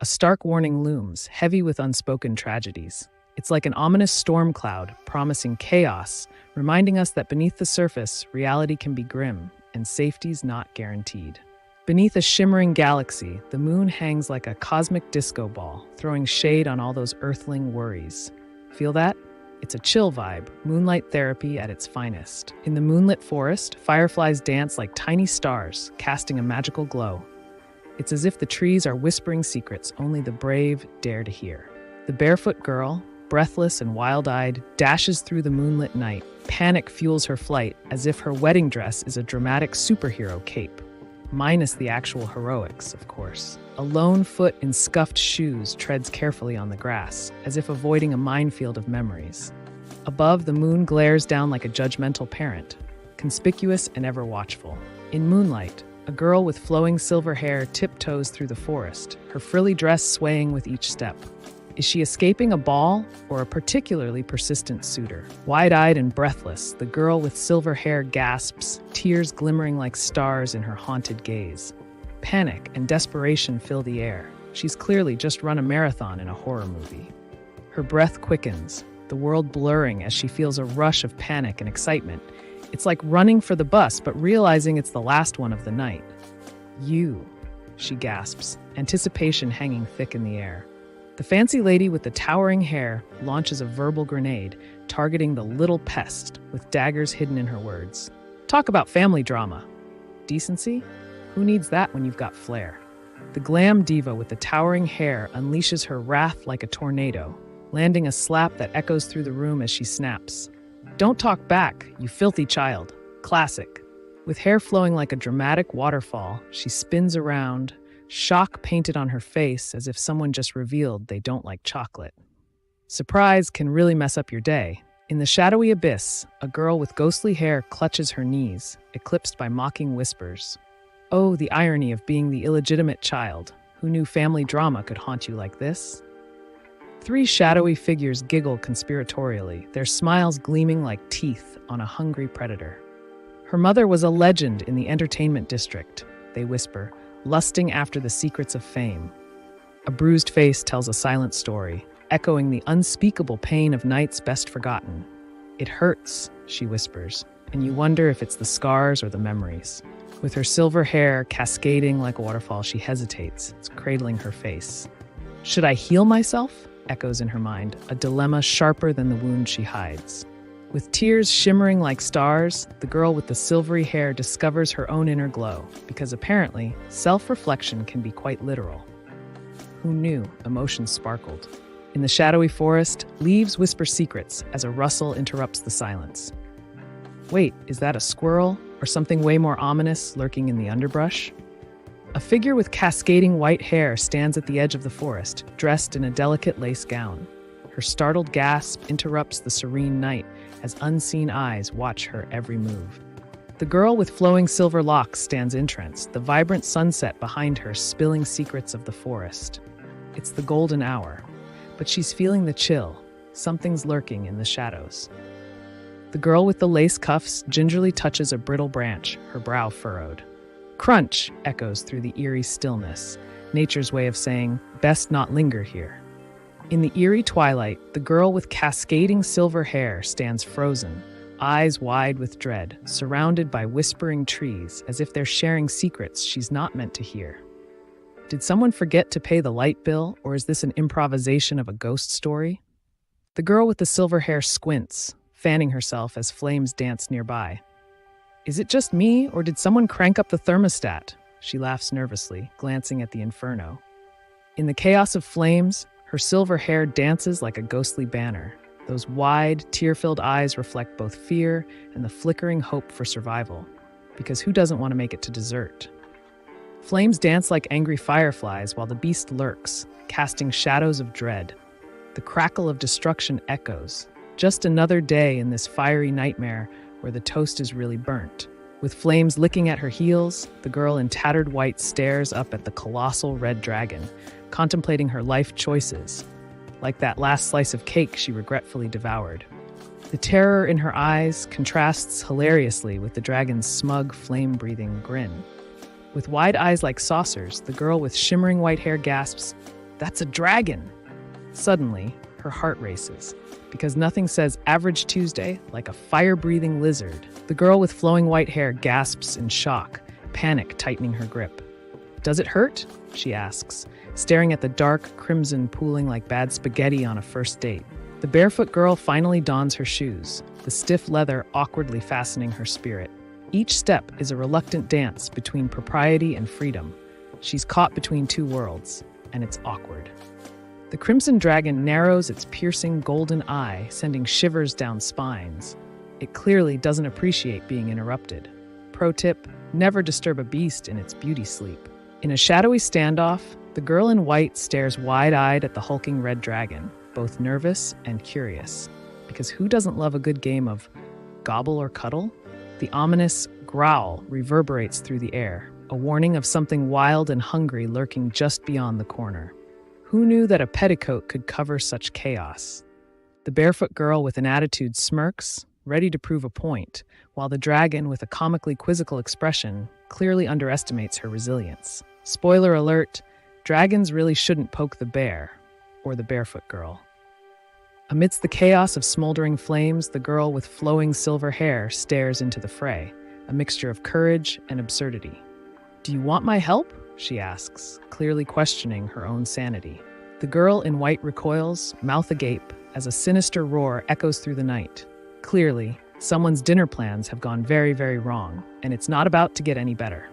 A stark warning looms, heavy with unspoken tragedies. It's like an ominous storm cloud, promising chaos, reminding us that beneath the surface, reality can be grim, and safety's not guaranteed. Beneath a shimmering galaxy, the moon hangs like a cosmic disco ball, throwing shade on all those earthling worries. Feel that? It's a chill vibe, moonlight therapy at its finest. In the moonlit forest, fireflies dance like tiny stars, casting a magical glow. It's as if the trees are whispering secrets only the brave dare to hear. The barefoot girl, breathless and wild-eyed, dashes through the moonlit night. Panic fuels her flight, as if her wedding dress is a dramatic superhero cape. Minus the actual heroics, of course. A lone foot in scuffed shoes treads carefully on the grass, as if avoiding a minefield of memories. Above, the moon glares down like a judgmental parent, conspicuous and ever watchful. In moonlight, a girl with flowing silver hair tiptoes through the forest, her frilly dress swaying with each step. Is she escaping a ball or a particularly persistent suitor? Wide-eyed and breathless, the girl with silver hair gasps, tears glimmering like stars in her haunted gaze. Panic and desperation fill the air. She's clearly just run a marathon in a horror movie. Her breath quickens, the world blurring as she feels a rush of panic and excitement. It's like running for the bus, but realizing it's the last one of the night. You, she gasps, anticipation hanging thick in the air. The fancy lady with the towering hair launches a verbal grenade, targeting the little pest with daggers hidden in her words. Talk about family drama. Decency? Who needs that when you've got flair? The glam diva with the towering hair unleashes her wrath like a tornado, landing a slap that echoes through the room as she snaps. Don't talk back, you filthy child. Classic. With hair flowing like a dramatic waterfall, she spins around, shock painted on her face as if someone just revealed they don't like chocolate. Surprise can really mess up your day. In the shadowy abyss, a girl with ghostly hair clutches her knees, eclipsed by mocking whispers. Oh, the irony of being the illegitimate child. Who knew family drama could haunt you like this? Three shadowy figures giggle conspiratorially, their smiles gleaming like teeth on a hungry predator. Her mother was a legend in the entertainment district, they whisper, lusting after the secrets of fame. A bruised face tells a silent story, echoing the unspeakable pain of nights best forgotten. It hurts, she whispers, and you wonder if it's the scars or the memories. With her silver hair cascading like a waterfall, she hesitates, cradling her face. Should I heal myself? Echoes in her mind, a dilemma sharper than the wound she hides. With tears shimmering like stars, the girl with the silvery hair discovers her own inner glow, because apparently, self-reflection can be quite literal. Who knew? Emotions sparkled. In the shadowy forest, leaves whisper secrets as a rustle interrupts the silence. Wait, is that a squirrel or something way more ominous lurking in the underbrush? A figure with cascading white hair stands at the edge of the forest, dressed in a delicate lace gown. Her startled gasp interrupts the serene night as unseen eyes watch her every move. The girl with flowing silver locks stands entranced, the vibrant sunset behind her spilling secrets of the forest. It's the golden hour, but she's feeling the chill. Something's lurking in the shadows. The girl with the lace cuffs gingerly touches a brittle branch, her brow furrowed. Crunch echoes through the eerie stillness, nature's way of saying, best not linger here. In the eerie twilight, the girl with cascading silver hair stands frozen, eyes wide with dread, surrounded by whispering trees as if they're sharing secrets she's not meant to hear. Did someone forget to pay the light bill, or is this an improvisation of a ghost story? The girl with the silver hair squints, fanning herself as flames dance nearby. Is it just me, or did someone crank up the thermostat? She laughs nervously, glancing at the inferno. In the chaos of flames, her silver hair dances like a ghostly banner. Those wide, tear-filled eyes reflect both fear and the flickering hope for survival. Because who doesn't want to make it to dessert? Flames dance like angry fireflies while the beast lurks, casting shadows of dread. The crackle of destruction echoes. Just another day in this fiery nightmare where the toast is really burnt. With flames licking at her heels, the girl in tattered white stares up at the colossal red dragon, contemplating her life choices, like that last slice of cake she regretfully devoured. The terror in her eyes contrasts hilariously with the dragon's smug, flame-breathing grin. With wide eyes like saucers, the girl with shimmering white hair gasps, That's a dragon! Suddenly, her heart races, because nothing says average Tuesday like a fire-breathing lizard. The girl with flowing white hair gasps in shock, panic tightening her grip. Does it hurt? She asks, staring at the dark crimson pooling like bad spaghetti on a first date. The barefoot girl finally dons her shoes, the stiff leather awkwardly fastening her spirit. Each step is a reluctant dance between propriety and freedom. She's caught between two worlds, and it's awkward. The crimson dragon narrows its piercing golden eye, sending shivers down spines. It clearly doesn't appreciate being interrupted. Pro tip, never disturb a beast in its beauty sleep. In a shadowy standoff, the girl in white stares wide-eyed at the hulking red dragon, both nervous and curious. Because who doesn't love a good game of gobble or cuddle? The ominous growl reverberates through the air, a warning of something wild and hungry lurking just beyond the corner. Who knew that a petticoat could cover such chaos? The barefoot girl with an attitude smirks, ready to prove a point, while the dragon with a comically quizzical expression clearly underestimates her resilience. Spoiler alert, dragons really shouldn't poke the bear, or the barefoot girl. Amidst the chaos of smoldering flames, the girl with flowing silver hair stares into the fray, a mixture of courage and absurdity. "Do you want my help?" she asks, clearly questioning her own sanity. The girl in white recoils, mouth agape, as a sinister roar echoes through the night. Clearly, someone's dinner plans have gone very, very wrong, and it's not about to get any better.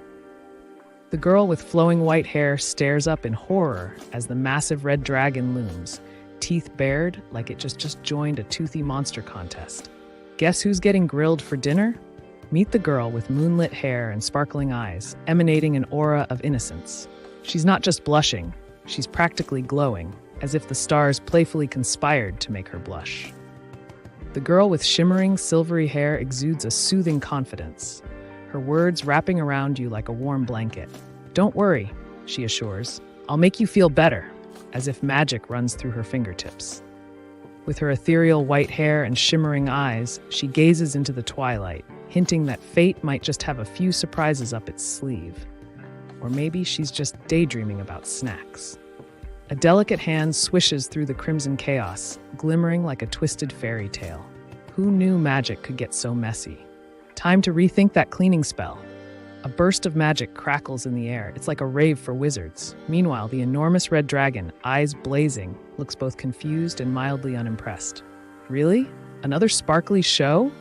The girl with flowing white hair stares up in horror as the massive red dragon looms, teeth bared like it just joined a toothy monster contest. Guess who's getting grilled for dinner? Meet the girl with moonlit hair and sparkling eyes, emanating an aura of innocence. She's not just blushing, she's practically glowing, as if the stars playfully conspired to make her blush. The girl with shimmering, silvery hair exudes a soothing confidence, her words wrapping around you like a warm blanket. "Don't worry," she assures. "I'll make you feel better," as if magic runs through her fingertips. With her ethereal white hair and shimmering eyes, she gazes into the twilight, hinting that fate might just have a few surprises up its sleeve. Or maybe she's just daydreaming about snacks. A delicate hand swishes through the crimson chaos, glimmering like a twisted fairy tale. Who knew magic could get so messy? Time to rethink that cleaning spell. A burst of magic crackles in the air. It's like a rave for wizards. Meanwhile, the enormous red dragon, eyes blazing, looks both confused and mildly unimpressed. Really? Another sparkly show?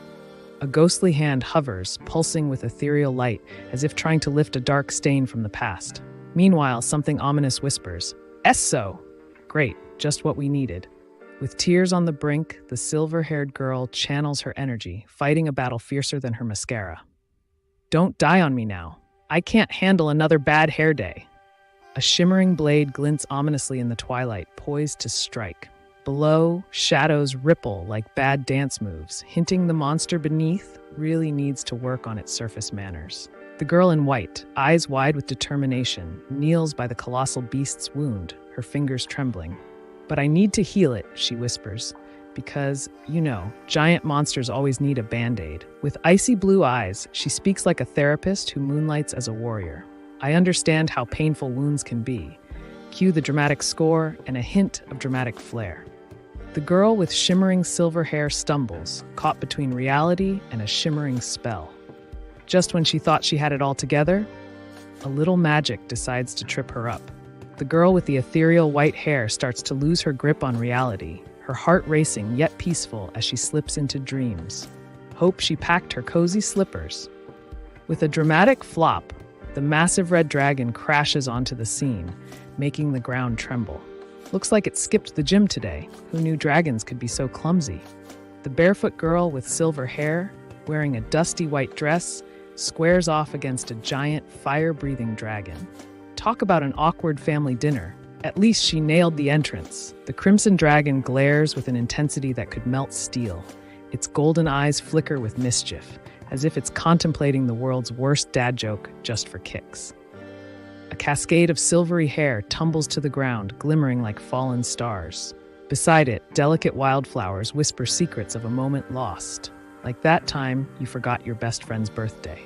A ghostly hand hovers, pulsing with ethereal light, as if trying to lift a dark stain from the past. Meanwhile, something ominous whispers, "Esso!" Great, just what we needed. With tears on the brink, the silver-haired girl channels her energy, fighting a battle fiercer than her mascara. "Don't die on me now. I can't handle another bad hair day." A shimmering blade glints ominously in the twilight, poised to strike. Below, shadows ripple like bad dance moves, hinting the monster beneath really needs to work on its surface manners. The girl in white, eyes wide with determination, kneels by the colossal beast's wound, her fingers trembling. "But I need to heal it," she whispers, because, giant monsters always need a band-aid. With icy blue eyes, she speaks like a therapist who moonlights as a warrior. "I understand how painful wounds can be." Cue the dramatic score and a hint of dramatic flair. The girl with shimmering silver hair stumbles, caught between reality and a shimmering spell. Just when she thought she had it all together, a little magic decides to trip her up. The girl with the ethereal white hair starts to lose her grip on reality, her heart racing yet peaceful as she slips into dreams. Hope she packed her cozy slippers. With a dramatic flop, the massive red dragon crashes onto the scene, making the ground tremble. Looks like it skipped the gym today. Who knew dragons could be so clumsy? The barefoot girl with silver hair, wearing a dusty white dress, squares off against a giant, fire-breathing dragon. Talk about an awkward family dinner. At least she nailed the entrance. The crimson dragon glares with an intensity that could melt steel. Its golden eyes flicker with mischief, as if it's contemplating the world's worst dad joke just for kicks. A cascade of silvery hair tumbles to the ground, glimmering like fallen stars. Beside it, delicate wildflowers whisper secrets of a moment lost, like that time you forgot your best friend's birthday.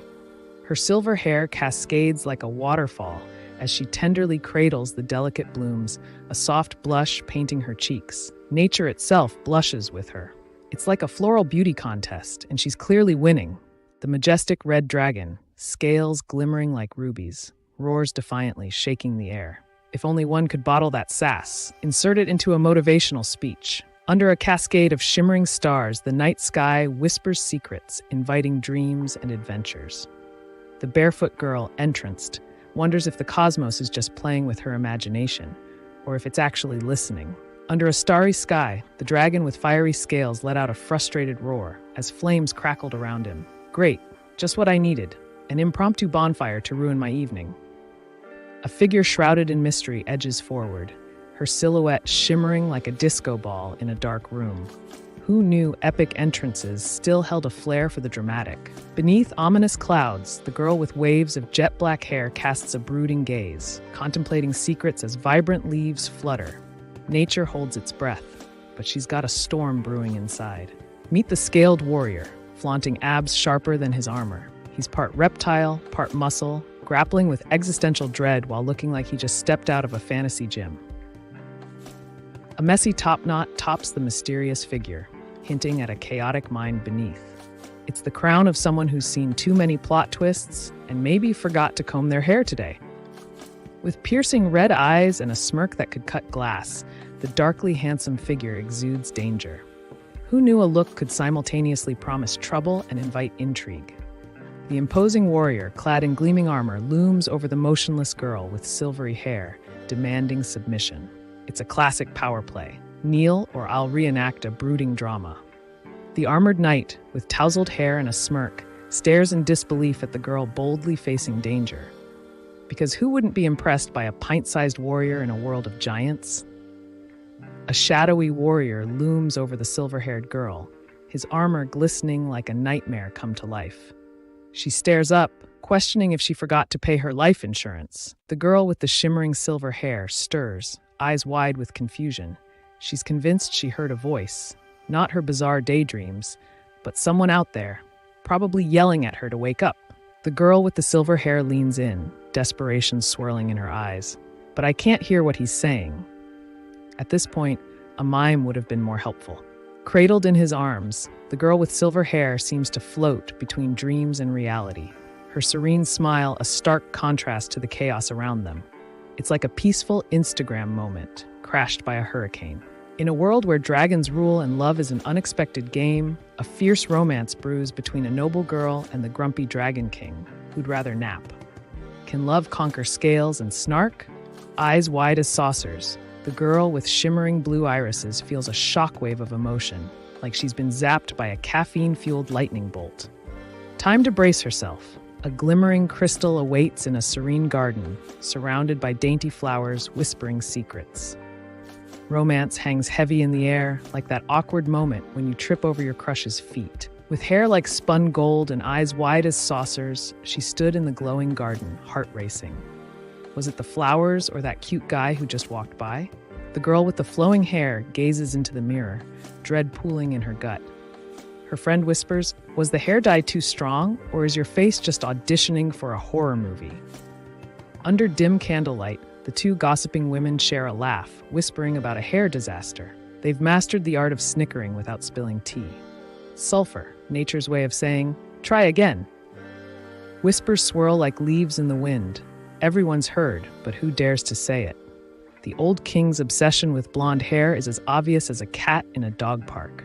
Her silver hair cascades like a waterfall as she tenderly cradles the delicate blooms, a soft blush painting her cheeks. Nature itself blushes with her. It's like a floral beauty contest, and she's clearly winning. The majestic red dragon, scales glimmering like rubies, roars defiantly, shaking the air. If only one could bottle that sass, insert it into a motivational speech. Under a cascade of shimmering stars, the night sky whispers secrets, inviting dreams and adventures. The barefoot girl, entranced, wonders if the cosmos is just playing with her imagination, or if it's actually listening. Under a starry sky, the dragon with fiery scales let out a frustrated roar as flames crackled around him. Great, just what I needed, an impromptu bonfire to ruin my evening. A figure shrouded in mystery edges forward, her silhouette shimmering like a disco ball in a dark room. Who knew epic entrances still held a flair for the dramatic? Beneath ominous clouds, the girl with waves of jet black hair casts a brooding gaze, contemplating secrets as vibrant leaves flutter. Nature holds its breath, but she's got a storm brewing inside. Meet the scaled warrior, flaunting abs sharper than his armor. He's part reptile, part muscle, grappling with existential dread while looking like he just stepped out of a fantasy gym. A messy top knot tops the mysterious figure, hinting at a chaotic mind beneath. It's the crown of someone who's seen too many plot twists and maybe forgot to comb their hair today. With piercing red eyes and a smirk that could cut glass, the darkly handsome figure exudes danger. Who knew a look could simultaneously promise trouble and invite intrigue? The imposing warrior, clad in gleaming armor, looms over the motionless girl with silvery hair, demanding submission. It's a classic power play. Kneel or I'll reenact a brooding drama. The armored knight, with tousled hair and a smirk, stares in disbelief at the girl boldly facing danger. Because who wouldn't be impressed by a pint-sized warrior in a world of giants? A shadowy warrior looms over the silver-haired girl, his armor glistening like a nightmare come to life. She stares up, questioning if she forgot to pay her life insurance. The girl with the shimmering silver hair stirs, eyes wide with confusion. She's convinced she heard a voice, not her bizarre daydreams, but someone out there, probably yelling at her to wake up. The girl with the silver hair leans in, desperation swirling in her eyes. But I can't hear what he's saying. At this point, a mime would have been more helpful. Cradled in his arms, the girl with silver hair seems to float between dreams and reality, her serene smile a stark contrast to the chaos around them. It's like a peaceful Instagram moment, crashed by a hurricane. In a world where dragons rule and love is an unexpected game, a fierce romance brews between a noble girl and the grumpy dragon king, who'd rather nap. Can love conquer scales and snark? Eyes wide as saucers, the girl with shimmering blue irises feels a shockwave of emotion, like she's been zapped by a caffeine-fueled lightning bolt. Time to brace herself. A glimmering crystal awaits in a serene garden, surrounded by dainty flowers whispering secrets. Romance hangs heavy in the air, like that awkward moment when you trip over your crush's feet. With hair like spun gold and eyes wide as saucers, she stood in the glowing garden, heart racing. Was it the flowers or that cute guy who just walked by? The girl with the flowing hair gazes into the mirror, dread pooling in her gut. Her friend whispers, "Was the hair dye too strong, or is your face just auditioning for a horror movie?" Under dim candlelight, the two gossiping women share a laugh, whispering about a hair disaster. They've mastered the art of snickering without spilling tea. Sulfur, nature's way of saying, "Try again." Whispers swirl like leaves in the wind. Everyone's heard, but who dares to say it? The old king's obsession with blonde hair is as obvious as a cat in a dog park.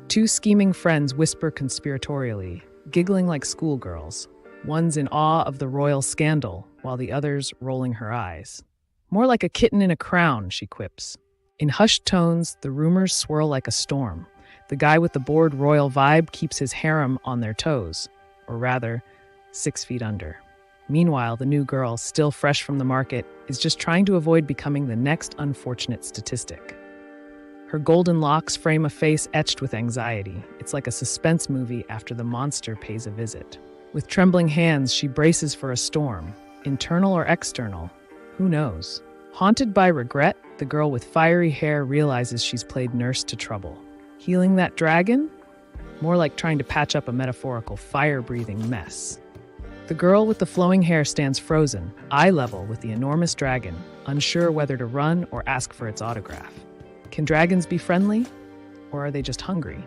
Two scheming friends whisper conspiratorially, giggling like schoolgirls. One's in awe of the royal scandal, while the other's rolling her eyes. "More like a kitten in a crown," she quips. In hushed tones, the rumors swirl like a storm. The guy with the bored royal vibe keeps his harem on their toes, or rather, 6 feet under. Meanwhile, the new girl, still fresh from the market, is just trying to avoid becoming the next unfortunate statistic. Her golden locks frame a face etched with anxiety. It's like a suspense movie after the monster pays a visit. With trembling hands, she braces for a storm. Internal or external, who knows? Haunted by regret, the girl with fiery hair realizes she's played nurse to trouble. Healing that dragon? More like trying to patch up a metaphorical fire-breathing mess. The girl with the flowing hair stands frozen, eye level with the enormous dragon, unsure whether to run or ask for its autograph. Can dragons be friendly? Or are they just hungry?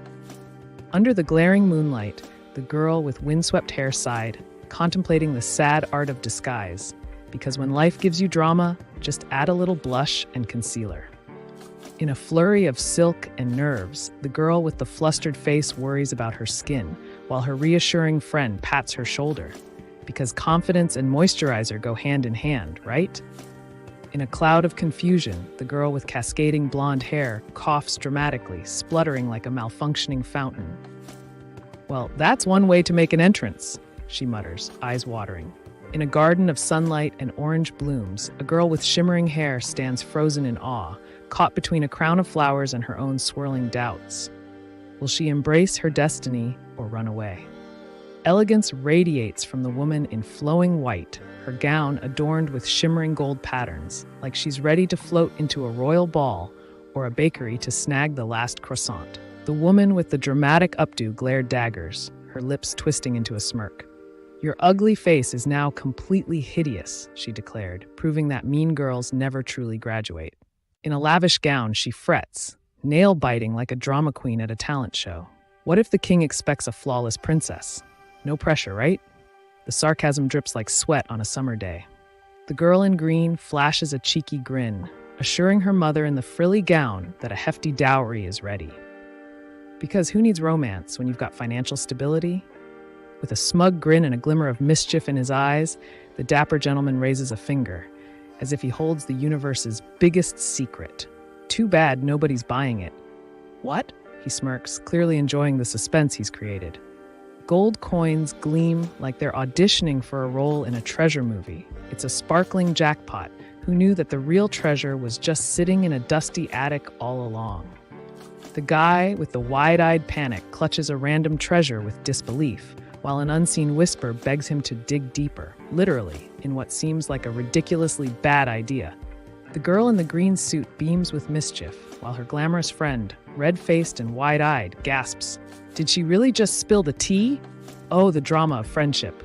Under the glaring moonlight, the girl with windswept hair sighed, contemplating the sad art of disguise, because when life gives you drama, just add a little blush and concealer. In a flurry of silk and nerves, the girl with the flustered face worries about her skin, while her reassuring friend pats her shoulder. Because confidence and moisturizer go hand in hand, right? In a cloud of confusion, the girl with cascading blonde hair coughs dramatically, spluttering like a malfunctioning fountain. Well, that's one way to make an entrance, she mutters, eyes watering. In a garden of sunlight and orange blooms, a girl with shimmering hair stands frozen in awe, caught between a crown of flowers and her own swirling doubts. Will she embrace her destiny or run away? Elegance radiates from the woman in flowing white, her gown adorned with shimmering gold patterns, like she's ready to float into a royal ball or a bakery to snag the last croissant. The woman with the dramatic updo glared daggers, her lips twisting into a smirk. Your ugly face is now completely hideous, she declared, proving that mean girls never truly graduate. In a lavish gown, she frets, nail-biting like a drama queen at a talent show. What if the king expects a flawless princess? No pressure, right? The sarcasm drips like sweat on a summer day. The girl in green flashes a cheeky grin, assuring her mother in the frilly gown that a hefty dowry is ready. Because who needs romance when you've got financial stability? With a smug grin and a glimmer of mischief in his eyes, the dapper gentleman raises a finger, as if he holds the universe's biggest secret. Too bad nobody's buying it. What? He smirks, clearly enjoying the suspense he's created. Gold coins gleam like they're auditioning for a role in a treasure movie. It's a sparkling jackpot. Who knew that the real treasure was just sitting in a dusty attic all along? The guy with the wide-eyed panic clutches a random treasure with disbelief, while an unseen whisper begs him to dig deeper, literally, in what seems like a ridiculously bad idea. The girl in the green suit beams with mischief, while her glamorous friend, red-faced and wide-eyed, gasps, "Did she really just spill the tea?" Oh, the drama of friendship.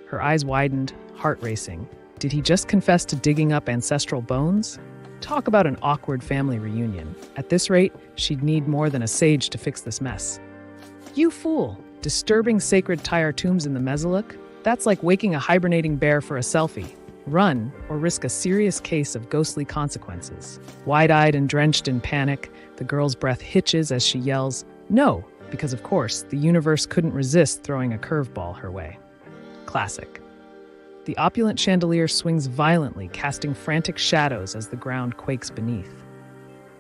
Her eyes widened, heart racing. Did he just confess to digging up ancestral bones? Talk about an awkward family reunion. At this rate, she'd need more than a sage to fix this mess. You fool! Disturbing sacred Tyre tombs in the Mesolith? That's like waking a hibernating bear for a selfie. Run, or risk a serious case of ghostly consequences. Wide-eyed and drenched in panic, the girl's breath hitches as she yells, "No!" Because, of course, the universe couldn't resist throwing a curveball her way. Classic. The opulent chandelier swings violently, casting frantic shadows as the ground quakes beneath.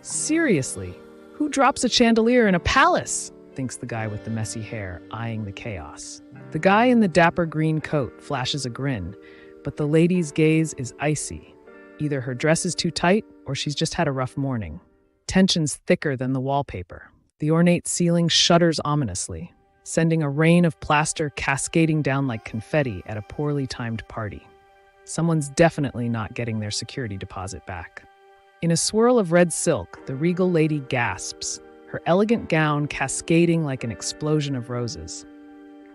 Seriously, who drops a chandelier in a palace? Thinks the guy with the messy hair, eyeing the chaos. The guy in the dapper green coat flashes a grin, but the lady's gaze is icy. Either her dress is too tight, or she's just had a rough morning. Tension's thicker than the wallpaper. The ornate ceiling shudders ominously, sending a rain of plaster cascading down like confetti at a poorly timed party. Someone's definitely not getting their security deposit back. In a swirl of red silk, the regal lady gasps, her elegant gown cascading like an explosion of roses.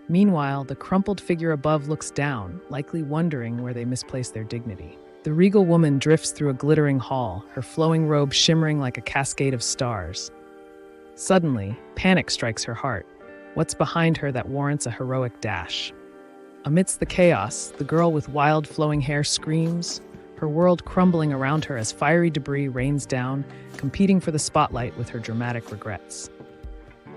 Meanwhile, the crumpled figure above looks down, likely wondering where they misplaced their dignity. The regal woman drifts through a glittering hall, her flowing robe shimmering like a cascade of stars. Suddenly, panic strikes her heart. What's behind her that warrants a heroic dash? Amidst the chaos, the girl with wild flowing hair screams, her world crumbling around her as fiery debris rains down, competing for the spotlight with her dramatic regrets.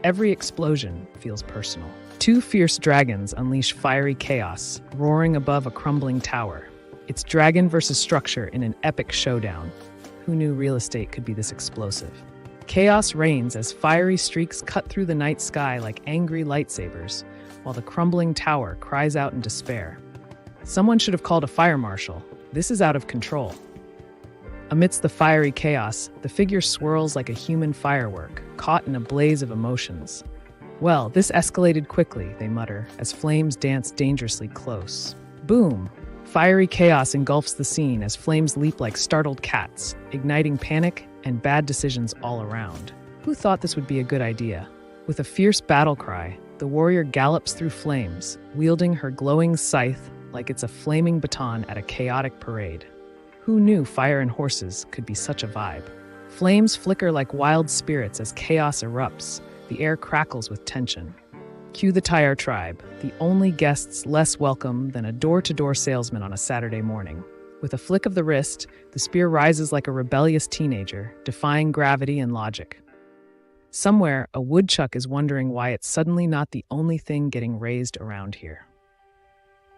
Every explosion feels personal. Two fierce dragons unleash fiery chaos, roaring above a crumbling tower. It's dragon versus structure in an epic showdown. Who knew real estate could be this explosive? Chaos reigns as fiery streaks cut through the night sky like angry lightsabers, while the crumbling tower cries out in despair. Someone should have called a fire marshal. This is out of control. Amidst the fiery chaos, the figure swirls like a human firework, caught in a blaze of emotions. Well, this escalated quickly, they mutter, as flames dance dangerously close. Boom! Fiery chaos engulfs the scene as flames leap like startled cats, igniting panic and bad decisions all around. Who thought this would be a good idea? With a fierce battle cry, the warrior gallops through flames, wielding her glowing scythe like it's a flaming baton at a chaotic parade. Who knew fire and horses could be such a vibe? Flames flicker like wild spirits as chaos erupts. The air crackles with tension. Cue the Tyre tribe, the only guests less welcome than a door-to-door salesman on a Saturday morning. With a flick of the wrist, the spear rises like a rebellious teenager, defying gravity and logic. Somewhere, a woodchuck is wondering why it's suddenly not the only thing getting raised around here.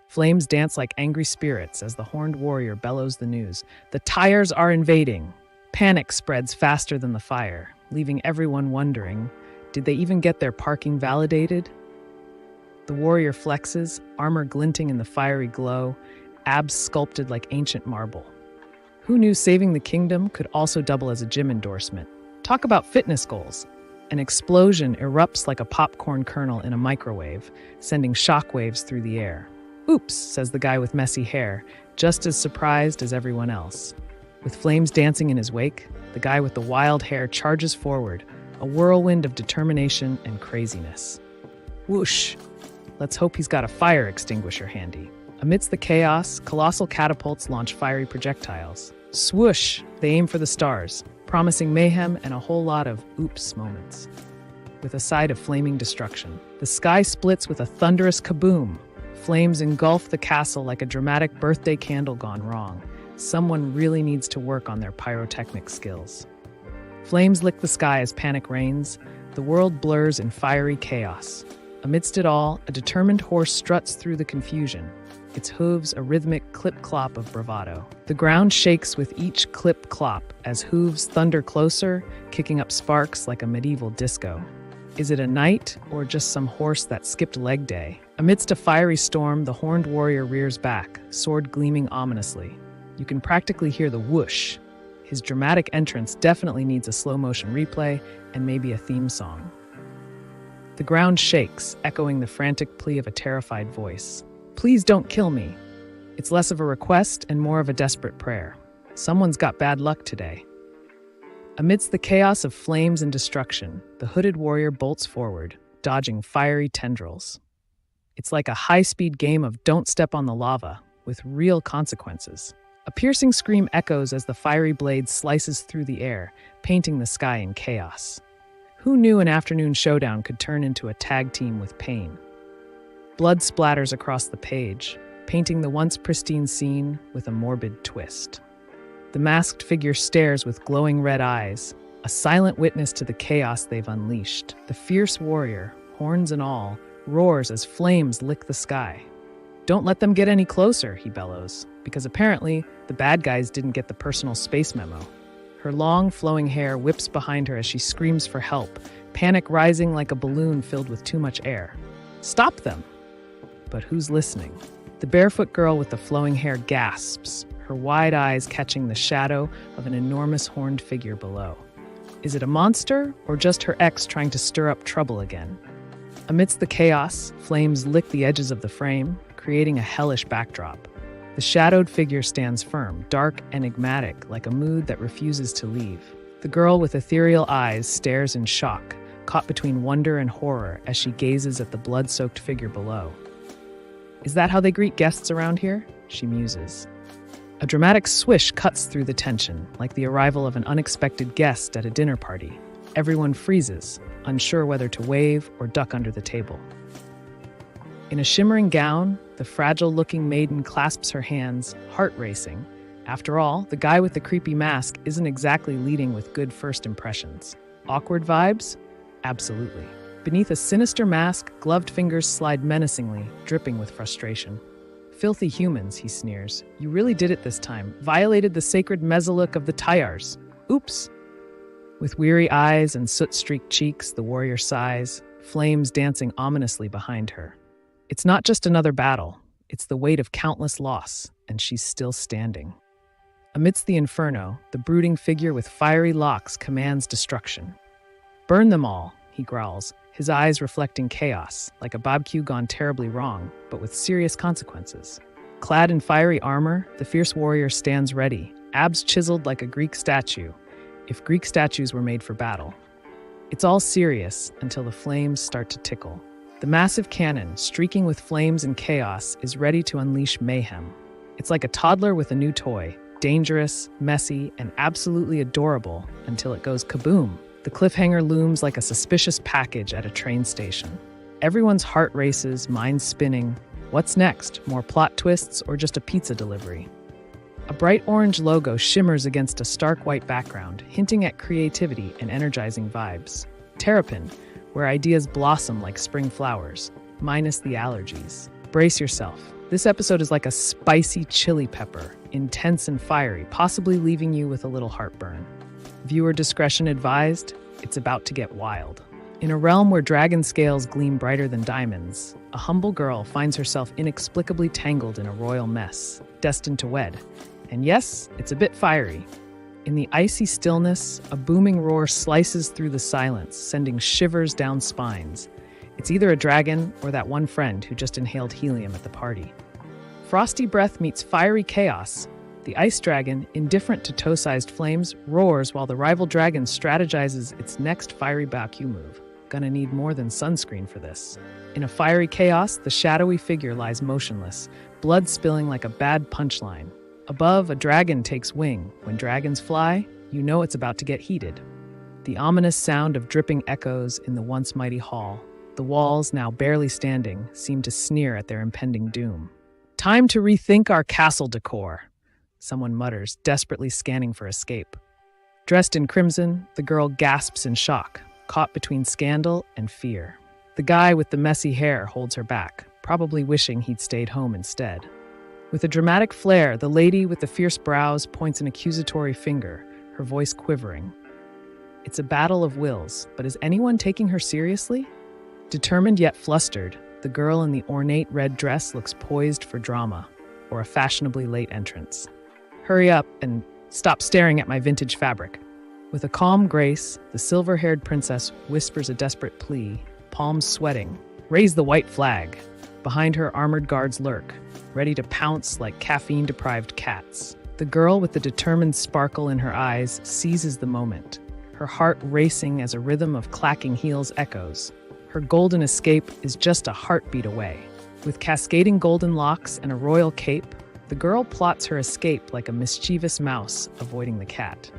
Flames dance like angry spirits as the horned warrior bellows the news. The Tyres are invading! Panic spreads faster than the fire, leaving everyone wondering, did they even get their parking validated? The warrior flexes, armor glinting in the fiery glow, abs sculpted like ancient marble. Who knew saving the kingdom could also double as a gym endorsement? Talk about fitness goals. An explosion erupts like a popcorn kernel in a microwave, sending shockwaves through the air. Oops, says the guy with messy hair, just as surprised as everyone else. With flames dancing in his wake, the guy with the wild hair charges forward, a whirlwind of determination and craziness. Whoosh! Let's hope he's got a fire extinguisher handy. Amidst the chaos, colossal catapults launch fiery projectiles. Swoosh! They aim for the stars, promising mayhem and a whole lot of oops moments. With a side of flaming destruction, the sky splits with a thunderous kaboom. Flames engulf the castle like a dramatic birthday candle gone wrong. Someone really needs to work on their pyrotechnic skills. Flames lick the sky as panic reigns. The world blurs in fiery chaos. Amidst it all, a determined horse struts through the confusion, its hooves a rhythmic clip-clop of bravado. The ground shakes with each clip-clop as hooves thunder closer, kicking up sparks like a medieval disco. Is it a knight or just some horse that skipped leg day? Amidst a fiery storm, the horned warrior rears back, sword gleaming ominously. You can practically hear the whoosh. His dramatic entrance definitely needs a slow-motion replay and maybe a theme song. The ground shakes, echoing the frantic plea of a terrified voice. Please don't kill me. It's less of a request and more of a desperate prayer. Someone's got bad luck today. Amidst the chaos of flames and destruction, the hooded warrior bolts forward, dodging fiery tendrils. It's like a high-speed game of don't step on the lava, with real consequences. A piercing scream echoes as the fiery blade slices through the air, painting the sky in chaos. Who knew an afternoon showdown could turn into a tag team with pain? Blood splatters across the page, painting the once pristine scene with a morbid twist. The masked figure stares with glowing red eyes, a silent witness to the chaos they've unleashed. The fierce warrior, horns and all, roars as flames lick the sky. Don't let them get any closer, he bellows, because apparently the bad guys didn't get the personal space memo. Her long, flowing hair whips behind her as she screams for help, panic rising like a balloon filled with too much air. Stop them! But who's listening? The barefoot girl with the flowing hair gasps, her wide eyes catching the shadow of an enormous horned figure below. Is it a monster, or just her ex trying to stir up trouble again? Amidst the chaos, flames lick the edges of the frame, creating a hellish backdrop. The shadowed figure stands firm, dark, enigmatic, like a mood that refuses to leave. The girl with ethereal eyes stares in shock, caught between wonder and horror as she gazes at the blood-soaked figure below. Is that how they greet guests around here? She muses. A dramatic swish cuts through the tension, like the arrival of an unexpected guest at a dinner party. Everyone freezes, unsure whether to wave or duck under the table. In a shimmering gown, the fragile-looking maiden clasps her hands, heart racing. After all, the guy with the creepy mask isn't exactly leading with good first impressions. Awkward vibes? Absolutely. Beneath a sinister mask, gloved fingers slide menacingly, dripping with frustration. Filthy humans, he sneers. You really did it this time. Violated the sacred mezzalook of the Tyars. Oops. With weary eyes and soot-streaked cheeks, the warrior sighs, flames dancing ominously behind her. It's not just another battle. It's the weight of countless loss, and she's still standing. Amidst the inferno, the brooding figure with fiery locks commands destruction. Burn them all, he growls, his eyes reflecting chaos, like a barbecue gone terribly wrong, but with serious consequences. Clad in fiery armor, the fierce warrior stands ready, abs chiseled like a Greek statue, if Greek statues were made for battle. It's all serious until the flames start to tickle. The massive cannon, streaking with flames and chaos, is ready to unleash mayhem. It's like a toddler with a new toy, dangerous, messy, and absolutely adorable until it goes kaboom. The cliffhanger looms like a suspicious package at a train station. Everyone's heart races, minds spinning. What's next? More plot twists or just a pizza delivery? A bright orange logo shimmers against a stark white background, hinting at creativity and energizing vibes. Terrapin, where ideas blossom like spring flowers, minus the allergies. Brace yourself. This episode is like a spicy chili pepper, intense and fiery, possibly leaving you with a little heartburn. Viewer discretion advised, it's about to get wild. In a realm where dragon scales gleam brighter than diamonds, a humble girl finds herself inexplicably tangled in a royal mess, destined to wed. And yes, it's a bit fiery. In the icy stillness, a booming roar slices through the silence, sending shivers down spines. It's either a dragon or that one friend who just inhaled helium at the party. Frosty breath meets fiery chaos. The ice dragon, indifferent to toe-sized flames, roars while the rival dragon strategizes its next fiery Bakyu move. Gonna need more than sunscreen for this. In a fiery chaos, the shadowy figure lies motionless, blood spilling like a bad punchline. Above, a dragon takes wing. When dragons fly, you know it's about to get heated. The ominous sound of dripping echoes in the once mighty hall. The walls, now barely standing, seem to sneer at their impending doom. Time to rethink our castle decor, someone mutters, desperately scanning for escape. Dressed in crimson, the girl gasps in shock, caught between scandal and fear. The guy with the messy hair holds her back, probably wishing he'd stayed home instead. With a dramatic flair, the lady with the fierce brows points an accusatory finger, her voice quivering. It's a battle of wills, but is anyone taking her seriously? Determined yet flustered, the girl in the ornate red dress looks poised for drama, or a fashionably late entrance. Hurry up and stop staring at my vintage fabric. With a calm grace, the silver-haired princess whispers a desperate plea, palms sweating. Raise the white flag. Behind her, armored guards lurk, ready to pounce like caffeine-deprived cats. The girl with the determined sparkle in her eyes seizes the moment, her heart racing as a rhythm of clacking heels echoes. Her golden escape is just a heartbeat away. With cascading golden locks and a royal cape, the girl plots her escape like a mischievous mouse avoiding the cat.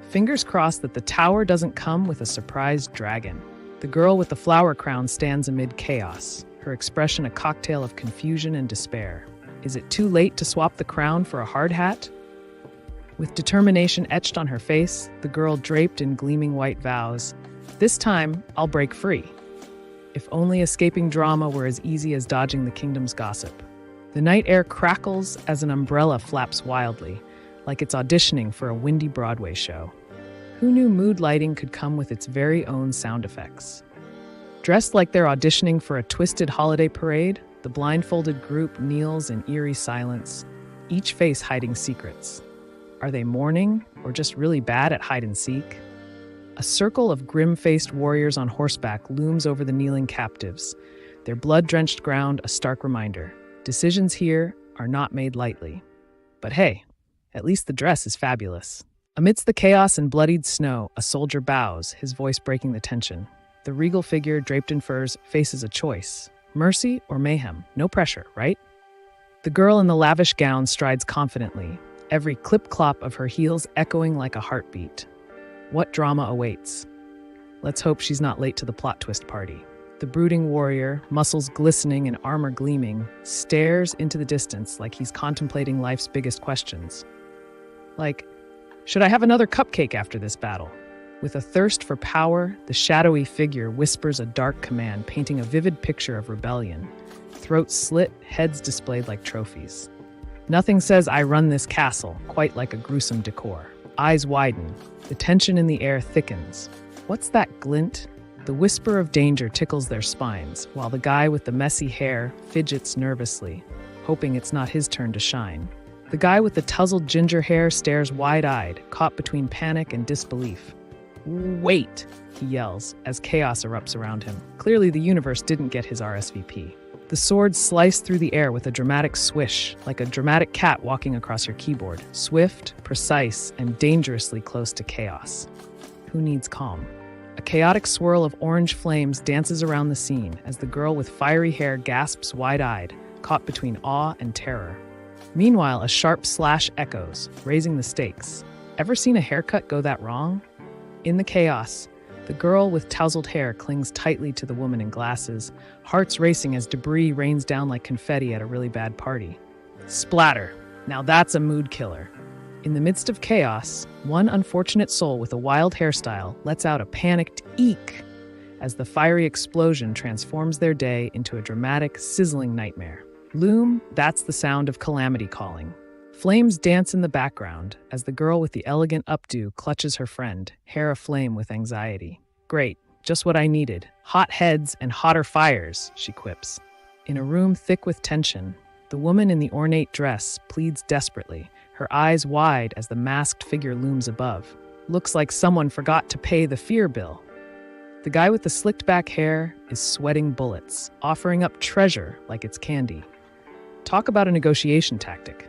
Fingers crossed that the tower doesn't come with a surprise dragon. The girl with the flower crown stands amid chaos, her expression a cocktail of confusion and despair. Is it too late to swap the crown for a hard hat? With determination etched on her face, the girl draped in gleaming white vows, "This time, I'll break free." If only escaping drama were as easy as dodging the kingdom's gossip. The night air crackles as an umbrella flaps wildly, like it's auditioning for a windy Broadway show. Who knew mood lighting could come with its very own sound effects? Dressed like they're auditioning for a twisted holiday parade, the blindfolded group kneels in eerie silence, each face hiding secrets. Are they mourning or just really bad at hide and seek? A circle of grim-faced warriors on horseback looms over the kneeling captives, their blood-drenched ground a stark reminder. Decisions here are not made lightly. But hey, at least the dress is fabulous. Amidst the chaos and bloodied snow, a soldier bows, his voice breaking the tension. The regal figure, draped in furs, faces a choice. Mercy or mayhem? No pressure, right? The girl in the lavish gown strides confidently, every clip-clop of her heels echoing like a heartbeat. What drama awaits? Let's hope she's not late to the plot twist party. The brooding warrior, muscles glistening and armor gleaming, stares into the distance like he's contemplating life's biggest questions. Like, should I have another cupcake after this battle? With a thirst for power, the shadowy figure whispers a dark command, painting a vivid picture of rebellion. Throats slit, heads displayed like trophies. Nothing says I run this castle quite like a gruesome decor. Eyes widen, the tension in the air thickens. What's that glint? The whisper of danger tickles their spines, while the guy with the messy hair fidgets nervously, hoping it's not his turn to shine. The guy with the tousled ginger hair stares wide-eyed, caught between panic and disbelief. "Wait!" he yells as chaos erupts around him. Clearly the universe didn't get his RSVP. The swords slice through the air with a dramatic swish, like a dramatic cat walking across your keyboard. Swift, precise, and dangerously close to chaos. Who needs calm? A chaotic swirl of orange flames dances around the scene as the girl with fiery hair gasps wide-eyed, caught between awe and terror. Meanwhile, a sharp slash echoes, raising the stakes. Ever seen a haircut go that wrong? In the chaos, the girl with tousled hair clings tightly to the woman in glasses, hearts racing as debris rains down like confetti at a really bad party. Splatter! Now that's a mood killer. In the midst of chaos, one unfortunate soul with a wild hairstyle lets out a panicked eek as the fiery explosion transforms their day into a dramatic, sizzling nightmare. Loom, that's the sound of calamity calling. Flames dance in the background as the girl with the elegant updo clutches her friend, hair aflame with anxiety. Great, just what I needed. Hot heads and hotter fires, she quips. In a room thick with tension, the woman in the ornate dress pleads desperately, her eyes wide as the masked figure looms above. Looks like someone forgot to pay the fear bill. The guy with the slicked back hair is sweating bullets, offering up treasure like it's candy. Talk about a negotiation tactic.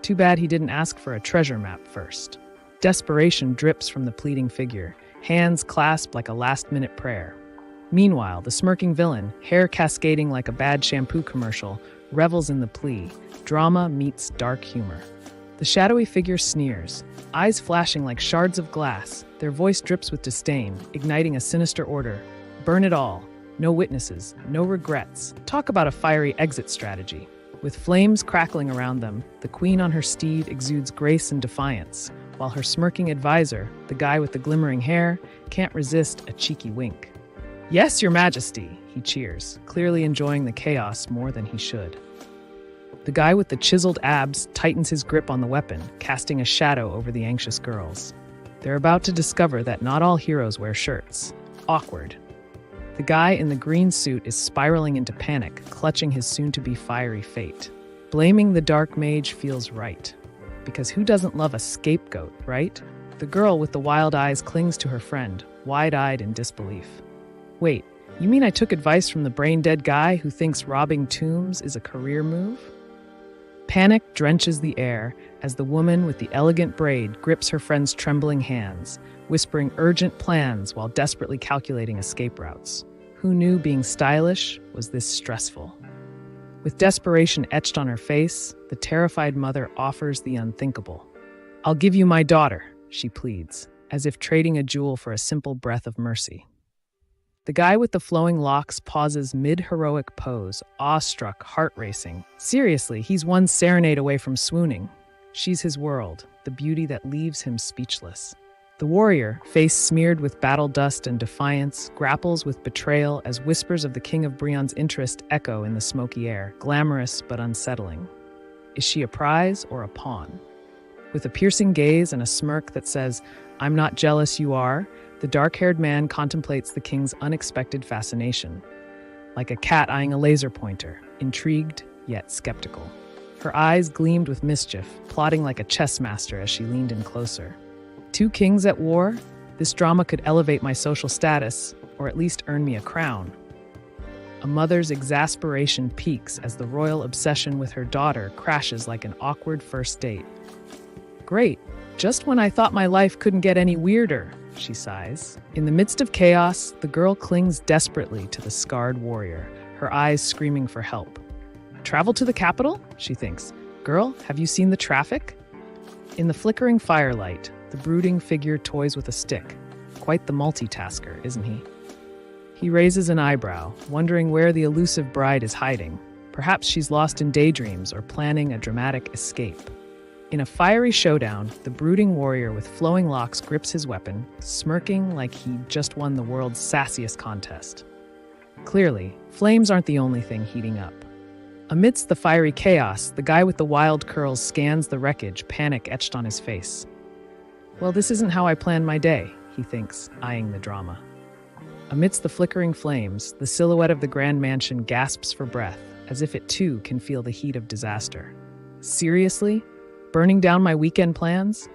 Too bad he didn't ask for a treasure map first. Desperation drips from the pleading figure, hands clasped like a last-minute prayer. Meanwhile, the smirking villain, hair cascading like a bad shampoo commercial, revels in the plea. Drama meets dark humor. The shadowy figure sneers, eyes flashing like shards of glass. Their voice drips with disdain, igniting a sinister order. Burn it all. No witnesses, no regrets. Talk about a fiery exit strategy. With flames crackling around them, the queen on her steed exudes grace and defiance, while her smirking advisor, the guy with the glimmering hair, can't resist a cheeky wink. Yes, your majesty, he cheers, clearly enjoying the chaos more than he should. The guy with the chiseled abs tightens his grip on the weapon, casting a shadow over the anxious girls. They're about to discover that not all heroes wear shirts. Awkward. The guy in the green suit is spiraling into panic, clutching his soon-to-be fiery fate. Blaming the dark mage feels right. Because who doesn't love a scapegoat, right? The girl with the wild eyes clings to her friend, wide-eyed in disbelief. Wait, you mean I took advice from the brain-dead guy who thinks robbing tombs is a career move? Panic drenches the air as the woman with the elegant braid grips her friend's trembling hands, whispering urgent plans while desperately calculating escape routes. Who knew being stylish was this stressful? With desperation etched on her face, the terrified mother offers the unthinkable. I'll give you my daughter, she pleads, as if trading a jewel for a simple breath of mercy. The guy with the flowing locks pauses mid-heroic pose, awestruck, heart-racing. Seriously, he's one serenade away from swooning. She's his world, the beauty that leaves him speechless. The warrior, face smeared with battle dust and defiance, grapples with betrayal as whispers of the King of Brion's interest echo in the smoky air, glamorous but unsettling. Is she a prize or a pawn? With a piercing gaze and a smirk that says, "I'm not jealous, you are," the dark-haired man contemplates the king's unexpected fascination. Like a cat eyeing a laser pointer, intrigued yet skeptical. Her eyes gleamed with mischief, plotting like a chess master as she leaned in closer. Two kings at war? This drama could elevate my social status, or at least earn me a crown. A mother's exasperation peaks as the royal obsession with her daughter crashes like an awkward first date. Great, just when I thought my life couldn't get any weirder, she sighs. In the midst of chaos, the girl clings desperately to the scarred warrior, her eyes screaming for help. Travel to the capital? She thinks. Girl, have you seen the traffic? In the flickering firelight, the brooding figure toys with a stick. Quite the multitasker, isn't he? He raises an eyebrow, wondering where the elusive bride is hiding. Perhaps she's lost in daydreams or planning a dramatic escape. In a fiery showdown, the brooding warrior with flowing locks grips his weapon, smirking like he just won the world's sassiest contest. Clearly, flames aren't the only thing heating up. Amidst the fiery chaos, the guy with the wild curls scans the wreckage, panic etched on his face. Well, this isn't how I planned my day, he thinks, eyeing the drama. Amidst the flickering flames, the silhouette of the grand mansion gasps for breath, as if it too can feel the heat of disaster. Seriously? Burning down my weekend plans?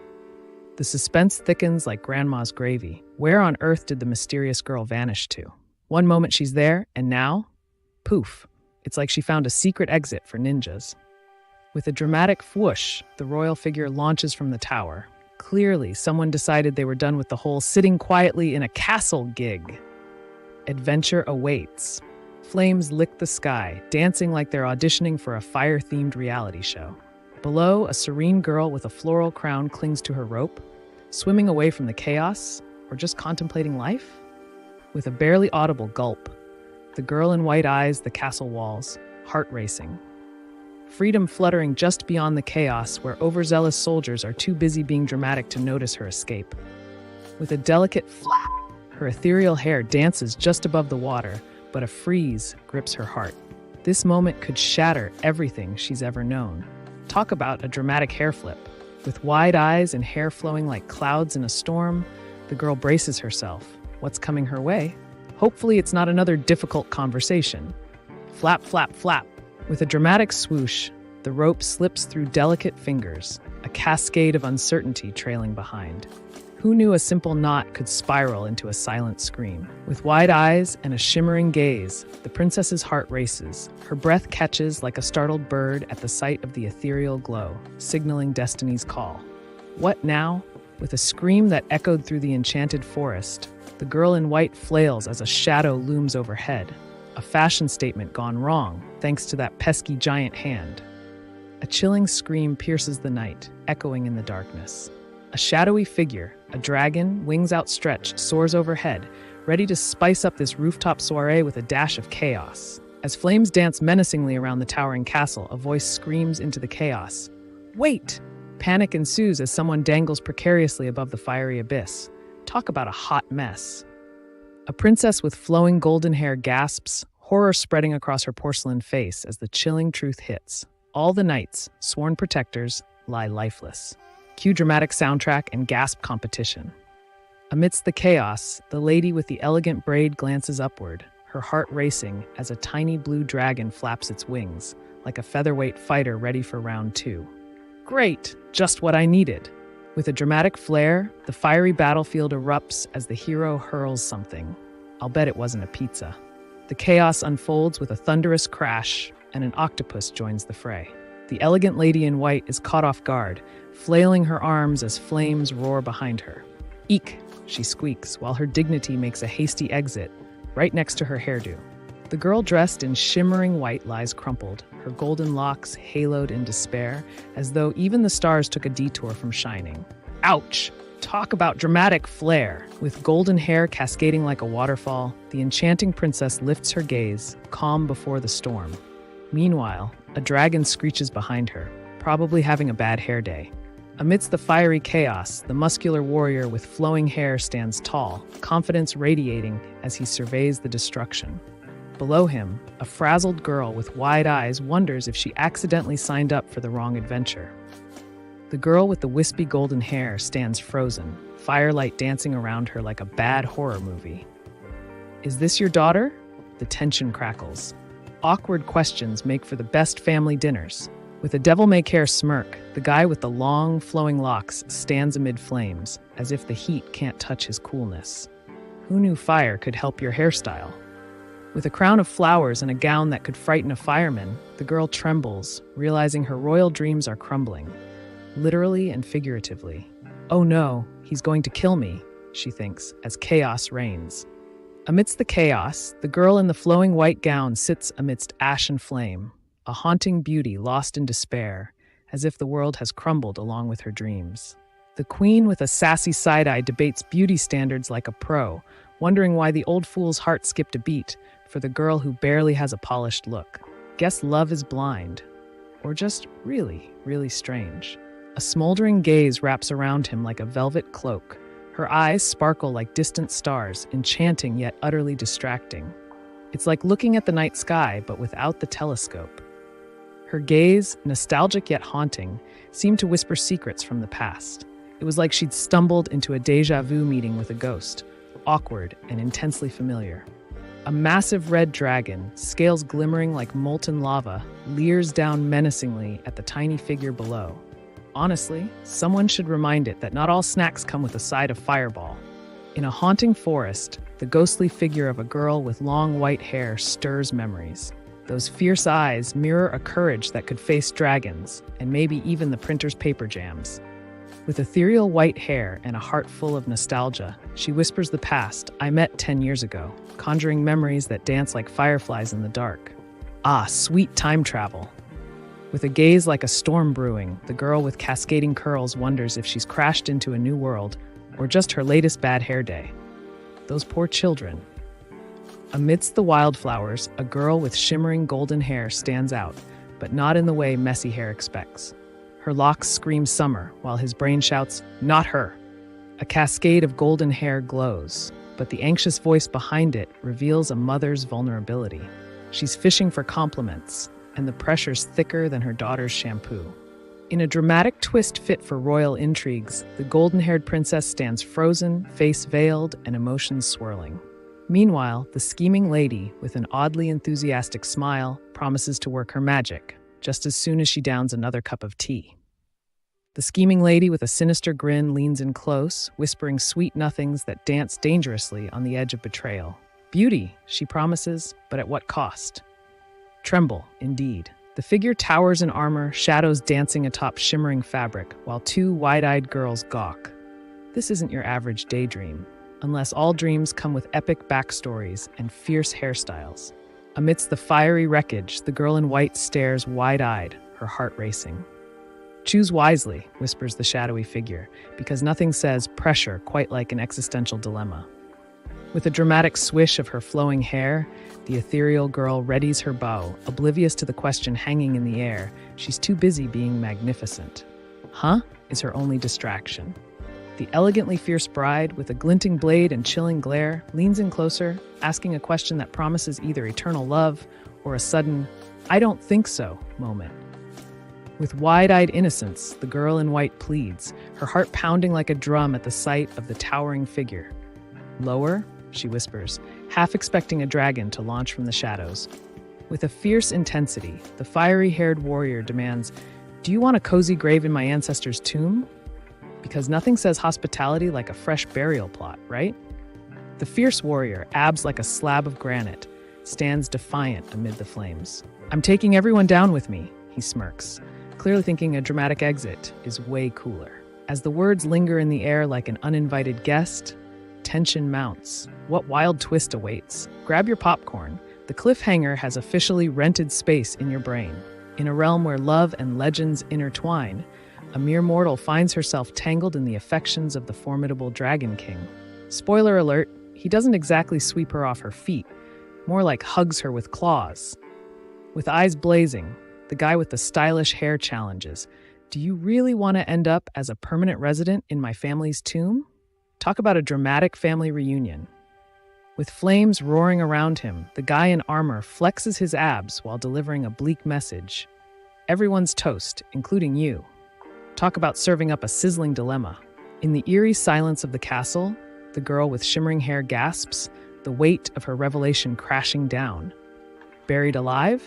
The suspense thickens like grandma's gravy. Where on earth did the mysterious girl vanish to? One moment she's there, and now? Poof. It's like she found a secret exit for ninjas. With a dramatic whoosh, the royal figure launches from the tower, Clearly, someone decided they were done with the whole sitting quietly in a castle gig. Adventure awaits. Flames lick the sky, dancing like they're auditioning for a fire-themed reality show. Below, a serene girl with a floral crown clings to her rope, swimming away from the chaos, or just contemplating life? With a barely audible gulp, the girl in white eyes the castle walls, heart racing. Freedom fluttering just beyond the chaos where overzealous soldiers are too busy being dramatic to notice her escape. With a delicate flap, her ethereal hair dances just above the water, but a freeze grips her heart. This moment could shatter everything she's ever known. Talk about a dramatic hair flip. With wide eyes and hair flowing like clouds in a storm, the girl braces herself. What's coming her way? Hopefully it's not another difficult conversation. Flap, flap, flap. With a dramatic swoosh, the rope slips through delicate fingers, a cascade of uncertainty trailing behind. Who knew a simple knot could spiral into a silent scream? With wide eyes and a shimmering gaze, the princess's heart races. Her breath catches like a startled bird at the sight of the ethereal glow, signaling destiny's call. What now? With a scream that echoed through the enchanted forest, the girl in white flails as a shadow looms overhead. A fashion statement gone wrong, thanks to that pesky giant hand. A chilling scream pierces the night, echoing in the darkness. A shadowy figure, a dragon, wings outstretched, soars overhead, ready to spice up this rooftop soiree with a dash of chaos. As flames dance menacingly around the towering castle, a voice screams into the chaos. Wait! Panic ensues as someone dangles precariously above the fiery abyss. Talk about a hot mess. A princess with flowing golden hair gasps, horror spreading across her porcelain face as the chilling truth hits. All the knights, sworn protectors, lie lifeless. Cue dramatic soundtrack and gasp competition. Amidst the chaos, the lady with the elegant braid glances upward, her heart racing as a tiny blue dragon flaps its wings, like a featherweight fighter ready for round two. Great! Just what I needed. With a dramatic flair, the fiery battlefield erupts as the hero hurls something. I'll bet it wasn't a pizza. The chaos unfolds with a thunderous crash, and an octopus joins the fray. The elegant lady in white is caught off guard, flailing her arms as flames roar behind her. Eek, she squeaks, while her dignity makes a hasty exit, right next to her hairdo. The girl dressed in shimmering white lies crumpled, her golden locks haloed in despair, as though even the stars took a detour from shining. Ouch! Talk about dramatic flair! With golden hair cascading like a waterfall, the enchanting princess lifts her gaze, calm before the storm. Meanwhile, a dragon screeches behind her, probably having a bad hair day. Amidst the fiery chaos, the muscular warrior with flowing hair stands tall, confidence radiating as he surveys the destruction. Below him, a frazzled girl with wide eyes wonders if she accidentally signed up for the wrong adventure. The girl with the wispy golden hair stands frozen, firelight dancing around her like a bad horror movie. Is this your daughter? The tension crackles. Awkward questions make for the best family dinners. With a devil-may-care smirk, the guy with the long, flowing locks stands amid flames, as if the heat can't touch his coolness. Who knew fire could help your hairstyle? With a crown of flowers and a gown that could frighten a fireman, the girl trembles, realizing her royal dreams are crumbling, literally and figuratively. Oh no, he's going to kill me, she thinks, as chaos reigns. Amidst the chaos, the girl in the flowing white gown sits amidst ash and flame, a haunting beauty lost in despair, as if the world has crumbled along with her dreams. The queen with a sassy side-eye debates beauty standards like a pro, wondering why the old fool's heart skipped a beat for the girl who barely has a polished look. Guess love is blind, or just really, really strange. A smoldering gaze wraps around him like a velvet cloak. Her eyes sparkle like distant stars, enchanting yet utterly distracting. It's like looking at the night sky, but without the telescope. Her gaze, nostalgic yet haunting, seemed to whisper secrets from the past. It was like she'd stumbled into a déjà vu meeting with a ghost, awkward and intensely familiar. A massive red dragon, scales glimmering like molten lava, leers down menacingly at the tiny figure below. Honestly, someone should remind it that not all snacks come with a side of fireball. In a haunting forest, the ghostly figure of a girl with long white hair stirs memories. Those fierce eyes mirror a courage that could face dragons, and maybe even the printer's paper jams. With ethereal white hair and a heart full of nostalgia, she whispers the past I met 10 years ago, conjuring memories that dance like fireflies in the dark. Ah, sweet time travel. With a gaze like a storm brewing, the girl with cascading curls wonders if she's crashed into a new world or just her latest bad hair day. Those poor children. Amidst the wildflowers, a girl with shimmering golden hair stands out, but not in the way messy hair expects. Her locks scream summer, while his brain shouts, "Not her!" A cascade of golden hair glows, but the anxious voice behind it reveals a mother's vulnerability. She's fishing for compliments, and the pressure's thicker than her daughter's shampoo. In a dramatic twist fit for royal intrigues, the golden-haired princess stands frozen, face veiled, and emotions swirling. Meanwhile, the scheming lady, with an oddly enthusiastic smile, promises to work her magic, just as soon as she downs another cup of tea. The scheming lady with a sinister grin leans in close, whispering sweet nothings that dance dangerously on the edge of betrayal. Beauty, she promises, but at what cost? Tremble, indeed. The figure towers in armor, shadows dancing atop shimmering fabric, while two wide-eyed girls gawk. This isn't your average daydream, unless all dreams come with epic backstories and fierce hairstyles. Amidst the fiery wreckage, the girl in white stares wide-eyed, her heart racing. Choose wisely, whispers the shadowy figure, because nothing says pressure quite like an existential dilemma. With a dramatic swish of her flowing hair, the ethereal girl readies her bow, oblivious to the question hanging in the air. She's too busy being magnificent. Huh? Is her only distraction. The elegantly fierce bride, with a glinting blade and chilling glare, leans in closer, asking a question that promises either eternal love or a sudden, "I don't think so" moment. With wide-eyed innocence, the girl in white pleads, her heart pounding like a drum at the sight of the towering figure. "Lower," she whispers, half expecting a dragon to launch from the shadows. With a fierce intensity, the fiery-haired warrior demands, "Do you want a cozy grave in my ancestor's tomb?" Because nothing says hospitality like a fresh burial plot, right? The fierce warrior, abs like a slab of granite, stands defiant amid the flames. "I'm taking everyone down with me," he smirks, clearly thinking a dramatic exit is way cooler. As the words linger in the air like an uninvited guest, tension mounts. What wild twist awaits? Grab your popcorn. The cliffhanger has officially rented space in your brain. In a realm where love and legends intertwine, a mere mortal finds herself tangled in the affections of the formidable Dragon King. Spoiler alert, he doesn't exactly sweep her off her feet, more like hugs her with claws. With eyes blazing, the guy with the stylish hair challenges, "Do you really want to end up as a permanent resident in my family's tomb?" Talk about a dramatic family reunion. With flames roaring around him, the guy in armor flexes his abs while delivering a bleak message. Everyone's toast, including you. Talk about serving up a sizzling dilemma. In the eerie silence of the castle, the girl with shimmering hair gasps, the weight of her revelation crashing down. Buried alive?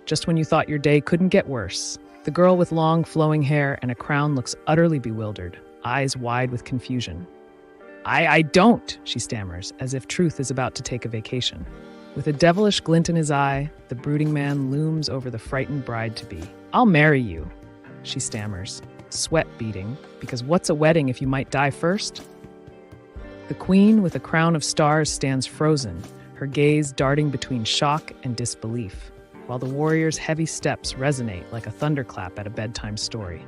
Just when you thought your day couldn't get worse, the girl with long, flowing hair and a crown looks utterly bewildered, eyes wide with confusion. I don't, she stammers, as if truth is about to take a vacation. With a devilish glint in his eye, the brooding man looms over the frightened bride-to-be. "I'll marry you," she stammers, sweat beading, because what's a wedding if you might die first? The queen with a crown of stars stands frozen, her gaze darting between shock and disbelief, while the warrior's heavy steps resonate like a thunderclap at a bedtime story.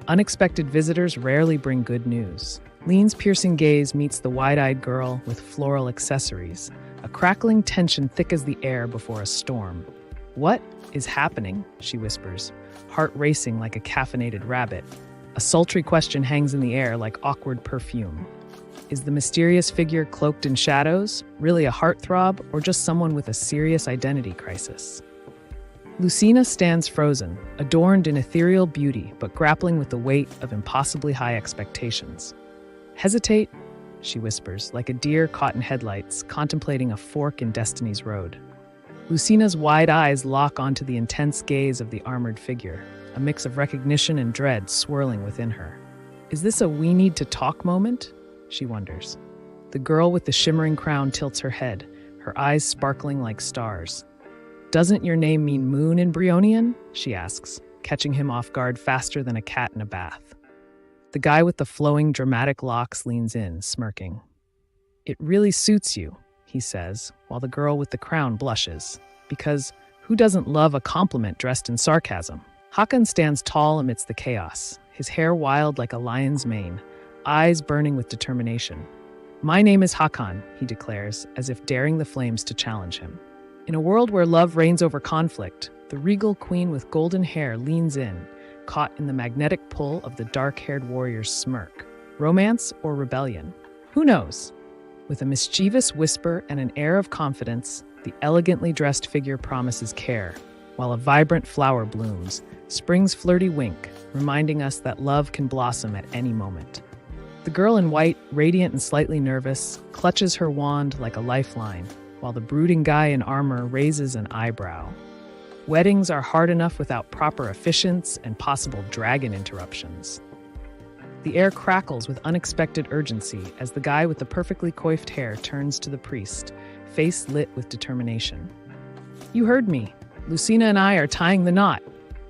Unexpected visitors rarely bring good news. Lean's piercing gaze meets the wide-eyed girl with floral accessories, a crackling tension thick as the air before a storm. "What is happening?" she whispers, heart racing like a caffeinated rabbit. A sultry question hangs in the air like awkward perfume. Is the mysterious figure cloaked in shadows really a heartthrob or just someone with a serious identity crisis? Lucina stands frozen, adorned in ethereal beauty but grappling with the weight of impossibly high expectations. "Hesitate," she whispers, like a deer caught in headlights, contemplating a fork in destiny's road. Lucina's wide eyes lock onto the intense gaze of the armored figure, a mix of recognition and dread swirling within her. Is this a "we need to talk" moment? She wonders. The girl with the shimmering crown tilts her head, her eyes sparkling like stars. "Doesn't your name mean moon in Brionian?" she asks, catching him off guard faster than a cat in a bath. The guy with the flowing, dramatic locks leans in, smirking. "It really suits you," he says, while the girl with the crown blushes. Because who doesn't love a compliment dressed in sarcasm? Hakan stands tall amidst the chaos, his hair wild like a lion's mane, eyes burning with determination. "My name is Hakan," he declares, as if daring the flames to challenge him. In a world where love reigns over conflict, the regal queen with golden hair leans in, caught in the magnetic pull of the dark-haired warrior's smirk. Romance or rebellion? Who knows? With a mischievous whisper and an air of confidence, the elegantly dressed figure promises care, while a vibrant flower blooms, spring's flirty wink, reminding us that love can blossom at any moment. The girl in white, radiant and slightly nervous, clutches her wand like a lifeline, while the brooding guy in armor raises an eyebrow. Weddings are hard enough without proper officiants and possible dragon interruptions. The air crackles with unexpected urgency as the guy with the perfectly coiffed hair turns to the priest, face lit with determination. "You heard me. Lucina and I are tying the knot.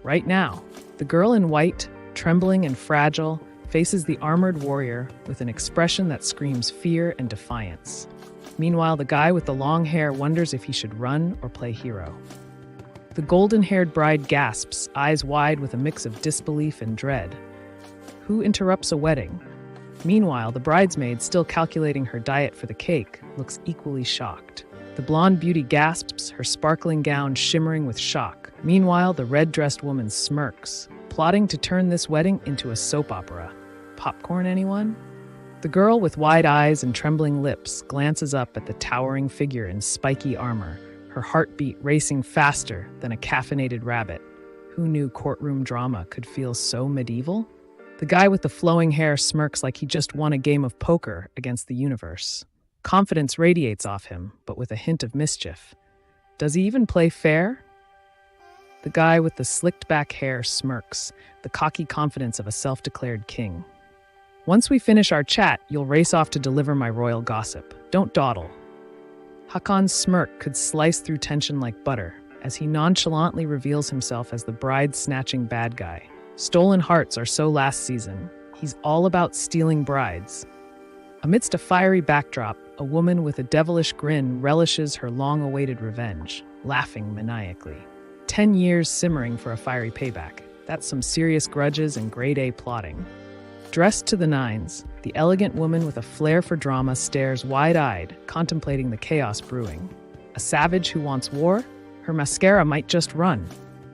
Right now." The girl in white, trembling and fragile, faces the armored warrior with an expression that screams fear and defiance. Meanwhile, the guy with the long hair wonders if he should run or play hero. The golden-haired bride gasps, eyes wide with a mix of disbelief and dread. Who interrupts a wedding? Meanwhile, the bridesmaid, still calculating her diet for the cake, looks equally shocked. The blonde beauty gasps, her sparkling gown shimmering with shock. Meanwhile, the red-dressed woman smirks, plotting to turn this wedding into a soap opera. Popcorn, anyone? The girl with wide eyes and trembling lips glances up at the towering figure in spiky armor, her heartbeat racing faster than a caffeinated rabbit. Who knew courtroom drama could feel so medieval? The guy with the flowing hair smirks like he just won a game of poker against the universe. Confidence radiates off him, but with a hint of mischief. Does he even play fair? The guy with the slicked-back hair smirks, the cocky confidence of a self-declared king. "Once we finish our chat, you'll race off to deliver my royal gossip. Don't dawdle." Hakan's smirk could slice through tension like butter, as he nonchalantly reveals himself as the bride-snatching bad guy. Stolen hearts are so last season. He's all about stealing brides. Amidst a fiery backdrop, a woman with a devilish grin relishes her long-awaited revenge, laughing maniacally. 10 years simmering for a fiery payback. That's some serious grudges and grade-A plotting. Dressed to the nines, the elegant woman with a flair for drama stares wide-eyed, contemplating the chaos brewing. A savage who wants war? Her mascara might just run.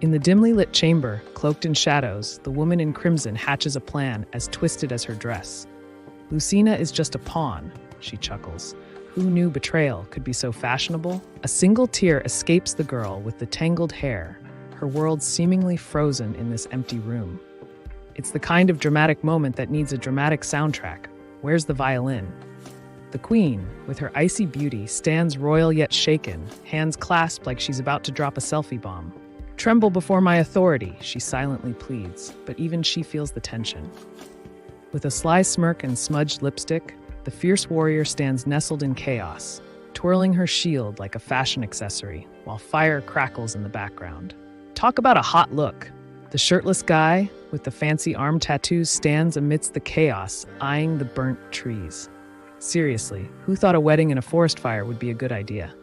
In the dimly lit chamber, cloaked in shadows, the woman in crimson hatches a plan as twisted as her dress. "Lucina is just a pawn," she chuckles. Who knew betrayal could be so fashionable? A single tear escapes the girl with the tangled hair, her world seemingly frozen in this empty room. It's the kind of dramatic moment that needs a dramatic soundtrack. Where's the violin? The queen, with her icy beauty, stands royal yet shaken, hands clasped like she's about to drop a selfie bomb. "Tremble before my authority," she silently pleads, but even she feels the tension. With a sly smirk and smudged lipstick, the fierce warrior stands nestled in chaos, twirling her shield like a fashion accessory, while fire crackles in the background. Talk about a hot look. The shirtless guy with the fancy arm tattoos stands amidst the chaos, eyeing the burnt trees. Seriously, who thought a wedding in a forest fire would be a good idea?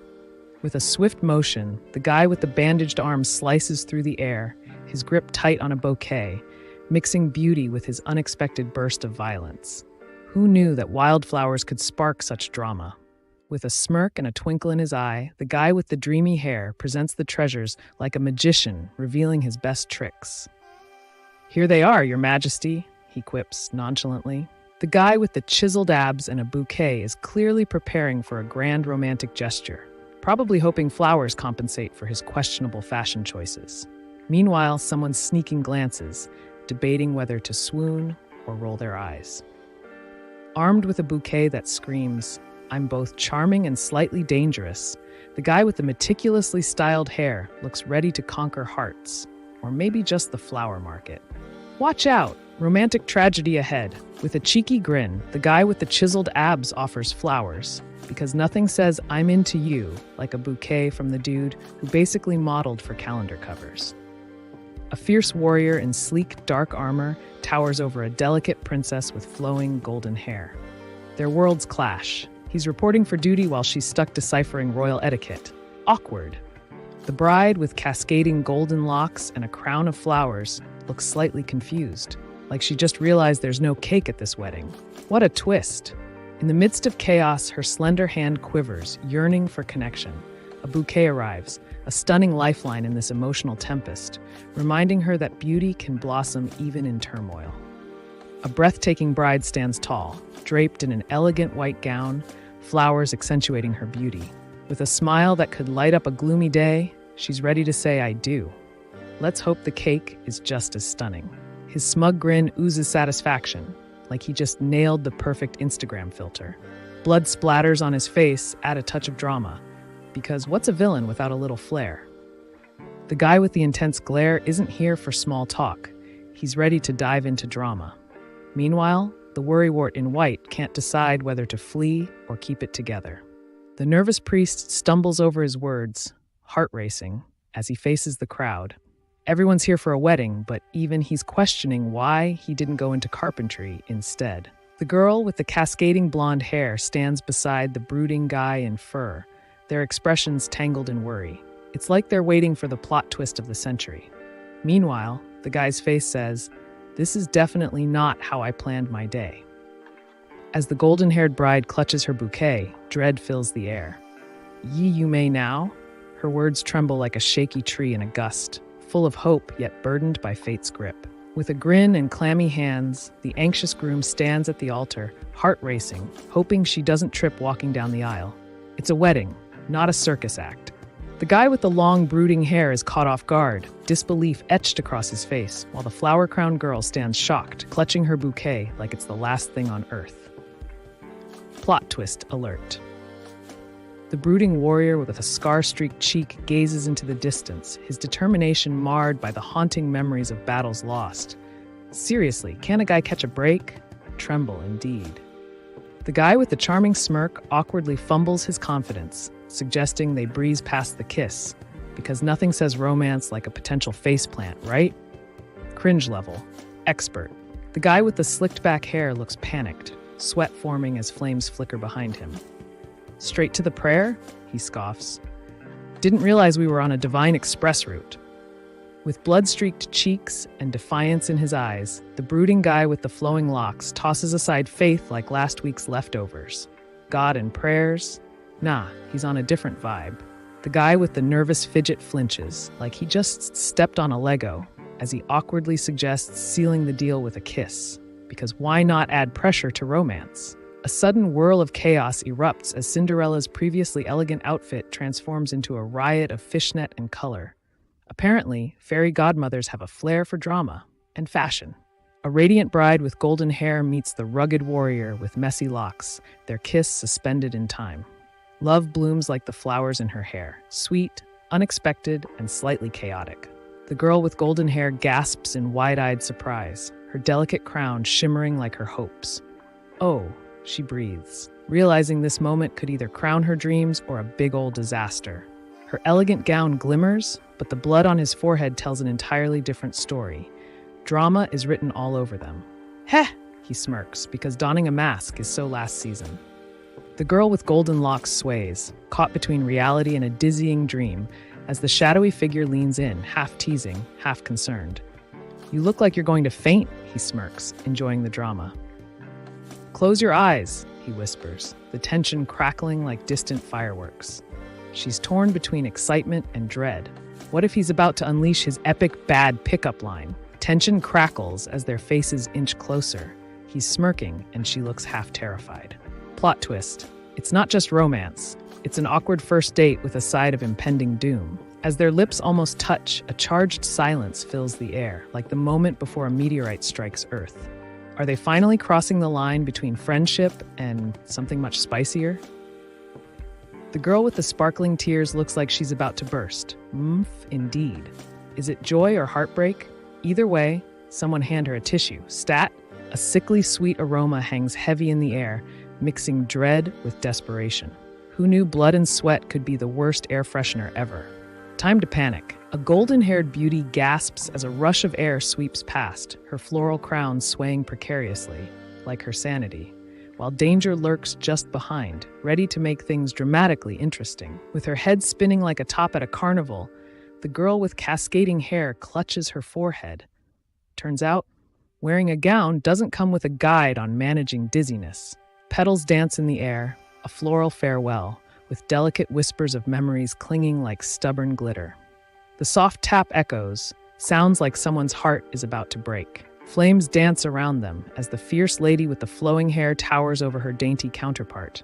With a swift motion, the guy with the bandaged arm slices through the air, his grip tight on a bouquet, mixing beauty with his unexpected burst of violence. Who knew that wildflowers could spark such drama? With a smirk and a twinkle in his eye, the guy with the dreamy hair presents the treasures like a magician revealing his best tricks. "Here they are, Your Majesty," he quips nonchalantly. The guy with the chiseled abs and a bouquet is clearly preparing for a grand romantic gesture, probably hoping flowers compensate for his questionable fashion choices. Meanwhile, someone's sneaking glances, debating whether to swoon or roll their eyes. Armed with a bouquet that screams, "I'm both charming and slightly dangerous," the guy with the meticulously styled hair looks ready to conquer hearts, or maybe just the flower market. Watch out! Romantic tragedy ahead. With a cheeky grin, the guy with the chiseled abs offers flowers, because nothing says "I'm into you" like a bouquet from the dude who basically modeled for calendar covers. A fierce warrior in sleek, dark armor towers over a delicate princess with flowing golden hair. Their worlds clash. He's reporting for duty while she's stuck deciphering royal etiquette. Awkward. The bride, with cascading golden locks and a crown of flowers, looks slightly confused, like she just realized there's no cake at this wedding. What a twist! In the midst of chaos, her slender hand quivers, yearning for connection. A bouquet arrives, a stunning lifeline in this emotional tempest, reminding her that beauty can blossom even in turmoil. A breathtaking bride stands tall, draped in an elegant white gown, flowers accentuating her beauty. With a smile that could light up a gloomy day, she's ready to say, "I do." Let's hope the cake is just as stunning. His smug grin oozes satisfaction, like he just nailed the perfect Instagram filter. Blood splatters on his face, add a touch of drama, because what's a villain without a little flair? The guy with the intense glare isn't here for small talk. He's ready to dive into drama. Meanwhile, the worrywart in white can't decide whether to flee or keep it together. The nervous priest stumbles over his words, heart racing, as he faces the crowd. Everyone's here for a wedding, but even he's questioning why he didn't go into carpentry instead. The girl with the cascading blonde hair stands beside the brooding guy in fur, their expressions tangled in worry. It's like they're waiting for the plot twist of the century. Meanwhile, the guy's face says, "This is definitely not how I planned my day." As the golden-haired bride clutches her bouquet, dread fills the air. "Ye you may now?" Her words tremble like a shaky tree in a gust, full of hope yet burdened by fate's grip. With a grin and clammy hands, the anxious groom stands at the altar, heart racing, hoping she doesn't trip walking down the aisle. It's a wedding, not a circus act. The guy with the long, brooding hair is caught off guard, disbelief etched across his face, while the flower-crowned girl stands shocked, clutching her bouquet like it's the last thing on earth. Plot twist alert. The brooding warrior with a scar-streaked cheek gazes into the distance, his determination marred by the haunting memories of battles lost. Seriously, can a guy catch a break? Tremble indeed. The guy with the charming smirk awkwardly fumbles his confidence, suggesting they breeze past the kiss, because nothing says romance like a potential faceplant, right? Cringe level. Expert. The guy with the slicked back hair looks panicked, sweat forming as flames flicker behind him. "Straight to the prayer?" he scoffs. "Didn't realize we were on a divine express route." With blood-streaked cheeks and defiance in his eyes, the brooding guy with the flowing locks tosses aside faith like last week's leftovers. God and prayers? Nah, he's on a different vibe. The guy with the nervous fidget flinches, like he just stepped on a Lego, as he awkwardly suggests sealing the deal with a kiss. Because why not add pressure to romance? A sudden whirl of chaos erupts as Cinderella's previously elegant outfit transforms into a riot of fishnet and color. Apparently, fairy godmothers have a flair for drama and fashion. A radiant bride with golden hair meets the rugged warrior with messy locks, their kiss suspended in time. Love blooms like the flowers in her hair, sweet, unexpected, and slightly chaotic. The girl with golden hair gasps in wide-eyed surprise, her delicate crown shimmering like her hopes. "Oh," she breathes, realizing this moment could either crown her dreams or a big old disaster. Her elegant gown glimmers, but the blood on his forehead tells an entirely different story. Drama is written all over them. "Heh," he smirks, because donning a mask is so last season. The girl with golden locks sways, caught between reality and a dizzying dream, as the shadowy figure leans in, half teasing, half concerned. "You look like you're going to faint," he smirks, enjoying the drama. "Close your eyes," he whispers, the tension crackling like distant fireworks. She's torn between excitement and dread. What if he's about to unleash his epic bad pickup line? Tension crackles as their faces inch closer. He's smirking, and she looks half terrified. Plot twist. It's not just romance. It's an awkward first date with a side of impending doom. As their lips almost touch, a charged silence fills the air, like the moment before a meteorite strikes Earth. Are they finally crossing the line between friendship and something much spicier? The girl with the sparkling tears looks like she's about to burst. Indeed. Is it joy or heartbreak? Either way, someone hand her a tissue. Stat! A sickly sweet aroma hangs heavy in the air, mixing dread with desperation. Who knew blood and sweat could be the worst air freshener ever? Time to panic. A golden-haired beauty gasps as a rush of air sweeps past, her floral crown swaying precariously, like her sanity, while danger lurks just behind, ready to make things dramatically interesting. With her head spinning like a top at a carnival, the girl with cascading hair clutches her forehead. Turns out, wearing a gown doesn't come with a guide on managing dizziness. Petals dance in the air, a floral farewell, with delicate whispers of memories clinging like stubborn glitter. The soft tap echoes, sounds like someone's heart is about to break. Flames dance around them as the fierce lady with the flowing hair towers over her dainty counterpart.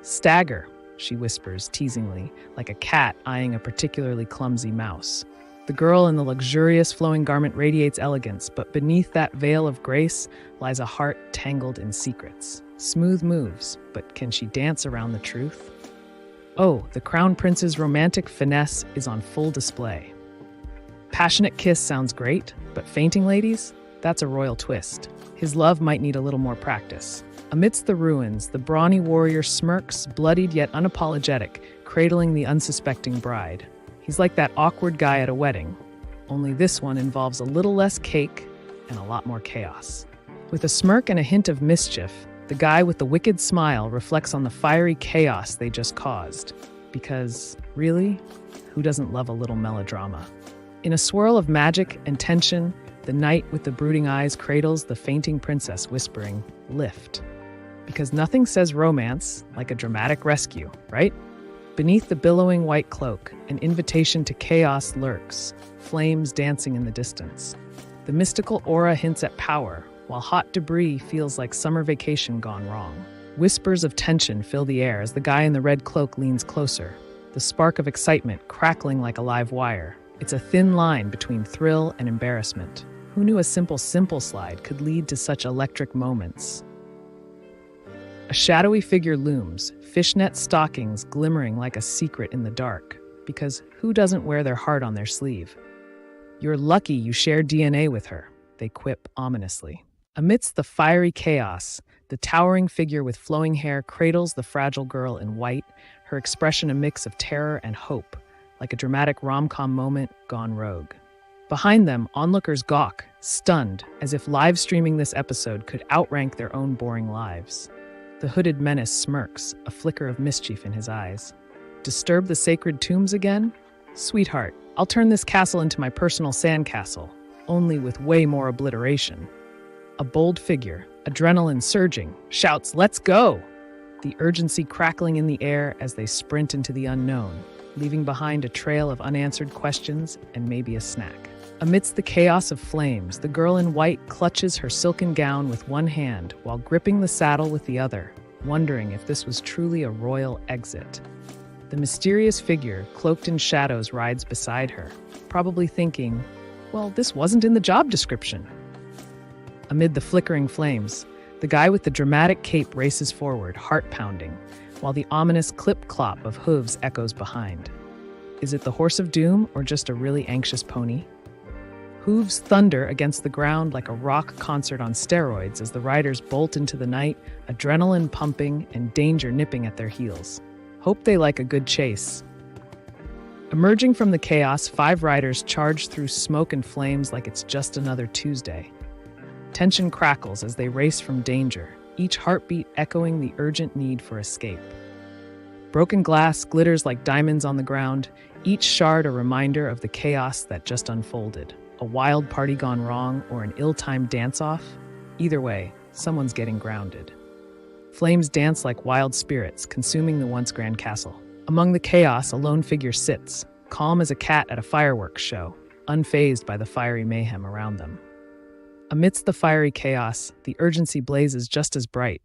"Stagger," she whispers teasingly, like a cat eyeing a particularly clumsy mouse. The girl in the luxurious flowing garment radiates elegance, but beneath that veil of grace lies a heart tangled in secrets. Smooth moves, but can she dance around the truth? Oh, the crown prince's romantic finesse is on full display. Passionate kiss sounds great, but fainting ladies? That's a royal twist. His love might need a little more practice. Amidst the ruins, the brawny warrior smirks, bloodied yet unapologetic, cradling the unsuspecting bride. He's like that awkward guy at a wedding, only this one involves a little less cake and a lot more chaos. With a smirk and a hint of mischief, the guy with the wicked smile reflects on the fiery chaos they just caused. Because, really, who doesn't love a little melodrama? In a swirl of magic and tension, the knight with the brooding eyes cradles the fainting princess, whispering, "Lift." Because nothing says romance like a dramatic rescue, right? Beneath the billowing white cloak, an invitation to chaos lurks, flames dancing in the distance. The mystical aura hints at power, while hot debris feels like summer vacation gone wrong. Whispers of tension fill the air as the guy in the red cloak leans closer, the spark of excitement crackling like a live wire. It's a thin line between thrill and embarrassment. Who knew a simple slide could lead to such electric moments? A shadowy figure looms, fishnet stockings glimmering like a secret in the dark, because who doesn't wear their heart on their sleeve? "You're lucky you share DNA with her," they quip ominously. Amidst the fiery chaos, the towering figure with flowing hair cradles the fragile girl in white, her expression a mix of terror and hope, like a dramatic rom-com moment gone rogue. Behind them, onlookers gawk, stunned, as if live streaming this episode could outrank their own boring lives. The hooded menace smirks, a flicker of mischief in his eyes. "Disturb the sacred tombs again? Sweetheart, I'll turn this castle into my personal sandcastle, only with way more obliteration." A bold figure, adrenaline surging, shouts, "Let's go!" The urgency crackling in the air as they sprint into the unknown, leaving behind a trail of unanswered questions and maybe a snack. Amidst the chaos of flames, the girl in white clutches her silken gown with one hand while gripping the saddle with the other, wondering if this was truly a royal exit. The mysterious figure, cloaked in shadows, rides beside her, probably thinking, well, this wasn't in the job description. Amid the flickering flames, the guy with the dramatic cape races forward, heart pounding, while the ominous clip-clop of hooves echoes behind. Is it the horse of doom or just a really anxious pony? Hooves thunder against the ground like a rock concert on steroids as the riders bolt into the night, adrenaline pumping and danger nipping at their heels. Hope they like a good chase. Emerging from the chaos, 5 riders charge through smoke and flames like it's just another Tuesday. Tension crackles as they race from danger, each heartbeat echoing the urgent need for escape. Broken glass glitters like diamonds on the ground, each shard a reminder of the chaos that just unfolded. A wild party gone wrong or an ill-timed dance-off? Either way, someone's getting grounded. Flames dance like wild spirits, consuming the once grand castle. Among the chaos, a lone figure sits, calm as a cat at a fireworks show, unfazed by the fiery mayhem around them. Amidst the fiery chaos, the urgency blazes just as bright.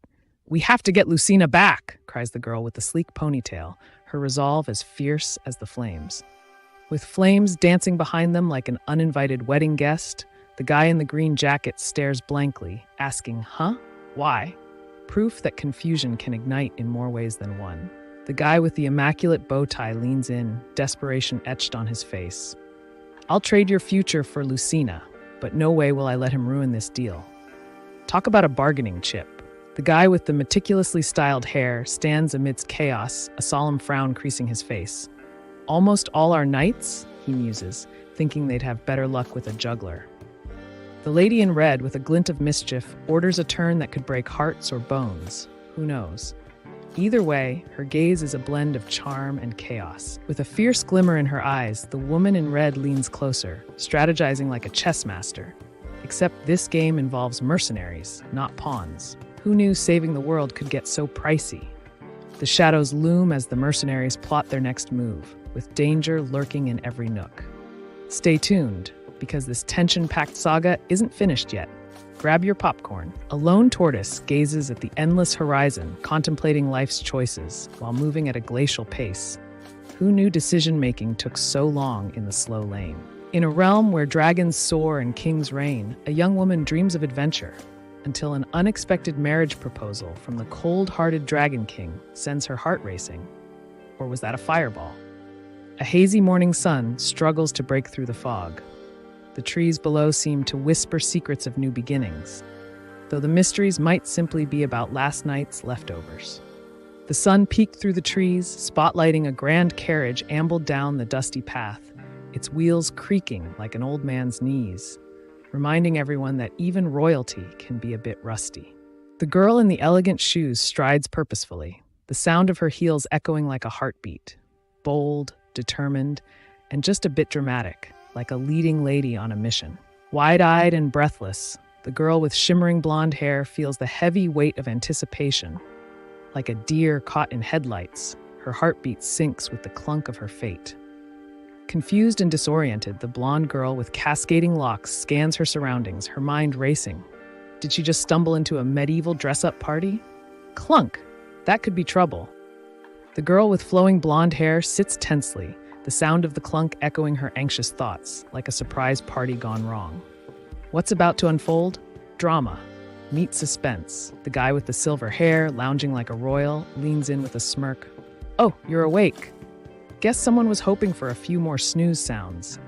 "We have to get Lucina back!" cries the girl with the sleek ponytail, her resolve as fierce as the flames. With flames dancing behind them like an uninvited wedding guest, the guy in the green jacket stares blankly, asking, "Huh? Why?" Proof that confusion can ignite in more ways than one. The guy with the immaculate bow tie leans in, desperation etched on his face. "I'll trade your future for Lucina, but no way will I let him ruin this deal." Talk about a bargaining chip. The guy with the meticulously styled hair stands amidst chaos, a solemn frown creasing his face. Almost all our knights, he muses, thinking they'd have better luck with a juggler. The lady in red, with a glint of mischief, orders a turn that could break hearts or bones. Who knows? Either way, her gaze is a blend of charm and chaos. With a fierce glimmer in her eyes, the woman in red leans closer, strategizing like a chess master. Except this game involves mercenaries, not pawns. Who knew saving the world could get so pricey? The shadows loom as the mercenaries plot their next move, with danger lurking in every nook. Stay tuned, because this tension-packed saga isn't finished yet. Grab your popcorn. A lone tortoise gazes at the endless horizon, contemplating life's choices while moving at a glacial pace. Who knew decision-making took so long in the slow lane? In a realm where dragons soar and kings reign, a young woman dreams of adventure, until an unexpected marriage proposal from the cold-hearted Dragon King sends her heart racing. Or was that a fireball? A hazy morning sun struggles to break through the fog. The trees below seem to whisper secrets of new beginnings, though the mysteries might simply be about last night's leftovers. The sun peeked through the trees, spotlighting a grand carriage ambled down the dusty path, its wheels creaking like an old man's knees, reminding everyone that even royalty can be a bit rusty. The girl in the elegant shoes strides purposefully, the sound of her heels echoing like a heartbeat, bold, determined, and just a bit dramatic, like a leading lady on a mission. Wide-eyed and breathless, the girl with shimmering blonde hair feels the heavy weight of anticipation. Like a deer caught in headlights, her heartbeat sinks with the clunk of her fate. Confused and disoriented, the blonde girl with cascading locks scans her surroundings, her mind racing. Did she just stumble into a medieval dress-up party? Clunk! That could be trouble. The girl with flowing blonde hair sits tensely, the sound of the clunk echoing her anxious thoughts, like a surprise party gone wrong. What's about to unfold? Drama. Meet suspense. The guy with the silver hair, lounging like a royal, leans in with a smirk. Oh, you're awake. Guess someone was hoping for a few more snooze sounds.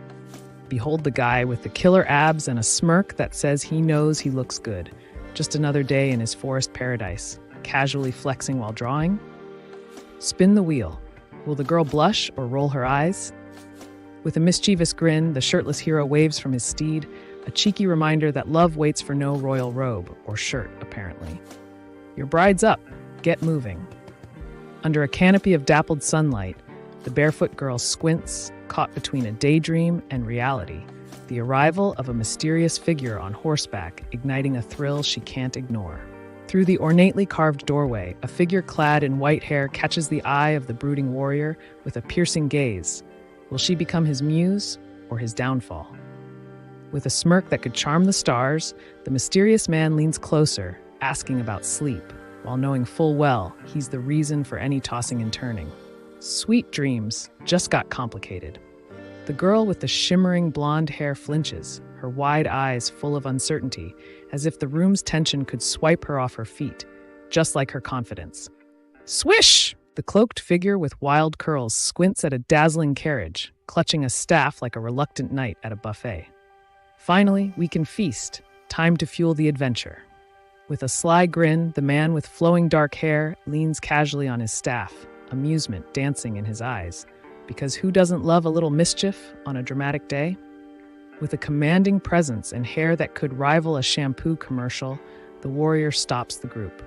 Behold the guy with the killer abs and a smirk that says he knows he looks good. Just another day in his forest paradise, casually flexing while drawing. Spin the wheel. Will the girl blush or roll her eyes? With a mischievous grin, the shirtless hero waves from his steed, a cheeky reminder that love waits for no royal robe or shirt, apparently. Your bride's up. Get moving. Under a canopy of dappled sunlight, the barefoot girl squints, caught between a daydream and reality, the arrival of a mysterious figure on horseback, igniting a thrill she can't ignore. Through the ornately carved doorway, a figure clad in white hair catches the eye of the brooding warrior with a piercing gaze. Will she become his muse or his downfall? With a smirk that could charm the stars, the mysterious man leans closer, asking about sleep, while knowing full well he's the reason for any tossing and turning. Sweet dreams just got complicated. The girl with the shimmering blonde hair flinches, her wide eyes full of uncertainty, as if the room's tension could swipe her off her feet, just like her confidence. Swish! The cloaked figure with wild curls squints at a dazzling carriage, clutching a staff like a reluctant knight at a buffet. Finally, we can feast. Time to fuel the adventure. With a sly grin, the man with flowing dark hair leans casually on his staff, amusement dancing in his eyes. Because who doesn't love a little mischief on a dramatic day? With a commanding presence and hair that could rival a shampoo commercial, the warrior stops the group.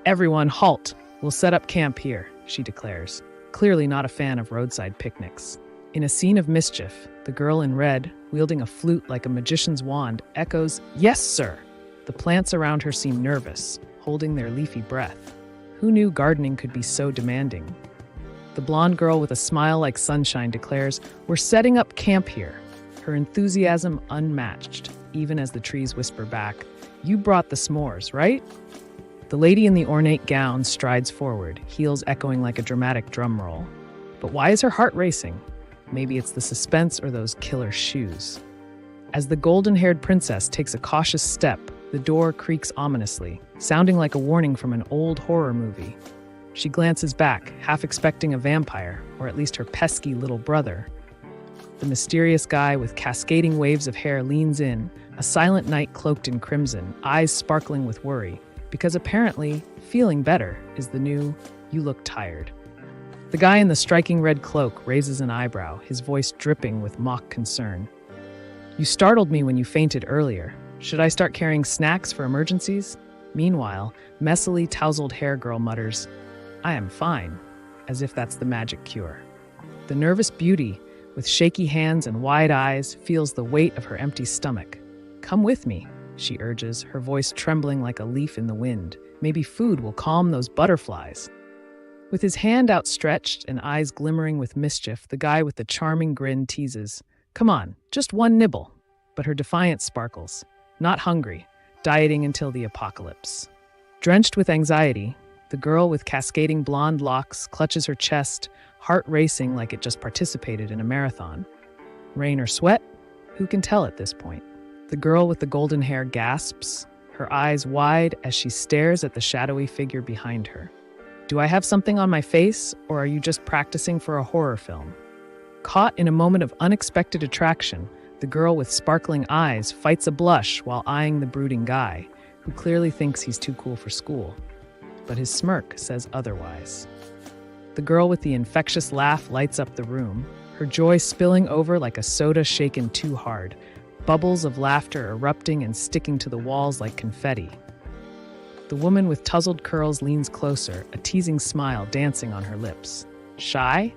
Everyone, halt! We'll set up camp here, she declares, clearly not a fan of roadside picnics. In a scene of mischief, the girl in red, wielding a flute like a magician's wand, echoes, "Yes, sir!" The plants around her seem nervous, holding their leafy breath. Who knew gardening could be so demanding? The blonde girl with a smile like sunshine declares, "We're setting up camp here." Her enthusiasm unmatched, even as the trees whisper back, "You brought the s'mores, right?" The lady in the ornate gown strides forward, heels echoing like a dramatic drum roll. But why is her heart racing? Maybe it's the suspense or those killer shoes. As the golden-haired princess takes a cautious step, the door creaks ominously, sounding like a warning from an old horror movie. She glances back, half expecting a vampire, or at least her pesky little brother. The mysterious guy with cascading waves of hair leans in, a silent knight cloaked in crimson, eyes sparkling with worry, because apparently, feeling better is the new, "You look tired." The guy in the striking red cloak raises an eyebrow, his voice dripping with mock concern. You startled me when you fainted earlier. Should I start carrying snacks for emergencies? Meanwhile, messily tousled hair girl mutters, I am fine, as if that's the magic cure. The nervous beauty, with shaky hands and wide eyes, feels the weight of her empty stomach. Come with me, she urges, her voice trembling like a leaf in the wind. Maybe food will calm those butterflies. With his hand outstretched and eyes glimmering with mischief, the guy with the charming grin teases, Come on, just one nibble. But her defiance sparkles. Not hungry, dieting until the apocalypse. Drenched with anxiety, the girl with cascading blonde locks clutches her chest, heart racing like it just participated in a marathon. Rain or sweat? Who can tell at this point? The girl with the golden hair gasps, her eyes wide as she stares at the shadowy figure behind her. Do I have something on my face, or are you just practicing for a horror film? Caught in a moment of unexpected attraction, the girl with sparkling eyes fights a blush while eyeing the brooding guy, who clearly thinks he's too cool for school. But his smirk says otherwise. The girl with the infectious laugh lights up the room, her joy spilling over like a soda shaken too hard, bubbles of laughter erupting and sticking to the walls like confetti. The woman with tousled curls leans closer, a teasing smile dancing on her lips. Shy?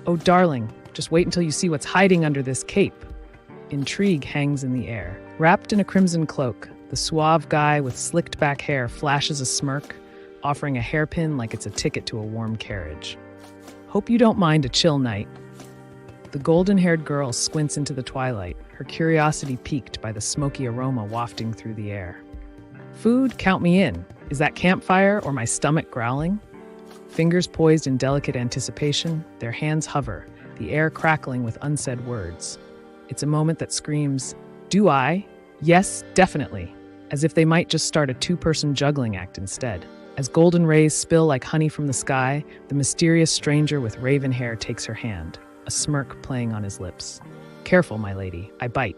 Oh, darling, just wait until you see what's hiding under this cape. Intrigue hangs in the air. Wrapped in a crimson cloak, the suave guy with slicked back hair flashes a smirk, offering a hairpin like it's a ticket to a warm carriage. Hope you don't mind a chill night. The golden-haired girl squints into the twilight, her curiosity piqued by the smoky aroma wafting through the air. Food, count me in. Is that campfire or my stomach growling? Fingers poised in delicate anticipation, their hands hover, the air crackling with unsaid words. It's a moment that screams, do I? Yes, definitely. As if they might just start a two-person juggling act instead. As golden rays spill like honey from the sky, the mysterious stranger with raven hair takes her hand, a smirk playing on his lips. Careful, my lady, I bite.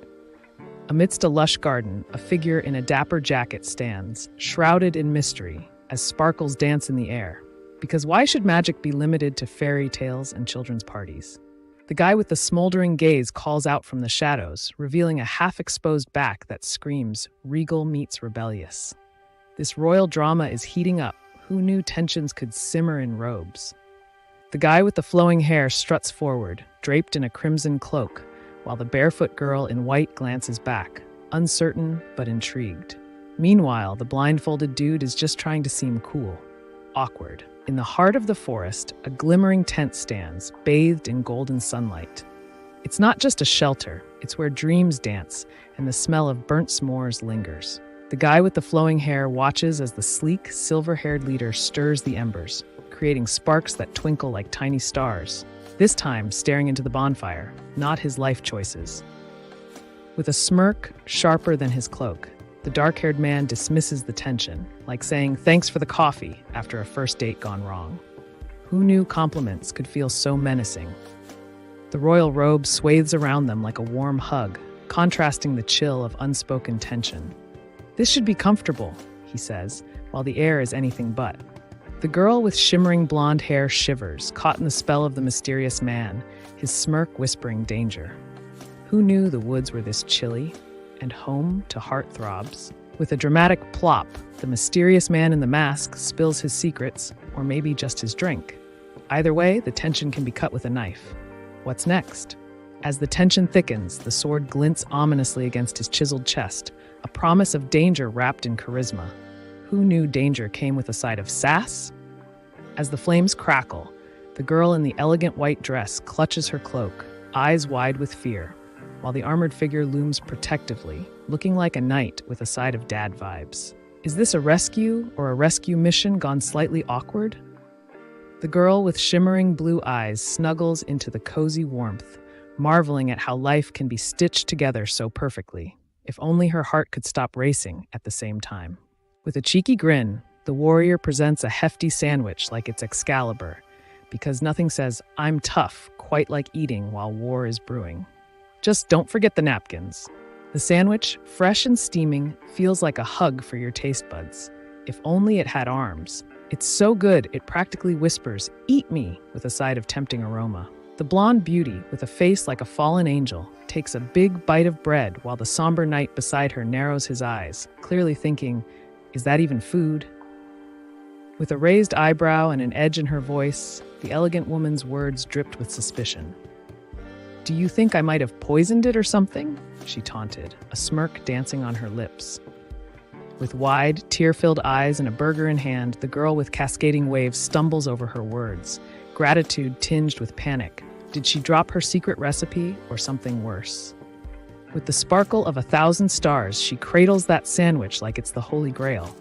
Amidst a lush garden, a figure in a dapper jacket stands, shrouded in mystery, as sparkles dance in the air. Because why should magic be limited to fairy tales and children's parties? The guy with the smoldering gaze calls out from the shadows, revealing a half-exposed back that screams, regal meets rebellious. This royal drama is heating up. Who knew tensions could simmer in robes? The guy with the flowing hair struts forward, draped in a crimson cloak, while the barefoot girl in white glances back, uncertain but intrigued. Meanwhile, the blindfolded dude is just trying to seem cool. Awkward. In the heart of the forest, a glimmering tent stands, bathed in golden sunlight. It's not just a shelter, it's where dreams dance, and the smell of burnt s'mores lingers. The guy with the flowing hair watches as the sleek, silver-haired leader stirs the embers, creating sparks that twinkle like tiny stars, this time staring into the bonfire, not his life choices. With a smirk sharper than his cloak, the dark-haired man dismisses the tension, like saying thanks for the coffee after a first date gone wrong. Who knew compliments could feel so menacing? The royal robe swathes around them like a warm hug, contrasting the chill of unspoken tension. This should be comfortable, he says, while the air is anything but. The girl with shimmering blonde hair shivers, caught in the spell of the mysterious man, his smirk whispering danger. Who knew the woods were this chilly and home to heartthrobs? With a dramatic plop, the mysterious man in the mask spills his secrets, or maybe just his drink. Either way, the tension can be cut with a knife. What's next? As the tension thickens, the sword glints ominously against his chiseled chest, a promise of danger wrapped in charisma. Who knew danger came with a side of sass? As the flames crackle, the girl in the elegant white dress clutches her cloak, eyes wide with fear, while the armored figure looms protectively, looking like a knight with a side of dad vibes. Is this a rescue or a rescue mission gone slightly awkward? The girl with shimmering blue eyes snuggles into the cozy warmth, marveling at how life can be stitched together so perfectly. If only her heart could stop racing at the same time. With a cheeky grin, the warrior presents a hefty sandwich like it's Excalibur, because nothing says, I'm tough, quite like eating while war is brewing. Just don't forget the napkins. The sandwich, fresh and steaming, feels like a hug for your taste buds. If only it had arms. It's so good, it practically whispers, "Eat me," with a side of tempting aroma. The blonde beauty, with a face like a fallen angel, takes a big bite of bread while the somber knight beside her narrows his eyes, clearly thinking, "Is that even food?" With a raised eyebrow and an edge in her voice, the elegant woman's words dripped with suspicion. "Do you think I might have poisoned it or something?" she taunted, a smirk dancing on her lips. With wide, tear-filled eyes and a burger in hand, the girl with cascading waves stumbles over her words, gratitude tinged with panic. Did she drop her secret recipe or something worse? With the sparkle of 1,000 stars, she cradles that sandwich like it's the Holy Grail.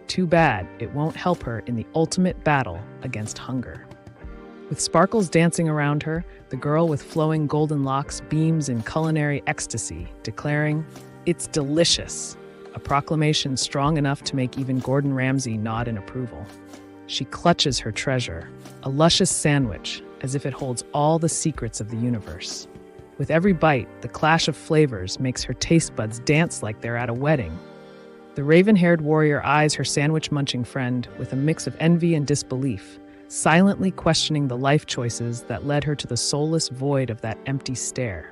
Too bad it won't help her in the ultimate battle against hunger. With sparkles dancing around her, the girl with flowing golden locks beams in culinary ecstasy, declaring, "It's delicious," a proclamation strong enough to make even Gordon Ramsay nod in approval. She clutches her treasure, a luscious sandwich, as if it holds all the secrets of the universe. With every bite, the clash of flavors makes her taste buds dance like they're at a wedding. The raven-haired warrior eyes her sandwich-munching friend with a mix of envy and disbelief, silently questioning the life choices that led her to the soulless void of that empty stare.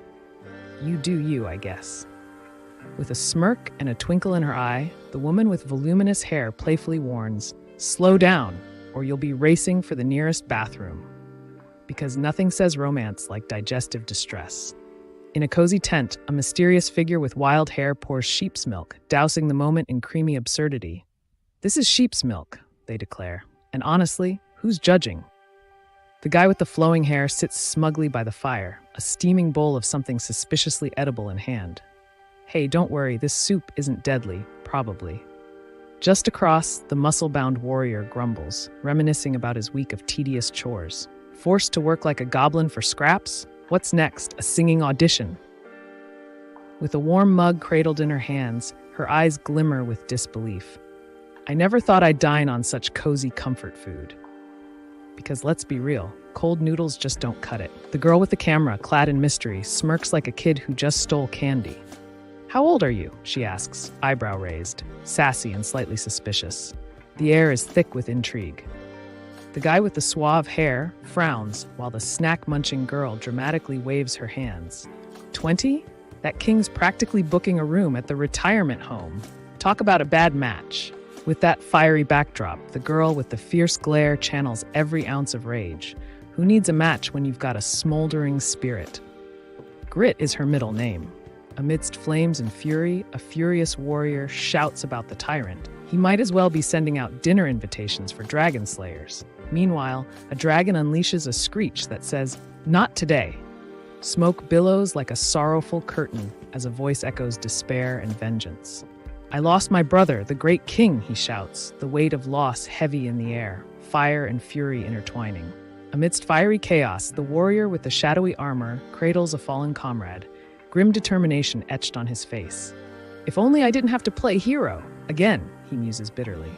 "You do you, I guess." With a smirk and a twinkle in her eye, the woman with voluminous hair playfully warns, "Slow down, or you'll be racing for the nearest bathroom." Because nothing says romance like digestive distress. In a cozy tent, a mysterious figure with wild hair pours sheep's milk, dousing the moment in creamy absurdity. "This is sheep's milk," they declare, "and honestly, who's judging?" The guy with the flowing hair sits smugly by the fire, a steaming bowl of something suspiciously edible in hand. "Hey, don't worry, this soup isn't deadly, probably." Just across, the muscle-bound warrior grumbles, reminiscing about his week of tedious chores. Forced to work like a goblin for scraps? What's next? A singing audition? With a warm mug cradled in her hands, her eyes glimmer with disbelief. "I never thought I'd dine on such cozy comfort food." Because let's be real, cold noodles just don't cut it. The girl with the camera, clad in mystery, smirks like a kid who just stole candy. "How old are you?" she asks, eyebrow raised, sassy and slightly suspicious. The air is thick with intrigue. The guy with the suave hair frowns while the snack-munching girl dramatically waves her hands. 20? That king's practically booking a room at the retirement home. Talk about a bad match. With that fiery backdrop, the girl with the fierce glare channels every ounce of rage. Who needs a match when you've got a smoldering spirit? Grit is her middle name. Amidst flames and fury, a furious warrior shouts about the tyrant. He might as well be sending out dinner invitations for dragon slayers. Meanwhile, a dragon unleashes a screech that says, "Not today." Smoke billows like a sorrowful curtain as a voice echoes despair and vengeance. "I lost my brother, the great king," he shouts, the weight of loss heavy in the air, fire and fury intertwining. Amidst fiery chaos, the warrior with the shadowy armor cradles a fallen comrade, grim determination etched on his face. "If only I didn't have to play hero." Again, he muses bitterly.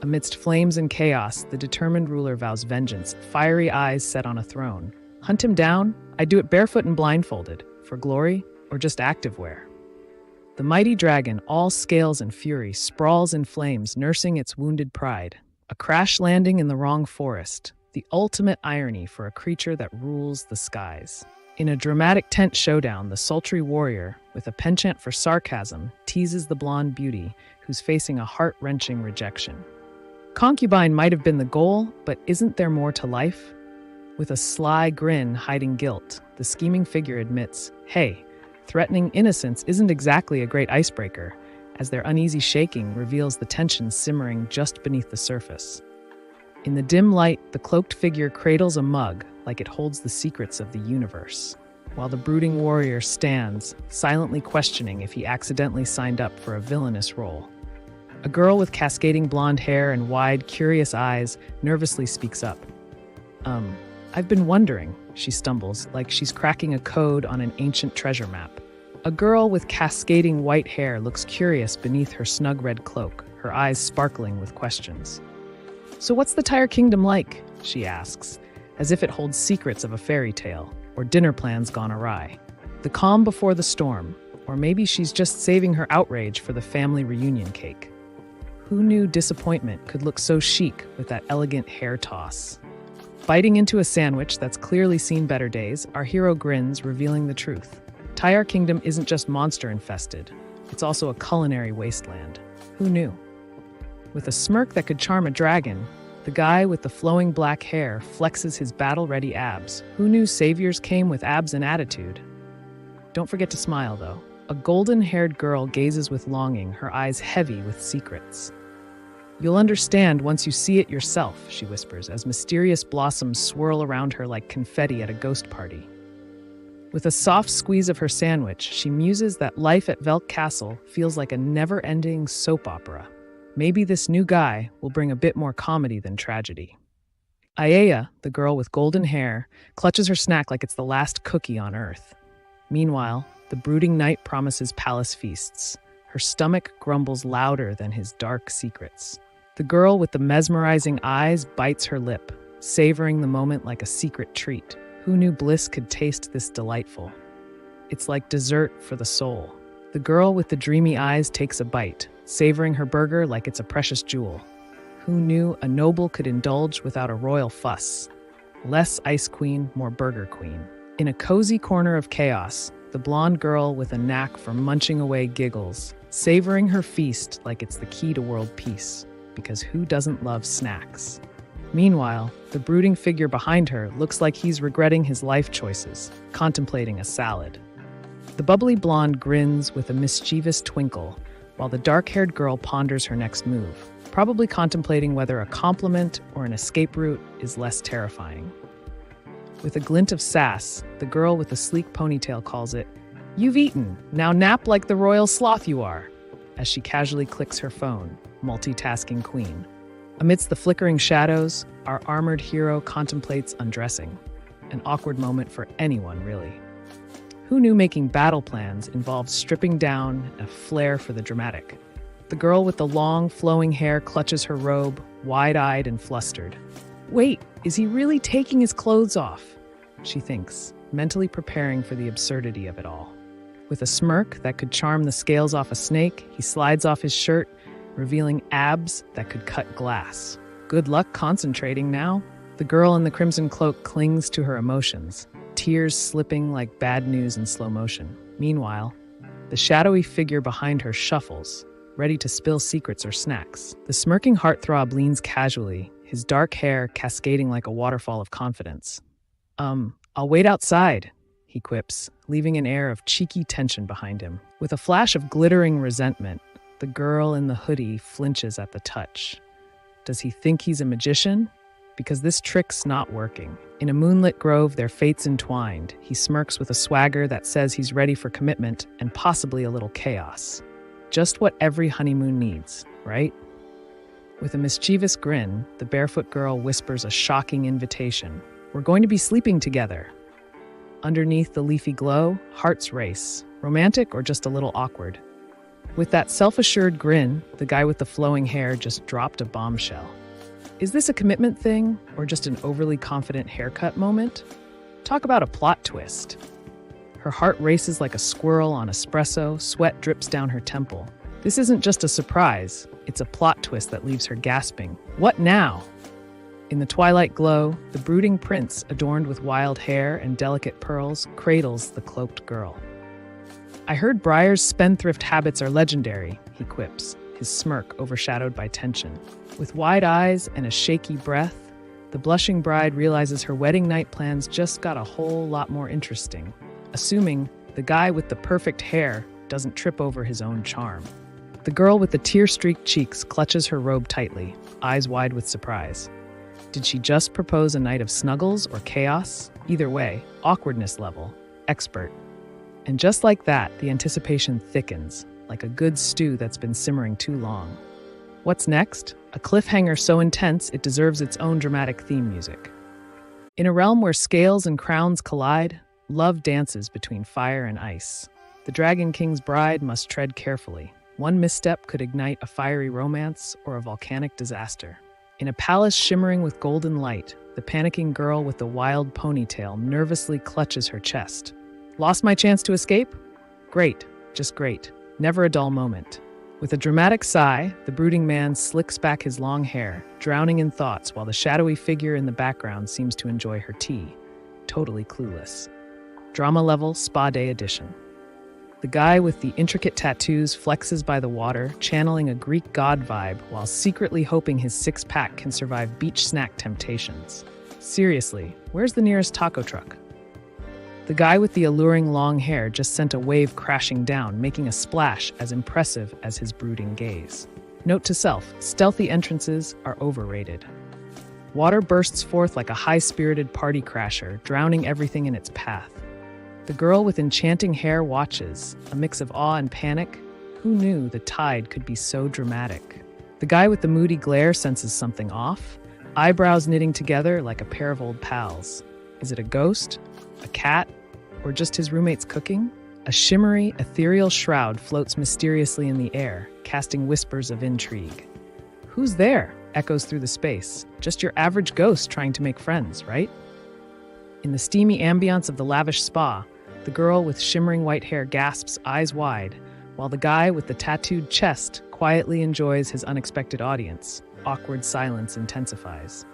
Amidst flames and chaos, the determined ruler vows vengeance, fiery eyes set on a throne. Hunt him down? I'd do it barefoot and blindfolded. For glory or just activewear? The mighty dragon, all scales and fury, sprawls in flames, nursing its wounded pride. A crash landing in the wrong forest. The ultimate irony for a creature that rules the skies. In a dramatic tent showdown, the sultry warrior, with a penchant for sarcasm, teases the blonde beauty who's facing a heart-wrenching rejection. Concubine might have been the goal, but isn't there more to life? With a sly grin hiding guilt, the scheming figure admits, hey, threatening innocence isn't exactly a great icebreaker, as their uneasy shaking reveals the tension simmering just beneath the surface. In the dim light, the cloaked figure cradles a mug like it holds the secrets of the universe, while the brooding warrior stands, silently questioning if he accidentally signed up for a villainous role. A girl with cascading blonde hair and wide, curious eyes nervously speaks up. I've been wondering," she stumbles, like she's cracking a code on an ancient treasure map. A girl with cascading white hair looks curious beneath her snug red cloak, her eyes sparkling with questions. "So what's the Tyre Kingdom like?" she asks, as if it holds secrets of a fairy tale, or dinner plans gone awry. The calm before the storm, or maybe she's just saving her outrage for the family reunion cake. Who knew disappointment could look so chic with that elegant hair toss? Biting into a sandwich that's clearly seen better days, our hero grins, revealing the truth. Tyre Kingdom isn't just monster-infested. It's also a culinary wasteland. Who knew? With a smirk that could charm a dragon, the guy with the flowing black hair flexes his battle-ready abs. Who knew saviors came with abs and attitude? Don't forget to smile, though. A golden-haired girl gazes with longing, her eyes heavy with secrets. You'll understand once you see it yourself, she whispers, as mysterious blossoms swirl around her like confetti at a ghost party. With a soft squeeze of her sandwich, she muses that life at Velk Castle feels like a never-ending soap opera. Maybe this new guy will bring a bit more comedy than tragedy. Ayaya, the girl with golden hair, clutches her snack like it's the last cookie on Earth. Meanwhile, the brooding knight promises palace feasts. Her stomach grumbles louder than his dark secrets. The girl with the mesmerizing eyes bites her lip, savoring the moment like a secret treat. Who knew bliss could taste this delightful? It's like dessert for the soul. The girl with the dreamy eyes takes a bite, savoring her burger like it's a precious jewel. Who knew a noble could indulge without a royal fuss? Less ice queen, more burger queen. In a cozy corner of chaos, the blonde girl with a knack for munching away giggles, savoring her feast like it's the key to world peace. Because who doesn't love snacks? Meanwhile, the brooding figure behind her looks like he's regretting his life choices, contemplating a salad. The bubbly blonde grins with a mischievous twinkle, while the dark-haired girl ponders her next move, probably contemplating whether a compliment or an escape route is less terrifying. With a glint of sass, the girl with the sleek ponytail calls it, "You've eaten, now nap like the royal sloth you are," as she casually clicks her phone, multitasking queen. Amidst the flickering shadows, our armored hero contemplates undressing. An awkward moment for anyone, really. Who knew making battle plans involved stripping down and a flair for the dramatic? The girl with the long, flowing hair clutches her robe, wide-eyed and flustered. Wait, is he really taking his clothes off? She thinks, mentally preparing for the absurdity of it all. With a smirk that could charm the scales off a snake, he slides off his shirt, revealing abs that could cut glass. Good luck concentrating now. The girl in the crimson cloak clings to her emotions, tears slipping like bad news in slow motion. Meanwhile, the shadowy figure behind her shuffles, ready to spill secrets or snacks. The smirking heartthrob leans casually, his dark hair cascading like a waterfall of confidence. I'll wait outside, he quips, leaving an air of cheeky tension behind him. With a flash of glittering resentment, the girl in the hoodie flinches at the touch. Does he think he's a magician? Because this trick's not working. In a moonlit grove, their fates entwined. He smirks with a swagger that says he's ready for commitment and possibly a little chaos. Just what every honeymoon needs, right? With a mischievous grin, the barefoot girl whispers a shocking invitation. We're going to be sleeping together. Underneath the leafy glow, hearts race. Romantic or just a little awkward? With that self-assured grin, the guy with the flowing hair just dropped a bombshell. Is this a commitment thing or just an overly confident haircut moment? Talk about a plot twist. Her heart races like a squirrel on espresso, sweat drips down her temple. This isn't just a surprise, it's a plot twist that leaves her gasping. What now? In the twilight glow, the brooding prince, adorned with wild hair and delicate pearls, cradles the cloaked girl. I heard Briar's spendthrift habits are legendary, he quips, his smirk overshadowed by tension. With wide eyes and a shaky breath, the blushing bride realizes her wedding night plans just got a whole lot more interesting, assuming the guy with the perfect hair doesn't trip over his own charm. The girl with the tear-streaked cheeks clutches her robe tightly, eyes wide with surprise. Did she just propose a night of snuggles or chaos? Either way, awkwardness level, expert. And just like that, the anticipation thickens, like a good stew that's been simmering too long. What's next? A cliffhanger so intense it deserves its own dramatic theme music. In a realm where scales and crowns collide, love dances between fire and ice. The Dragon King's bride must tread carefully. One misstep could ignite a fiery romance or a volcanic disaster. In a palace shimmering with golden light, the panicking girl with the wild ponytail nervously clutches her chest. Lost my chance to escape? Great, just great. Never a dull moment. With a dramatic sigh, the brooding man slicks back his long hair, drowning in thoughts while the shadowy figure in the background seems to enjoy her tea, totally clueless. Drama level spa day edition. The guy with the intricate tattoos flexes by the water, channeling a Greek god vibe while secretly hoping his six-pack can survive beach snack temptations. Seriously, where's the nearest taco truck? The guy with the alluring long hair just sent a wave crashing down, making a splash as impressive as his brooding gaze. Note to self, stealthy entrances are overrated. Water bursts forth like a high-spirited party crasher, drowning everything in its path. The girl with enchanting hair watches, a mix of awe and panic. Who knew the tide could be so dramatic? The guy with the moody glare senses something off, eyebrows knitting together like a pair of old pals. Is it a ghost? A cat? Or just his roommate's cooking? A shimmery, ethereal shroud floats mysteriously in the air, casting whispers of intrigue. Who's there? Echoes through the space. Just your average ghost trying to make friends, right? In the steamy ambience of the lavish spa, the girl with shimmering white hair gasps, eyes wide, while the guy with the tattooed chest quietly enjoys his unexpected audience. Awkward silence intensifies.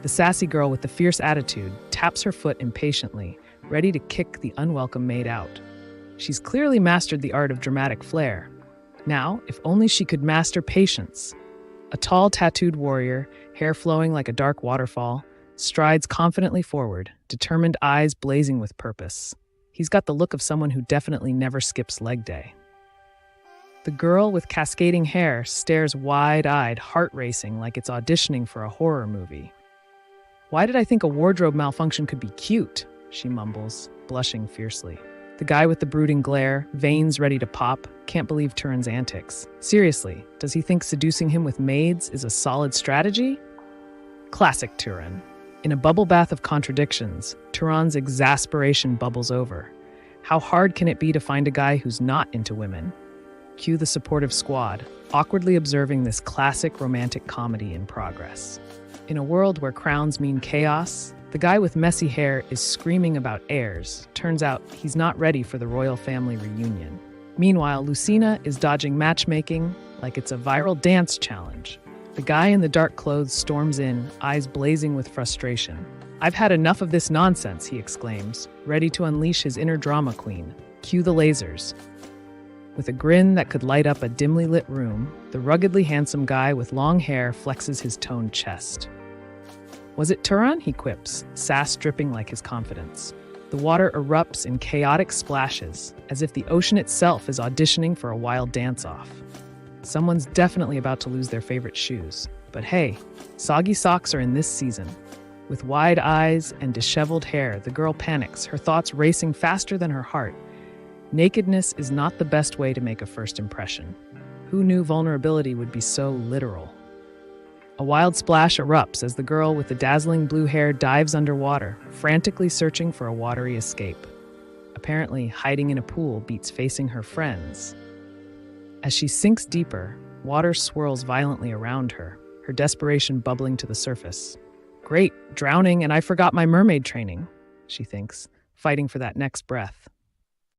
The sassy girl with the fierce attitude taps her foot impatiently, ready to kick the unwelcome maid out. She's clearly mastered the art of dramatic flair. Now, if only she could master patience. A tall, tattooed warrior, hair flowing like a dark waterfall, strides confidently forward, determined eyes blazing with purpose. He's got the look of someone who definitely never skips leg day. The girl with cascading hair stares wide-eyed, heart racing like it's auditioning for a horror movie. Why did I think a wardrobe malfunction could be cute? She mumbles, blushing fiercely. The guy with the brooding glare, veins ready to pop, can't believe Turin's antics. Seriously, does he think seducing him with maids is a solid strategy? Classic Turin. In a bubble bath of contradictions, Turin's exasperation bubbles over. How hard can it be to find a guy who's not into women? Cue the supportive squad, awkwardly observing this classic romantic comedy in progress. In a world where crowns mean chaos, the guy with messy hair is screaming about heirs. Turns out he's not ready for the royal family reunion. Meanwhile, Lucina is dodging matchmaking like it's a viral dance challenge. The guy in the dark clothes storms in, eyes blazing with frustration. "I've had enough of this nonsense," he exclaims, ready to unleash his inner drama queen. Cue the lasers. With a grin that could light up a dimly lit room, the ruggedly handsome guy with long hair flexes his toned chest. "Was it Turan?" he quips, sass dripping like his confidence. The water erupts in chaotic splashes, as if the ocean itself is auditioning for a wild dance-off. Someone's definitely about to lose their favorite shoes. But hey, soggy socks are in this season. With wide eyes and disheveled hair, the girl panics, her thoughts racing faster than her heart. Nakedness is not the best way to make a first impression. Who knew vulnerability would be so literal? A wild splash erupts as the girl with the dazzling blue hair dives underwater, frantically searching for a watery escape. Apparently, hiding in a pool beats facing her friends. As she sinks deeper, water swirls violently around her, her desperation bubbling to the surface. "Great, drowning and I forgot my mermaid training," she thinks, fighting for that next breath.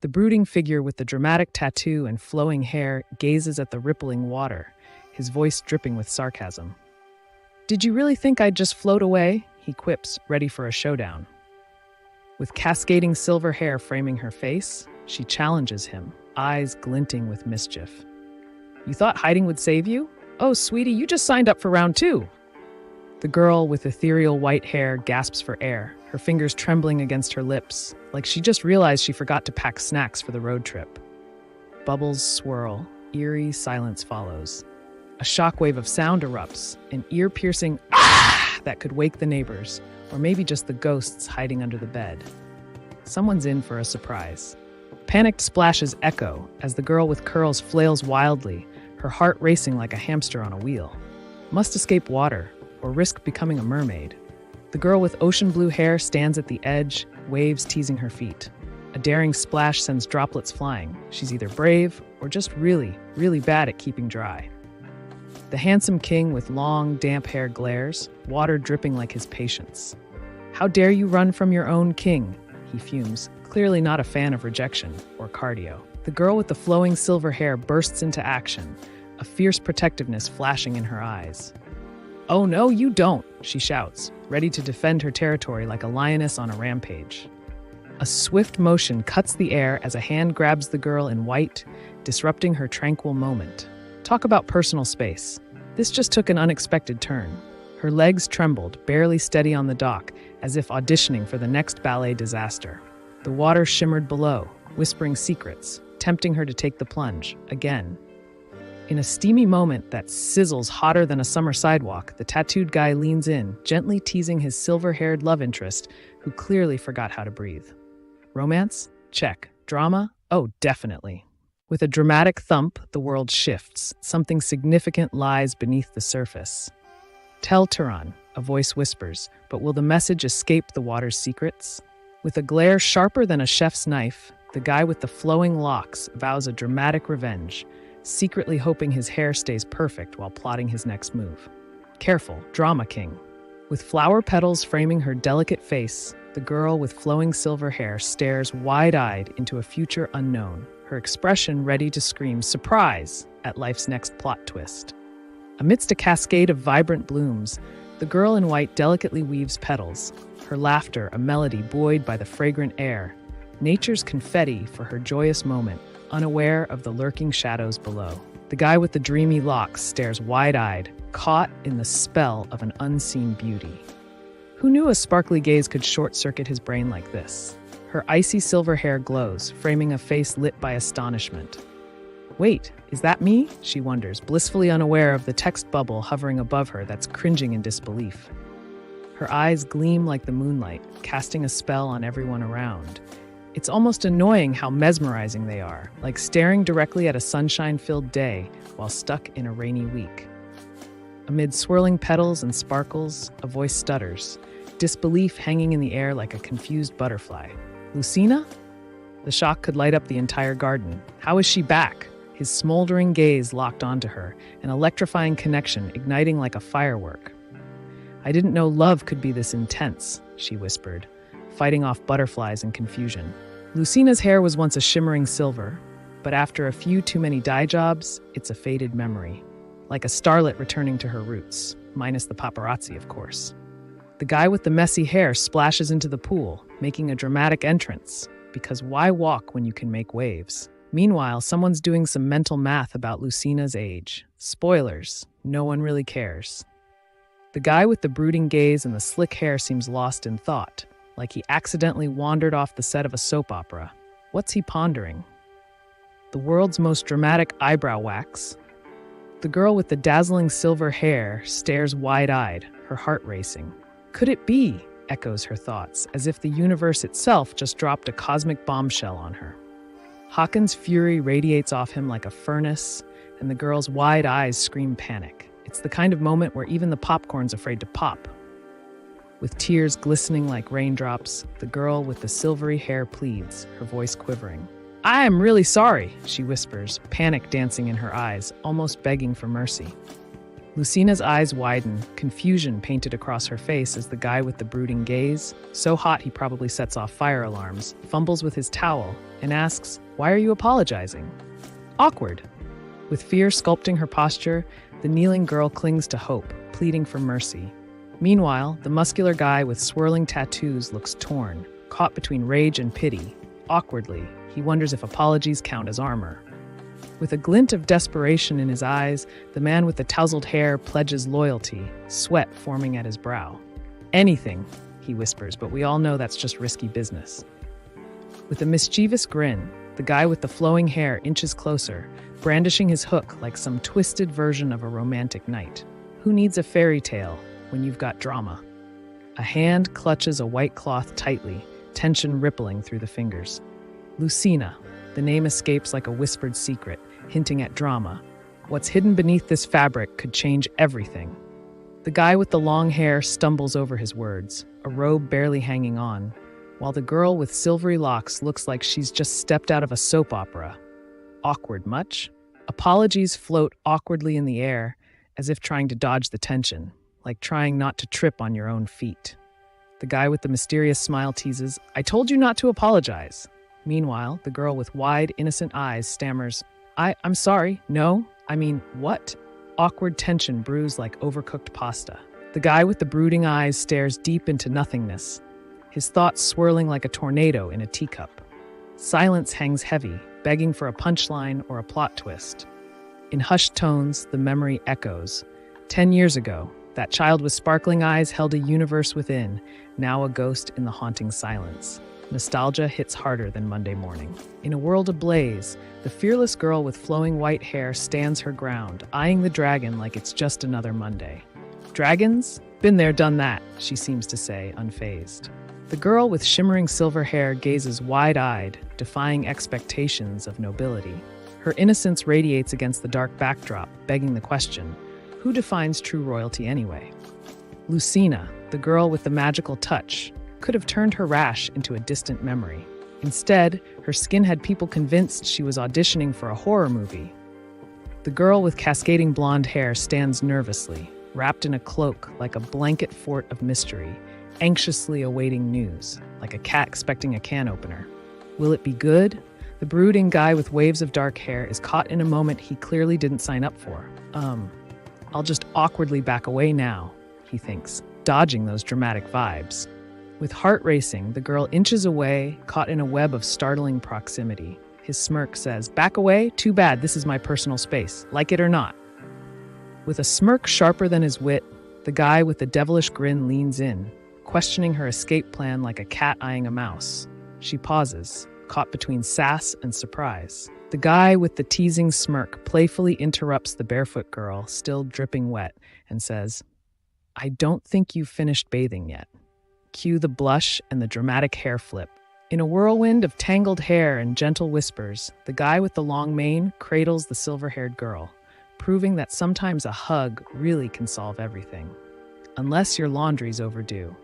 The brooding figure with the dramatic tattoo and flowing hair gazes at the rippling water, his voice dripping with sarcasm. "Did you really think I'd just float away?" he quips, ready for a showdown. With cascading silver hair framing her face, she challenges him, eyes glinting with mischief. "You thought hiding would save you? Oh, sweetie, you just signed up for round 2. The girl with ethereal white hair gasps for air, her fingers trembling against her lips, like she just realized she forgot to pack snacks for the road trip. Bubbles swirl, eerie silence follows. A shockwave of sound erupts, an ear-piercing "ah!" that could wake the neighbors, or maybe just the ghosts hiding under the bed. Someone's in for a surprise. Panicked splashes echo as the girl with curls flails wildly, her heart racing like a hamster on a wheel. Must escape water, or risk becoming a mermaid. The girl with ocean blue hair stands at the edge, waves teasing her feet. A daring splash sends droplets flying. She's either brave or just really, really bad at keeping dry. The handsome king with long, damp hair glares, water dripping like his patience. "How dare you run from your own king?" he fumes, clearly not a fan of rejection or cardio. The girl with the flowing silver hair bursts into action, a fierce protectiveness flashing in her eyes. "Oh no, you don't," she shouts, ready to defend her territory like a lioness on a rampage. A swift motion cuts the air as a hand grabs the girl in white, disrupting her tranquil moment. Talk about personal space. This just took an unexpected turn. Her legs trembled, barely steady on the dock, as if auditioning for the next ballet disaster. The water shimmered below, whispering secrets, tempting her to take the plunge, again. In a steamy moment that sizzles hotter than a summer sidewalk, the tattooed guy leans in, gently teasing his silver-haired love interest, who clearly forgot how to breathe. Romance? Check. Drama? Oh, definitely. With a dramatic thump, the world shifts. Something significant lies beneath the surface. "Tell Turan," a voice whispers, but will the message escape the water's secrets? With a glare sharper than a chef's knife, the guy with the flowing locks vows a dramatic revenge, secretly hoping his hair stays perfect while plotting his next move. Careful, Drama King. With flower petals framing her delicate face, the girl with flowing silver hair stares wide-eyed into a future unknown, her expression ready to scream surprise at life's next plot twist. Amidst a cascade of vibrant blooms, the girl in white delicately weaves petals, her laughter a melody buoyed by the fragrant air, nature's confetti for her joyous moment, unaware of the lurking shadows below. The guy with the dreamy locks stares wide-eyed, caught in the spell of an unseen beauty. Who knew a sparkly gaze could short-circuit his brain like this? Her icy silver hair glows, framing a face lit by astonishment. "Wait, is that me?" she wonders, blissfully unaware of the text bubble hovering above her that's cringing in disbelief. Her eyes gleam like the moonlight, casting a spell on everyone around. It's almost annoying how mesmerizing they are, like staring directly at a sunshine-filled day while stuck in a rainy week. Amid swirling petals and sparkles, a voice stutters, disbelief hanging in the air like a confused butterfly. "Lucina?" The shock could light up the entire garden. How is she back? His smoldering gaze locked onto her, an electrifying connection igniting like a firework. "I didn't know love could be this intense," she whispered, fighting off butterflies and confusion. Lucina's hair was once a shimmering silver, but after a few too many dye jobs, it's a faded memory. Like a starlet returning to her roots, minus the paparazzi, of course. The guy with the messy hair splashes into the pool, making a dramatic entrance, because why walk when you can make waves? Meanwhile, someone's doing some mental math about Lucina's age. Spoilers, no one really cares. The guy with the brooding gaze and the slick hair seems lost in thought, like he accidentally wandered off the set of a soap opera. What's he pondering? The world's most dramatic eyebrow wax. The girl with the dazzling silver hair stares wide-eyed, her heart racing. Could it be? Echoes her thoughts, as if the universe itself just dropped a cosmic bombshell on her. Hawken's fury radiates off him like a furnace, and the girl's wide eyes scream panic. It's the kind of moment where even the popcorn's afraid to pop. With tears glistening like raindrops, the girl with the silvery hair pleads, her voice quivering. "I am really sorry," she whispers, panic dancing in her eyes, almost begging for mercy. Lucina's eyes widen, confusion painted across her face as the guy with the brooding gaze, so hot he probably sets off fire alarms, fumbles with his towel, and asks, "Why are you apologizing?" Awkward. With fear sculpting her posture, the kneeling girl clings to hope, pleading for mercy. Meanwhile, the muscular guy with swirling tattoos looks torn, caught between rage and pity. Awkwardly, he wonders if apologies count as armor. With a glint of desperation in his eyes, the man with the tousled hair pledges loyalty, sweat forming at his brow. "Anything," he whispers, but we all know that's just risky business. With a mischievous grin, the guy with the flowing hair inches closer, brandishing his hook like some twisted version of a romantic night. Who needs a fairy tale when you've got drama? A hand clutches a white cloth tightly, tension rippling through the fingers. Lucina. The name escapes like a whispered secret, hinting at drama. What's hidden beneath this fabric could change everything. The guy with the long hair stumbles over his words, a robe barely hanging on, while the girl with silvery locks looks like she's just stepped out of a soap opera. Awkward much? Apologies float awkwardly in the air, as if trying to dodge the tension, like trying not to trip on your own feet. The guy with the mysterious smile teases, "I told you not to apologize." Meanwhile, the girl with wide, innocent eyes stammers, I'm sorry. No? I mean, what? Awkward tension brews like overcooked pasta. The guy with the brooding eyes stares deep into nothingness, his thoughts swirling like a tornado in a teacup. Silence hangs heavy, begging for a punchline or a plot twist. In hushed tones, the memory echoes. 10 years ago, that child with sparkling eyes held a universe within, now a ghost in the haunting silence. Nostalgia hits harder than Monday morning. In a world ablaze, the fearless girl with flowing white hair stands her ground, eyeing the dragon like it's just another Monday. Dragons? Been there, done that, she seems to say, unfazed. The girl with shimmering silver hair gazes wide-eyed, defying expectations of nobility. Her innocence radiates against the dark backdrop, begging the question, who defines true royalty anyway? Lucina, the girl with the magical touch, could have turned her rash into a distant memory. Instead, her skin had people convinced she was auditioning for a horror movie. The girl with cascading blonde hair stands nervously, wrapped in a cloak like a blanket fort of mystery, anxiously awaiting news, like a cat expecting a can opener. Will it be good? The brooding guy with waves of dark hair is caught in a moment he clearly didn't sign up for. I'll just awkwardly back away now, he thinks, dodging those dramatic vibes. With heart racing, the girl inches away, caught in a web of startling proximity. His smirk says, "Back away? Too bad, this is my personal space, like it or not." With a smirk sharper than his wit, the guy with the devilish grin leans in, questioning her escape plan like a cat eyeing a mouse. She pauses, caught between sass and surprise. The guy with the teasing smirk playfully interrupts the barefoot girl, still dripping wet, and says, "I don't think you've finished bathing yet." Cue the blush and the dramatic hair flip. In a whirlwind of tangled hair and gentle whispers, the guy with the long mane cradles the silver-haired girl, proving that sometimes a hug really can solve everything. Unless your laundry's overdue.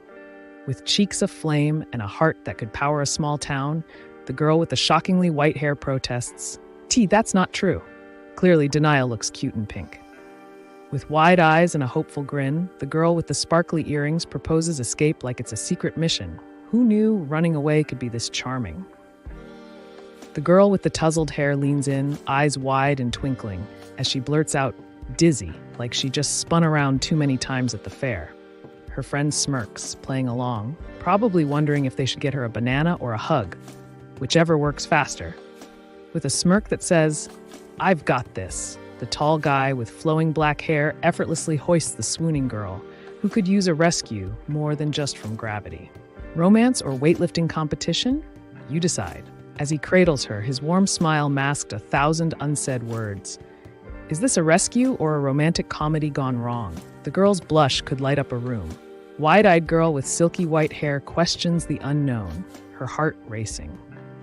With cheeks aflame and a heart that could power a small town, the girl with the shockingly white hair protests, That's not true." Clearly, denial looks cute in pink. With wide eyes and a hopeful grin, the girl with the sparkly earrings proposes escape like it's a secret mission. Who knew running away could be this charming? The girl with the tousled hair leans in, eyes wide and twinkling, as she blurts out, "Dizzy," like she just spun around too many times at the fair. Her friend smirks, playing along, probably wondering if they should get her a banana or a hug, whichever works faster. With a smirk that says, "I've got this," the tall guy with flowing black hair effortlessly hoists the swooning girl, who could use a rescue more than just from gravity. Romance or weightlifting competition? You decide. As he cradles her, his warm smile masked 1,000 unsaid words. Is this a rescue or a romantic comedy gone wrong? The girl's blush could light up a room. Wide-eyed girl with silky white hair questions the unknown, her heart racing.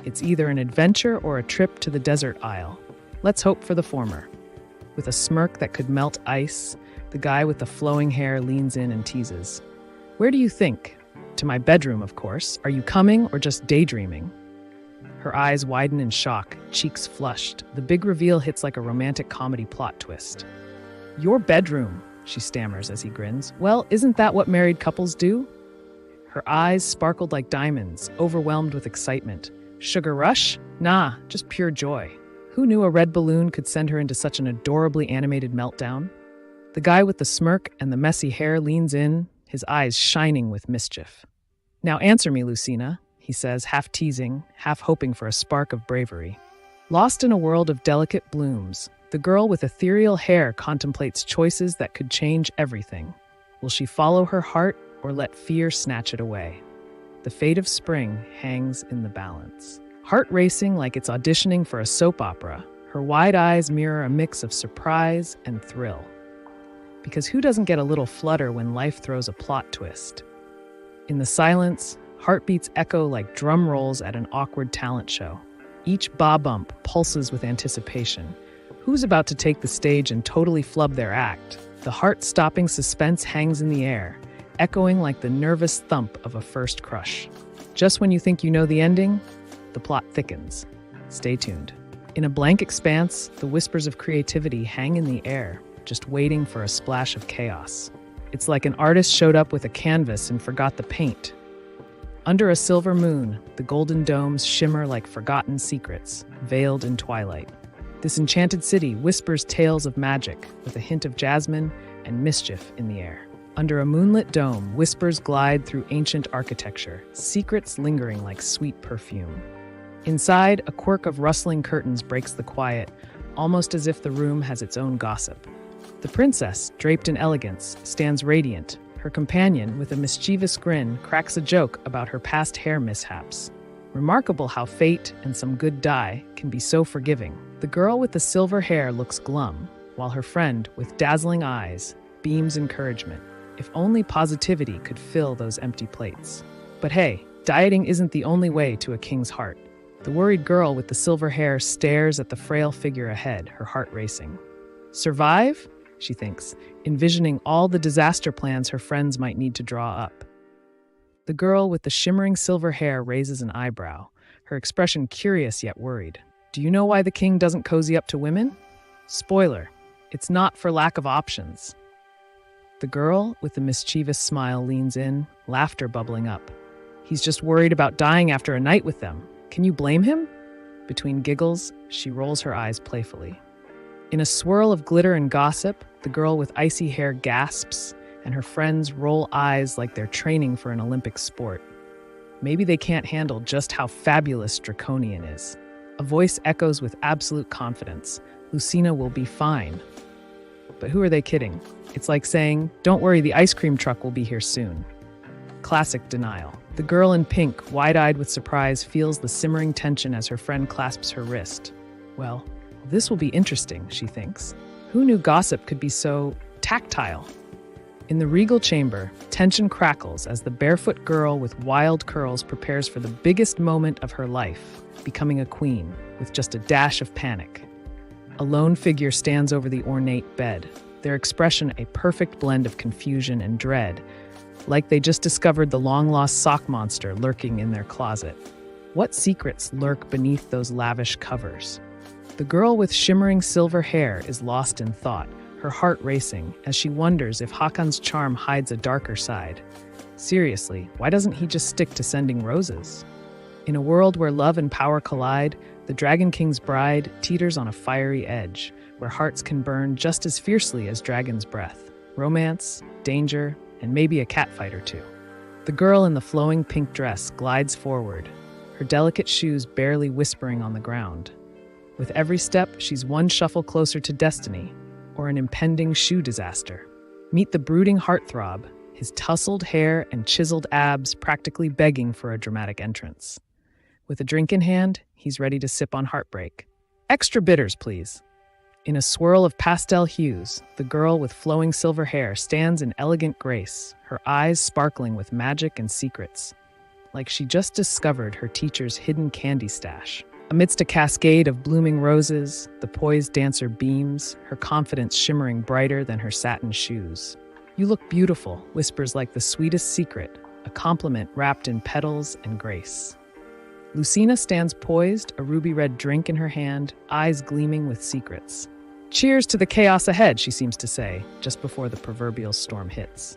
It's either an adventure or a trip to the desert isle. Let's hope for the former. With a smirk that could melt ice, the guy with the flowing hair leans in and teases. "Where do you think?" "To my bedroom, of course. Are you coming or just daydreaming?" Her eyes widen in shock, cheeks flushed. The big reveal hits like a romantic comedy plot twist. "Your bedroom," she stammers as he grins. "Well, isn't that what married couples do?" Her eyes sparkled like diamonds, overwhelmed with excitement. Sugar rush? Nah, just pure joy. Who knew a red balloon could send her into such an adorably animated meltdown? The guy with the smirk and the messy hair leans in, his eyes shining with mischief. "Now answer me, Lucina," he says, half teasing, half hoping for a spark of bravery. Lost in a world of delicate blooms, the girl with ethereal hair contemplates choices that could change everything. Will she follow her heart or let fear snatch it away? The fate of spring hangs in the balance. Heart racing like it's auditioning for a soap opera, her wide eyes mirror a mix of surprise and thrill. Because who doesn't get a little flutter when life throws a plot twist? In the silence, heartbeats echo like drum rolls at an awkward talent show. Each ba bump pulses with anticipation. Who's about to take the stage and totally flub their act? The heart-stopping suspense hangs in the air, echoing like the nervous thump of a first crush. Just when you think you know the ending, the plot thickens. Stay tuned. In a blank expanse, the whispers of creativity hang in the air, just waiting for a splash of chaos. It's like an artist showed up with a canvas and forgot the paint. Under a silver moon, the golden domes shimmer like forgotten secrets, veiled in twilight. This enchanted city whispers tales of magic with a hint of jasmine and mischief in the air. Under a moonlit dome, whispers glide through ancient architecture, secrets lingering like sweet perfume. Inside, a quirk of rustling curtains breaks the quiet, almost as if the room has its own gossip. The princess, draped in elegance, stands radiant. Her companion, with a mischievous grin, cracks a joke about her past hair mishaps. Remarkable how fate and some good dye can be so forgiving. The girl with the silver hair looks glum, while her friend, with dazzling eyes, beams encouragement. If only positivity could fill those empty plates. But hey, dieting isn't the only way to a king's heart. The worried girl with the silver hair stares at the frail figure ahead, her heart racing. Survive? She thinks, envisioning all the disaster plans her friends might need to draw up. The girl with the shimmering silver hair raises an eyebrow, her expression curious yet worried. Do you know why the king doesn't cozy up to women? Spoiler, it's not for lack of options. The girl with the mischievous smile leans in, laughter bubbling up. He's just worried about dying after a night with them. Can you blame him? Between giggles, she rolls her eyes playfully. In a swirl of glitter and gossip, the girl with icy hair gasps, and her friends roll eyes like they're training for an Olympic sport. Maybe they can't handle just how fabulous Draconian is. A voice echoes with absolute confidence. Lucina will be fine. But who are they kidding? It's like saying, don't worry, the ice cream truck will be here soon. Classic denial. The girl in pink, wide-eyed with surprise, feels the simmering tension as her friend clasps her wrist. Well, this will be interesting, she thinks. Who knew gossip could be so tactile? In the regal chamber, tension crackles as the barefoot girl with wild curls prepares for the biggest moment of her life, becoming a queen, with just a dash of panic. A lone figure stands over the ornate bed, their expression a perfect blend of confusion and dread, like they just discovered the long-lost sock monster lurking in their closet. What secrets lurk beneath those lavish covers? The girl with shimmering silver hair is lost in thought, her heart racing as she wonders if Hakon's charm hides a darker side. Seriously, why doesn't he just stick to sending roses? In a world where love and power collide, the Dragon King's bride teeters on a fiery edge, where hearts can burn just as fiercely as dragon's breath. Romance, danger, and maybe a catfight or two. The girl in the flowing pink dress glides forward, her delicate shoes barely whispering on the ground. With every step, she's one shuffle closer to destiny, or an impending shoe disaster. Meet the brooding heartthrob, his tousled hair and chiseled abs practically begging for a dramatic entrance. With a drink in hand, he's ready to sip on heartbreak. Extra bitters, please. In a swirl of pastel hues, the girl with flowing silver hair stands in elegant grace, her eyes sparkling with magic and secrets, like she just discovered her teacher's hidden candy stash. Amidst a cascade of blooming roses, the poised dancer beams, her confidence shimmering brighter than her satin shoes. You look beautiful, whispers like the sweetest secret, a compliment wrapped in petals and grace. Lucina stands poised, a ruby-red drink in her hand, eyes gleaming with secrets. Cheers to the chaos ahead, she seems to say, just before the proverbial storm hits.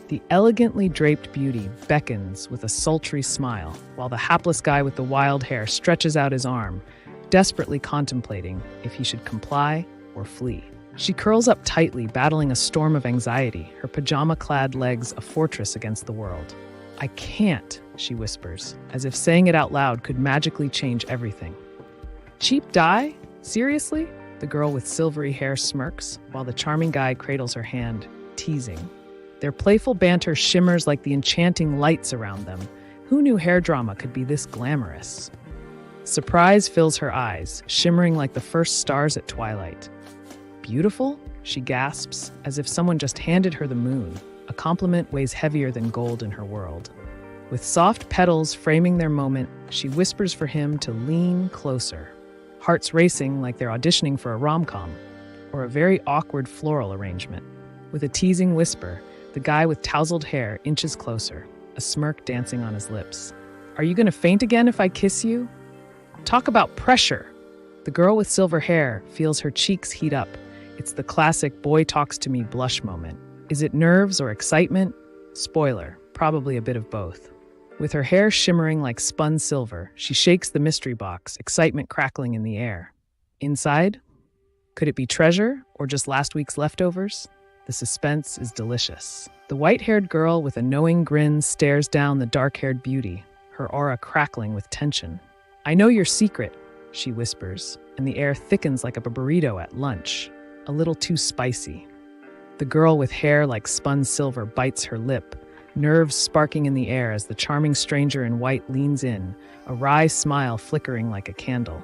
The elegantly draped beauty beckons with a sultry smile, while the hapless guy with the wild hair stretches out his arm, desperately contemplating if he should comply or flee. She curls up tightly, battling a storm of anxiety, her pajama-clad legs a fortress against the world. I can't, she whispers, as if saying it out loud could magically change everything. Cheap dye? Seriously? The girl with silvery hair smirks, while the charming guy cradles her hand, teasing. Their playful banter shimmers like the enchanting lights around them. Who knew hair drama could be this glamorous? Surprise fills her eyes, shimmering like the first stars at twilight. Beautiful? She gasps, as if someone just handed her the moon. A compliment weighs heavier than gold in her world. With soft petals framing their moment, she whispers for him to lean closer. Hearts racing like they're auditioning for a rom-com, or a very awkward floral arrangement. With a teasing whisper, the guy with tousled hair inches closer, a smirk dancing on his lips. Are you gonna faint again if I kiss you? Talk about pressure! The girl with silver hair feels her cheeks heat up. It's the classic boy talks to me blush moment. Is it nerves or excitement? Spoiler, probably a bit of both. With her hair shimmering like spun silver, she shakes the mystery box, excitement crackling in the air. Inside, could it be treasure or just last week's leftovers? The suspense is delicious. The white-haired girl with a knowing grin stares down the dark-haired beauty, her aura crackling with tension. "I know your secret," she whispers, and the air thickens like a burrito at lunch, a little too spicy. The girl with hair like spun silver bites her lip, nerves sparking in the air as the charming stranger in white leans in, a wry smile flickering like a candle.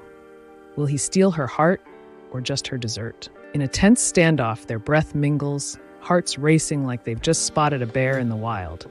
Will he steal her heart or just her dessert? In a tense standoff, their breath mingles, hearts racing like they've just spotted a bear in the wild.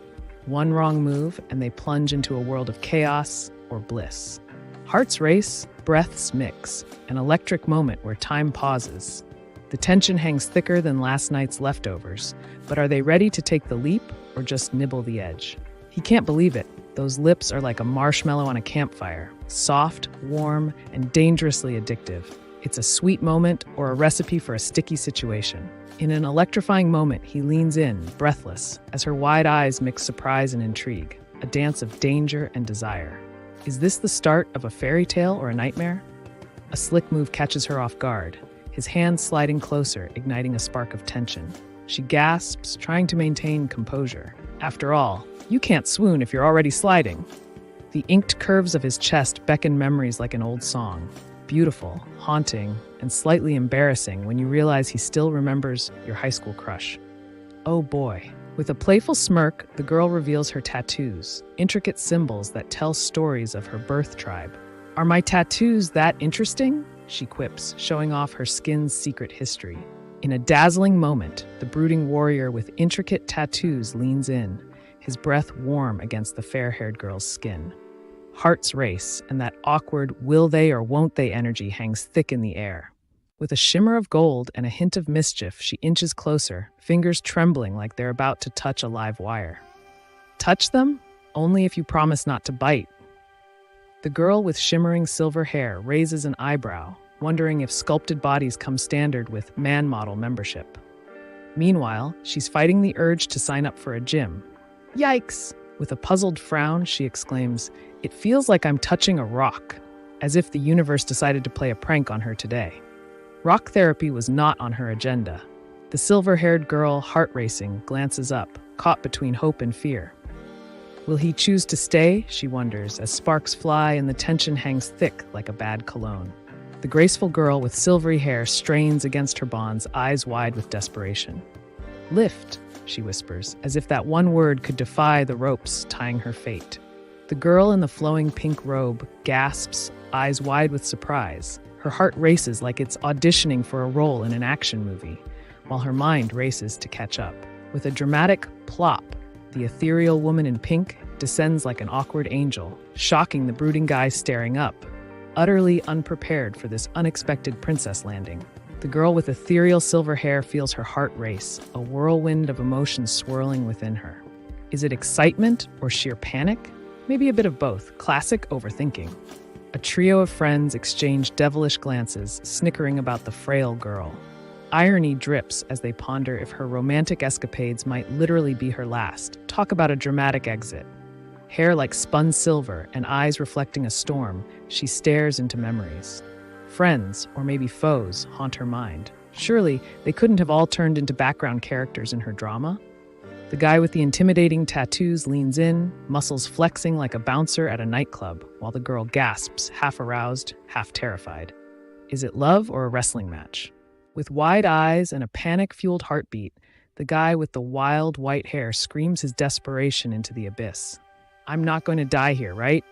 One wrong move, and they plunge into a world of chaos or bliss. Hearts race, breaths mix, an electric moment where time pauses. The tension hangs thicker than last night's leftovers, but are they ready to take the leap or just nibble the edge? He can't believe it. Those lips are like a marshmallow on a campfire, soft, warm, and dangerously addictive. It's a sweet moment or a recipe for a sticky situation. In an electrifying moment, he leans in, breathless, as her wide eyes mix surprise and intrigue, a dance of danger and desire. Is this the start of a fairy tale or a nightmare? A slick move catches her off guard, his hand sliding closer, igniting a spark of tension. She gasps, trying to maintain composure. After all, you can't swoon if you're already sliding. The inked curves of his chest beckon memories like an old song. Beautiful, haunting, and slightly embarrassing when you realize he still remembers your high school crush. Oh boy. With a playful smirk, the girl reveals her tattoos, intricate symbols that tell stories of her birth tribe. "Are my tattoos that interesting?" she quips, showing off her skin's secret history. In a dazzling moment, the brooding warrior with intricate tattoos leans in, his breath warm against the fair-haired girl's skin. Hearts race, and that awkward will they or won't they energy hangs thick in the air. With a shimmer of gold and a hint of mischief, she inches closer, fingers trembling like they're about to touch a live wire. Touch them? Only if you promise not to bite. The girl with shimmering silver hair raises an eyebrow, wondering if sculpted bodies come standard with man model membership. Meanwhile, she's fighting the urge to sign up for a gym. Yikes! With a puzzled frown, she exclaims, "It feels like I'm touching a rock," as if the universe decided to play a prank on her today. Rock therapy was not on her agenda. The silver-haired girl, heart racing, glances up, caught between hope and fear. Will he choose to stay, she wonders, as sparks fly and the tension hangs thick like a bad cologne. The graceful girl with silvery hair strains against her bonds, eyes wide with desperation. "Lift," she whispers, as if that one word could defy the ropes tying her fate. The girl in the flowing pink robe gasps, eyes wide with surprise. Her heart races like it's auditioning for a role in an action movie, while her mind races to catch up. With a dramatic plop, the ethereal woman in pink descends like an awkward angel, shocking the brooding guy staring up, utterly unprepared for this unexpected princess landing. The girl with ethereal silver hair feels her heart race, a whirlwind of emotions swirling within her. Is it excitement or sheer panic? Maybe a bit of both, classic overthinking. A trio of friends exchange devilish glances, snickering about the frail girl. Irony drips as they ponder if her romantic escapades might literally be her last. Talk about a dramatic exit. Hair like spun silver and eyes reflecting a storm, she stares into memories. Friends, or maybe foes, haunt her mind. Surely, they couldn't have all turned into background characters in her drama? The guy with the intimidating tattoos leans in, muscles flexing like a bouncer at a nightclub, while the girl gasps, half aroused, half terrified. Is it love or a wrestling match? With wide eyes and a panic-fueled heartbeat, the guy with the wild white hair screams his desperation into the abyss. "I'm not going to die here, right?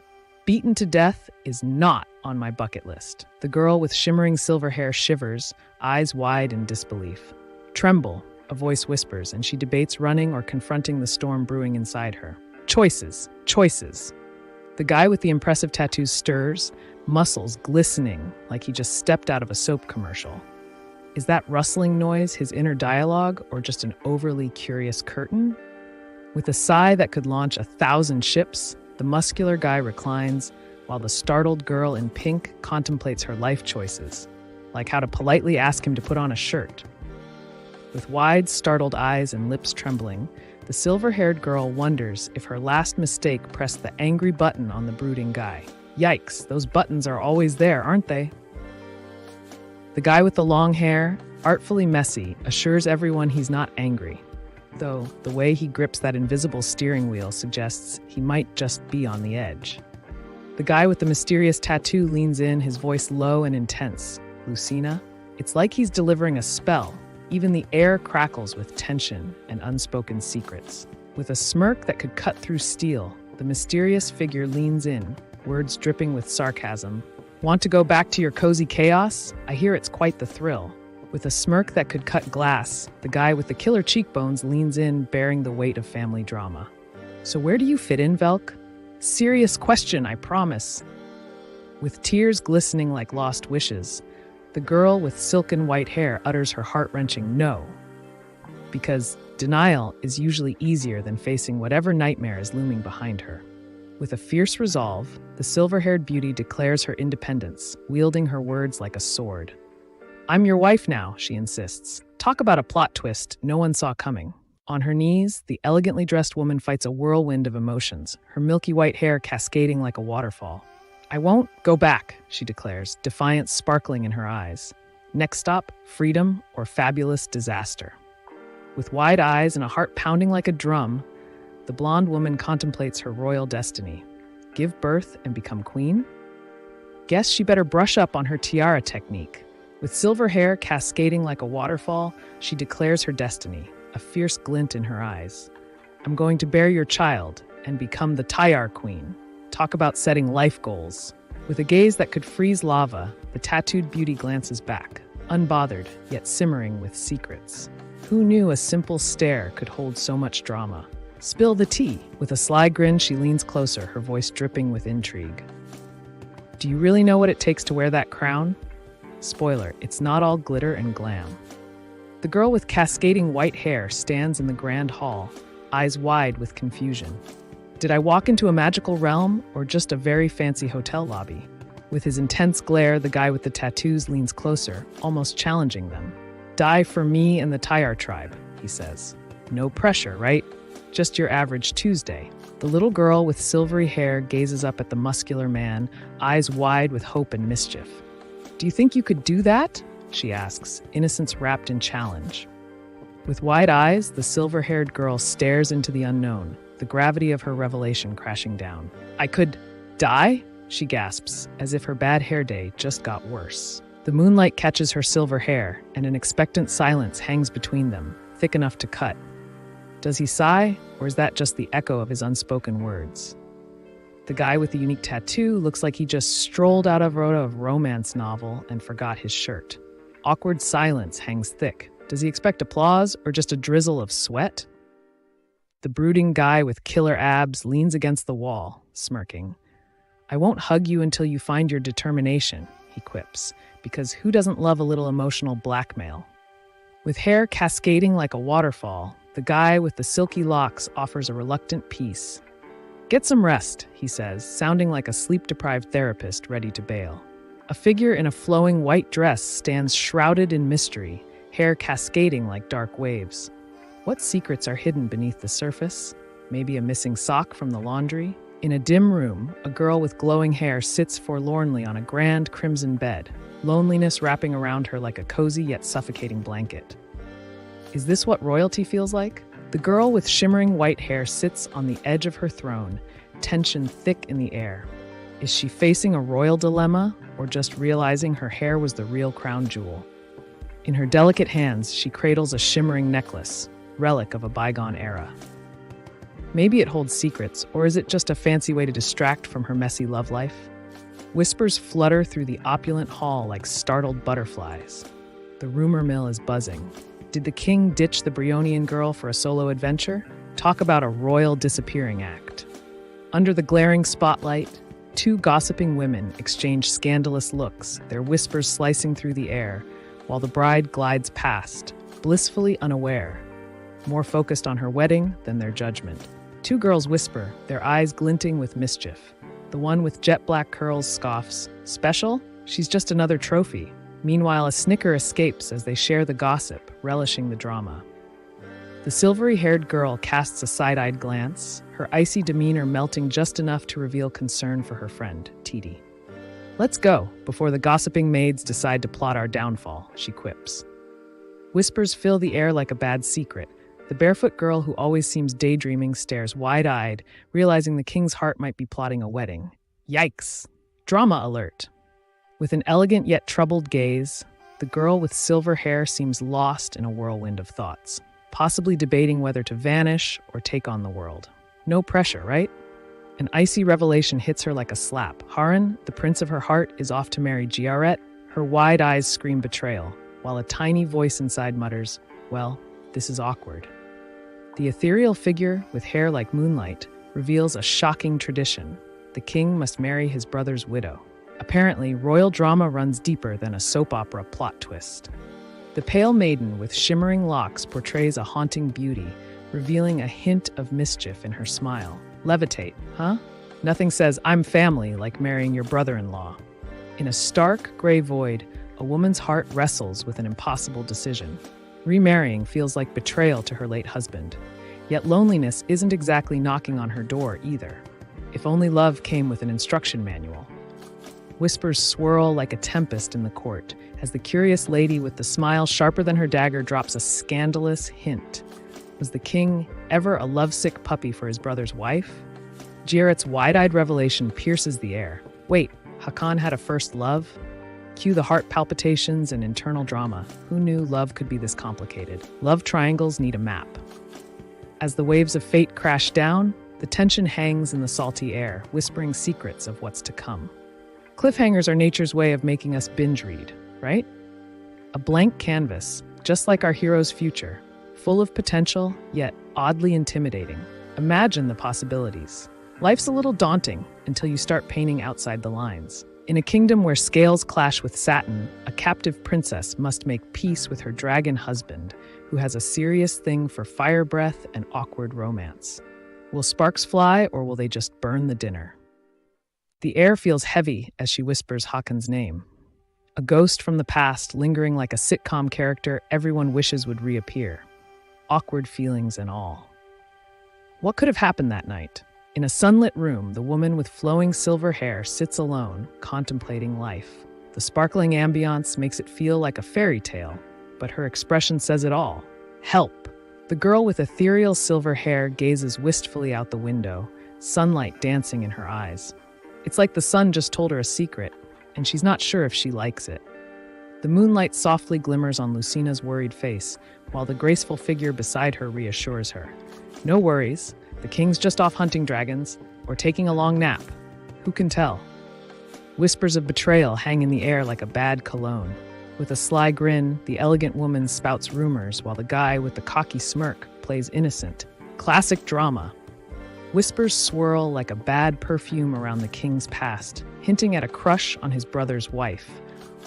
Beaten to death is not on my bucket list." The girl with shimmering silver hair shivers, eyes wide in disbelief. "Tremble," a voice whispers, and she debates running or confronting the storm brewing inside her. Choices, choices. The guy with the impressive tattoos stirs, muscles glistening like he just stepped out of a soap commercial. Is that rustling noise his inner dialogue or just an overly curious curtain? With a sigh that could launch 1,000 ships, the muscular guy reclines, while the startled girl in pink contemplates her life choices, like how to politely ask him to put on a shirt. With wide, startled eyes and lips trembling, the silver-haired girl wonders if her last mistake pressed the angry button on the brooding guy. Yikes, those buttons are always there, aren't they? The guy with the long hair, artfully messy, assures everyone he's not angry, though the way he grips that invisible steering wheel suggests he might just be on the edge. The guy with the mysterious tattoo leans in, his voice low and intense. Lucina? It's like he's delivering a spell. Even the air crackles with tension and unspoken secrets. With a smirk that could cut through steel, the mysterious figure leans in, words dripping with sarcasm. Want to go back to your cozy chaos? I hear it's quite the thrill. With a smirk that could cut glass, the guy with the killer cheekbones leans in, bearing the weight of family drama. So where do you fit in, Velk? Serious question, I promise. With tears glistening like lost wishes, the girl with silken white hair utters her heart-wrenching no. Because denial is usually easier than facing whatever nightmare is looming behind her. With a fierce resolve, the silver-haired beauty declares her independence, wielding her words like a sword. I'm your wife now, she insists. Talk about a plot twist no one saw coming. On her knees, the elegantly dressed woman fights a whirlwind of emotions, her milky white hair cascading like a waterfall. I won't go back, she declares, defiance sparkling in her eyes. Next stop, freedom or fabulous disaster. With wide eyes and a heart pounding like a drum, the blonde woman contemplates her royal destiny. Give birth and become queen? Guess she better brush up on her tiara technique. With silver hair cascading like a waterfall, she declares her destiny, a fierce glint in her eyes. I'm going to bear your child and become the Tyar Queen. Talk about setting life goals. With a gaze that could freeze lava, the tattooed beauty glances back, unbothered yet simmering with secrets. Who knew a simple stare could hold so much drama? Spill the tea. With a sly grin, she leans closer, her voice dripping with intrigue. Do you really know what it takes to wear that crown? Spoiler, it's not all glitter and glam. The girl with cascading white hair stands in the grand hall, eyes wide with confusion. Did I walk into a magical realm or just a very fancy hotel lobby? With his intense glare, the guy with the tattoos leans closer, almost challenging them. Die for me and the Tyar tribe, he says. No pressure, right? Just your average Tuesday. The little girl with silvery hair gazes up at the muscular man, eyes wide with hope and mischief. Do you think you could do that? She asks, innocence wrapped in challenge. With wide eyes, the silver-haired girl stares into the unknown, the gravity of her revelation crashing down. I could die? She gasps, as if her bad hair day just got worse. The moonlight catches her silver hair, and an expectant silence hangs between them, thick enough to cut. Does he sigh, or is that just the echo of his unspoken words? The guy with the unique tattoo looks like he just strolled out of a romance novel and forgot his shirt. Awkward silence hangs thick. Does he expect applause or just a drizzle of sweat? The brooding guy with killer abs leans against the wall, smirking. I won't hug you until you find your determination, he quips, because who doesn't love a little emotional blackmail? With hair cascading like a waterfall, the guy with the silky locks offers a reluctant peace. Get some rest, he says, sounding like a sleep-deprived therapist ready to bail. A figure in a flowing white dress stands shrouded in mystery, hair cascading like dark waves. What secrets are hidden beneath the surface? Maybe a missing sock from the laundry? In a dim room, a girl with glowing hair sits forlornly on a grand crimson bed, loneliness wrapping around her like a cozy yet suffocating blanket. Is this what royalty feels like? The girl with shimmering white hair sits on the edge of her throne, tension thick in the air. Is she facing a royal dilemma, or just realizing her hair was the real crown jewel? In her delicate hands, she cradles a shimmering necklace, relic of a bygone era. Maybe it holds secrets, or is it just a fancy way to distract from her messy love life? Whispers flutter through the opulent hall like startled butterflies. The rumor mill is buzzing. Did the king ditch the Brionian girl for a solo adventure? Talk about a royal disappearing act. Under the glaring spotlight, two gossiping women exchange scandalous looks, their whispers slicing through the air, while the bride glides past, blissfully unaware, more focused on her wedding than their judgment. Two girls whisper, their eyes glinting with mischief. The one with jet-black curls scoffs, "Special? She's just another trophy." Meanwhile, a snicker escapes as they share the gossip, relishing the drama. The silvery-haired girl casts a side-eyed glance, her icy demeanor melting just enough to reveal concern for her friend, Titi. Let's go, before the gossiping maids decide to plot our downfall, she quips. Whispers fill the air like a bad secret. The barefoot girl who always seems daydreaming stares wide-eyed, realizing the king's heart might be plotting a wedding. Yikes! Drama alert. With an elegant yet troubled gaze, the girl with silver hair seems lost in a whirlwind of thoughts, possibly debating whether to vanish or take on the world. No pressure, right? An icy revelation hits her like a slap. Haran, the prince of her heart, is off to marry Giaret. Her wide eyes scream betrayal, while a tiny voice inside mutters, well, this is awkward. The ethereal figure, with hair like moonlight, reveals a shocking tradition. The king must marry his brother's widow. Apparently, royal drama runs deeper than a soap opera plot twist. The pale maiden with shimmering locks portrays a haunting beauty, revealing a hint of mischief in her smile. Levitate, huh? Nothing says, I'm family, like marrying your brother-in-law. In a stark, gray void, a woman's heart wrestles with an impossible decision. Remarrying feels like betrayal to her late husband. Yet loneliness isn't exactly knocking on her door either. If only love came with an instruction manual. Whispers swirl like a tempest in the court as the curious lady with the smile sharper than her dagger drops a scandalous hint. Was the king ever a lovesick puppy for his brother's wife? Giaret's wide-eyed revelation pierces the air. Wait, Hakan had a first love? Cue the heart palpitations and internal drama. Who knew love could be this complicated? Love triangles need a map. As the waves of fate crash down, the tension hangs in the salty air, whispering secrets of what's to come. Cliffhangers are nature's way of making us binge read, right? A blank canvas, just like our hero's future, full of potential, yet oddly intimidating. Imagine the possibilities. Life's a little daunting until you start painting outside the lines. In a kingdom where scales clash with satin, a captive princess must make peace with her dragon husband, who has a serious thing for fire breath and awkward romance. Will sparks fly, or will they just burn the dinner? The air feels heavy as she whispers Hakan's name. A ghost from the past, lingering like a sitcom character everyone wishes would reappear. Awkward feelings and all. What could have happened that night? In a sunlit room, the woman with flowing silver hair sits alone, contemplating life. The sparkling ambiance makes it feel like a fairy tale, but her expression says it all. Help! The girl with ethereal silver hair gazes wistfully out the window, sunlight dancing in her eyes. It's like the sun just told her a secret, and she's not sure if she likes it. The moonlight softly glimmers on Lucina's worried face, while the graceful figure beside her reassures her. No worries, the king's just off hunting dragons, or taking a long nap. Who can tell? Whispers of betrayal hang in the air like a bad cologne. With a sly grin, the elegant woman spouts rumors, while the guy with the cocky smirk plays innocent. Classic drama. Whispers swirl like a bad perfume around the king's past, hinting at a crush on his brother's wife.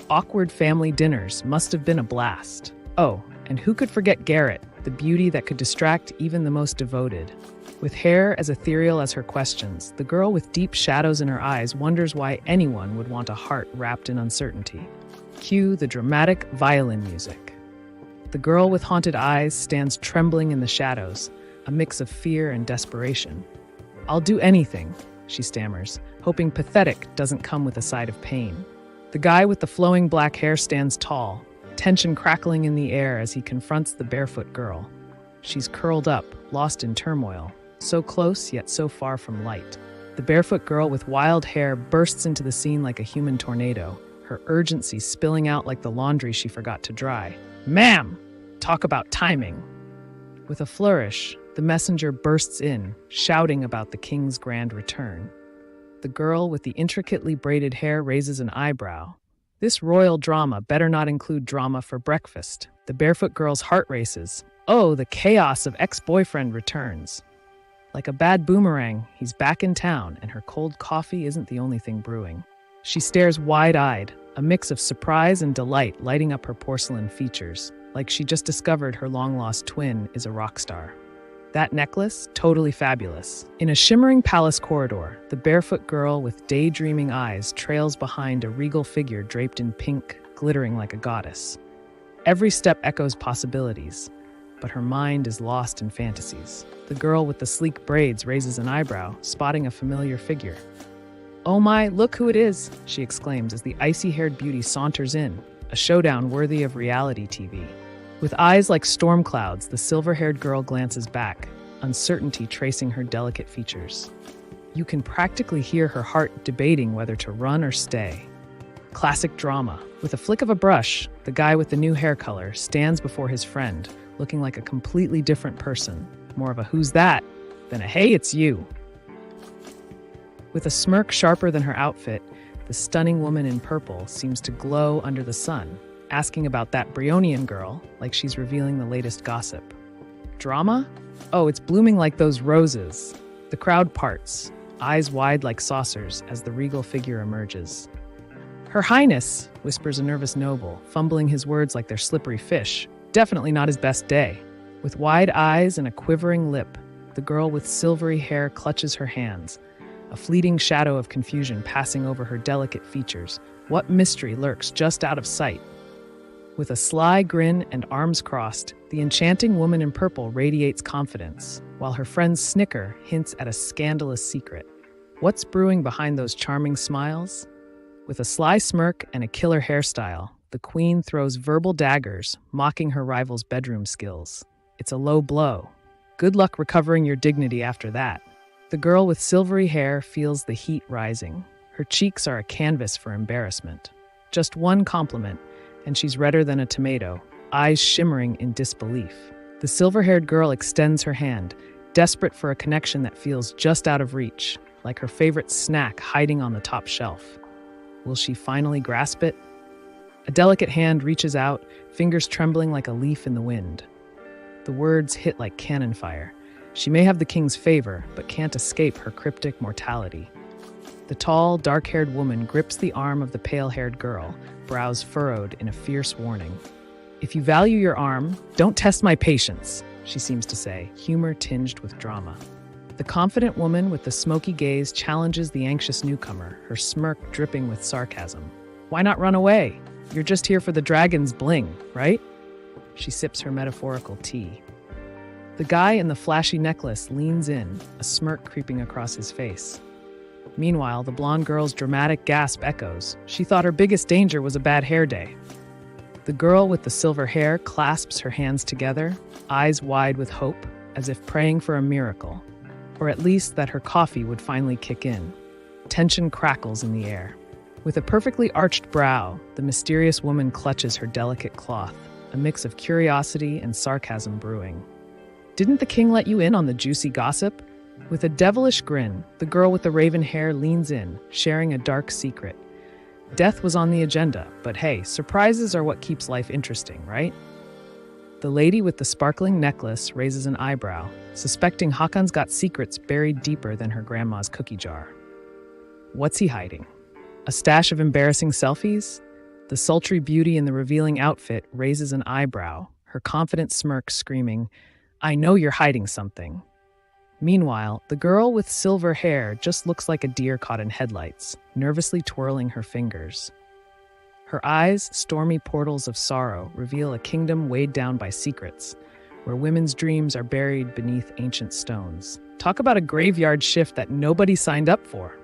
Awkward family dinners must have been a blast. Oh, and who could forget Garrett, the beauty that could distract even the most devoted? With hair as ethereal as her questions, the girl with deep shadows in her eyes wonders why anyone would want a heart wrapped in uncertainty. Cue the dramatic violin music. The girl with haunted eyes stands trembling in the shadows, a mix of fear and desperation. I'll do anything, she stammers, hoping pathetic doesn't come with a side of pain. The guy with the flowing black hair stands tall, tension crackling in the air as he confronts the barefoot girl. She's curled up, lost in turmoil, so close yet so far from light. The barefoot girl with wild hair bursts into the scene like a human tornado, her urgency spilling out like the laundry she forgot to dry. Ma'am! Talk about timing! With a flourish, the messenger bursts in, shouting about the king's grand return. The girl with the intricately braided hair raises an eyebrow. This royal drama better not include drama for breakfast. The barefoot girl's heart races. Oh, the chaos of ex-boyfriend returns. Like a bad boomerang, he's back in town, and her cold coffee isn't the only thing brewing. She stares wide-eyed, a mix of surprise and delight lighting up her porcelain features, like she just discovered her long-lost twin is a rock star. That necklace, totally fabulous. In a shimmering palace corridor, the barefoot girl with daydreaming eyes trails behind a regal figure draped in pink, glittering like a goddess. Every step echoes possibilities, but her mind is lost in fantasies. The girl with the sleek braids raises an eyebrow, spotting a familiar figure. "Oh my, look who it is!" she exclaims as the icy-haired beauty saunters in, a showdown worthy of reality TV. With eyes like storm clouds, the silver-haired girl glances back, uncertainty tracing her delicate features. You can practically hear her heart debating whether to run or stay. Classic drama. With a flick of a brush, the guy with the new hair color stands before his friend, looking like a completely different person. More of a "who's that?" than a "hey, it's you." With a smirk sharper than her outfit, the stunning woman in purple seems to glow under the sun, asking about that Brionian girl like she's revealing the latest gossip. Drama? Oh, it's blooming like those roses. The crowd parts, eyes wide like saucers as the regal figure emerges. "Her Highness," whispers a nervous noble, fumbling his words like they're slippery fish. Definitely not his best day. With wide eyes and a quivering lip, the girl with silvery hair clutches her hands, a fleeting shadow of confusion passing over her delicate features. What mystery lurks just out of sight? With a sly grin and arms crossed, the enchanting woman in purple radiates confidence, while her friend's snicker hints at a scandalous secret. What's brewing behind those charming smiles? With a sly smirk and a killer hairstyle, the queen throws verbal daggers, mocking her rival's bedroom skills. It's a low blow. Good luck recovering your dignity after that. The girl with silvery hair feels the heat rising. Her cheeks are a canvas for embarrassment. Just one compliment, and she's redder than a tomato, eyes shimmering in disbelief. The silver-haired girl extends her hand, desperate for a connection that feels just out of reach, like her favorite snack hiding on the top shelf. Will she finally grasp it? A delicate hand reaches out, fingers trembling like a leaf in the wind. The words hit like cannon fire. She may have the king's favor, but can't escape her cryptic mortality. The tall, dark-haired woman grips the arm of the pale-haired girl, brows furrowed in a fierce warning. "If you value your arm, don't test my patience," she seems to say, humor tinged with drama. The confident woman with the smoky gaze challenges the anxious newcomer, her smirk dripping with sarcasm. "Why not run away? You're just here for the dragon's bling, right?" She sips her metaphorical tea. The guy in the flashy necklace leans in, a smirk creeping across his face. Meanwhile, the blonde girl's dramatic gasp echoes. She thought her biggest danger was a bad hair day. The girl with the silver hair clasps her hands together, eyes wide with hope, as if praying for a miracle, or at least that her coffee would finally kick in. Tension crackles in the air. With a perfectly arched brow, the mysterious woman clutches her delicate cloth, a mix of curiosity and sarcasm brewing. "Didn't the king let you in on the juicy gossip?" With a devilish grin, the girl with the raven hair leans in, sharing a dark secret. Death was on the agenda, but hey, surprises are what keeps life interesting, right? The lady with the sparkling necklace raises an eyebrow, suspecting Hakan's got secrets buried deeper than her grandma's cookie jar. What's he hiding? A stash of embarrassing selfies? The sultry beauty in the revealing outfit raises an eyebrow, her confident smirk screaming, "I know you're hiding something." Meanwhile, the girl with silver hair just looks like a deer caught in headlights, nervously twirling her fingers. Her eyes, stormy portals of sorrow, reveal a kingdom weighed down by secrets, where women's dreams are buried beneath ancient stones. Talk about a graveyard shift that nobody signed up for.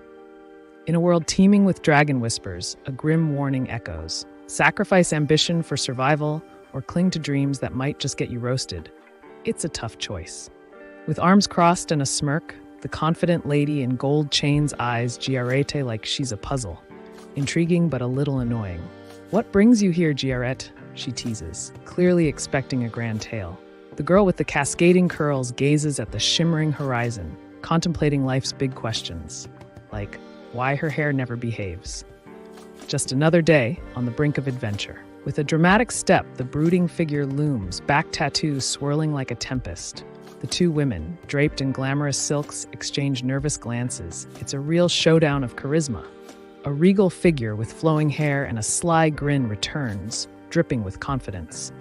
In a world teeming with dragon whispers, a grim warning echoes. Sacrifice ambition for survival, or cling to dreams that might just get you roasted. It's a tough choice. With arms crossed and a smirk, the confident lady in gold chains eyes Giarete like she's a puzzle. Intriguing but a little annoying. "What brings you here, Giarette?" she teases, clearly expecting a grand tale. The girl with the cascading curls gazes at the shimmering horizon, contemplating life's big questions, like why her hair never behaves. Just another day on the brink of adventure. With a dramatic step, the brooding figure looms, back tattoos swirling like a tempest. The two women, draped in glamorous silks, exchange nervous glances. It's a real showdown of charisma. A regal figure with flowing hair and a sly grin returns, dripping with confidence.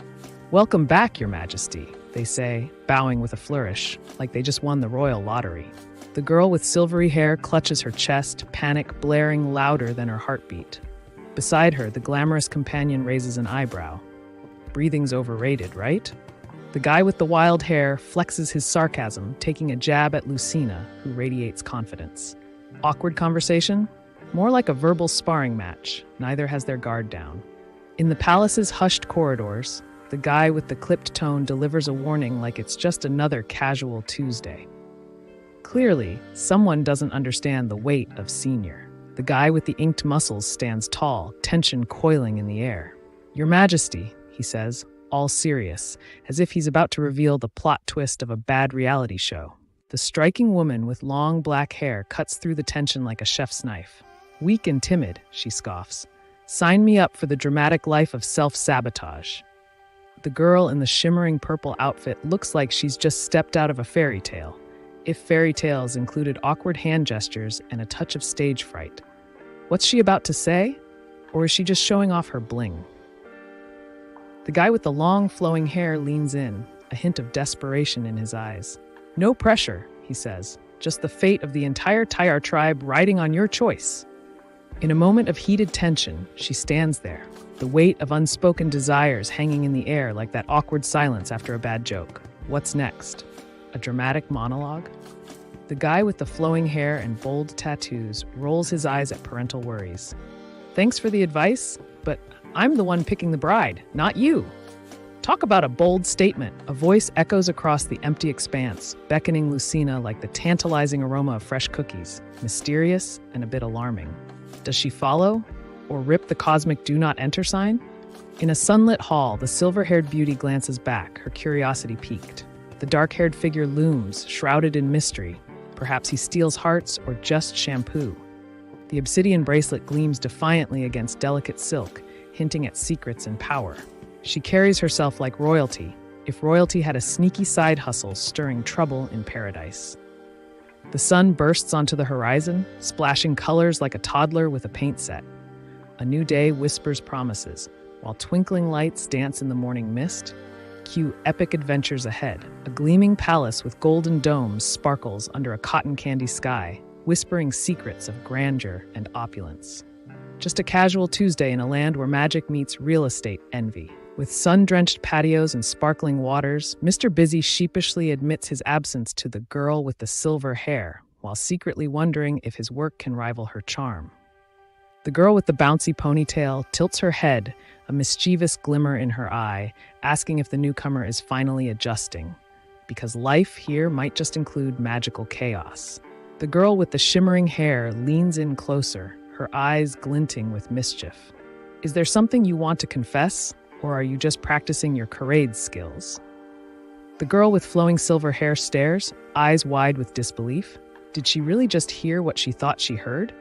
"Welcome back, Your Majesty," they say, bowing with a flourish, like they just won the royal lottery. The girl with silvery hair clutches her chest, panic blaring louder than her heartbeat. Beside her, the glamorous companion raises an eyebrow. Breathing's overrated, right? The guy with the wild hair flexes his sarcasm, taking a jab at Lucina, who radiates confidence. Awkward conversation? More like a verbal sparring match. Neither has their guard down. In the palace's hushed corridors, the guy with the clipped tone delivers a warning like it's just another casual Tuesday. Clearly, someone doesn't understand the weight of senior. The guy with the inked muscles stands tall, tension coiling in the air. "Your Majesty," he says, all serious, as if he's about to reveal the plot twist of a bad reality show. The striking woman with long black hair cuts through the tension like a chef's knife. "Weak and timid," she scoffs. "Sign me up for the dramatic life of self-sabotage." The girl in the shimmering purple outfit looks like she's just stepped out of a fairy tale, if fairy tales included awkward hand gestures and a touch of stage fright. What's she about to say? Or is she just showing off her bling? The guy with the long flowing hair leans in, a hint of desperation in his eyes. "No pressure," he says, "just the fate of the entire Tyar tribe riding on your choice." In a moment of heated tension, she stands there, the weight of unspoken desires hanging in the air like that awkward silence after a bad joke. What's next? A dramatic monologue? The guy with the flowing hair and bold tattoos rolls his eyes at parental worries. "Thanks for the advice, but I'm the one picking the bride, not you." Talk about a bold statement. A voice echoes across the empty expanse, beckoning Lucina like the tantalizing aroma of fresh cookies, mysterious and a bit alarming. Does she follow, or rip the cosmic do not enter sign? In a sunlit hall, the silver-haired beauty glances back, her curiosity piqued. The dark-haired figure looms, shrouded in mystery. Perhaps he steals hearts or just shampoo. The obsidian bracelet gleams defiantly against delicate silk, hinting at secrets and power. She carries herself like royalty, if royalty had a sneaky side hustle stirring trouble in paradise. The sun bursts onto the horizon, splashing colors like a toddler with a paint set. A new day whispers promises, while twinkling lights dance in the morning mist. Cue epic adventures ahead. A gleaming palace with golden domes sparkles under a cotton candy sky, whispering secrets of grandeur and opulence. Just a casual Tuesday in a land where magic meets real estate envy. With sun-drenched patios and sparkling waters, Mr. Busy sheepishly admits his absence to the girl with the silver hair, while secretly wondering if his work can rival her charm. The girl with the bouncy ponytail tilts her head, a mischievous glimmer in her eye, asking if the newcomer is finally adjusting, because life here might just include magical chaos. The girl with the shimmering hair leans in closer, her eyes glinting with mischief. "Is there something you want to confess, or are you just practicing your charade skills?" The girl with flowing silver hair stares, eyes wide with disbelief. Did she really just hear what she thought she heard?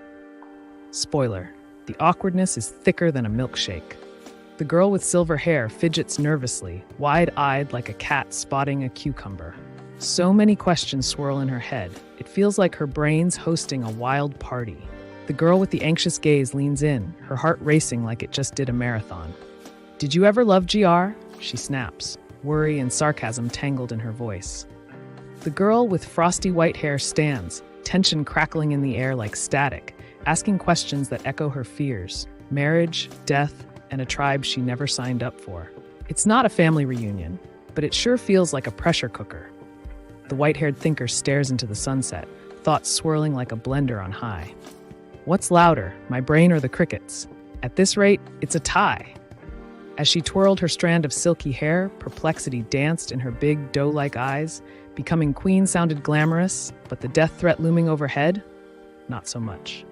Spoiler, the awkwardness is thicker than a milkshake. The girl with silver hair fidgets nervously, wide-eyed like a cat spotting a cucumber. So many questions swirl in her head. It feels like her brain's hosting a wild party. The girl with the anxious gaze leans in, her heart racing like it just did a marathon. "Did you ever love GR?" she snaps, worry and sarcasm tangled in her voice. The girl with frosty white hair stands, tension crackling in the air like static, asking questions that echo her fears. Marriage, death, and a tribe she never signed up for. It's not a family reunion, but it sure feels like a pressure cooker. The white-haired thinker stares into the sunset, thoughts swirling like a blender on high. What's louder, my brain or the crickets? At this rate, it's a tie. As she twirled her strand of silky hair, perplexity danced in her big, doe-like eyes. Becoming queen sounded glamorous, but the death threat looming overhead? Not so much.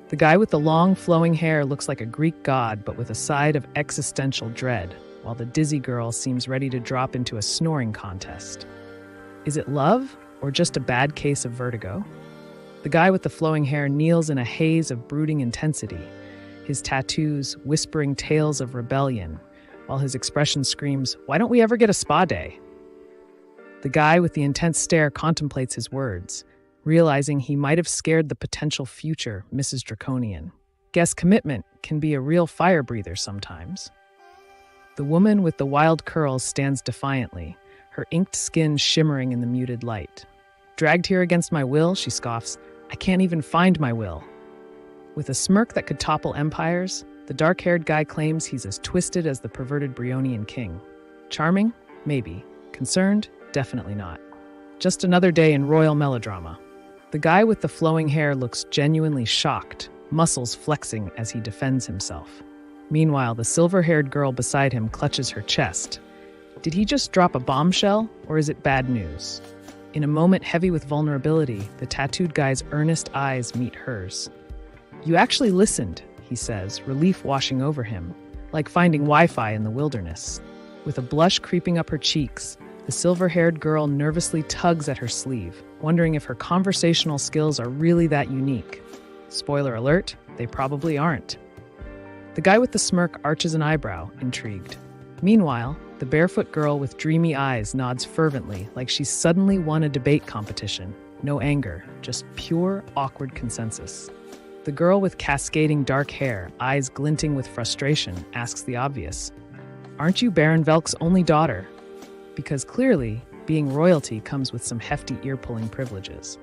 The guy with the long, flowing hair looks like a Greek god, but with a side of existential dread, while the dizzy girl seems ready to drop into a snoring contest. Is it love, or just a bad case of vertigo? The guy with the flowing hair kneels in a haze of brooding intensity, his tattoos whispering tales of rebellion, while his expression screams, "Why don't we ever get a spa day?" The guy with the intense stare contemplates his words, realizing he might have scared the potential future Mrs. Draconian. Guess commitment can be a real fire breather sometimes. The woman with the wild curls stands defiantly, her inked skin shimmering in the muted light. "Dragged here against my will," she scoffs. "I can't even find my will." With a smirk that could topple empires, the dark-haired guy claims he's as twisted as the perverted Brionian king. Charming? Maybe. Concerned? Definitely not. Just another day in royal melodrama. The guy with the flowing hair looks genuinely shocked, muscles flexing as he defends himself. Meanwhile, the silver-haired girl beside him clutches her chest. Did he just drop a bombshell, or is it bad news? In a moment heavy with vulnerability, the tattooed guy's earnest eyes meet hers. "You actually listened," he says, relief washing over him, like finding Wi-Fi in the wilderness. With a blush creeping up her cheeks, the silver-haired girl nervously tugs at her sleeve, wondering if her conversational skills are really that unique. Spoiler alert, they probably aren't. The guy with the smirk arches an eyebrow, intrigued. Meanwhile, the barefoot girl with dreamy eyes nods fervently, like she's suddenly won a debate competition. No anger, just pure, awkward consensus. The girl with cascading dark hair, eyes glinting with frustration, asks the obvious. "Aren't you Baron Velk's only daughter?" Because clearly, being royalty comes with some hefty ear-pulling privileges.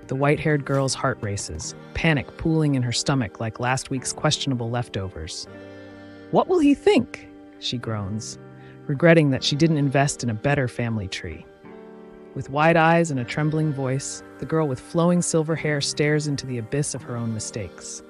The white-haired girl's heart races, panic pooling in her stomach like last week's questionable leftovers. "What will he think?" she groans, regretting that she didn't invest in a better family tree. With wide eyes and a trembling voice, the girl with flowing silver hair stares into the abyss of her own mistakes.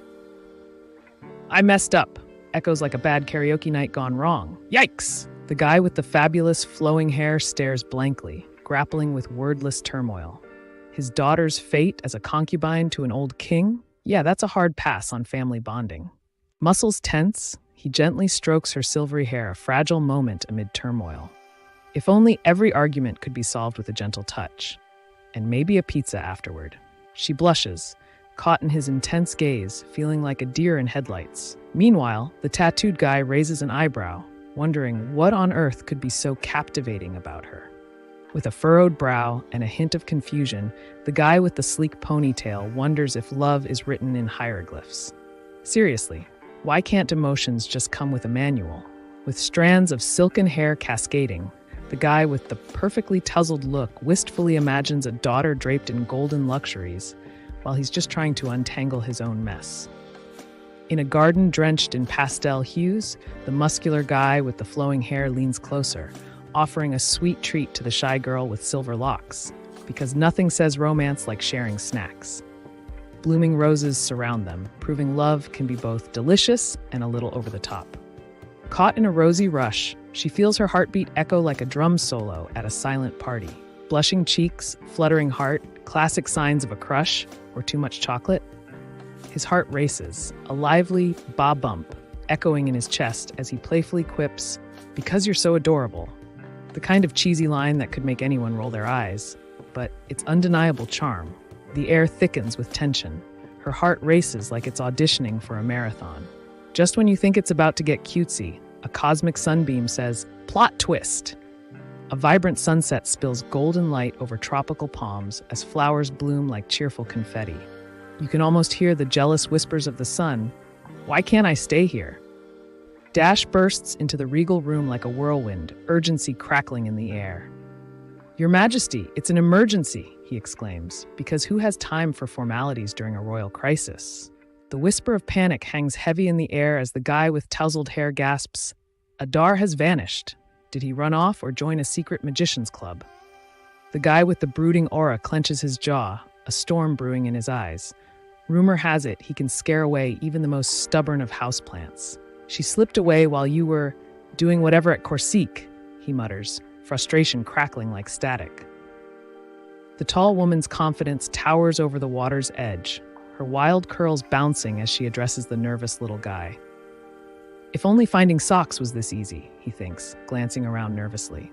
"I messed up," echoes like a bad karaoke night gone wrong. "Yikes!" The guy with the fabulous flowing hair stares blankly, grappling with wordless turmoil. His daughter's fate as a concubine to an old king? Yeah, that's a hard pass on family bonding. Muscles tense, he gently strokes her silvery hair, a fragile moment amid turmoil. If only every argument could be solved with a gentle touch. And maybe a pizza afterward. She blushes, caught in his intense gaze, feeling like a deer in headlights. Meanwhile, the tattooed guy raises an eyebrow, wondering what on earth could be so captivating about her. With a furrowed brow and a hint of confusion, the guy with the sleek ponytail wonders if love is written in hieroglyphs. Seriously, why can't emotions just come with a manual? With strands of silken hair cascading, the guy with the perfectly tousled look wistfully imagines a daughter draped in golden luxuries, while he's just trying to untangle his own mess. In a garden drenched in pastel hues, the muscular guy with the flowing hair leans closer, offering a sweet treat to the shy girl with silver locks, because nothing says romance like sharing snacks. Blooming roses surround them, proving love can be both delicious and a little over the top. Caught in a rosy rush, she feels her heartbeat echo like a drum solo at a silent party. Blushing cheeks, fluttering heart, classic signs of a crush or too much chocolate. His heart races, a lively ba bump echoing in his chest as he playfully quips, "Because you're so adorable." The kind of cheesy line that could make anyone roll their eyes, but its undeniable charm. The air thickens with tension. Her heart races like it's auditioning for a marathon. Just when you think it's about to get cutesy, a cosmic sunbeam says, "Plot twist." A vibrant sunset spills golden light over tropical palms as flowers bloom like cheerful confetti. You can almost hear the jealous whispers of the sun, "Why can't I stay here?" Dash bursts into the regal room like a whirlwind, urgency crackling in the air. "Your Majesty, it's an emergency," he exclaims, because who has time for formalities during a royal crisis? The whisper of panic hangs heavy in the air as the guy with tousled hair gasps, "Adar has vanished. Did he run off or join a secret magician's club?" The guy with the brooding aura clenches his jaw, a storm brewing in his eyes. Rumor has it he can scare away even the most stubborn of houseplants. "She slipped away while you were doing whatever at Corsique," he mutters, frustration crackling like static. The tall woman's confidence towers over the water's edge, her wild curls bouncing as she addresses the nervous little guy. If only finding socks was this easy, he thinks, glancing around nervously.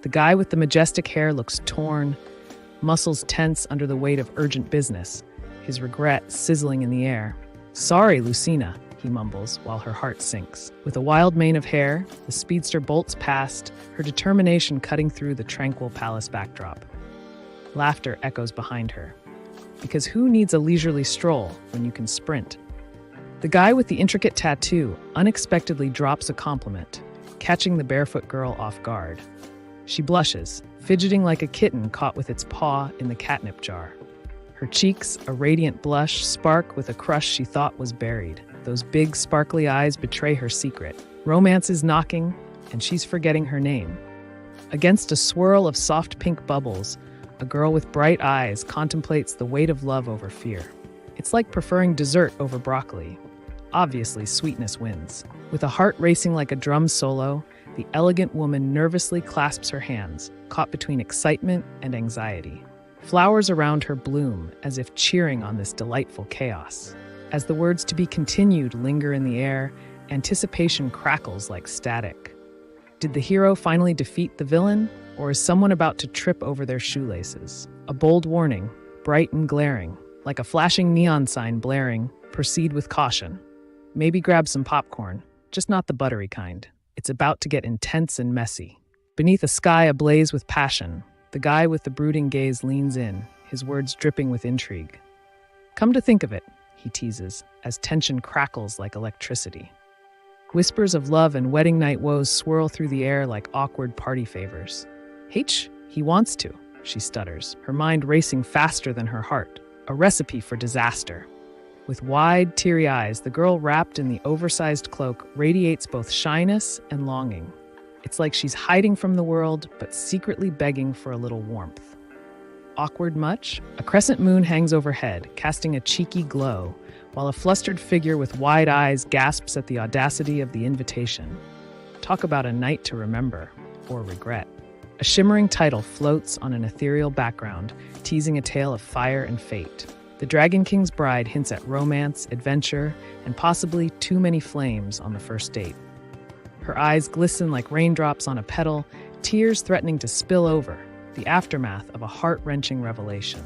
The guy with the majestic hair looks torn, muscles tense under the weight of urgent business, his regret sizzling in the air. "Sorry, Lucina," he mumbles while her heart sinks. With a wild mane of hair, the speedster bolts past, her determination cutting through the tranquil palace backdrop. Laughter echoes behind her. Because who needs a leisurely stroll when you can sprint? The guy with the intricate tattoo unexpectedly drops a compliment, catching the barefoot girl off guard. She blushes, fidgeting like a kitten caught with its paw in the catnip jar. Her cheeks, a radiant blush, spark with a crush she thought was buried. Those big, sparkly eyes betray her secret. Romance is knocking, and she's forgetting her name. Against a swirl of soft pink bubbles, a girl with bright eyes contemplates the weight of love over fear. It's like preferring dessert over broccoli. Obviously, sweetness wins. With a heart racing like a drum solo, the elegant woman nervously clasps her hands, caught between excitement and anxiety. Flowers around her bloom, as if cheering on this delightful chaos. As the words "to be continued" linger in the air, anticipation crackles like static. Did the hero finally defeat the villain, or is someone about to trip over their shoelaces? A bold warning, bright and glaring, like a flashing neon sign blaring, "Proceed with caution." Maybe grab some popcorn, just not the buttery kind. It's about to get intense and messy. Beneath a sky ablaze with passion, the guy with the brooding gaze leans in, his words dripping with intrigue. "Come to think of it," he teases, as tension crackles like electricity. Whispers of love and wedding night woes swirl through the air like awkward party favors. He wants to," she stutters, her mind racing faster than her heart. A recipe for disaster. With wide, teary eyes, the girl wrapped in the oversized cloak radiates both shyness and longing. It's like she's hiding from the world, but secretly begging for a little warmth. Awkward much? A crescent moon hangs overhead, casting a cheeky glow, while a flustered figure with wide eyes gasps at the audacity of the invitation. Talk about a night to remember, or regret. A shimmering title floats on an ethereal background, teasing a tale of fire and fate. The Dragon King's bride hints at romance, adventure, and possibly too many flames on the first date. Her eyes glisten like raindrops on a petal, tears threatening to spill over, the aftermath of a heart-wrenching revelation.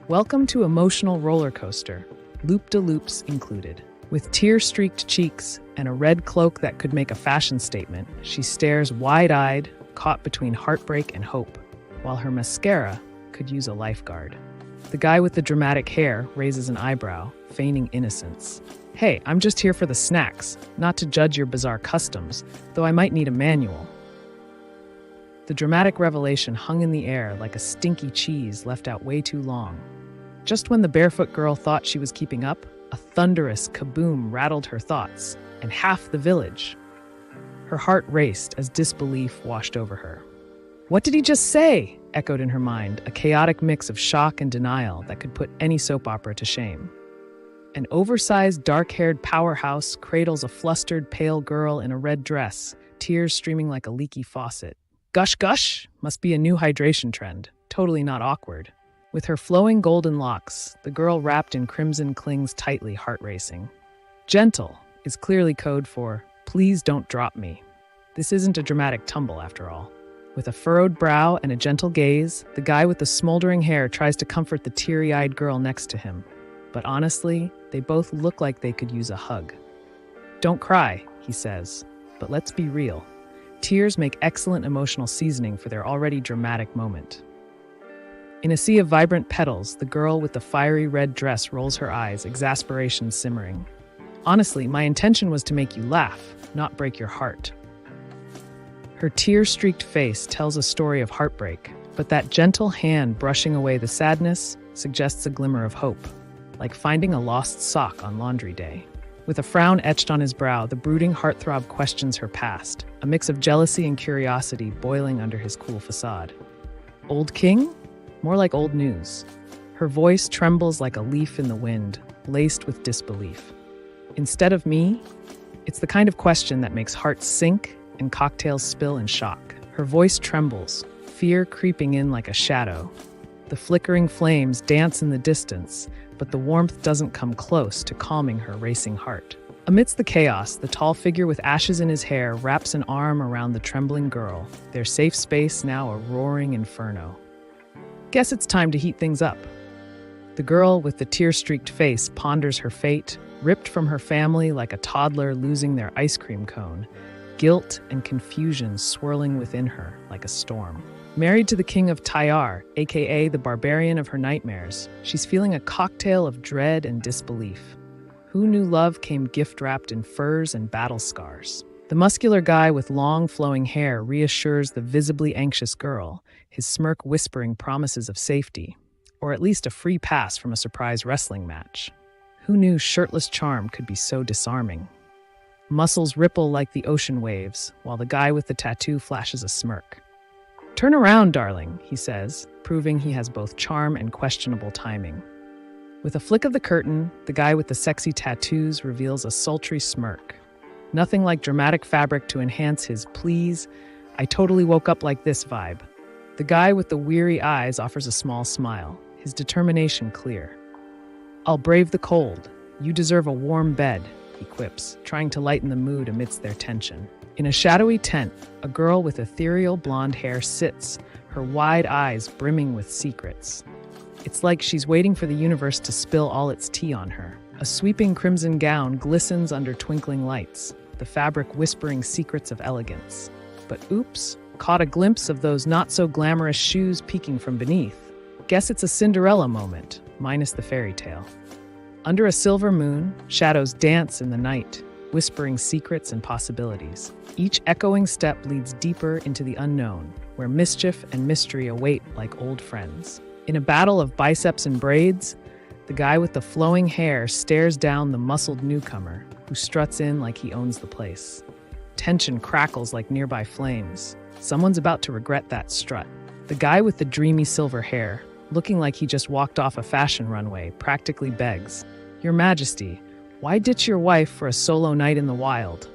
Welcome to emotional roller coaster, loop-de-loops included. With tear-streaked cheeks and a red cloak that could make a fashion statement, she stares wide-eyed, caught between heartbreak and hope, while her mascara could use a lifeguard. The guy with the dramatic hair raises an eyebrow, feigning innocence. "Hey, I'm just here for the snacks, not to judge your bizarre customs, though I might need a manual." The dramatic revelation hung in the air like a stinky cheese left out way too long. Just when the barefoot girl thought she was keeping up, a thunderous kaboom rattled her thoughts, and half the village. Her heart raced as disbelief washed over her. "What did he just say?" echoed in her mind, a chaotic mix of shock and denial that could put any soap opera to shame. An oversized, dark-haired powerhouse cradles a flustered, pale girl in a red dress, tears streaming like a leaky faucet. Gush gush must be a new hydration trend, totally not awkward. With her flowing golden locks, the girl wrapped in crimson clings tightly, heart-racing. Gentle is clearly code for, "Please don't drop me." This isn't a dramatic tumble, after all. With a furrowed brow and a gentle gaze, the guy with the smoldering hair tries to comfort the teary-eyed girl next to him. But honestly, they both look like they could use a hug. "Don't cry," he says, "but let's be real. Tears make excellent emotional seasoning for their already dramatic moment." In a sea of vibrant petals, the girl with the fiery red dress rolls her eyes, exasperation simmering. "Honestly, my intention was to make you laugh, not break your heart." Her tear-streaked face tells a story of heartbreak, but that gentle hand brushing away the sadness suggests a glimmer of hope, like finding a lost sock on laundry day. With a frown etched on his brow, the brooding heartthrob questions her past, a mix of jealousy and curiosity boiling under his cool facade. "Old king? More like old news." Her voice trembles like a leaf in the wind, laced with disbelief. "Instead of me?" It's the kind of question that makes hearts sink and cocktails spill in shock. Her voice trembles, fear creeping in like a shadow. The flickering flames dance in the distance, but the warmth doesn't come close to calming her racing heart. Amidst the chaos, the tall figure with ashes in his hair wraps an arm around the trembling girl, their safe space now a roaring inferno. Guess it's time to heat things up. The girl with the tear-streaked face ponders her fate, ripped from her family like a toddler losing their ice cream cone, guilt and confusion swirling within her like a storm. Married to the king of Tyar, aka the barbarian of her nightmares, she's feeling a cocktail of dread and disbelief. Who knew love came gift-wrapped in furs and battle scars? The muscular guy with long, flowing hair reassures the visibly anxious girl, his smirk whispering promises of safety, or at least a free pass from a surprise wrestling match. Who knew shirtless charm could be so disarming? Muscles ripple like the ocean waves, while the guy with the tattoo flashes a smirk. "Turn around, darling," he says, proving he has both charm and questionable timing. With a flick of the curtain, the guy with the sexy tattoos reveals a sultry smirk. Nothing like dramatic fabric to enhance his "please, I totally woke up like this" vibe. The guy with the weary eyes offers a small smile, his determination clear. "I'll brave the cold. You deserve a warm bed," he quips, trying to lighten the mood amidst their tension. In a shadowy tent, a girl with ethereal blonde hair sits, her wide eyes brimming with secrets. It's like she's waiting for the universe to spill all its tea on her. A sweeping crimson gown glistens under twinkling lights, the fabric whispering secrets of elegance. But oops, caught a glimpse of those not-so-glamorous shoes peeking from beneath. Guess it's a Cinderella moment, minus the fairy tale. Under a silver moon, shadows dance in the night, whispering secrets and possibilities. Each echoing step leads deeper into the unknown, where mischief and mystery await like old friends. In a battle of biceps and braids, the guy with the flowing hair stares down the muscled newcomer, who struts in like he owns the place. Tension crackles like nearby flames. Someone's about to regret that strut. The guy with the dreamy silver hair, looking like he just walked off a fashion runway, practically begs, "Your Majesty, why ditch your wife for a solo night in the wild?"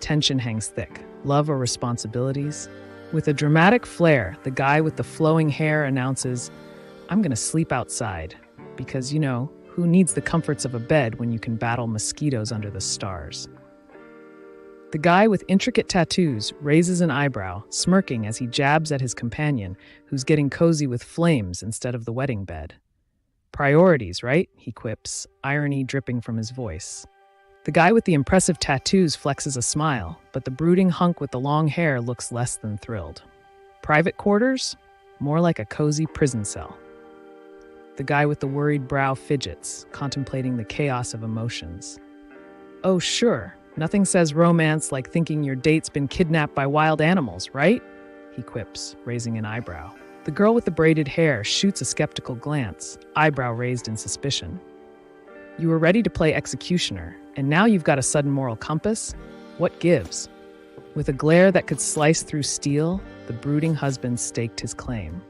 Tension hangs thick. Love or responsibilities? With a dramatic flair, the guy with the flowing hair announces, "I'm gonna sleep outside." Because, who needs the comforts of a bed when you can battle mosquitoes under the stars? The guy with intricate tattoos raises an eyebrow, smirking as he jabs at his companion, who's getting cozy with flames instead of the wedding bed. "Priorities, right?" he quips, irony dripping from his voice. The guy with the impressive tattoos flexes a smile, but the brooding hunk with the long hair looks less than thrilled. Private quarters? More like a cozy prison cell. The guy with the worried brow fidgets, contemplating the chaos of emotions. "Oh, sure. Nothing says romance like thinking your date's been kidnapped by wild animals, right?" he quips, raising an eyebrow. The girl with the braided hair shoots a skeptical glance, eyebrow raised in suspicion. "You were ready to play executioner, and now you've got a sudden moral compass? What gives?" With a glare that could slice through steel, the brooding husband staked his claim.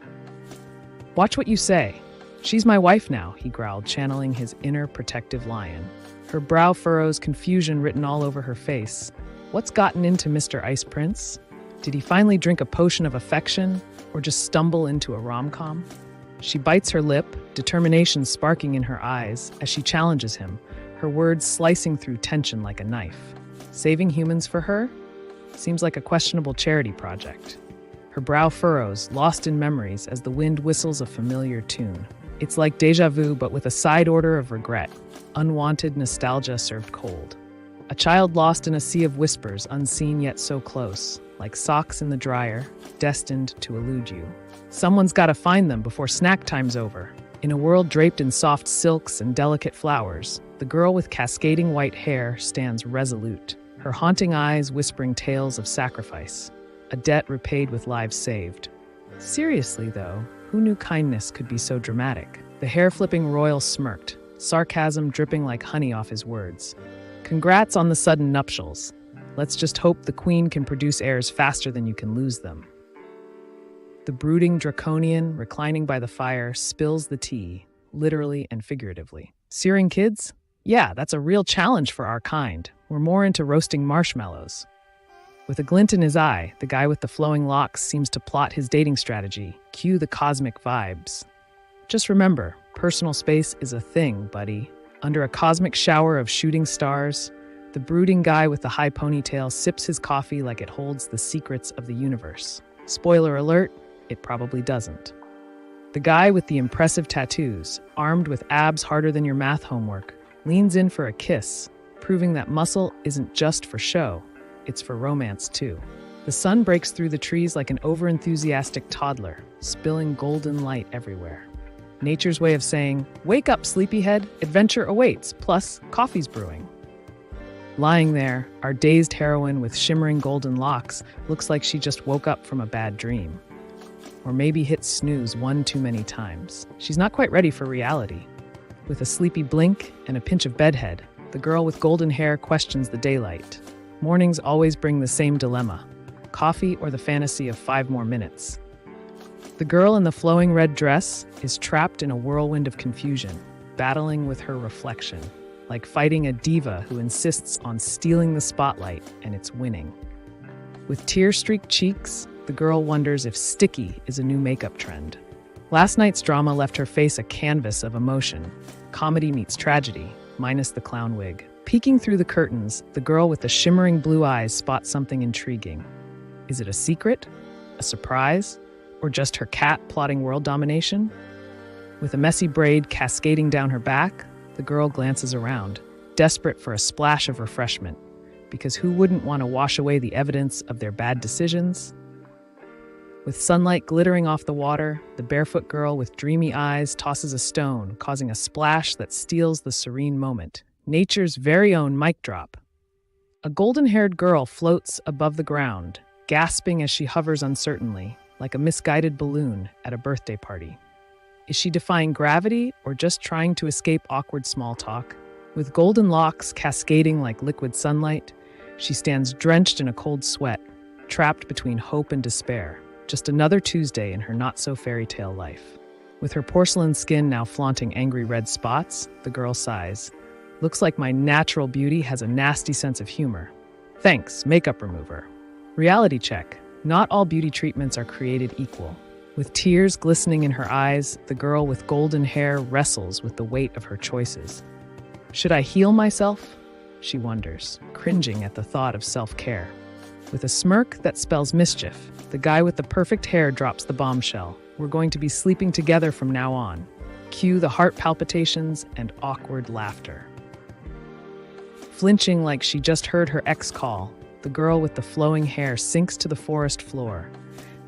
"Watch what you say. She's my wife now," he growled, channeling his inner protective lion. Her brow furrows, confusion written all over her face. What's gotten into Mr. Ice Prince? Did he finally drink a potion of affection, or just stumble into a rom-com? She bites her lip, determination sparking in her eyes as she challenges him, her words slicing through tension like a knife. Saving humans for her? Seems like a questionable charity project. Her brow furrows, lost in memories as the wind whistles a familiar tune. It's like déjà vu, but with a side order of regret. Unwanted nostalgia served cold. A child lost in a sea of whispers, unseen yet so close, like socks in the dryer, destined to elude you. Someone's got to find them before snack time's over. In a world draped in soft silks and delicate flowers, the girl with cascading white hair stands resolute, her haunting eyes whispering tales of sacrifice, a debt repaid with lives saved. Seriously, though, who knew kindness could be so dramatic? The hair-flipping royal smirked, sarcasm dripping like honey off his words. "Congrats on the sudden nuptials. Let's just hope the queen can produce heirs faster than you can lose them." The brooding draconian, reclining by the fire, spills the tea, literally and figuratively. "Searing kids? Yeah, that's a real challenge for our kind. We're more into roasting marshmallows." With a glint in his eye, the guy with the flowing locks seems to plot his dating strategy. Cue the cosmic vibes. Just remember, personal space is a thing, buddy. Under a cosmic shower of shooting stars, the brooding guy with the high ponytail sips his coffee like it holds the secrets of the universe. Spoiler alert, it probably doesn't. The guy with the impressive tattoos, armed with abs harder than your math homework, leans in for a kiss, proving that muscle isn't just for show. It's for romance, too. The sun breaks through the trees like an overenthusiastic toddler, spilling golden light everywhere. Nature's way of saying, "Wake up, sleepyhead, adventure awaits, plus coffee's brewing." Lying there, our dazed heroine with shimmering golden locks looks like she just woke up from a bad dream. Or maybe hit snooze one too many times. She's not quite ready for reality. With a sleepy blink and a pinch of bedhead, the girl with golden hair questions the daylight. Mornings always bring the same dilemma: coffee or the fantasy of 5 more minutes. The girl in the flowing red dress is trapped in a whirlwind of confusion. battling with her reflection, like fighting a diva who insists on stealing the spotlight and it's winning. With tear-streaked cheeks, the girl wonders if sticky is a new makeup trend. Last night's drama left her face a canvas of emotion. Comedy meets tragedy, minus the clown wig. Peeking through the curtains, the girl with the shimmering blue eyes spots something intriguing. Is it a secret? A surprise? Or just her cat plotting world domination? With a messy braid cascading down her back, the girl glances around, desperate for a splash of refreshment, because who wouldn't want to wash away the evidence of their bad decisions? With sunlight glittering off the water, the barefoot girl with dreamy eyes tosses a stone, causing a splash that steals the serene moment. Nature's very own mic drop. A golden-haired girl floats above the ground, gasping as she hovers uncertainly, like a misguided balloon at a birthday party. Is she defying gravity or just trying to escape awkward small talk? With golden locks cascading like liquid sunlight, she stands drenched in a cold sweat, trapped between hope and despair. Just another Tuesday in her not-so-fairy tale life. With her porcelain skin now flaunting angry red spots, the girl sighs. Looks like my natural beauty has a nasty sense of humor. Thanks, makeup remover. Reality check. Not all beauty treatments are created equal. With tears glistening in her eyes, the girl with golden hair wrestles with the weight of her choices. Should I heal myself? She wonders, cringing at the thought of self-care. With a smirk that spells mischief, the guy with the perfect hair drops the bombshell. We're going to be sleeping together from now on. Cue the heart palpitations and awkward laughter. Flinching like she just heard her ex call, the girl with the flowing hair sinks to the forest floor,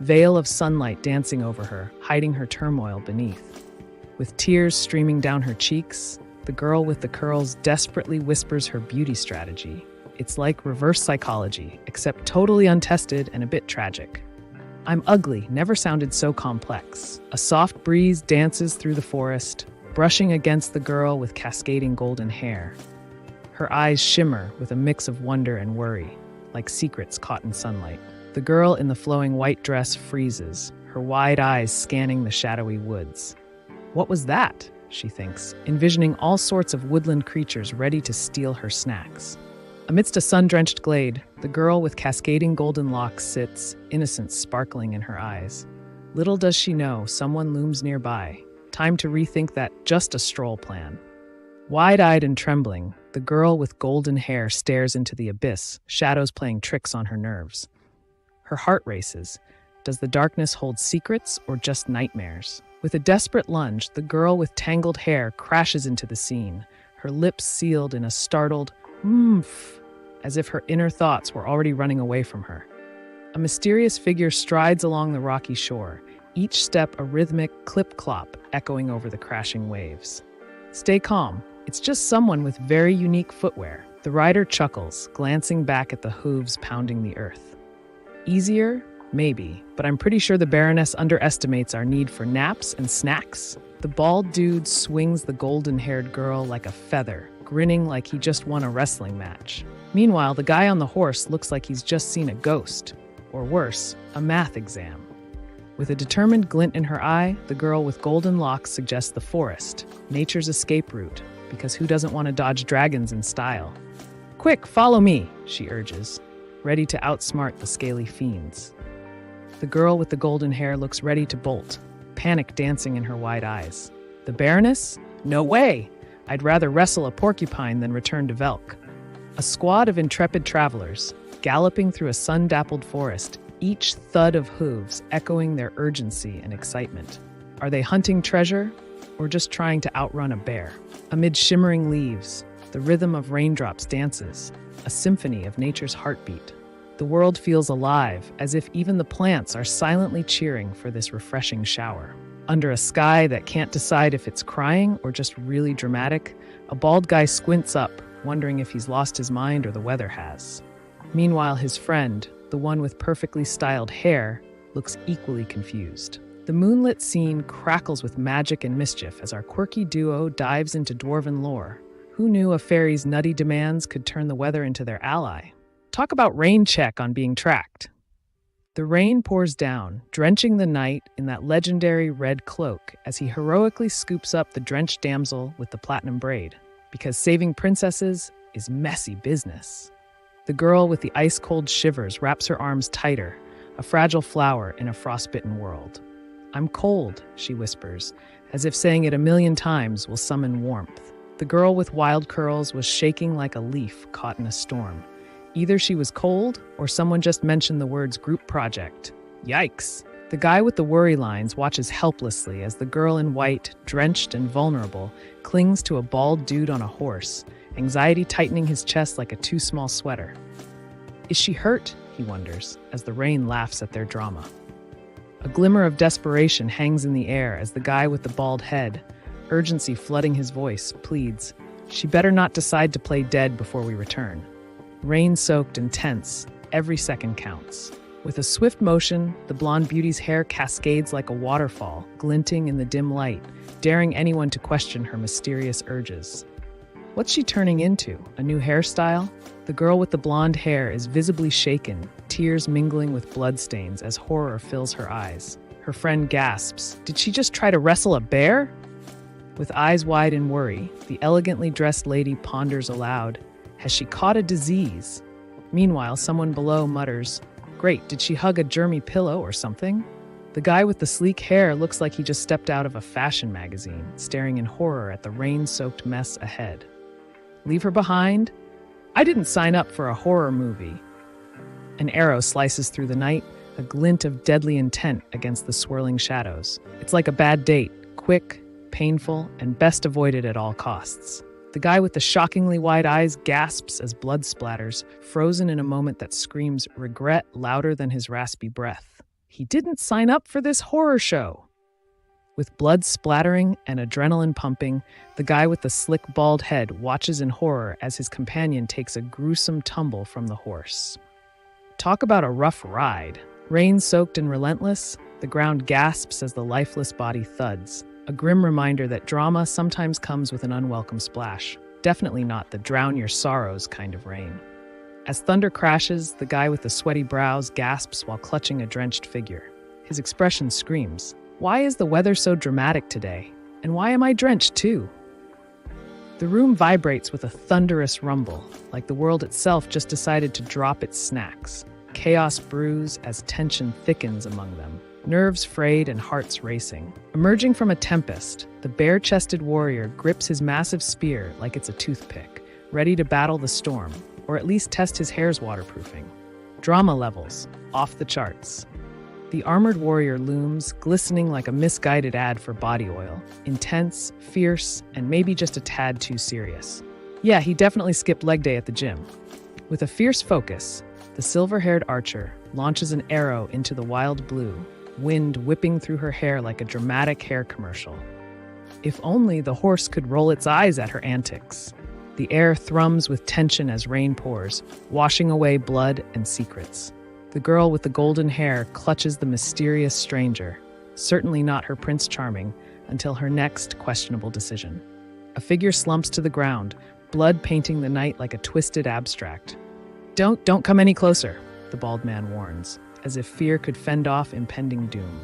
veil of sunlight dancing over her, hiding her turmoil beneath. With tears streaming down her cheeks, the girl with the curls desperately whispers her beauty strategy. It's like reverse psychology, except totally untested and a bit tragic. I'm ugly never sounded so complex. A soft breeze dances through the forest, brushing against the girl with cascading golden hair. Her eyes shimmer with a mix of wonder and worry, like secrets caught in sunlight. The girl in the flowing white dress freezes, her wide eyes scanning the shadowy woods. What was that? She thinks, envisioning all sorts of woodland creatures ready to steal her snacks. Amidst a sun-drenched glade, the girl with cascading golden locks sits, innocence sparkling in her eyes. Little does she know, someone looms nearby. Time to rethink that just a stroll plan. Wide-eyed and trembling, the girl with golden hair stares into the abyss, shadows playing tricks on her nerves. Her heart races. Does the darkness hold secrets or just nightmares? With a desperate lunge, the girl with tangled hair crashes into the scene, her lips sealed in a startled "mmph," as if her inner thoughts were already running away from her. A mysterious figure strides along the rocky shore, each step a rhythmic clip-clop echoing over the crashing waves. Stay calm. It's just someone with very unique footwear. The rider chuckles, glancing back at the hooves pounding the earth. Easier? Maybe, but I'm pretty sure the Baroness underestimates our need for naps and snacks. The bald dude swings the golden-haired girl like a feather, grinning like he just won a wrestling match. Meanwhile, the guy on the horse looks like he's just seen a ghost, or worse, a math exam. With a determined glint in her eye, the girl with golden locks suggests the forest, nature's escape route, because who doesn't want to dodge dragons in style? Quick, follow me, she urges, ready to outsmart the scaly fiends. The girl with the golden hair looks ready to bolt, panic dancing in her wide eyes. The Baroness? No way! I'd rather wrestle a porcupine than return to Velk. A squad of intrepid travelers, galloping through a sun-dappled forest, each thud of hooves echoing their urgency and excitement. Are they hunting treasure, or just trying to outrun a bear? Amid shimmering leaves, the rhythm of raindrops dances, a symphony of nature's heartbeat. The world feels alive, as if even the plants are silently cheering for this refreshing shower. Under a sky that can't decide if it's crying or just really dramatic, a bald guy squints up, wondering if he's lost his mind or the weather has. Meanwhile, his friend, the one with perfectly styled hair, looks equally confused. The moonlit scene crackles with magic and mischief as our quirky duo dives into dwarven lore. Who knew a fairy's nutty demands could turn the weather into their ally? Talk about rain check on being tracked. The rain pours down, drenching the knight in that legendary red cloak as he heroically scoops up the drenched damsel with the platinum braid, because saving princesses is messy business. The girl with the ice-cold shivers wraps her arms tighter, a fragile flower in a frostbitten world. "I'm cold," she whispers, as if saying it a million times will summon warmth. The girl with wild curls was shaking like a leaf caught in a storm. Either she was cold, or someone just mentioned the words group project. Yikes! The guy with the worry lines watches helplessly as the girl in white, drenched and vulnerable, clings to a bald dude on a horse, anxiety tightening his chest like a too small sweater. Is she hurt? He wonders, as the rain laughs at their drama. A glimmer of desperation hangs in the air as the guy with the bald head, urgency flooding his voice, pleads, "She better not decide to play dead before we return." Rain-soaked and tense, every second counts. With a swift motion, the blonde beauty's hair cascades like a waterfall, glinting in the dim light, daring anyone to question her mysterious urges. What's she turning into? A new hairstyle? The girl with the blonde hair is visibly shaken, tears mingling with bloodstains as horror fills her eyes. Her friend gasps, "Did she just try to wrestle a bear?" With eyes wide in worry, the elegantly dressed lady ponders aloud, has she caught a disease? Meanwhile, someone below mutters, "Great, did she hug a germy pillow or something?" The guy with the sleek hair looks like he just stepped out of a fashion magazine, staring in horror at the rain-soaked mess ahead. Leave her behind? I didn't sign up for a horror movie. An arrow slices through the night, a glint of deadly intent against the swirling shadows. It's like a bad date, quick, painful, and best avoided at all costs. The guy with the shockingly wide eyes gasps as blood splatters, frozen in a moment that screams regret louder than his raspy breath. He didn't sign up for this horror show. With blood splattering and adrenaline pumping, the guy with the slick bald head watches in horror as his companion takes a gruesome tumble from the horse. Talk about a rough ride. Rain-soaked and relentless, the ground gasps as the lifeless body thuds. A grim reminder that drama sometimes comes with an unwelcome splash. Definitely not the drown your sorrows kind of rain. As thunder crashes, the guy with the sweaty brows gasps while clutching a drenched figure. His expression screams, "Why is the weather so dramatic today? And why am I drenched too?" The room vibrates with a thunderous rumble, like the world itself just decided to drop its snacks. Chaos brews as tension thickens among them. Nerves frayed and hearts racing. Emerging from a tempest, the bare-chested warrior grips his massive spear like it's a toothpick, ready to battle the storm, or at least test his hair's waterproofing. Drama levels, off the charts. The armored warrior looms, glistening like a misguided ad for body oil. Intense, fierce, and maybe just a tad too serious. Yeah, he definitely skipped leg day at the gym. With a fierce focus, the silver-haired archer launches an arrow into the wild blue, wind whipping through her hair like a dramatic hair commercial. If only the horse could roll its eyes at her antics. The air thrums with tension as rain pours, washing away blood and secrets. The girl with the golden hair clutches the mysterious stranger, certainly not her Prince Charming, until her next questionable decision. A figure slumps to the ground, blood painting the night like a twisted abstract. Don't come any closer," the bald man warns, as if fear could fend off impending doom.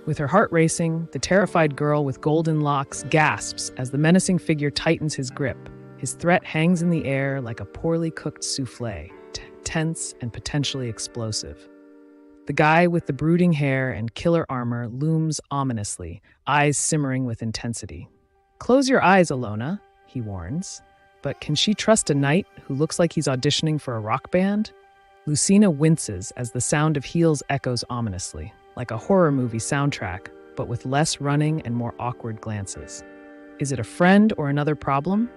With her heart racing, the terrified girl with golden locks gasps as the menacing figure tightens his grip. His threat hangs in the air like a poorly cooked soufflé, tense and potentially explosive. The guy with the brooding hair and killer armor looms ominously, eyes simmering with intensity. "Close your eyes, Alona," he warns. But can she trust a knight who looks like he's auditioning for a rock band? Lucina winces as the sound of heels echoes ominously, like a horror movie soundtrack, but with less running and more awkward glances. Is it a friend or another problem?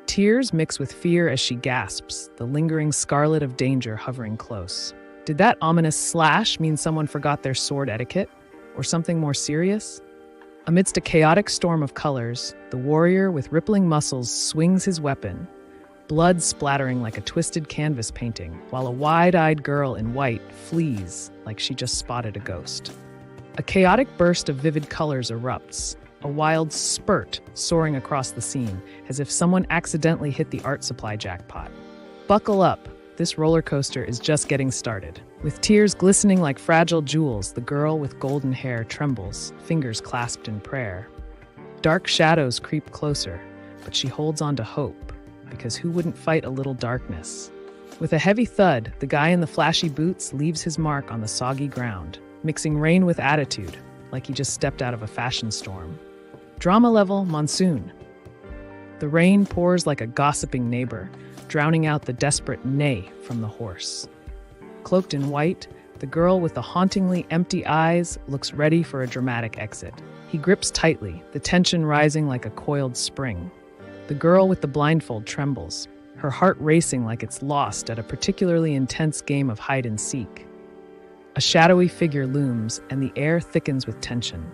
Tears mix with fear as she gasps, the lingering scarlet of danger hovering close. Did that ominous slash mean someone forgot their sword etiquette? Or something more serious? Amidst a chaotic storm of colors, the warrior with rippling muscles swings his weapon, blood splattering like a twisted canvas painting, while a wide-eyed girl in white flees like she just spotted a ghost. A chaotic burst of vivid colors erupts, a wild spurt soaring across the scene, as if someone accidentally hit the art supply jackpot. Buckle up, This roller coaster is just getting started. With tears glistening like fragile jewels, the girl with golden hair trembles, fingers clasped in prayer. Dark shadows creep closer, but she holds on to hope, because who wouldn't fight a little darkness? With a heavy thud, the guy in the flashy boots leaves his mark on the soggy ground, mixing rain with attitude, like he just stepped out of a fashion storm. Drama level monsoon. The rain pours like a gossiping neighbor, drowning out the desperate neigh from the horse. Cloaked in white, the girl with the hauntingly empty eyes looks ready for a dramatic exit. He grips tightly, the tension rising like a coiled spring. The girl with the blindfold trembles, her heart racing like it's lost at a particularly intense game of hide and seek. A shadowy figure looms, and the air thickens with tension.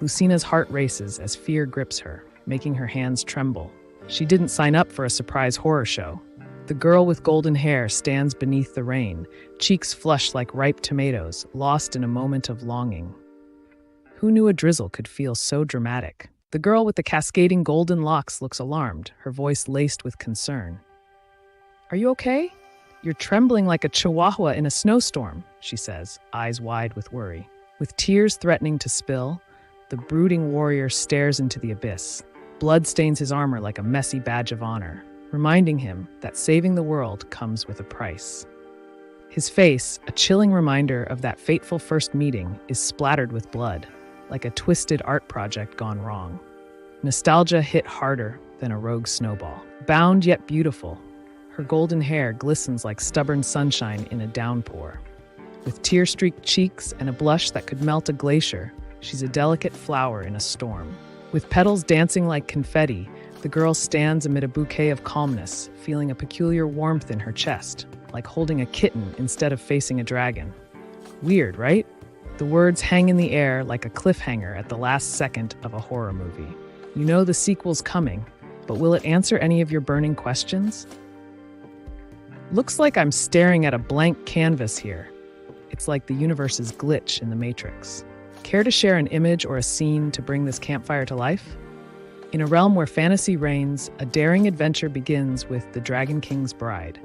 Lucina's heart races as fear grips her, making her hands tremble. She didn't sign up for a surprise horror show. The girl with golden hair stands beneath the rain, cheeks flushed like ripe tomatoes, lost in a moment of longing. Who knew a drizzle could feel so dramatic? The girl with the cascading golden locks looks alarmed, her voice laced with concern. "Are you okay? You're trembling like a chihuahua in a snowstorm," she says, eyes wide with worry. With tears threatening to spill, the brooding warrior stares into the abyss. Blood stains his armor like a messy badge of honor, reminding him that saving the world comes with a price. His face, a chilling reminder of that fateful first meeting, is splattered with blood, like a twisted art project gone wrong. Nostalgia hit harder than a rogue snowball. Bound yet beautiful, her golden hair glistens like stubborn sunshine in a downpour. With tear-streaked cheeks and a blush that could melt a glacier, she's a delicate flower in a storm. With petals dancing like confetti, the girl stands amid a bouquet of calmness, feeling a peculiar warmth in her chest, like holding a kitten instead of facing a dragon. Weird, right? The words hang in the air like a cliffhanger at the last second of a horror movie. You know the sequel's coming, but will it answer any of your burning questions? Looks like I'm staring at a blank canvas here. It's like the universe's glitch in the Matrix. Care to share an image or a scene to bring this campfire to life? In a realm where fantasy reigns, a daring adventure begins with the Dragon King's bride.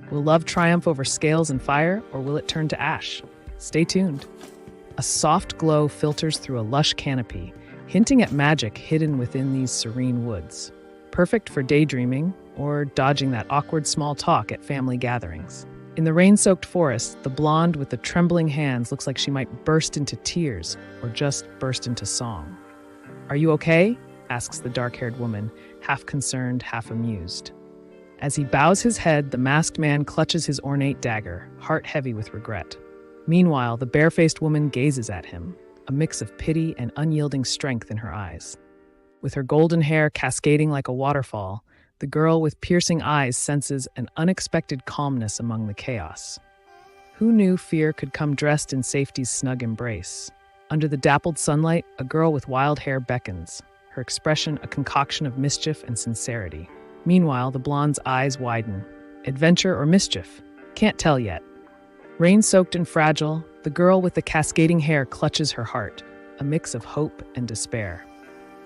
Will love triumph over scales and fire, or will it turn to ash? Stay tuned. A soft glow filters through a lush canopy, hinting at magic hidden within these serene woods. Perfect for daydreaming or dodging that awkward small talk at family gatherings. In the rain-soaked forest, the blonde with the trembling hands looks like she might burst into tears or just burst into song. "Are you okay?" asks the dark-haired woman, half concerned, half amused. As he bows his head, the masked man clutches his ornate dagger, heart heavy with regret. Meanwhile, the bare-faced woman gazes at him, a mix of pity and unyielding strength in her eyes. With her golden hair cascading like a waterfall, the girl with piercing eyes senses an unexpected calmness among the chaos. Who knew fear could come dressed in safety's snug embrace? Under the dappled sunlight, a girl with wild hair beckons, her expression a concoction of mischief and sincerity. Meanwhile, the blonde's eyes widen. Adventure or mischief? Can't tell yet. Rain-soaked and fragile, the girl with the cascading hair clutches her heart, a mix of hope and despair.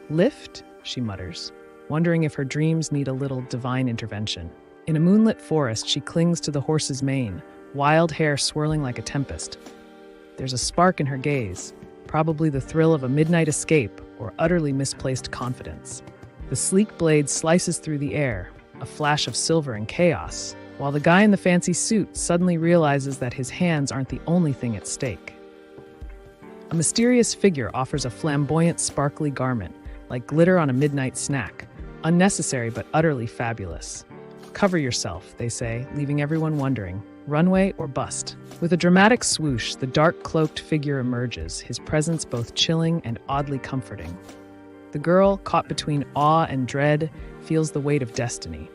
"Lift?" she mutters, wondering if her dreams need a little divine intervention. In a moonlit forest, she clings to the horse's mane, wild hair swirling like a tempest. There's a spark in her gaze, probably the thrill of a midnight escape or utterly misplaced confidence. The sleek blade slices through the air, a flash of silver and chaos, while the guy in the fancy suit suddenly realizes that his hands aren't the only thing at stake. A mysterious figure offers a flamboyant, sparkly garment, like glitter on a midnight snack, unnecessary but utterly fabulous. "Cover yourself," they say, leaving everyone wondering, runway or bust. With a dramatic swoosh, the dark cloaked figure emerges, his presence both chilling and oddly comforting. The girl, caught between awe and dread, feels the weight of destiny.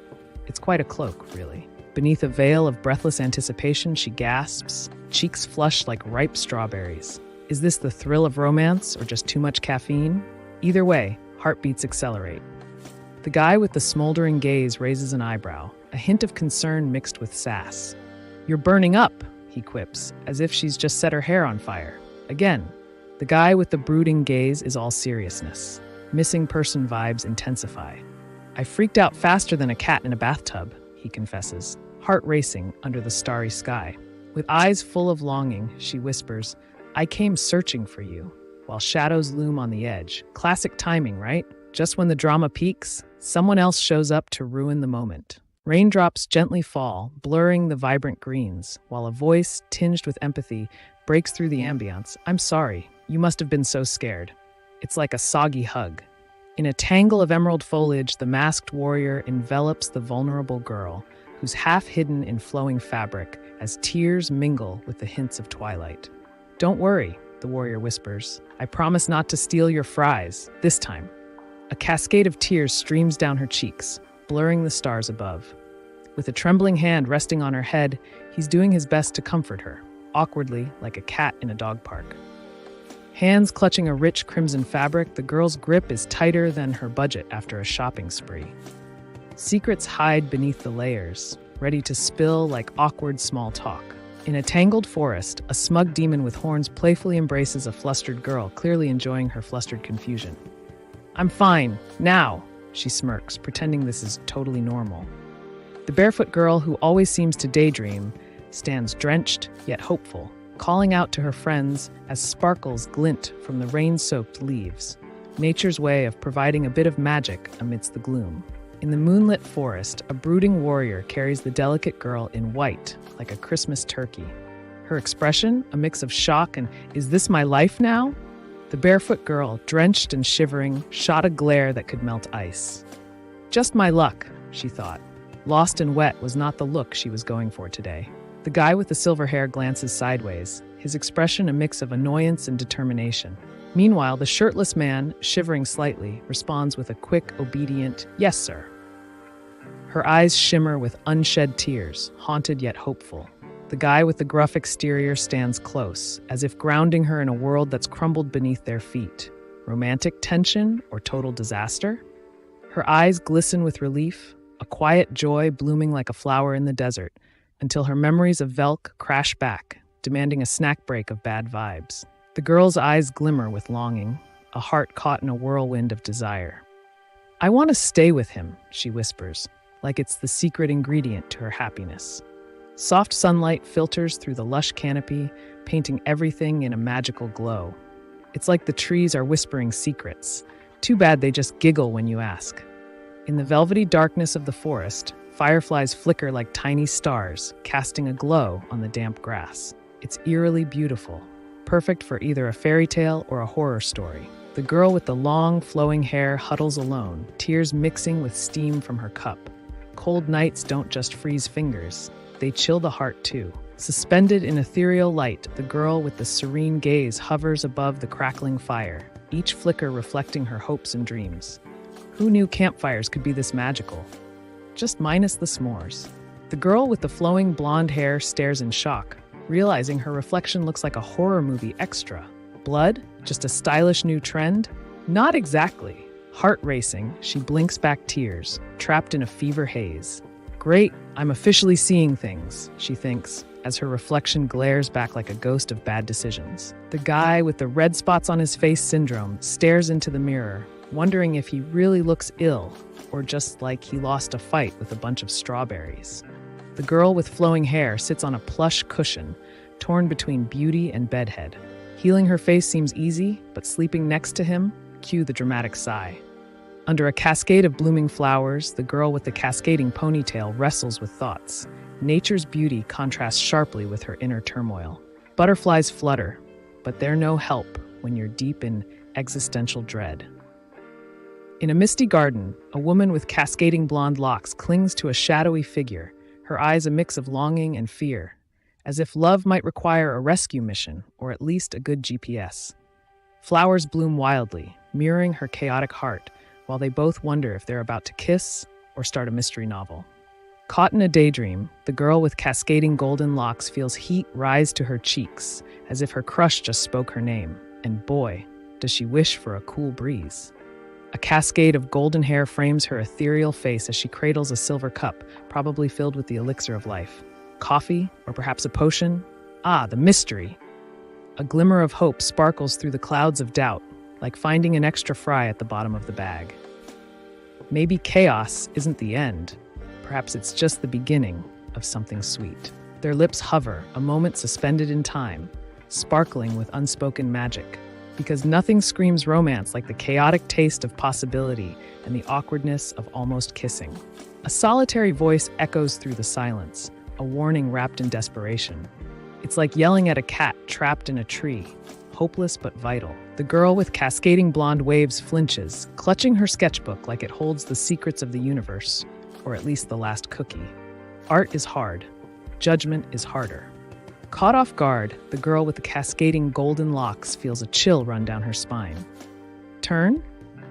It's quite a cloak, really. Beneath a veil of breathless anticipation, she gasps, cheeks flushed like ripe strawberries. Is this the thrill of romance or just too much caffeine? Either way, heartbeats accelerate. The guy with the smoldering gaze raises an eyebrow, a hint of concern mixed with sass. "You're burning up," he quips, as if she's just set her hair on fire. Again, the guy with the brooding gaze is all seriousness. Missing person vibes intensify. "I freaked out faster than a cat in a bathtub," he confesses, heart racing under the starry sky. With eyes full of longing, she whispers, "I came searching for you," while shadows loom on the edge. Classic timing, right? Just when the drama peaks, someone else shows up to ruin the moment. Raindrops gently fall, blurring the vibrant greens, while a voice, tinged with empathy, breaks through the ambience. "I'm sorry. You must have been so scared." It's like a soggy hug. In a tangle of emerald foliage, the masked warrior envelops the vulnerable girl, who's half hidden in flowing fabric as tears mingle with the hints of twilight. "Don't worry," the warrior whispers. "I promise not to steal your fries, this time." A cascade of tears streams down her cheeks, blurring the stars above. With a trembling hand resting on her head, he's doing his best to comfort her, awkwardly, like a cat in a dog park. Hands clutching a rich crimson fabric, the girl's grip is tighter than her budget after a shopping spree. Secrets hide beneath the layers, ready to spill like awkward small talk. In a tangled forest, a smug demon with horns playfully embraces a flustered girl, clearly enjoying her flustered confusion. "I'm fine, now," she smirks, pretending this is totally normal. The barefoot girl, who always seems to daydream, stands drenched yet hopeful, calling out to her friends as sparkles glint from the rain-soaked leaves, nature's way of providing a bit of magic amidst the gloom. In the moonlit forest, a brooding warrior carries the delicate girl in white, like a Christmas turkey. Her expression, a mix of shock and "is this my life now?" The barefoot girl, drenched and shivering, shot a glare that could melt ice. Just my luck, she thought. Lost and wet was not the look she was going for today. The guy with the silver hair glances sideways, his expression a mix of annoyance and determination. Meanwhile, the shirtless man, shivering slightly, responds with a quick, obedient, "Yes, sir." Her eyes shimmer with unshed tears, haunted yet hopeful. The guy with the gruff exterior stands close, as if grounding her in a world that's crumbled beneath their feet. Romantic tension or total disaster? Her eyes glisten with relief, a quiet joy blooming like a flower in the desert, until her memories of Velk crash back, demanding a snack break of bad vibes. The girl's eyes glimmer with longing, a heart caught in a whirlwind of desire. "I want to stay with him," she whispers, like it's the secret ingredient to her happiness. Soft sunlight filters through the lush canopy, painting everything in a magical glow. It's like the trees are whispering secrets. Too bad they just giggle when you ask. In the velvety darkness of the forest, fireflies flicker like tiny stars, casting a glow on the damp grass. It's eerily beautiful, perfect for either a fairy tale or a horror story. The girl with the long, flowing hair huddles alone, tears mixing with steam from her cup. Cold nights don't just freeze fingers, they chill the heart too. Suspended in ethereal light, the girl with the serene gaze hovers above the crackling fire, each flicker reflecting her hopes and dreams. Who knew campfires could be this magical? Just minus the s'mores. The girl with the flowing blonde hair stares in shock, realizing her reflection looks like a horror movie extra. Blood? Just a stylish new trend? Not exactly. Heart racing, she blinks back tears, trapped in a fever haze. Great, I'm officially seeing things, she thinks, as her reflection glares back like a ghost of bad decisions. The guy with the red spots on his face syndrome stares into the mirror, wondering if he really looks ill or just like he lost a fight with a bunch of strawberries. The girl with flowing hair sits on a plush cushion, torn between beauty and bedhead. Healing her face seems easy, but sleeping next to him, cue the dramatic sigh. Under a cascade of blooming flowers, the girl with the cascading ponytail wrestles with thoughts. Nature's beauty contrasts sharply with her inner turmoil. Butterflies flutter, but they're no help when you're deep in existential dread. In a misty garden, a woman with cascading blonde locks clings to a shadowy figure, her eyes a mix of longing and fear, as if love might require a rescue mission, or at least a good GPS. Flowers bloom wildly, mirroring her chaotic heart, while they both wonder if they're about to kiss or start a mystery novel. Caught in a daydream, the girl with cascading golden locks feels heat rise to her cheeks, as if her crush just spoke her name, and boy, does she wish for a cool breeze. A cascade of golden hair frames her ethereal face as she cradles a silver cup, probably filled with the elixir of life. Coffee, or perhaps a potion? Ah, the mystery! A glimmer of hope sparkles through the clouds of doubt, like finding an extra fry at the bottom of the bag. Maybe chaos isn't the end. Perhaps it's just the beginning. of something sweet. Their lips hover, a moment suspended in time, sparkling with unspoken magic. Because nothing screams romance like the chaotic taste of possibility and the awkwardness of almost kissing. A solitary voice echoes through the silence, a warning wrapped in desperation. It's like yelling at a cat trapped in a tree, hopeless but vital. The girl with cascading blonde waves flinches, clutching her sketchbook like it holds the secrets of the universe, or at least the last cookie. Art is hard. Judgment is harder. Caught off guard, the girl with the cascading golden locks feels a chill run down her spine. Turn?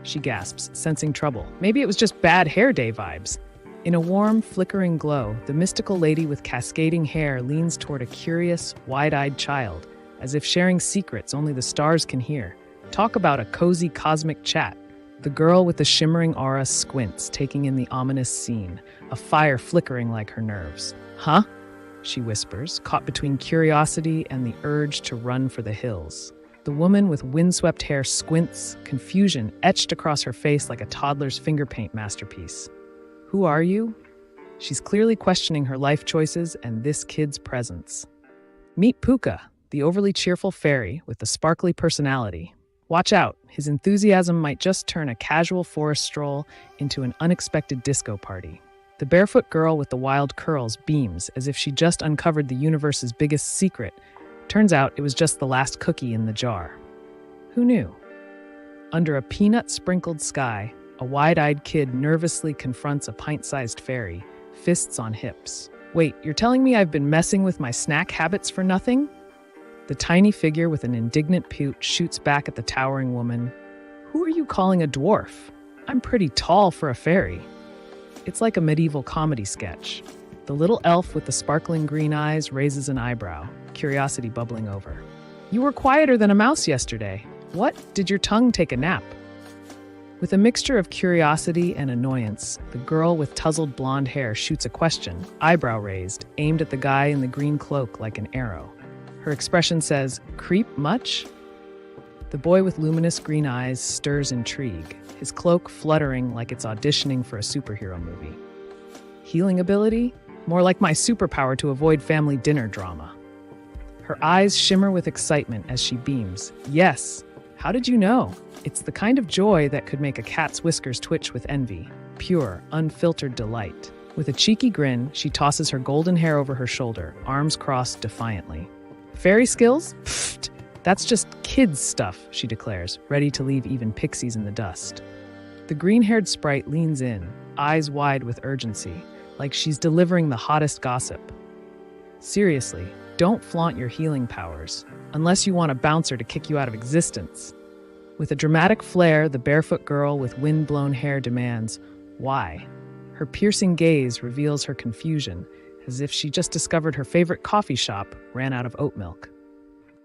She gasps, sensing trouble. Maybe it was just bad hair day vibes. In a warm, flickering glow, the mystical lady with cascading hair leans toward a curious, wide-eyed child, as if sharing secrets only the stars can hear. Talk about a cozy cosmic chat. The girl with the shimmering aura squints, taking in the ominous scene, a fire flickering like her nerves. Huh? She whispers, caught between curiosity and the urge to run for the hills. The woman with windswept hair squints, confusion etched across her face like a toddler's finger paint masterpiece. Who are you? She's clearly questioning her life choices and this kid's presence. Meet Puka, the overly cheerful fairy with the sparkly personality. Watch out, his enthusiasm might just turn a casual forest stroll into an unexpected disco party. The barefoot girl with the wild curls beams as if she just uncovered the universe's biggest secret. Turns out it was just the last cookie in the jar. Who knew? Under a peanut-sprinkled sky, a wide-eyed kid nervously confronts a pint-sized fairy, fists on hips. Wait, you're telling me I've been messing with my snack habits for nothing? The tiny figure with an indignant pout shoots back at the towering woman. Who are you calling a dwarf? I'm pretty tall for a fairy. It's like a medieval comedy sketch. The little elf with the sparkling green eyes raises an eyebrow, curiosity bubbling over. You were quieter than a mouse yesterday. What? Did your tongue take a nap? With a mixture of curiosity and annoyance, the girl with tousled blonde hair shoots a question, eyebrow raised, aimed at the guy in the green cloak like an arrow. Her expression says, "Creep much?" The boy with luminous green eyes stirs intrigue, his cloak fluttering like it's auditioning for a superhero movie. Healing ability? More like my superpower to avoid family dinner drama. Her eyes shimmer with excitement as she beams. Yes! How did you know? It's the kind of joy that could make a cat's whiskers twitch with envy. Pure, unfiltered delight. With a cheeky grin, she tosses her golden hair over her shoulder, arms crossed defiantly. Fairy skills? Pfft! That's just kids' stuff, she declares, ready to leave even pixies in the dust. The green-haired sprite leans in, eyes wide with urgency, like she's delivering the hottest gossip. Seriously, don't flaunt your healing powers, unless you want a bouncer to kick you out of existence. With a dramatic flair, the barefoot girl with wind-blown hair demands, why? Her piercing gaze reveals her confusion, as if she just discovered her favorite coffee shop ran out of oat milk.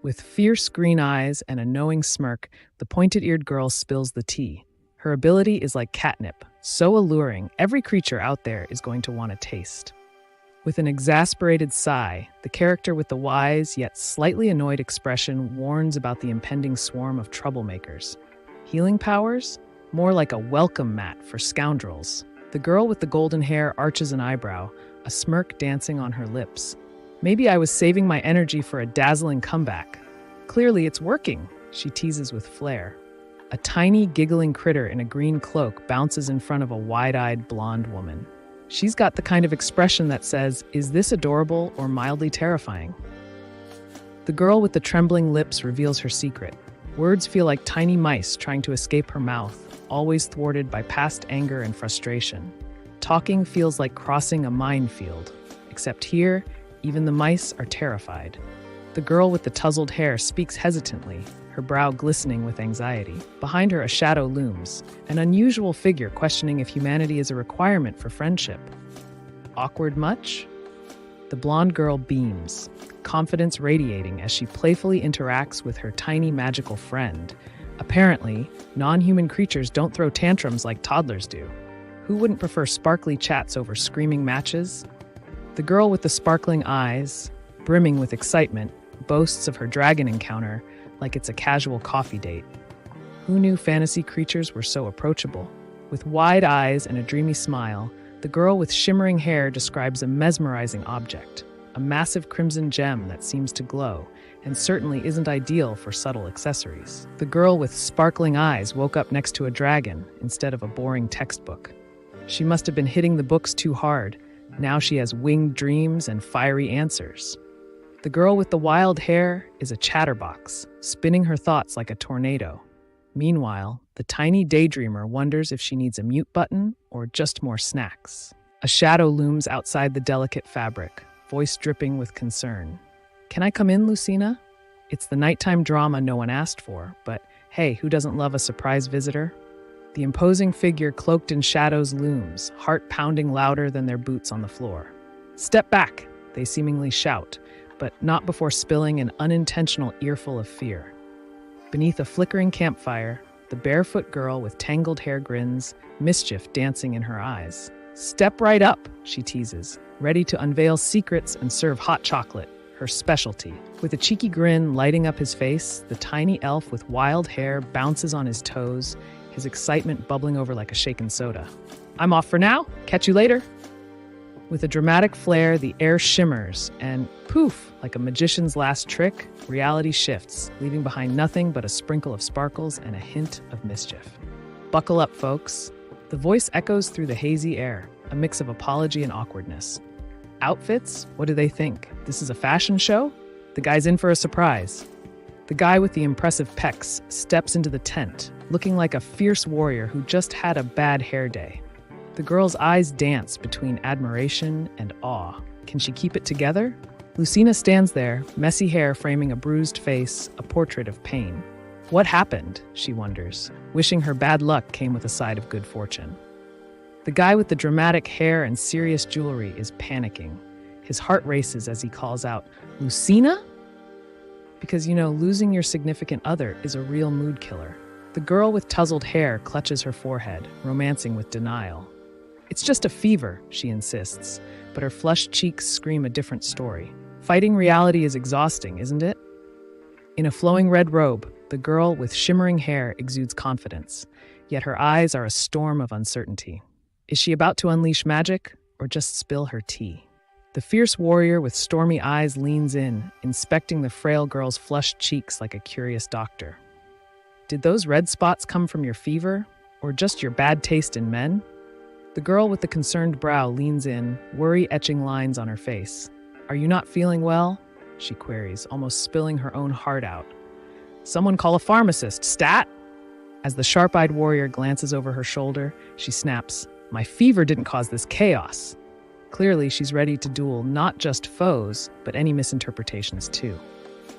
With fierce green eyes and a knowing smirk, the pointed-eared girl spills the tea. Her ability is like catnip, so alluring, every creature out there is going to want a taste. With an exasperated sigh, the character with the wise yet slightly annoyed expression warns about the impending swarm of troublemakers. Healing powers? More like a welcome mat for scoundrels. The girl with the golden hair arches an eyebrow, a smirk dancing on her lips. Maybe I was saving my energy for a dazzling comeback. Clearly it's working, she teases with flair. A tiny, giggling critter in a green cloak bounces in front of a wide-eyed blonde woman. She's got the kind of expression that says, is this adorable or mildly terrifying? The girl with the trembling lips reveals her secret. Words feel like tiny mice trying to escape her mouth, always thwarted by past anger and frustration. Talking feels like crossing a minefield, except here, even the mice are terrified. The girl with the tousled hair speaks hesitantly, her brow glistening with anxiety. Behind her, a shadow looms, an unusual figure questioning if humanity is a requirement for friendship. Awkward much? The blonde girl beams, confidence radiating as she playfully interacts with her tiny magical friend. Apparently, non-human creatures don't throw tantrums like toddlers do. Who wouldn't prefer sparkly chats over screaming matches? The girl with the sparkling eyes, brimming with excitement, boasts of her dragon encounter like it's a casual coffee date. Who knew fantasy creatures were so approachable? With wide eyes and a dreamy smile, The girl with shimmering hair describes a mesmerizing object, a massive crimson gem that seems to glow, and certainly isn't ideal for subtle accessories. The girl with sparkling eyes woke up next to a dragon instead of a boring textbook. She must have been hitting the books too hard. Now she has winged dreams and fiery answers. The girl with the wild hair is a chatterbox, spinning her thoughts like a tornado. Meanwhile, the tiny daydreamer wonders if she needs a mute button or just more snacks. A shadow looms outside the delicate fabric, voice dripping with concern. "Can I come in, Lucina?" It's the nighttime drama no one asked for, but hey, who doesn't love a surprise visitor? The imposing figure cloaked in shadows looms, heart pounding louder than their boots on the floor. "Step back," they seemingly shout, but not before spilling an unintentional earful of fear. Beneath a flickering campfire, the barefoot girl with tangled hair grins, mischief dancing in her eyes. "Step right up," she teases, ready to unveil secrets and serve hot chocolate, her specialty. With a cheeky grin lighting up his face, the tiny elf with wild hair bounces on his toes, his excitement bubbling over like a shaken soda. "I'm off for now. Catch you later." With a dramatic flair, the air shimmers, and poof, like a magician's last trick, reality shifts, leaving behind nothing but a sprinkle of sparkles and a hint of mischief. Buckle up, folks. The voice echoes through the hazy air, a mix of apology and awkwardness. Outfits? What do they think? This is a fashion show? The guy's in for a surprise. The guy with the impressive pecs steps into the tent, looking like a fierce warrior who just had a bad hair day. The girl's eyes dance between admiration and awe. Can she keep it together? Lucina stands there, messy hair framing a bruised face, a portrait of pain. What happened? She wonders, wishing her bad luck came with a side of good fortune. The guy with the dramatic hair and serious jewelry is panicking. His heart races as he calls out, "Lucina?" Because, losing your significant other is a real mood killer. The girl with tousled hair clutches her forehead, romancing with denial. "It's just a fever," she insists, but her flushed cheeks scream a different story. Fighting reality is exhausting, isn't it? In a flowing red robe, the girl with shimmering hair exudes confidence, yet her eyes are a storm of uncertainty. Is she about to unleash magic or just spill her tea? The fierce warrior with stormy eyes leans in, inspecting the frail girl's flushed cheeks like a curious doctor. Did those red spots come from your fever or just your bad taste in men? The girl with the concerned brow leans in, worry etching lines on her face. "Are you not feeling well?" she queries, almost spilling her own heart out. "Someone call a pharmacist, stat!" As the sharp-eyed warrior glances over her shoulder, she snaps, "My fever didn't cause this chaos." Clearly, she's ready to duel not just foes, but any misinterpretations too.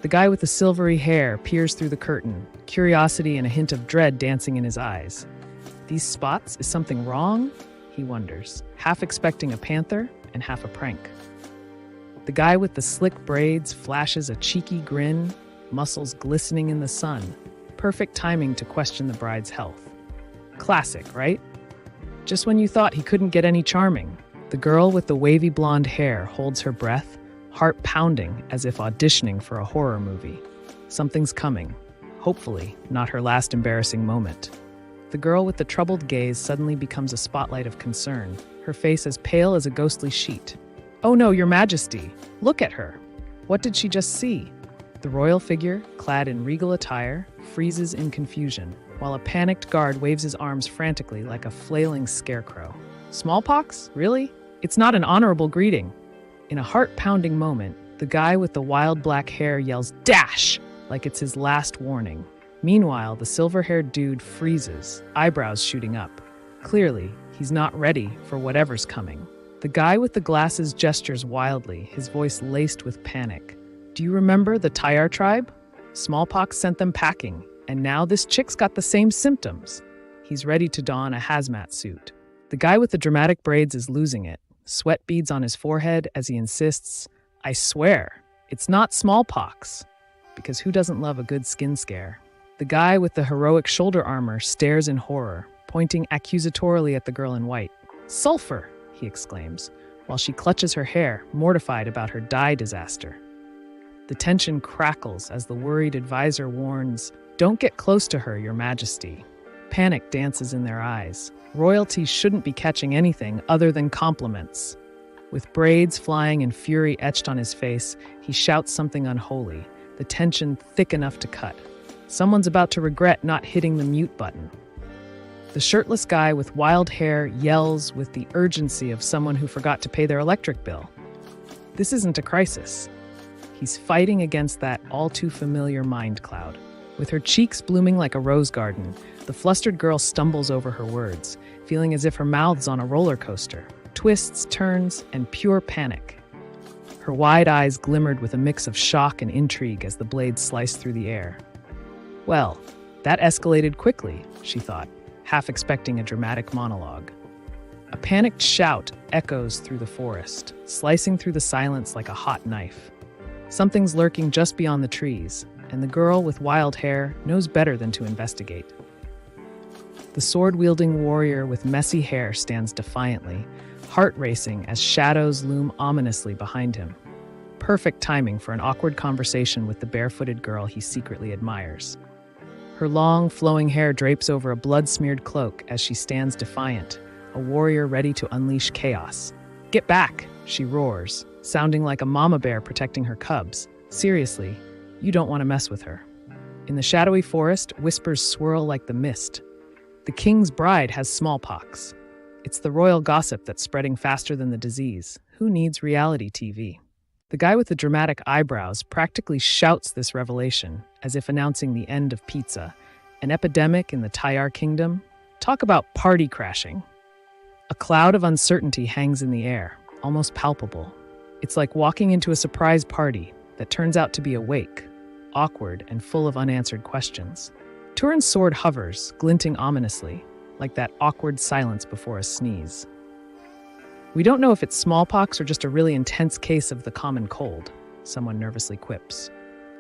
The guy with the silvery hair peers through the curtain, curiosity and a hint of dread dancing in his eyes. "These spots, is something wrong?" he wonders, half expecting a panther and half a prank. The guy with the slick braids flashes a cheeky grin, muscles glistening in the sun. Perfect timing to question the bride's health. Classic, right? Just when you thought he couldn't get any charming, the girl with the wavy blonde hair holds her breath, heart pounding as if auditioning for a horror movie. Something's coming. Hopefully, not her last embarrassing moment. The girl with the troubled gaze suddenly becomes a spotlight of concern, her face as pale as a ghostly sheet. "Oh no, Your Majesty! Look at her!" What did she just see? The royal figure, clad in regal attire, freezes in confusion, while a panicked guard waves his arms frantically like a flailing scarecrow. Smallpox? Really? It's not an honorable greeting. In a heart-pounding moment, the guy with the wild black hair yells, "Dash!" like it's his last warning. Meanwhile, the silver-haired dude freezes, eyebrows shooting up. Clearly, he's not ready for whatever's coming. The guy with the glasses gestures wildly, his voice laced with panic. "Do you remember the Tyar tribe? Smallpox sent them packing, and now this chick's got the same symptoms." He's ready to don a hazmat suit. The guy with the dramatic braids is losing it, sweat beads on his forehead as he insists, "I swear, it's not smallpox." Because who doesn't love a good skin scare? The guy with the heroic shoulder armor stares in horror, pointing accusatorily at the girl in white. "Sulfur!" he exclaims, while she clutches her hair, mortified about her dye disaster. The tension crackles as the worried advisor warns, "Don't get close to her, Your Majesty." Panic dances in their eyes. Royalty shouldn't be catching anything other than compliments. With braids flying and fury etched on his face, he shouts something unholy, the tension thick enough to cut. Someone's about to regret not hitting the mute button. The shirtless guy with wild hair yells with the urgency of someone who forgot to pay their electric bill. This isn't a crisis. He's fighting against that all-too-familiar mind cloud. With her cheeks blooming like a rose garden, the flustered girl stumbles over her words, feeling as if her mouth's on a roller coaster. Twists, turns, and pure panic. Her wide eyes glimmered with a mix of shock and intrigue as the blade sliced through the air. Well, that escalated quickly, she thought, half expecting a dramatic monologue. A panicked shout echoes through the forest, slicing through the silence like a hot knife. Something's lurking just beyond the trees, and the girl with wild hair knows better than to investigate. The sword-wielding warrior with messy hair stands defiantly, heart racing as shadows loom ominously behind him. Perfect timing for an awkward conversation with the barefooted girl he secretly admires. Her long, flowing hair drapes over a blood-smeared cloak as she stands defiant, a warrior ready to unleash chaos. "Get back!" she roars, sounding like a mama bear protecting her cubs. Seriously, you don't want to mess with her. In the shadowy forest, whispers swirl like the mist. The king's bride has smallpox. It's the royal gossip that's spreading faster than the disease. Who needs reality TV? The guy with the dramatic eyebrows practically shouts this revelation, as if announcing the end of pizza. An epidemic in the Tyar kingdom? Talk about party crashing. A cloud of uncertainty hangs in the air, almost palpable. It's like walking into a surprise party that turns out to be awake, awkward, and full of unanswered questions. Turin's sword hovers, glinting ominously, like that awkward silence before a sneeze. We don't know if it's smallpox or just a really intense case of the common cold, someone nervously quips.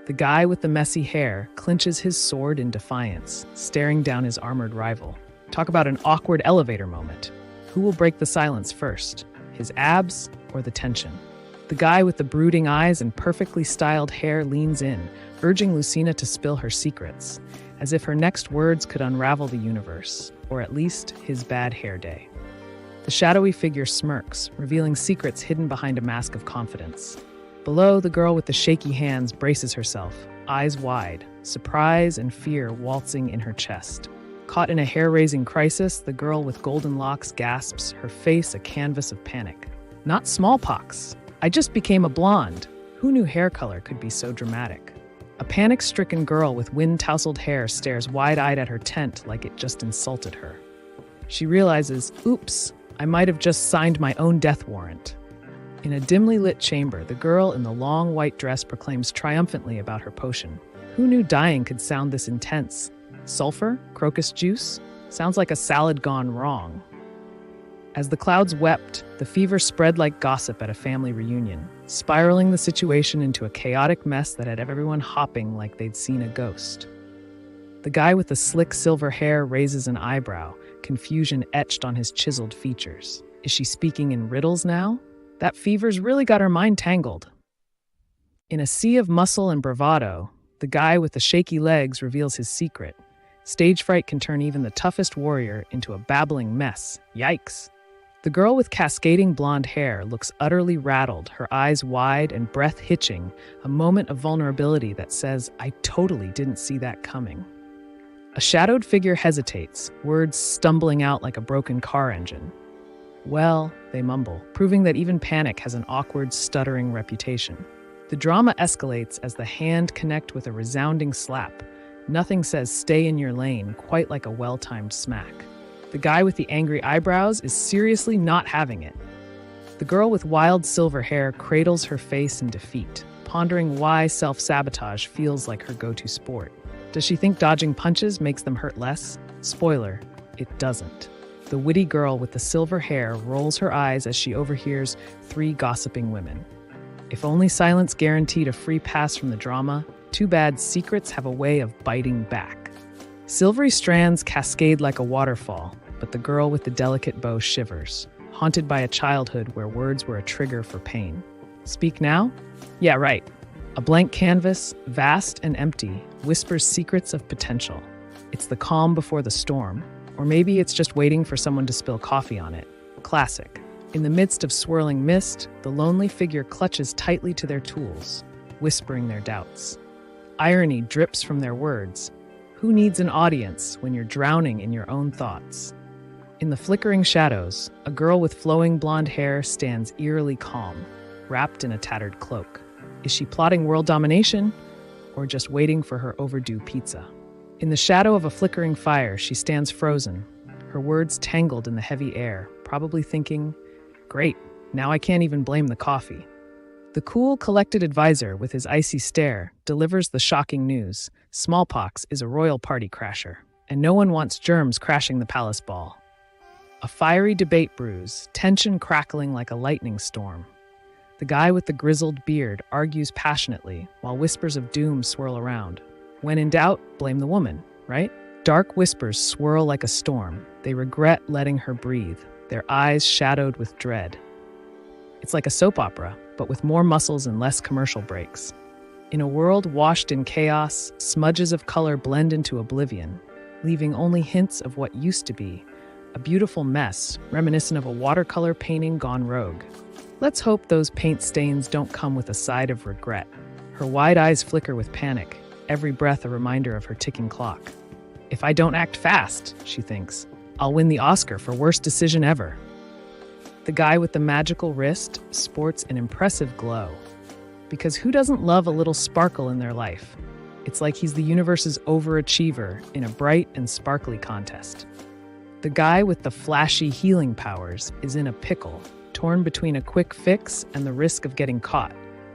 The guy with the messy hair clenches his sword in defiance, staring down his armored rival. Talk about an awkward elevator moment. Who will break the silence first? His abs or the tension? The guy with the brooding eyes and perfectly styled hair leans in, urging Lucina to spill her secrets, as if her next words could unravel the universe, or at least his bad hair day. The shadowy figure smirks, revealing secrets hidden behind a mask of confidence. Below, the girl with the shaky hands braces herself, eyes wide, surprise and fear waltzing in her chest. Caught in a hair-raising crisis, the girl with golden locks gasps, her face a canvas of panic. Not smallpox. I just became a blonde. Who knew hair color could be so dramatic? A panic-stricken girl with wind-tousled hair stares wide-eyed at her tent like it just insulted her. She realizes, oops, I might have just signed my own death warrant. In a dimly lit chamber, the girl in the long white dress proclaims triumphantly about her potion. Who knew dying could sound this intense? Sulfur? Crocus juice? Sounds like a salad gone wrong. As the clouds wept, the fever spread like gossip at a family reunion, spiraling the situation into a chaotic mess that had everyone hopping like they'd seen a ghost. The guy with the slick silver hair raises an eyebrow, confusion etched on his chiseled features. Is she speaking in riddles now? That fever's really got her mind tangled. In a sea of muscle and bravado, the guy with the shaky legs reveals his secret. Stage fright can turn even the toughest warrior into a babbling mess. Yikes! The girl with cascading blonde hair looks utterly rattled, her eyes wide and breath hitching, a moment of vulnerability that says, I totally didn't see that coming. A shadowed figure hesitates, words stumbling out like a broken car engine. Well, they mumble, proving that even panic has an awkward, stuttering reputation. The drama escalates as the hand connect with a resounding slap. Nothing says stay in your lane quite like a well-timed smack. The guy with the angry eyebrows is seriously not having it. The girl with wild silver hair cradles her face in defeat, pondering why self-sabotage feels like her go-to sport. Does she think dodging punches makes them hurt less? Spoiler, it doesn't. The witty girl with the silver hair rolls her eyes as she overhears three gossiping women. If only silence guaranteed a free pass from the drama, too bad secrets have a way of biting back. Silvery strands cascade like a waterfall, but the girl with the delicate bow shivers, haunted by a childhood where words were a trigger for pain. Speak now? Yeah, right. A blank canvas, vast and empty, whispers secrets of potential. It's the calm before the storm, or maybe it's just waiting for someone to spill coffee on it. Classic. In the midst of swirling mist, the lonely figure clutches tightly to their tools, whispering their doubts. Irony drips from their words. Who needs an audience when you're drowning in your own thoughts? In the flickering shadows, a girl with flowing blonde hair stands eerily calm, wrapped in a tattered cloak. Is she plotting world domination, or just waiting for her overdue pizza? In the shadow of a flickering fire, she stands frozen, her words tangled in the heavy air, probably thinking, "Great, now I can't even blame the coffee." The cool, collected advisor, with his icy stare, delivers the shocking news. Smallpox is a royal party crasher, and no one wants germs crashing the palace ball. A fiery debate brews, tension crackling like a lightning storm. The guy with the grizzled beard argues passionately, while whispers of doom swirl around. When in doubt, blame the woman, right? Dark whispers swirl like a storm. They regret letting her breathe, their eyes shadowed with dread. It's like a soap opera, but with more muscles and less commercial breaks. In a world washed in chaos, smudges of color blend into oblivion, leaving only hints of what used to be, a beautiful mess reminiscent of a watercolor painting gone rogue. Let's hope those paint stains don't come with a side of regret. Her wide eyes flicker with panic, every breath a reminder of her ticking clock. If I don't act fast, she thinks, I'll win the Oscar for worst decision ever. The guy with the magical wrist sports an impressive glow. Because who doesn't love a little sparkle in their life? It's like he's the universe's overachiever in a bright and sparkly contest. The guy with the flashy healing powers is in a pickle, torn between a quick fix and the risk of getting caught,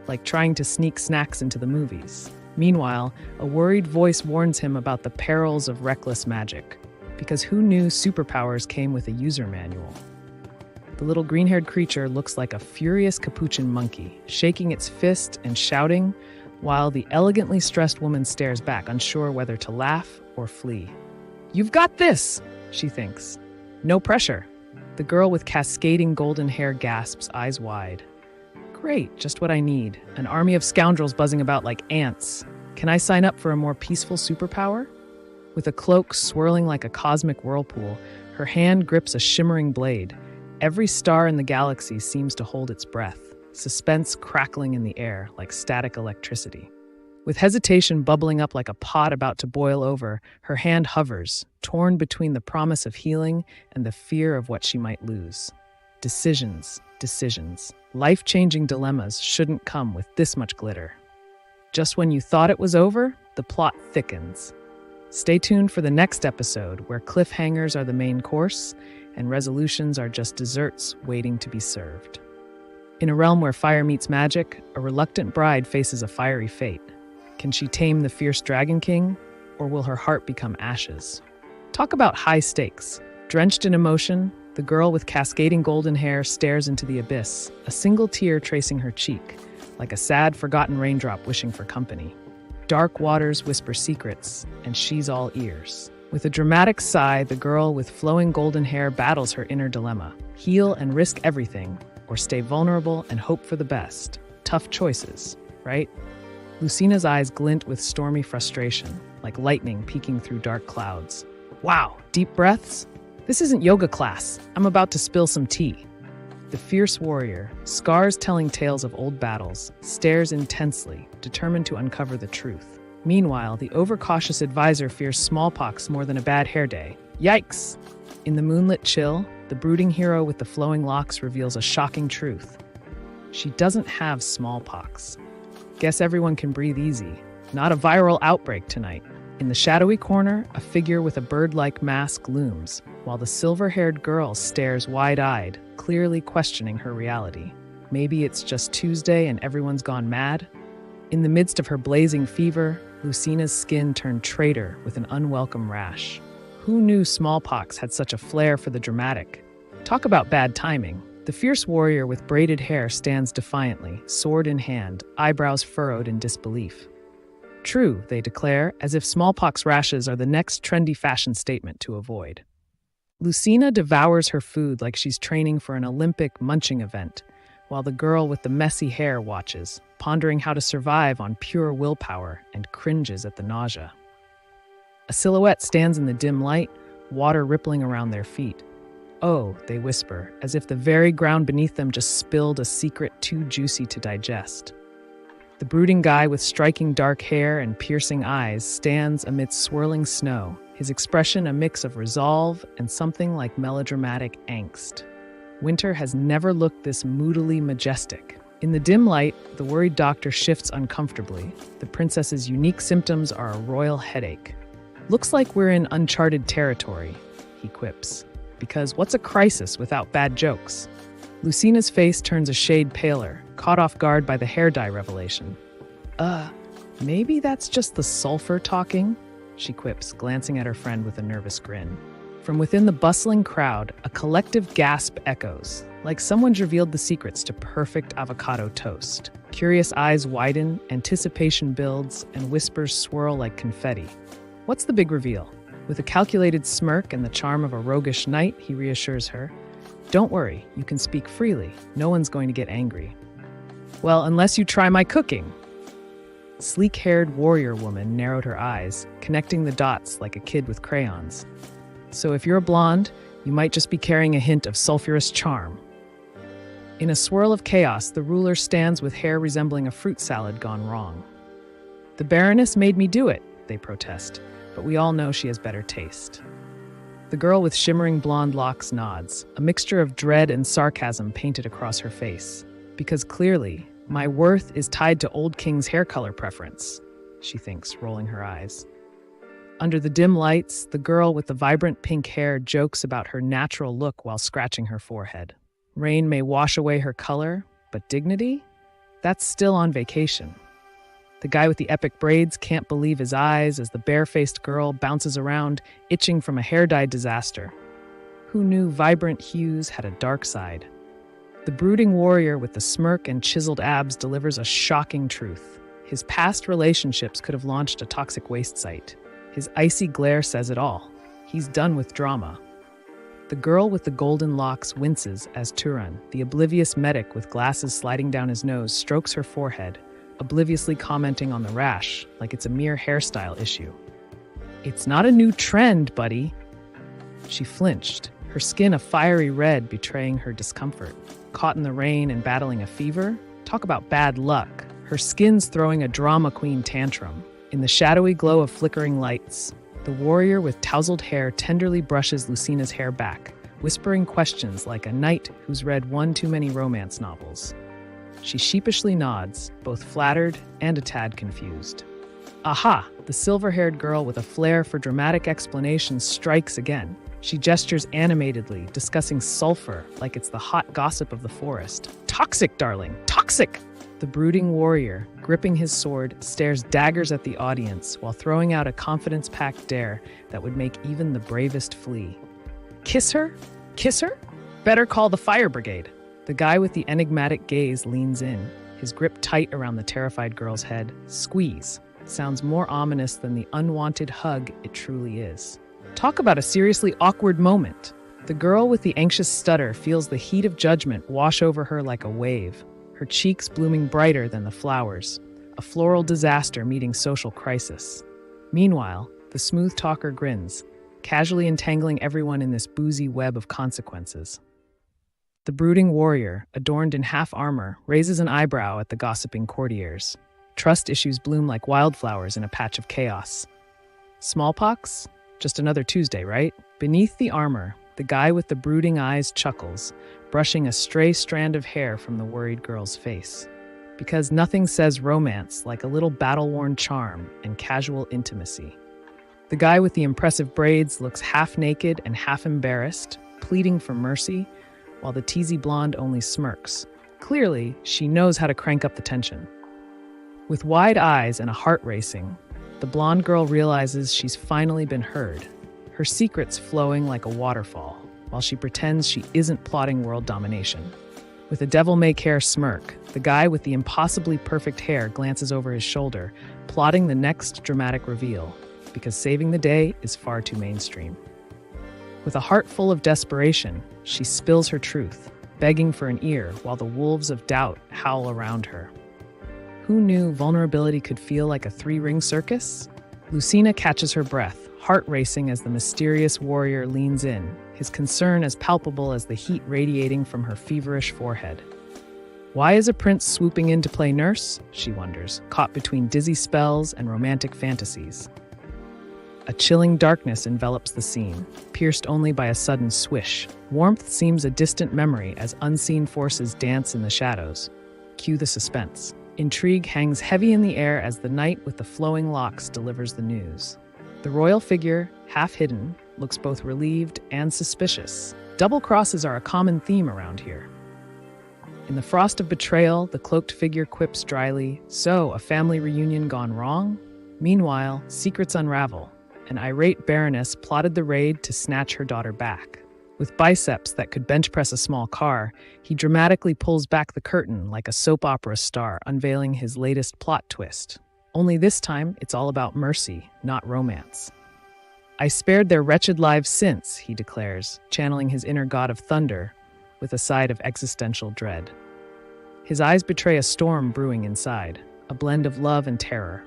like trying to sneak snacks into the movies. Meanwhile, a worried voice warns him about the perils of reckless magic, because who knew superpowers came with a user manual? The little green-haired creature looks like a furious capuchin monkey, shaking its fist and shouting, while the elegantly stressed woman stares back, unsure whether to laugh or flee. "You've got this," she thinks. "No pressure." The girl with cascading golden hair gasps, eyes wide. Great, just what I need. An army of scoundrels buzzing about like ants. Can I sign up for a more peaceful superpower? With a cloak swirling like a cosmic whirlpool, her hand grips a shimmering blade. Every star in the galaxy seems to hold its breath, suspense crackling in the air like static electricity. With hesitation bubbling up like a pot about to boil over, her hand hovers, torn between the promise of healing and the fear of what she might lose. Decisions. Life-changing dilemmas shouldn't come with this much glitter. Just when you thought it was over, the plot thickens. Stay tuned for the next episode, where cliffhangers are the main course and resolutions are just desserts waiting to be served. In a realm where fire meets magic, a reluctant bride faces a fiery fate. Can she tame the fierce Dragon King, or will her heart become ashes? Talk about high stakes. Drenched in emotion, the girl with cascading golden hair stares into the abyss, a single tear tracing her cheek, like a sad, forgotten raindrop wishing for company. Dark waters whisper secrets, and she's all ears. With a dramatic sigh, the girl with flowing golden hair battles her inner dilemma. Heal and risk everything, or stay vulnerable and hope for the best. Tough choices, right? Lucina's eyes glint with stormy frustration, like lightning peeking through dark clouds. Wow, deep breaths? This isn't yoga class. I'm about to spill some tea. The fierce warrior, scars telling tales of old battles, stares intensely, determined to uncover the truth. Meanwhile, the overcautious advisor fears smallpox more than a bad hair day. Yikes! In the moonlit chill, the brooding hero with the flowing locks reveals a shocking truth. She doesn't have smallpox. Guess everyone can breathe easy. Not a viral outbreak tonight. In the shadowy corner, a figure with a bird-like mask looms, while the silver-haired girl stares wide-eyed, clearly questioning her reality. Maybe it's just Tuesday and everyone's gone mad? In the midst of her blazing fever, Lucina's skin turned traitor with an unwelcome rash. Who knew smallpox had such a flair for the dramatic? Talk about bad timing. The fierce warrior with braided hair stands defiantly, sword in hand, eyebrows furrowed in disbelief. True, they declare, as if smallpox rashes are the next trendy fashion statement to avoid. Lucina devours her food like she's training for an Olympic munching event, while the girl with the messy hair watches, pondering how to survive on pure willpower and cringes at the nausea. A silhouette stands in the dim light, water rippling around their feet. Oh, they whisper, as if the very ground beneath them just spilled a secret too juicy to digest. The brooding guy with striking dark hair and piercing eyes stands amidst swirling snow, his expression a mix of resolve and something like melodramatic angst. Winter has never looked this moodily majestic. In the dim light, the worried doctor shifts uncomfortably. The princess's unique symptoms are a royal headache. Looks like we're in uncharted territory, he quips. Because what's a crisis without bad jokes? Lucina's face turns a shade paler, caught off guard by the hair dye revelation. Maybe that's just the sulfur talking, she quips, glancing at her friend with a nervous grin. From within the bustling crowd, a collective gasp echoes, like someone's revealed the secrets to perfect avocado toast. Curious eyes widen, anticipation builds, and whispers swirl like confetti. What's the big reveal? With a calculated smirk and the charm of a roguish knight, he reassures her. Don't worry, you can speak freely. No one's going to get angry. Well, unless you try my cooking. Sleek-haired warrior woman narrowed her eyes, connecting the dots like a kid with crayons. So if you're a blonde, you might just be carrying a hint of sulfurous charm. In a swirl of chaos, the ruler stands with hair resembling a fruit salad gone wrong. The Baroness made me do it, they protest, but we all know she has better taste. The girl with shimmering blonde locks nods, a mixture of dread and sarcasm painted across her face. Because clearly, my worth is tied to Old King's hair color preference, she thinks, rolling her eyes. Under the dim lights, the girl with the vibrant pink hair jokes about her natural look while scratching her forehead. Rain may wash away her color, but dignity? That's still on vacation. The guy with the epic braids can't believe his eyes as the bare-faced girl bounces around, itching from a hair-dye disaster. Who knew vibrant hues had a dark side? The brooding warrior with the smirk and chiseled abs delivers a shocking truth. His past relationships could have launched a toxic waste site. His icy glare says it all. He's done with drama. The girl with the golden locks winces as Turan, the oblivious medic with glasses sliding down his nose, strokes her forehead, obliviously commenting on the rash like it's a mere hairstyle issue. It's not a new trend, buddy. She flinched, her skin a fiery red betraying her discomfort. Caught in the rain and battling a fever? Talk about bad luck. Her skin's throwing a drama queen tantrum. In the shadowy glow of flickering lights, the warrior with tousled hair tenderly brushes Lucina's hair back, whispering questions like a knight who's read one too many romance novels. She sheepishly nods, both flattered and a tad confused. Aha! The silver-haired girl with a flair for dramatic explanations strikes again. She gestures animatedly, discussing sulfur like it's the hot gossip of the forest. Toxic, darling! Toxic! The brooding warrior, gripping his sword, stares daggers at the audience while throwing out a confidence-packed dare that would make even the bravest flee. Kiss her? Kiss her? Better call the fire brigade. The guy with the enigmatic gaze leans in, his grip tight around the terrified girl's head. Squeeze. Sounds more ominous than the unwanted hug it truly is. Talk about a seriously awkward moment. The girl with the anxious stutter feels the heat of judgment wash over her like a wave, her cheeks blooming brighter than the flowers, a floral disaster meeting social crisis. Meanwhile, the smooth talker grins, casually entangling everyone in this boozy web of consequences. The brooding warrior, adorned in half armor, raises an eyebrow at the gossiping courtiers. Trust issues bloom like wildflowers in a patch of chaos. Smallpox? Just another Tuesday, right? Beneath the armor, the guy with the brooding eyes chuckles, brushing a stray strand of hair from the worried girl's face. Because nothing says romance like a little battle-worn charm and casual intimacy. The guy with the impressive braids looks half naked and half embarrassed, pleading for mercy, while the teasy blonde only smirks. Clearly, she knows how to crank up the tension. With wide eyes and a heart racing, the blonde girl realizes she's finally been heard, her secrets flowing like a waterfall, while she pretends she isn't plotting world domination. With a devil-may-care smirk, the guy with the impossibly perfect hair glances over his shoulder, plotting the next dramatic reveal, because saving the day is far too mainstream. With a heart full of desperation, she spills her truth, begging for an ear while the wolves of doubt howl around her. Who knew vulnerability could feel like a three-ring circus? Lucina catches her breath, heart racing as the mysterious warrior leans in, his concern as palpable as the heat radiating from her feverish forehead. Why is a prince swooping in to play nurse? She wonders, caught between dizzy spells and romantic fantasies. A chilling darkness envelops the scene, pierced only by a sudden swish. Warmth seems a distant memory as unseen forces dance in the shadows. Cue the suspense. Intrigue hangs heavy in the air as the knight with the flowing locks delivers the news. The royal figure, half hidden, looks both relieved and suspicious. Double crosses are a common theme around here. In the frost of betrayal, the cloaked figure quips dryly, "So, a family reunion gone wrong?" Meanwhile, secrets unravel. An irate baroness plotted the raid to snatch her daughter back. With biceps that could bench press a small car, he dramatically pulls back the curtain like a soap opera star, unveiling his latest plot twist. Only this time, it's all about mercy, not romance. "I spared their wretched lives since," he declares, channeling his inner god of thunder with a side of existential dread. His eyes betray a storm brewing inside, a blend of love and terror.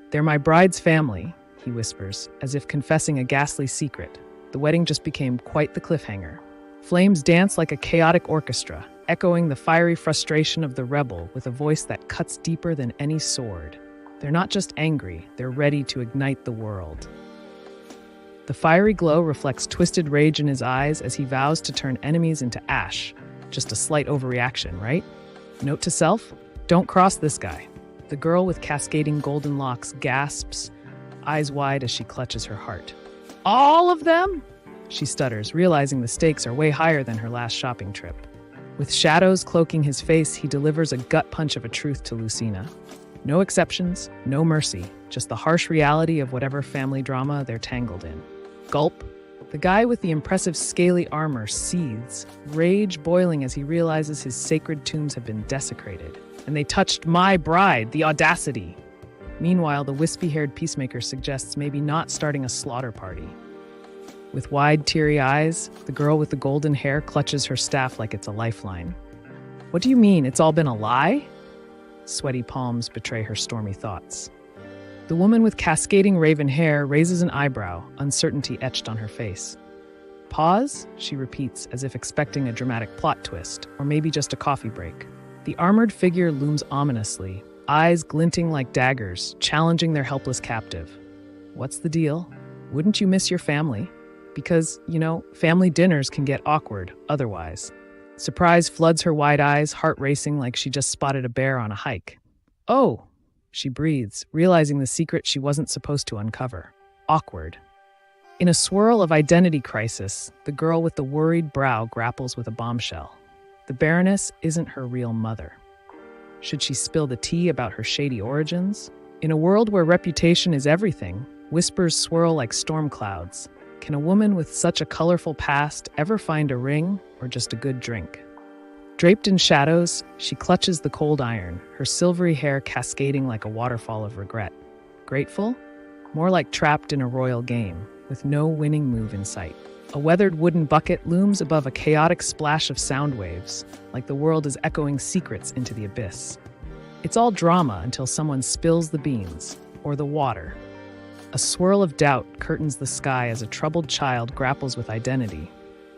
"They're my bride's family," he whispers, as if confessing a ghastly secret. The wedding just became quite the cliffhanger. Flames dance like a chaotic orchestra, echoing the fiery frustration of the rebel with a voice that cuts deeper than any sword. They're not just angry, they're ready to ignite the world. The fiery glow reflects twisted rage in his eyes as he vows to turn enemies into ash. Just a slight overreaction, right? Note to self, don't cross this guy. The girl with cascading golden locks gasps, eyes wide as she clutches her heart. "All of them?" she stutters, realizing the stakes are way higher than her last shopping trip. With shadows cloaking his face, he delivers a gut punch of a truth to Lucina. No exceptions, no mercy, just the harsh reality of whatever family drama they're tangled in. Gulp. The guy with the impressive scaly armor seethes, rage boiling as he realizes his sacred tombs have been desecrated. And they touched my bride, the audacity! Meanwhile, the wispy-haired peacemaker suggests maybe not starting a slaughter party. With wide, teary eyes, the girl with the golden hair clutches her staff like it's a lifeline. "What do you mean, it's all been a lie?" Sweaty palms betray her stormy thoughts. The woman with cascading raven hair raises an eyebrow, uncertainty etched on her face. "Pause," she repeats, as if expecting a dramatic plot twist, or maybe just a coffee break. The armored figure looms ominously, eyes glinting like daggers, challenging their helpless captive. "What's the deal? Wouldn't you miss your family? Because, family dinners can get awkward otherwise." Surprise floods her wide eyes, heart racing like she just spotted a bear on a hike. "Oh," she breathes, realizing the secret she wasn't supposed to uncover. Awkward. In a swirl of identity crisis, the girl with the worried brow grapples with a bombshell. The Baroness isn't her real mother. Should she spill the tea about her shady origins? In a world where reputation is everything, whispers swirl like storm clouds. Can a woman with such a colorful past ever find a ring or just a good drink? Draped in shadows, she clutches the cold iron, her silvery hair cascading like a waterfall of regret. Grateful? More like trapped in a royal game, with no winning move in sight. A weathered wooden bucket looms above a chaotic splash of sound waves, like the world is echoing secrets into the abyss. It's all drama until someone spills the beans, or the water. A swirl of doubt curtains the sky as a troubled child grapples with identity.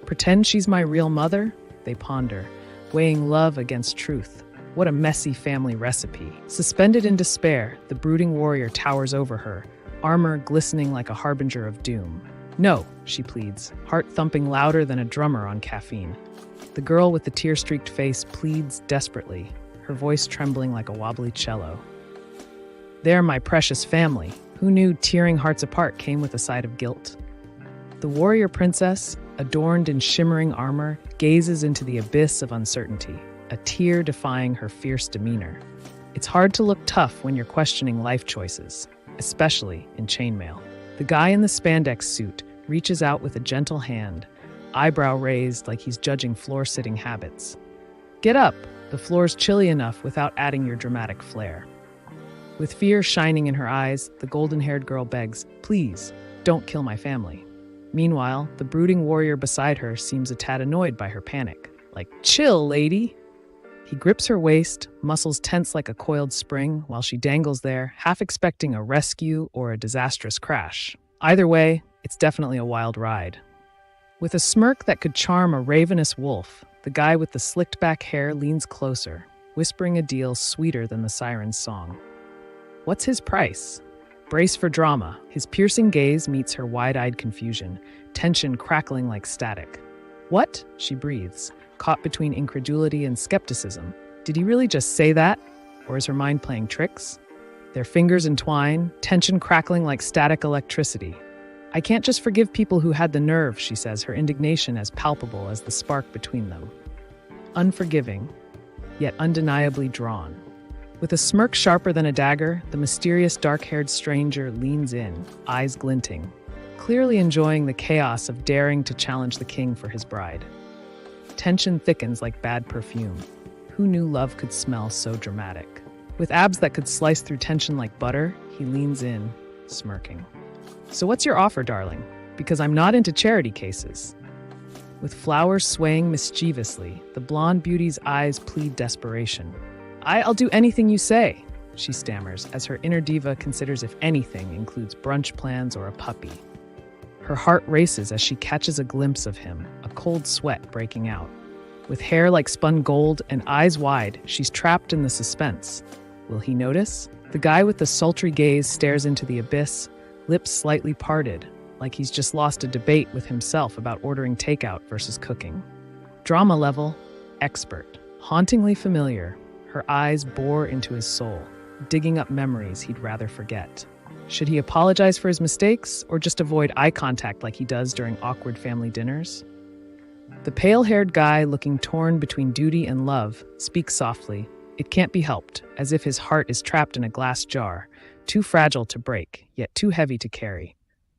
Pretend she's my real mother? They ponder, weighing love against truth. What a messy family recipe. Suspended in despair, the brooding warrior towers over her, armor glistening like a harbinger of doom. "No," she pleads, heart thumping louder than a drummer on caffeine. The girl with the tear-streaked face pleads desperately, her voice trembling like a wobbly cello. "They're my precious family. Who knew tearing hearts apart came with a side of guilt?" The warrior princess, adorned in shimmering armor, gazes into the abyss of uncertainty, a tear defying her fierce demeanor. It's hard to look tough when you're questioning life choices, especially in chainmail. The guy in the spandex suit reaches out with a gentle hand, eyebrow raised like he's judging floor-sitting habits. "Get up! The floor's chilly enough without adding your dramatic flair." With fear shining in her eyes, the golden-haired girl begs, "Please, don't kill my family." Meanwhile, the brooding warrior beside her seems a tad annoyed by her panic. Like, "Chill, lady!" He grips her waist, muscles tense like a coiled spring, while she dangles there, half expecting a rescue or a disastrous crash. Either way, it's definitely a wild ride. With a smirk that could charm a ravenous wolf, the guy with the slicked back hair leans closer, whispering a deal sweeter than the siren's song. What's his price? Brace for drama. His piercing gaze meets her wide-eyed confusion, tension crackling like static. What? She breathes, caught between incredulity and skepticism. Did he really just say that? Or is her mind playing tricks? Their fingers entwine, tension crackling like static electricity. I can't just forgive people who had the nerve, she says, her indignation as palpable as the spark between them. Unforgiving, yet undeniably drawn. With a smirk sharper than a dagger, the mysterious dark-haired stranger leans in, eyes glinting, clearly enjoying the chaos of daring to challenge the king for his bride. Tension thickens like bad perfume. Who knew love could smell so dramatic? With abs that could slice through tension like butter, he leans in, smirking. So what's your offer, darling? Because I'm not into charity cases. With flowers swaying mischievously, the blonde beauty's eyes plead desperation. I'll do anything you say, she stammers, as her inner diva considers if anything includes brunch plans or a puppy. Her heart races as she catches a glimpse of him, a cold sweat breaking out. With hair like spun gold and eyes wide, she's trapped in the suspense. Will he notice? The guy with the sultry gaze stares into the abyss, lips slightly parted, like he's just lost a debate with himself about ordering takeout versus cooking. Drama level, expert, hauntingly familiar. Her eyes bore into his soul, digging up memories he'd rather forget. Should he apologize for his mistakes or just avoid eye contact like he does during awkward family dinners? The pale-haired guy, looking torn between duty and love, speaks softly. It can't be helped, as if his heart is trapped in a glass jar, too fragile to break, yet too heavy to carry.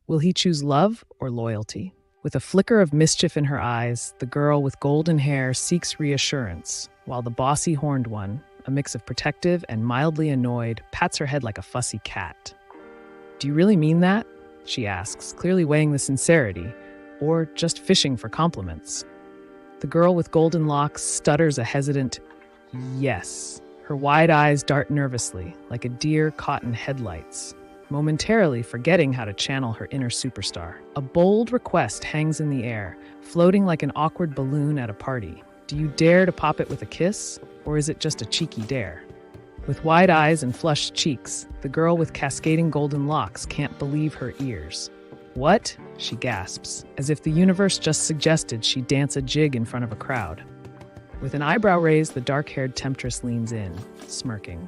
Will he choose love or loyalty? With a flicker of mischief in her eyes, the girl with golden hair seeks reassurance, while the bossy horned one, a mix of protective and mildly annoyed, pats her head like a fussy cat. Do you really mean that? She asks, clearly weighing the sincerity, or just fishing for compliments. The girl with golden locks stutters a hesitant yes. Her wide eyes dart nervously, like a deer caught in headlights, momentarily forgetting how to channel her inner superstar. A bold request hangs in the air, floating like an awkward balloon at a party. Do you dare to pop it with a kiss, or is it just a cheeky dare? With wide eyes and flushed cheeks, the girl with cascading golden locks can't believe her ears. What? She gasps, as if the universe just suggested she dance a jig in front of a crowd. With an eyebrow raised, the dark-haired temptress leans in, smirking.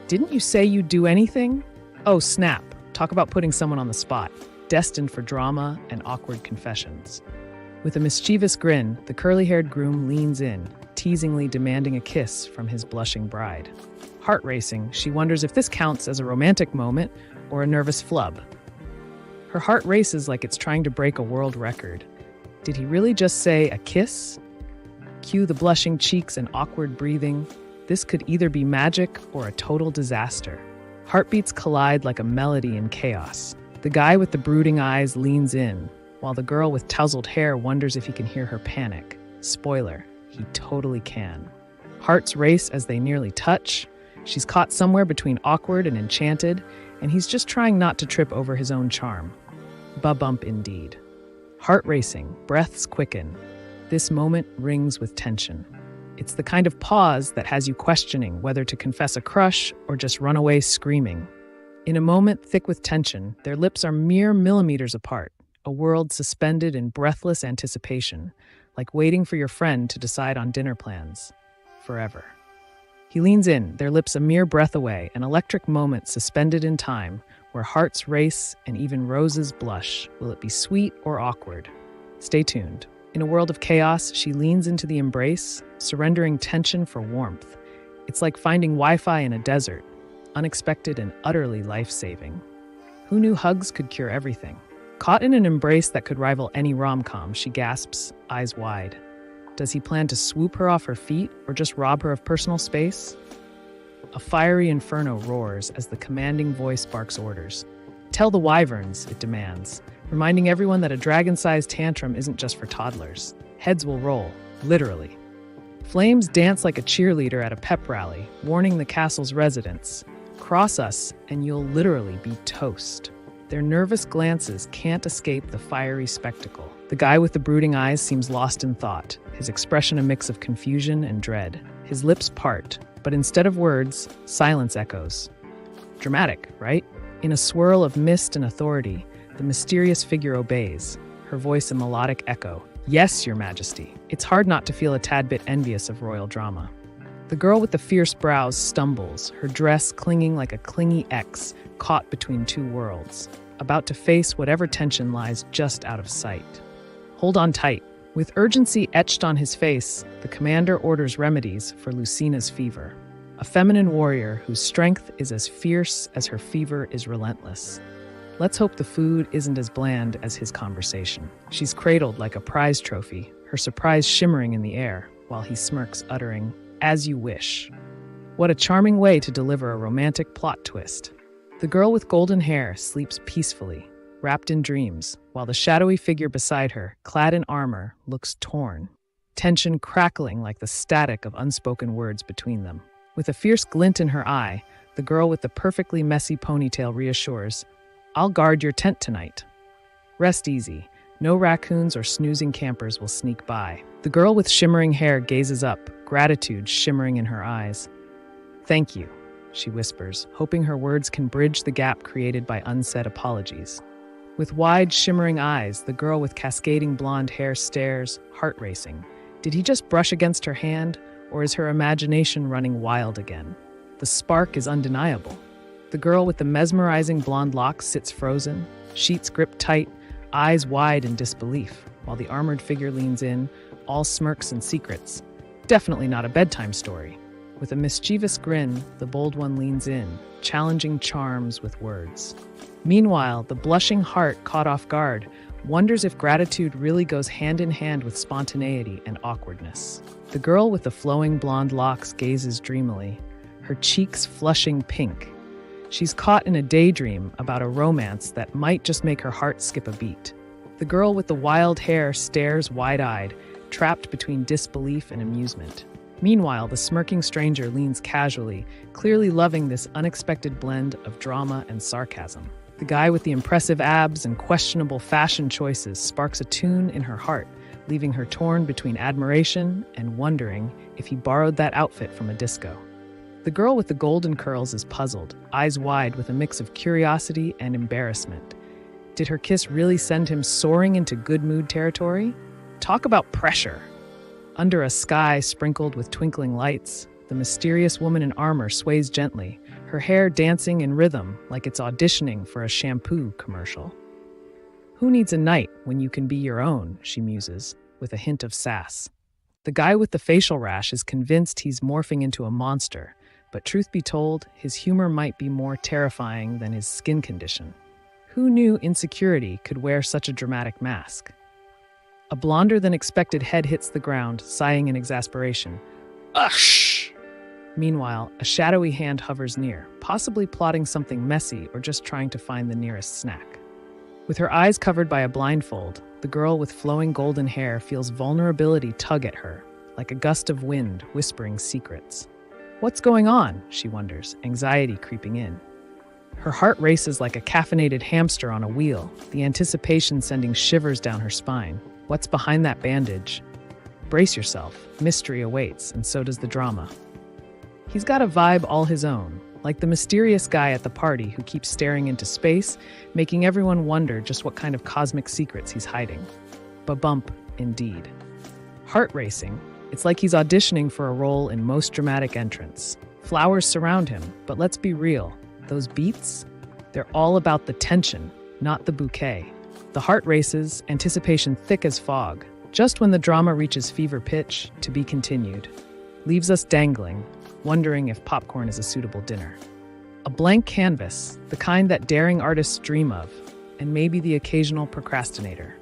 Didn't you say you'd do anything? Oh, snap. Talk about putting someone on the spot, destined for drama and awkward confessions. With a mischievous grin, the curly-haired groom leans in, teasingly demanding a kiss from his blushing bride. Heart racing, she wonders if this counts as a romantic moment or a nervous flub. Her heart races like it's trying to break a world record. Did he really just say a kiss? Cue the blushing cheeks and awkward breathing. This could either be magic or a total disaster. Heartbeats collide like a melody in chaos. The guy with the brooding eyes leans in, while the girl with tousled hair wonders if he can hear her panic. Spoiler, he totally can. Hearts race as they nearly touch. She's caught somewhere between awkward and enchanted, and he's just trying not to trip over his own charm. Ba-bump indeed. Heart racing, breaths quicken. This moment rings with tension. It's the kind of pause that has you questioning whether to confess a crush or just run away screaming. In a moment thick with tension, their lips are mere millimeters apart, a world suspended in breathless anticipation, like waiting for your friend to decide on dinner plans. Forever. He leans in, their lips a mere breath away, an electric moment suspended in time, where hearts race and even roses blush. Will it be sweet or awkward? Stay tuned. In a world of chaos, she leans into the embrace, surrendering tension for warmth. It's like finding Wi-Fi in a desert, unexpected and utterly life-saving. Who knew hugs could cure everything? Caught in an embrace that could rival any rom-com, she gasps, eyes wide. Does he plan to swoop her off her feet or just rob her of personal space? A fiery inferno roars as the commanding voice barks orders. Tell the wyverns, it demands, reminding everyone that a dragon-sized tantrum isn't just for toddlers. Heads will roll, literally. Flames dance like a cheerleader at a pep rally, warning the castle's residents. Cross us, and you'll literally be toast. Their nervous glances can't escape the fiery spectacle. The guy with the brooding eyes seems lost in thought, his expression a mix of confusion and dread. His lips part, but instead of words, silence echoes. Dramatic, right? In a swirl of mist and authority, the mysterious figure obeys, her voice a melodic echo. Yes, Your Majesty. It's hard not to feel a tad bit envious of royal drama. The girl with the fierce brows stumbles, her dress clinging like a clingy X caught between two worlds, about to face whatever tension lies just out of sight. Hold on tight. With urgency etched on his face, the commander orders remedies for Lucina's fever, a feminine warrior whose strength is as fierce as her fever is relentless. Let's hope the food isn't as bland as his conversation. She's cradled like a prize trophy, her surprise shimmering in the air, while he smirks, uttering, "As you wish." What a charming way to deliver a romantic plot twist. The girl with golden hair sleeps peacefully, wrapped in dreams, while the shadowy figure beside her, clad in armor, looks torn, tension crackling like the static of unspoken words between them. With a fierce glint in her eye, the girl with the perfectly messy ponytail reassures, "I'll guard your tent tonight. Rest easy. No raccoons or snoozing campers will sneak by." The girl with shimmering hair gazes up, gratitude shimmering in her eyes. "Thank you," she whispers, hoping her words can bridge the gap created by unsaid apologies. With wide, shimmering eyes, the girl with cascading blonde hair stares, heart racing. Did he just brush against her hand, or is her imagination running wild again? The spark is undeniable. The girl with the mesmerizing blonde locks sits frozen, sheets gripped tight, eyes wide in disbelief, while the armored figure leans in, all smirks and secrets. Definitely not a bedtime story. With a mischievous grin, the bold one leans in, challenging charms with words. Meanwhile, the blushing heart, caught off guard, wonders if gratitude really goes hand in hand with spontaneity and awkwardness. The girl with the flowing blonde locks gazes dreamily, her cheeks flushing pink. She's caught in a daydream about a romance that might just make her heart skip a beat. The girl with the wild hair stares wide-eyed, trapped between disbelief and amusement. Meanwhile, the smirking stranger leans casually, clearly loving this unexpected blend of drama and sarcasm. The guy with the impressive abs and questionable fashion choices sparks a tune in her heart, leaving her torn between admiration and wondering if he borrowed that outfit from a disco. The girl with the golden curls is puzzled, eyes wide with a mix of curiosity and embarrassment. Did her kiss really send him soaring into good mood territory? Talk about pressure! Under a sky sprinkled with twinkling lights, the mysterious woman in armor sways gently, her hair dancing in rhythm like it's auditioning for a shampoo commercial. "Who needs a knight when you can be your own?" she muses, with a hint of sass. The guy with the facial rash is convinced he's morphing into a monster, but truth be told, his humor might be more terrifying than his skin condition. Who knew insecurity could wear such a dramatic mask? A blonder-than-expected head hits the ground, sighing in exasperation. Ush! Meanwhile, a shadowy hand hovers near, possibly plotting something messy or just trying to find the nearest snack. With her eyes covered by a blindfold, the girl with flowing golden hair feels vulnerability tug at her, like a gust of wind whispering secrets. What's going on? She wonders, anxiety creeping in. Her heart races like a caffeinated hamster on a wheel, the anticipation sending shivers down her spine. What's behind that bandage? Brace yourself, mystery awaits, and so does the drama. He's got a vibe all his own, like the mysterious guy at the party who keeps staring into space, making everyone wonder just what kind of cosmic secrets he's hiding. Ba-bump, indeed. Heart racing. It's like he's auditioning for a role in Most Dramatic Entrance. Flowers surround him, but let's be real. Those beats? They're all about the tension, not the bouquet. The heart races, anticipation thick as fog. Just when the drama reaches fever pitch, to be continued. Leaves us dangling, wondering if popcorn is a suitable dinner. A blank canvas, the kind that daring artists dream of, and maybe the occasional procrastinator.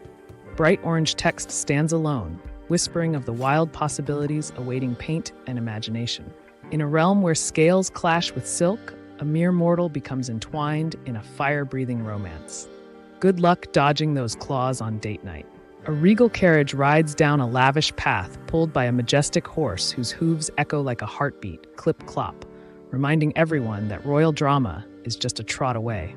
Bright orange text stands alone, whispering of the wild possibilities awaiting paint and imagination. In a realm where scales clash with silk, a mere mortal becomes entwined in a fire-breathing romance. Good luck dodging those claws on date night. A regal carriage rides down a lavish path pulled by a majestic horse whose hooves echo like a heartbeat, clip-clop, reminding everyone that royal drama is just a trot away.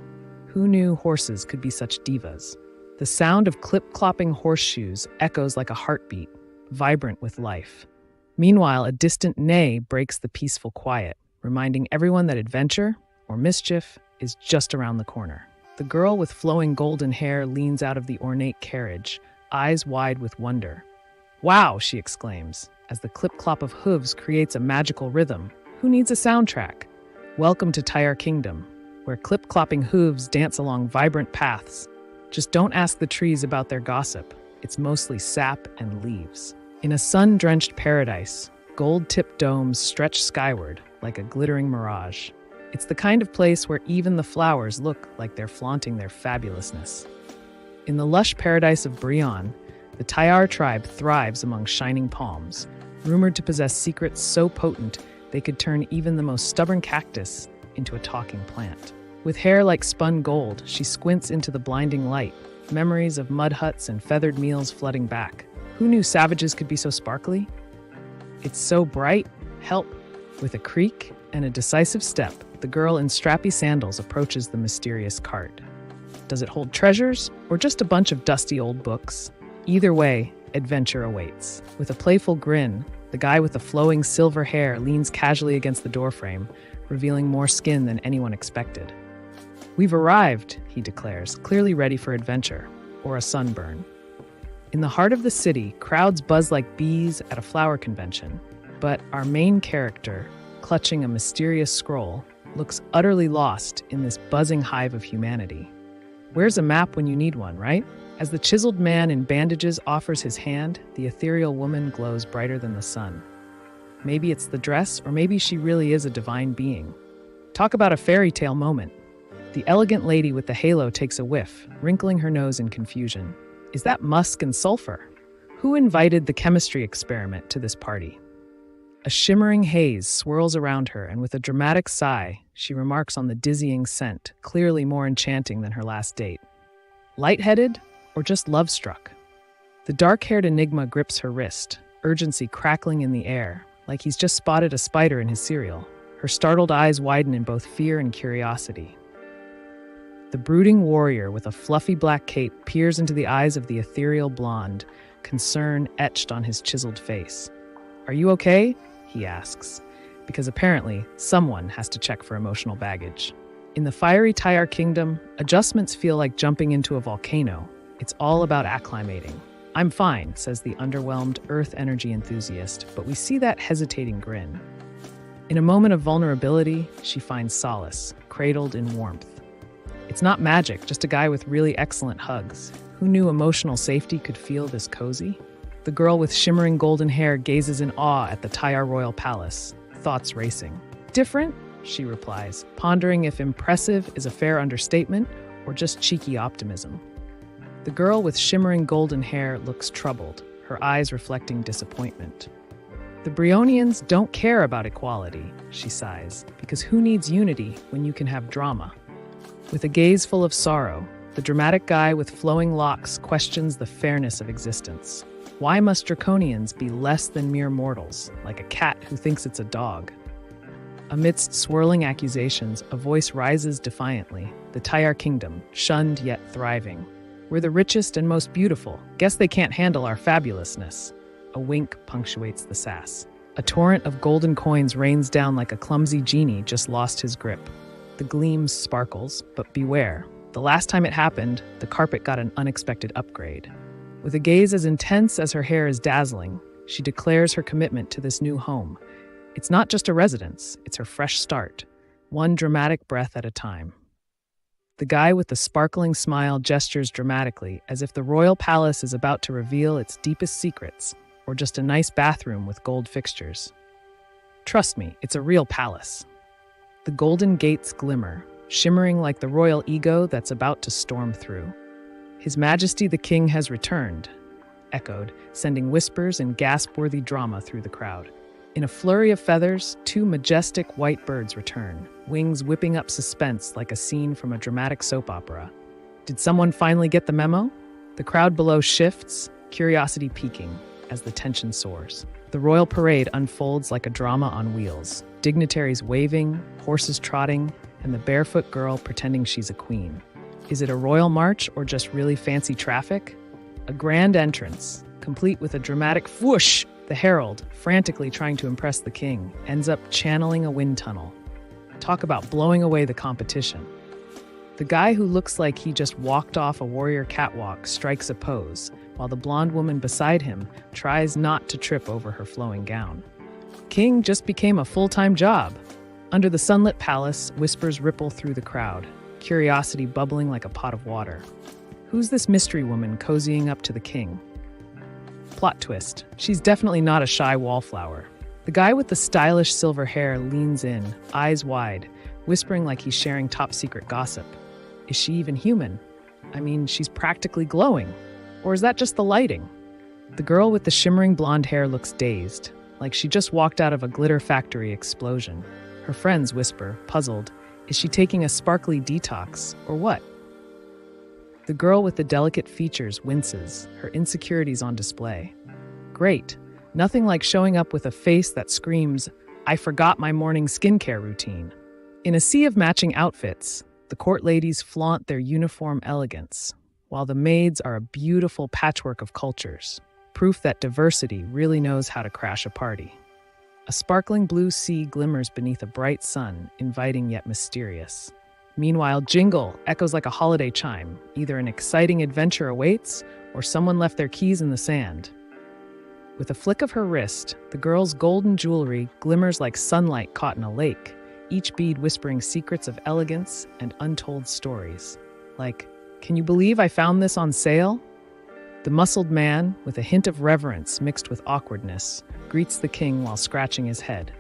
Who knew horses could be such divas? The sound of clip-clopping horseshoes echoes like a heartbeat, vibrant with life. Meanwhile, a distant neigh breaks the peaceful quiet, reminding everyone that adventure, or mischief, is just around the corner. The girl with flowing golden hair leans out of the ornate carriage, eyes wide with wonder. "Wow!" she exclaims, as the clip-clop of hooves creates a magical rhythm. Who needs a soundtrack? Welcome to Tyre Kingdom, where clip-clopping hooves dance along vibrant paths. Just don't ask the trees about their gossip. It's mostly sap and leaves. In a sun-drenched paradise, gold-tipped domes stretch skyward like a glittering mirage. It's the kind of place where even the flowers look like they're flaunting their fabulousness. In the lush paradise of Brion, the Tyar tribe thrives among shining palms, rumored to possess secrets so potent they could turn even the most stubborn cactus into a talking plant. With hair like spun gold, she squints into the blinding light, memories of mud huts and feathered meals flooding back. Who knew savages could be so sparkly? It's so bright. Help! With a creak and a decisive step, the girl in strappy sandals approaches the mysterious cart. Does it hold treasures or just a bunch of dusty old books? Either way, adventure awaits. With a playful grin, the guy with the flowing silver hair leans casually against the doorframe, revealing more skin than anyone expected. "We've arrived," he declares, clearly ready for adventure, or a sunburn. In the heart of the city, crowds buzz like bees at a flower convention, but our main character, clutching a mysterious scroll, looks utterly lost in this buzzing hive of humanity. Where's a map when you need one, right? As the chiseled man in bandages offers his hand, the ethereal woman glows brighter than the sun. Maybe it's the dress, or maybe she really is a divine being. Talk about a fairy tale moment. The elegant lady with the halo takes a whiff, wrinkling her nose in confusion. Is that musk and sulfur? Who invited the chemistry experiment to this party? A shimmering haze swirls around her, and with a dramatic sigh, she remarks on the dizzying scent, clearly more enchanting than her last date. Lightheaded, or just love-struck? The dark-haired enigma grips her wrist, urgency crackling in the air, like he's just spotted a spider in his cereal. Her startled eyes widen in both fear and curiosity. The brooding warrior with a fluffy black cape peers into the eyes of the ethereal blonde, concern etched on his chiseled face. "Are you okay?" he asks, because apparently someone has to check for emotional baggage. In the fiery Tyre Kingdom, adjustments feel like jumping into a volcano. It's all about acclimating. "I'm fine," says the underwhelmed earth energy enthusiast, but we see that hesitating grin. In a moment of vulnerability, she finds solace, cradled in warmth. It's not magic, just a guy with really excellent hugs. Who knew emotional safety could feel this cozy? The girl with shimmering golden hair gazes in awe at the Tyre Royal Palace, thoughts racing. "Different?" she replies, pondering if impressive is a fair understatement or just cheeky optimism. The girl with shimmering golden hair looks troubled, her eyes reflecting disappointment. "The Brionians don't care about equality," she sighs, because who needs unity when you can have drama? With a gaze full of sorrow, the dramatic guy with flowing locks questions the fairness of existence. Why must draconians be less than mere mortals, like a cat who thinks it's a dog? Amidst swirling accusations, a voice rises defiantly. The Tyre Kingdom, shunned yet thriving. "We're the richest and most beautiful. Guess they can't handle our fabulousness." A wink punctuates the sass. A torrent of golden coins rains down like a clumsy genie just lost his grip. The gleam sparkles, but beware. The last time it happened, the carpet got an unexpected upgrade. With a gaze as intense as her hair is dazzling, she declares her commitment to this new home. It's not just a residence, it's her fresh start, one dramatic breath at a time. The guy with the sparkling smile gestures dramatically, as if the royal palace is about to reveal its deepest secrets, or just a nice bathroom with gold fixtures. Trust me, it's a real palace. The golden gates glimmer, shimmering like the royal ego that's about to storm through. "His Majesty the King has returned," echoed, sending whispers and gasp-worthy drama through the crowd. In a flurry of feathers, two majestic white birds return, wings whipping up suspense like a scene from a dramatic soap opera. Did someone finally get the memo? The crowd below shifts, curiosity peaking, as the tension soars. The royal parade unfolds like a drama on wheels, dignitaries waving, horses trotting, and the barefoot girl pretending she's a queen. Is it a royal march or just really fancy traffic? A grand entrance, complete with a dramatic whoosh. The herald, frantically trying to impress the king, ends up channeling a wind tunnel. Talk about blowing away the competition. The guy who looks like he just walked off a warrior catwalk strikes a pose, while the blonde woman beside him tries not to trip over her flowing gown. King just became a full-time job. Under the sunlit palace, whispers ripple through the crowd, curiosity bubbling like a pot of water. Who's this mystery woman cozying up to the king? Plot twist. She's definitely not a shy wallflower. The guy with the stylish silver hair leans in, eyes wide, whispering like he's sharing top-secret gossip. Is she even human? I mean, she's practically glowing. Or is that just the lighting? The girl with the shimmering blonde hair looks dazed, like she just walked out of a glitter factory explosion. Her friends whisper, puzzled, is she taking a sparkly detox, or what? The girl with the delicate features winces, her insecurities on display. Great. Nothing like showing up with a face that screams, I forgot my morning skincare routine. In a sea of matching outfits, the court ladies flaunt their uniform elegance, while the maids are a beautiful patchwork of cultures, proof that diversity really knows how to crash a party. A sparkling blue sea glimmers beneath a bright sun, inviting yet mysterious. Meanwhile, Jingle echoes like a holiday chime. Either an exciting adventure awaits, or someone left their keys in the sand. With a flick of her wrist, the girl's golden jewelry glimmers like sunlight caught in a lake, each bead whispering secrets of elegance and untold stories. Like, can you believe I found this on sale? The muscled man, with a hint of reverence mixed with awkwardness, greets the king while scratching his head.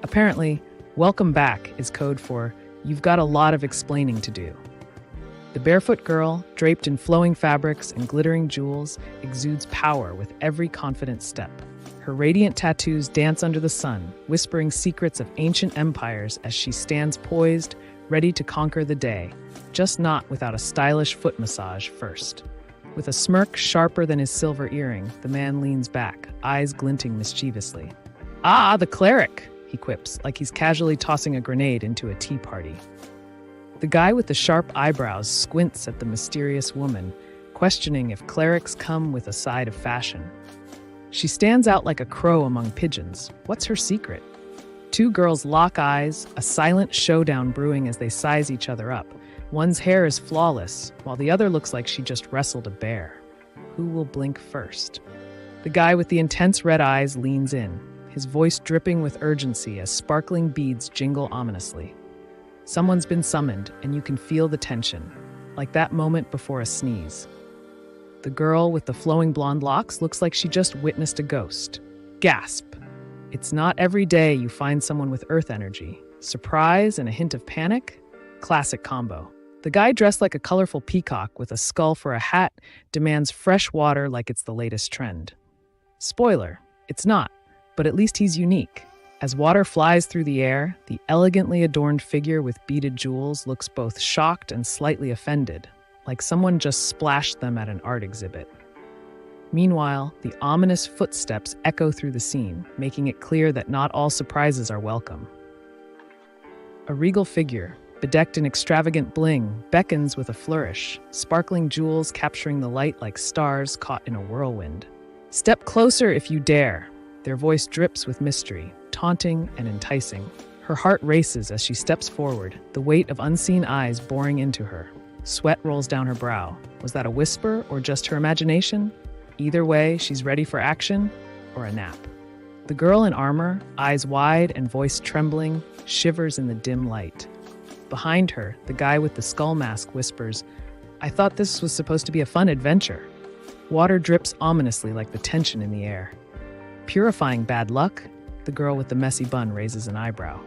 Apparently, welcome back is code for you've got a lot of explaining to do. The barefoot girl, draped in flowing fabrics and glittering jewels, exudes power with every confident step. Her radiant tattoos dance under the sun, whispering secrets of ancient empires as she stands poised, ready to conquer the day, just not without a stylish foot massage first. With a smirk sharper than his silver earring, the man leans back, eyes glinting mischievously. Ah, the cleric, he quips, like he's casually tossing a grenade into a tea party. The guy with the sharp eyebrows squints at the mysterious woman, questioning if clerics come with a side of fashion. She stands out like a crow among pigeons. What's her secret? Two girls lock eyes, a silent showdown brewing as they size each other up. One's hair is flawless, while the other looks like she just wrestled a bear. Who will blink first? The guy with the intense red eyes leans in, his voice dripping with urgency as sparkling beads jingle ominously. Someone's been summoned, and you can feel the tension, like that moment before a sneeze. The girl with the flowing blonde locks looks like she just witnessed a ghost. Gasp! It's not every day you find someone with earth energy. Surprise and a hint of panic? Classic combo. The guy dressed like a colorful peacock with a skull for a hat demands fresh water like it's the latest trend. Spoiler, it's not, but at least he's unique. As water flies through the air, the elegantly adorned figure with beaded jewels looks both shocked and slightly offended, like someone just splashed them at an art exhibit. Meanwhile, the ominous footsteps echo through the scene, making it clear that not all surprises are welcome. A regal figure, bedecked in extravagant bling, beckons with a flourish, sparkling jewels capturing the light like stars caught in a whirlwind. Step closer if you dare. Their voice drips with mystery, taunting and enticing. Her heart races as she steps forward, the weight of unseen eyes boring into her. Sweat rolls down her brow. Was that a whisper or just her imagination? Either way, she's ready for action or a nap. The girl in armor, eyes wide and voice trembling, shivers in the dim light. Behind her, the guy with the skull mask whispers, I thought this was supposed to be a fun adventure. Water drips ominously like the tension in the air. Purifying bad luck? The girl with the messy bun raises an eyebrow.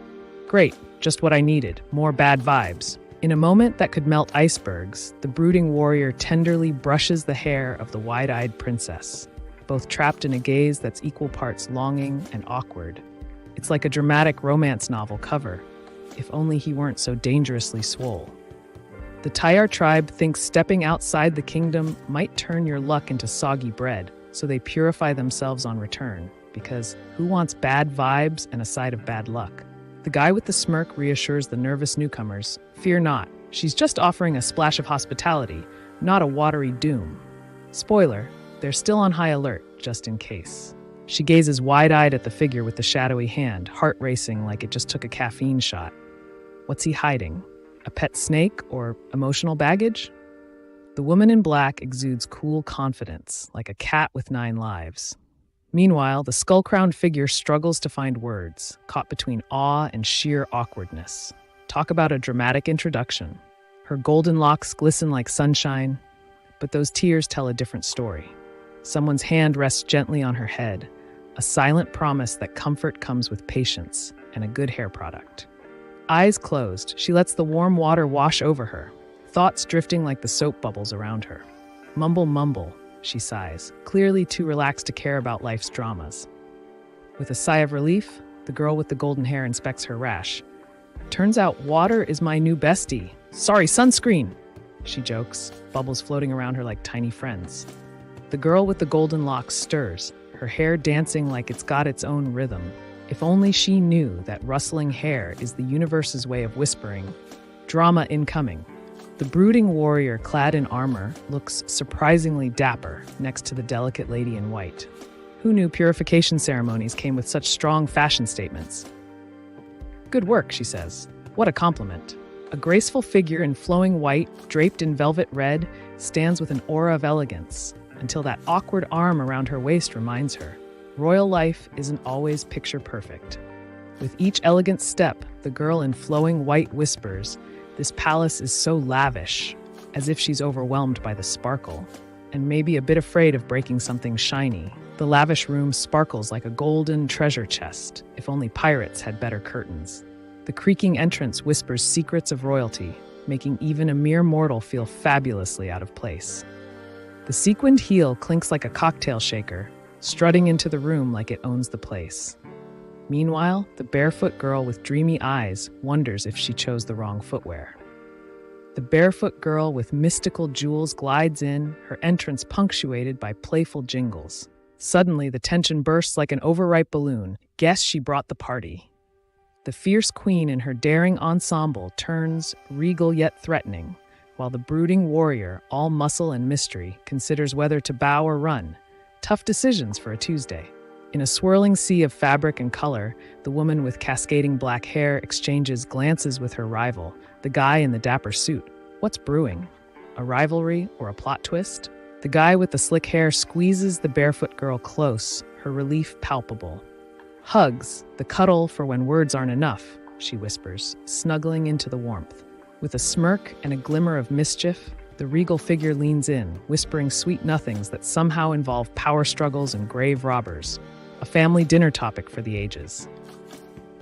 Great, just what I needed, more bad vibes. In a moment that could melt icebergs, the brooding warrior tenderly brushes the hair of the wide-eyed princess, both trapped in a gaze that's equal parts longing and awkward. It's like a dramatic romance novel cover, if only he weren't so dangerously swole. The Tayar tribe thinks stepping outside the kingdom might turn your luck into soggy bread, so they purify themselves on return, because who wants bad vibes and a side of bad luck? The guy with the smirk reassures the nervous newcomers, fear not, She's just offering a splash of hospitality, not a watery doom. Spoiler, they're still on high alert, just in case. She gazes wide-eyed at the figure with the shadowy hand, heart racing like it just took a caffeine shot. What's he hiding? A pet snake or emotional baggage? The woman in black exudes cool confidence, like a cat with 9 lives. Meanwhile, the skull-crowned figure struggles to find words, caught between awe and sheer awkwardness. Talk about a dramatic introduction. Her golden locks glisten like sunshine, but those tears tell a different story. Someone's hand rests gently on her head, a silent promise that comfort comes with patience and a good hair product. Eyes closed, she lets the warm water wash over her, thoughts drifting like the soap bubbles around her. Mumble, mumble, she sighs, clearly too relaxed to care about life's dramas. With a sigh of relief, the girl with the golden hair inspects her rash. Turns out water is my new bestie. Sorry, sunscreen, she jokes, bubbles floating around her like tiny friends. The girl with the golden locks stirs, her hair dancing like it's got its own rhythm. If only she knew that rustling hair is the universe's way of whispering, drama incoming. The brooding warrior clad in armor looks surprisingly dapper next to the delicate lady in white. Who knew purification ceremonies came with such strong fashion statements? Good work, she says. What a compliment. A graceful figure in flowing white, draped in velvet red, stands with an aura of elegance, until that awkward arm around her waist reminds her. Royal life isn't always picture perfect. With each elegant step, the girl in flowing white whispers, "This palace is so lavish," as if she's overwhelmed by the sparkle, and maybe a bit afraid of breaking something shiny. The lavish room sparkles like a golden treasure chest, if only pirates had better curtains. The creaking entrance whispers secrets of royalty, making even a mere mortal feel fabulously out of place. The sequined heel clinks like a cocktail shaker, strutting into the room like it owns the place. Meanwhile, the barefoot girl with dreamy eyes wonders if she chose the wrong footwear. The barefoot girl with mystical jewels glides in, her entrance punctuated by playful jingles. Suddenly, the tension bursts like an overripe balloon. Guess she brought the party. The fierce queen in her daring ensemble turns, regal yet threatening, while the brooding warrior, all muscle and mystery, considers whether to bow or run. Tough decisions for a Tuesday. In a swirling sea of fabric and color, the woman with cascading black hair exchanges glances with her rival, the guy in the dapper suit. What's brewing? A rivalry or a plot twist? The guy with the slick hair squeezes the barefoot girl close, her relief palpable. Hugs, the cuddle for when words aren't enough, she whispers, snuggling into the warmth. With a smirk and a glimmer of mischief, the regal figure leans in, whispering sweet nothings that somehow involve power struggles and grave robbers. A family dinner topic for the ages.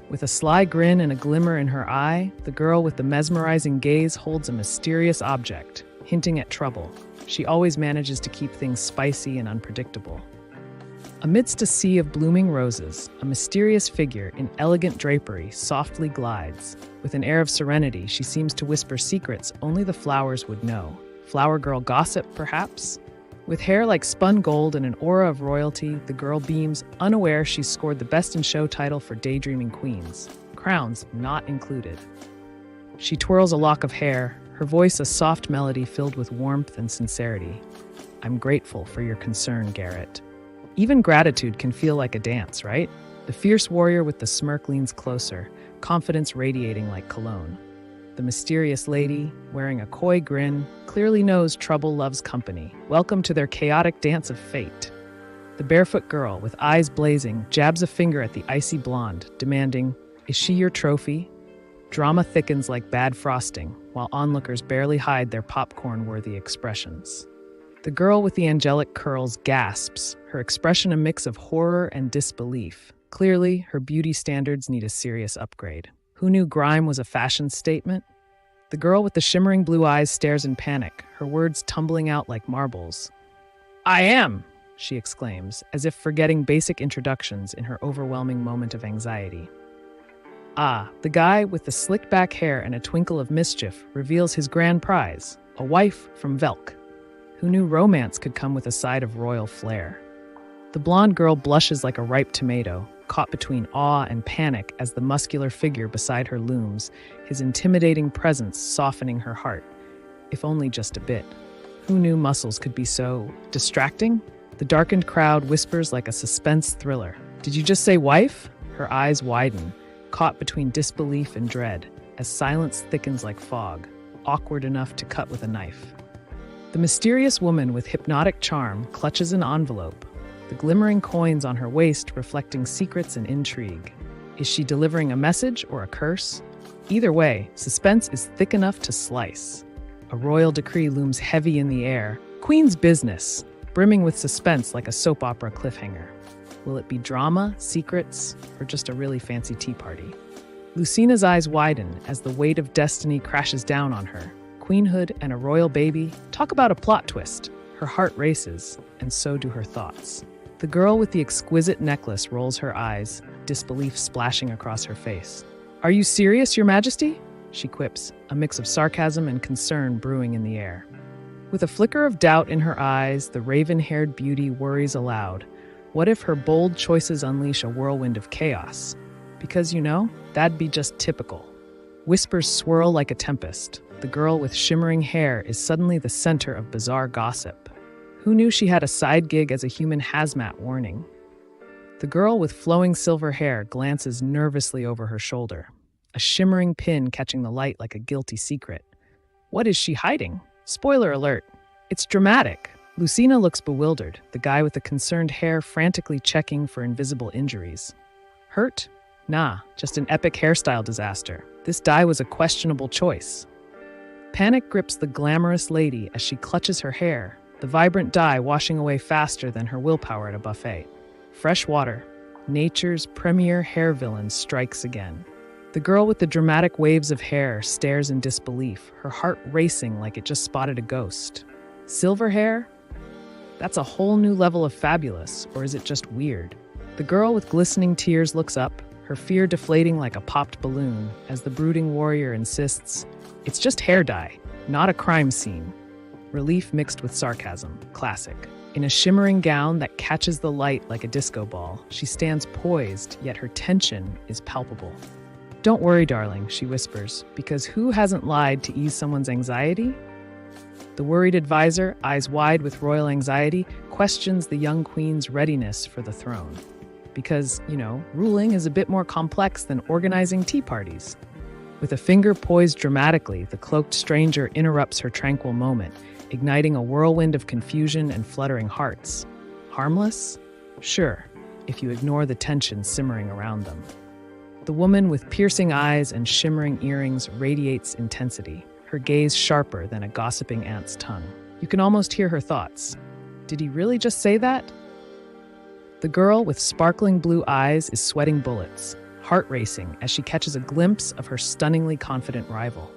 With a sly grin and a glimmer in her eye, the girl with the mesmerizing gaze holds a mysterious object, hinting at trouble. She always manages to keep things spicy and unpredictable. Amidst a sea of blooming roses, a mysterious figure in elegant drapery softly glides. With an air of serenity, she seems to whisper secrets only the flowers would know. Flower girl gossip, perhaps? With hair like spun gold and an aura of royalty, the girl beams, unaware she's scored the Best in Show title for Daydreaming Queens. Crowns not included. She twirls a lock of hair, her voice a soft melody filled with warmth and sincerity. I'm grateful for your concern, Garrett. Even gratitude can feel like a dance, right? The fierce warrior with the smirk leans closer, confidence radiating like cologne. The mysterious lady, wearing a coy grin, clearly knows trouble loves company. Welcome to their chaotic dance of fate. The barefoot girl, with eyes blazing, jabs a finger at the icy blonde, demanding, "Is she your trophy?" Drama thickens like bad frosting, while onlookers barely hide their popcorn-worthy expressions. The girl with the angelic curls gasps, her expression a mix of horror and disbelief. Clearly, her beauty standards need a serious upgrade. Who knew grime was a fashion statement? The girl with the shimmering blue eyes stares in panic, her words tumbling out like marbles. I am, she exclaims, as if forgetting basic introductions in her overwhelming moment of anxiety. Ah, the guy with the slicked back hair and a twinkle of mischief reveals his grand prize, a wife from Velk. Who knew romance could come with a side of royal flair? The blonde girl blushes like a ripe tomato, caught between awe and panic as the muscular figure beside her looms, his intimidating presence softening her heart, if only just a bit. Who knew muscles could be so distracting? The darkened crowd whispers like a suspense thriller. Did you just say wife? Her eyes widen, caught between disbelief and dread, as silence thickens like fog, awkward enough to cut with a knife. The mysterious woman with hypnotic charm clutches an envelope, the glimmering coins on her waist reflecting secrets and intrigue. Is she delivering a message or a curse? Either way, suspense is thick enough to slice. A royal decree looms heavy in the air, Queen's business, brimming with suspense like a soap opera cliffhanger. Will it be drama, secrets, or just a really fancy tea party? Lucina's eyes widen as the weight of destiny crashes down on her. Queenhood and a royal baby, talk about a plot twist. Her heart races, and so do her thoughts. The girl with the exquisite necklace rolls her eyes, disbelief splashing across her face. Are you serious, Your Majesty? She quips, a mix of sarcasm and concern brewing in the air. With a flicker of doubt in her eyes, the raven-haired beauty worries aloud. What if her bold choices unleash a whirlwind of chaos? Because, that'd be just typical. Whispers swirl like a tempest. The girl with shimmering hair is suddenly the center of bizarre gossip. Who knew she had a side gig as a human hazmat warning? The girl with flowing silver hair glances nervously over her shoulder, a shimmering pin catching the light like a guilty secret. What is she hiding? Spoiler alert, it's dramatic. Lucina looks bewildered, the guy with the concerned hair frantically checking for invisible injuries. Hurt? Nah, just an epic hairstyle disaster. This dye was a questionable choice. Panic grips the glamorous lady as she clutches her hair, the vibrant dye washing away faster than her willpower at a buffet. Fresh water, nature's premier hair villain, strikes again. The girl with the dramatic waves of hair stares in disbelief, her heart racing like it just spotted a ghost. Silver hair? That's a whole new level of fabulous, or is it just weird? The girl with glistening tears looks up, her fear deflating like a popped balloon, as the brooding warrior insists, it's just hair dye, not a crime scene. Relief mixed with sarcasm, classic. In a shimmering gown that catches the light like a disco ball, she stands poised, yet her tension is palpable. Don't worry, darling, she whispers, because who hasn't lied to ease someone's anxiety? The worried advisor, eyes wide with royal anxiety, questions the young queen's readiness for the throne. Because, ruling is a bit more complex than organizing tea parties. With a finger poised dramatically, the cloaked stranger interrupts her tranquil moment, igniting a whirlwind of confusion and fluttering hearts. Harmless? Sure, if you ignore the tension simmering around them. The woman with piercing eyes and shimmering earrings radiates intensity, her gaze sharper than a gossiping ant's tongue. You can almost hear her thoughts. Did he really just say that? The girl with sparkling blue eyes is sweating bullets, heart racing as she catches a glimpse of her stunningly confident rival.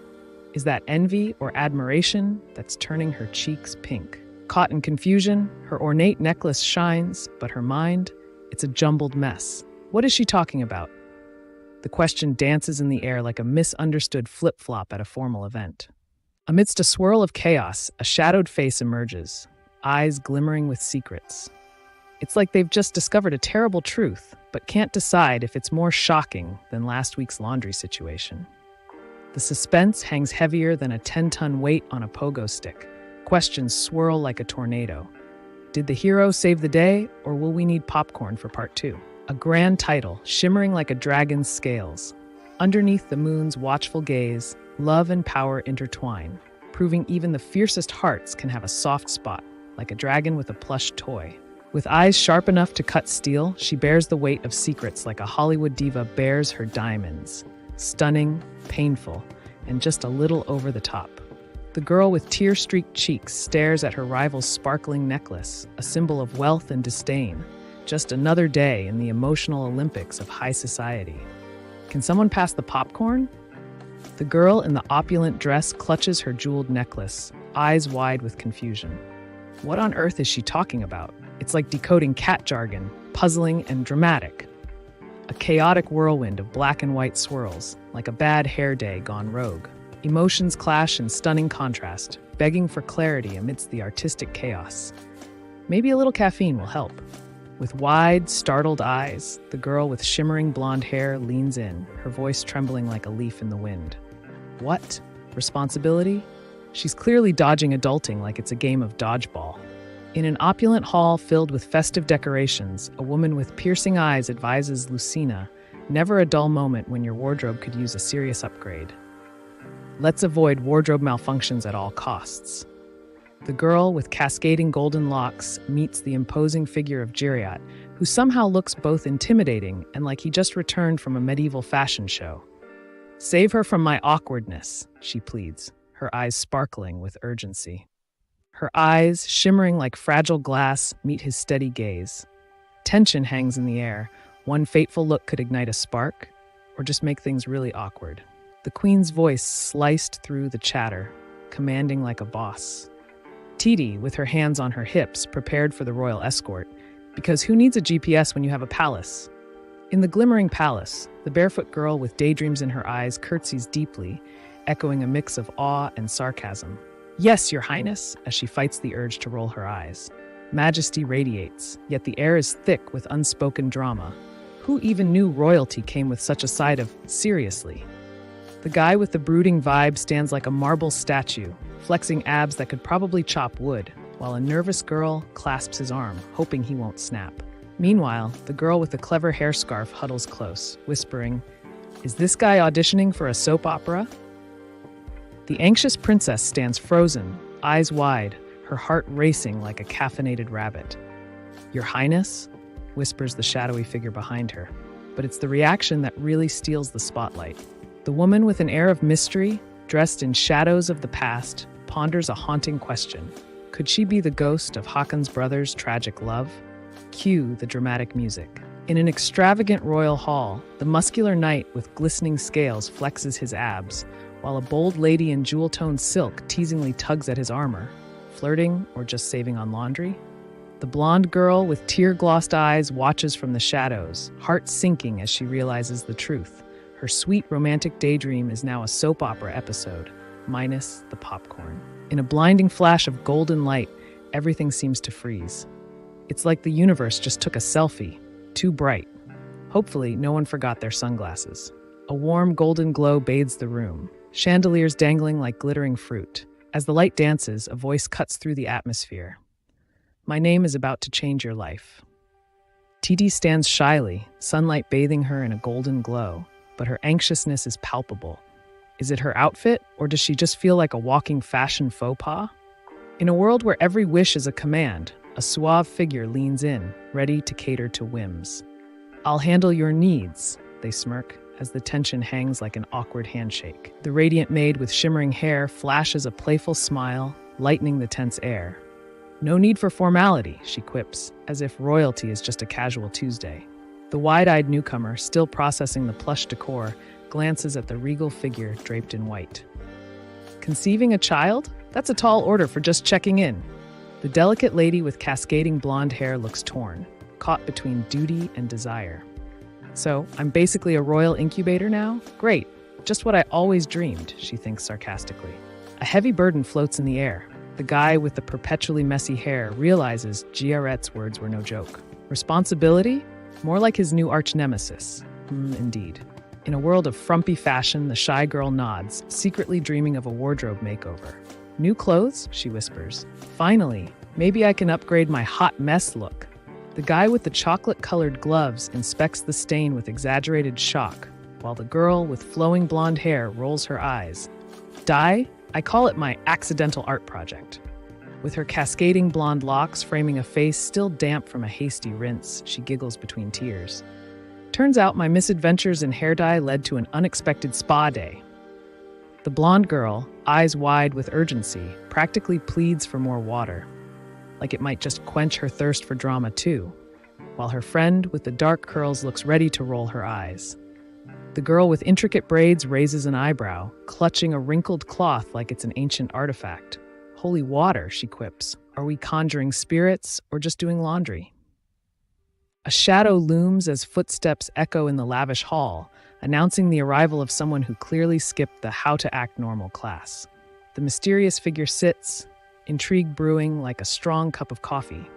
Is that envy or admiration that's turning her cheeks pink? Caught in confusion, her ornate necklace shines, but her mind, it's a jumbled mess. What is she talking about? The question dances in the air like a misunderstood flip-flop at a formal event. Amidst a swirl of chaos, a shadowed face emerges, eyes glimmering with secrets. It's like they've just discovered a terrible truth, but can't decide if it's more shocking than last week's laundry situation. The suspense hangs heavier than a 10-ton weight on a pogo stick. Questions swirl like a tornado. Did the hero save the day, or will we need popcorn for part 2? A grand title, shimmering like a dragon's scales. Underneath the moon's watchful gaze, love and power intertwine, proving even the fiercest hearts can have a soft spot, like a dragon with a plush toy. With eyes sharp enough to cut steel, she bears the weight of secrets like a Hollywood diva bears her diamonds. Stunning, painful, and just a little over the top. The girl with tear-streaked cheeks stares at her rival's sparkling necklace, a symbol of wealth and disdain. Just another day in the emotional Olympics of high society. Can someone pass the popcorn? The girl in the opulent dress clutches her jeweled necklace, eyes wide with confusion. What on earth is she talking about? It's like decoding cat jargon, puzzling and dramatic. A chaotic whirlwind of black and white swirls, like a bad hair day gone rogue. Emotions clash in stunning contrast, begging for clarity amidst the artistic chaos. Maybe a little caffeine will help. With wide, startled eyes, the girl with shimmering blonde hair leans in, her voice trembling like a leaf in the wind. What? Responsibility? She's clearly dodging adulting like it's a game of dodgeball. In an opulent hall filled with festive decorations, a woman with piercing eyes advises Lucina, never a dull moment when your wardrobe could use a serious upgrade. Let's avoid wardrobe malfunctions at all costs. The girl with cascading golden locks meets the imposing figure of Jiriat, who somehow looks both intimidating and like he just returned from a medieval fashion show. Save her from my awkwardness, she pleads, her eyes sparkling with urgency. Her eyes, shimmering like fragile glass, meet his steady gaze. Tension hangs in the air. One fateful look could ignite a spark, or just make things really awkward. The queen's voice sliced through the chatter, commanding like a boss. Titi, with her hands on her hips, prepared for the royal escort, because who needs a GPS when you have a palace? In the glimmering palace, the barefoot girl with daydreams in her eyes curtsies deeply, echoing a mix of awe and sarcasm. Yes, your highness, as she fights the urge to roll her eyes. Majesty radiates, yet the air is thick with unspoken drama. Who even knew royalty came with such a side of seriously? The guy with the brooding vibe stands like a marble statue, flexing abs that could probably chop wood, while a nervous girl clasps his arm, hoping he won't snap. Meanwhile, the girl with the clever hair scarf huddles close, whispering, "Is this guy auditioning for a soap opera?" The anxious princess stands frozen, eyes wide, her heart racing like a caffeinated rabbit. "Your Highness?" whispers the shadowy figure behind her. But it's the reaction that really steals the spotlight. The woman with an air of mystery, dressed in shadows of the past, ponders a haunting question. Could she be the ghost of Hakon's brother's tragic love? Cue the dramatic music. In an extravagant royal hall, the muscular knight with glistening scales flexes his abs, while a bold lady in jewel-toned silk teasingly tugs at his armor. Flirting or just saving on laundry? The blonde girl with tear-glossed eyes watches from the shadows, heart sinking as she realizes the truth. Her sweet romantic daydream is now a soap opera episode, minus the popcorn. In a blinding flash of golden light, everything seems to freeze. It's like the universe just took a selfie, too bright. Hopefully, no one forgot their sunglasses. A warm golden glow bathes the room, chandeliers dangling like glittering fruit. As the light dances, a voice cuts through the atmosphere. My name is about to change your life. Titi stands shyly, sunlight bathing her in a golden glow, but her anxiousness is palpable. Is it her outfit, or does she just feel like a walking fashion faux pas? In a world where every wish is a command, a suave figure leans in, ready to cater to whims. I'll handle your needs, they smirk, as the tension hangs like an awkward handshake. The radiant maid with shimmering hair flashes a playful smile, lightening the tense air. No need for formality, she quips, as if royalty is just a casual Tuesday. The wide-eyed newcomer, still processing the plush decor, glances at the regal figure draped in white. Conceiving a child? That's a tall order for just checking in. The delicate lady with cascading blonde hair looks torn, caught between duty and desire. So, I'm basically a royal incubator now? Great. Just what I always dreamed, she thinks sarcastically. A heavy burden floats in the air. The guy with the perpetually messy hair realizes Giarette's words were no joke. Responsibility? More like his new arch-nemesis. Indeed. In a world of frumpy fashion, the shy girl nods, secretly dreaming of a wardrobe makeover. New clothes? She whispers. Finally, maybe I can upgrade my hot mess look. The guy with the chocolate-colored gloves inspects the stain with exaggerated shock, while the girl with flowing blonde hair rolls her eyes. Dye? I call it my accidental art project. With her cascading blonde locks framing a face still damp from a hasty rinse, she giggles between tears. Turns out my misadventures in hair dye led to an unexpected spa day. The blonde girl, eyes wide with urgency, practically pleads for more water, like it might just quench her thirst for drama too, while her friend with the dark curls looks ready to roll her eyes. The girl with intricate braids raises an eyebrow, clutching a wrinkled cloth like it's an ancient artifact. Holy water, she quips. Are we conjuring spirits or just doing laundry? A shadow looms as footsteps echo in the lavish hall, announcing the arrival of someone who clearly skipped the How to Act Normal class. The mysterious figure sits, intrigue brewing like a strong cup of coffee.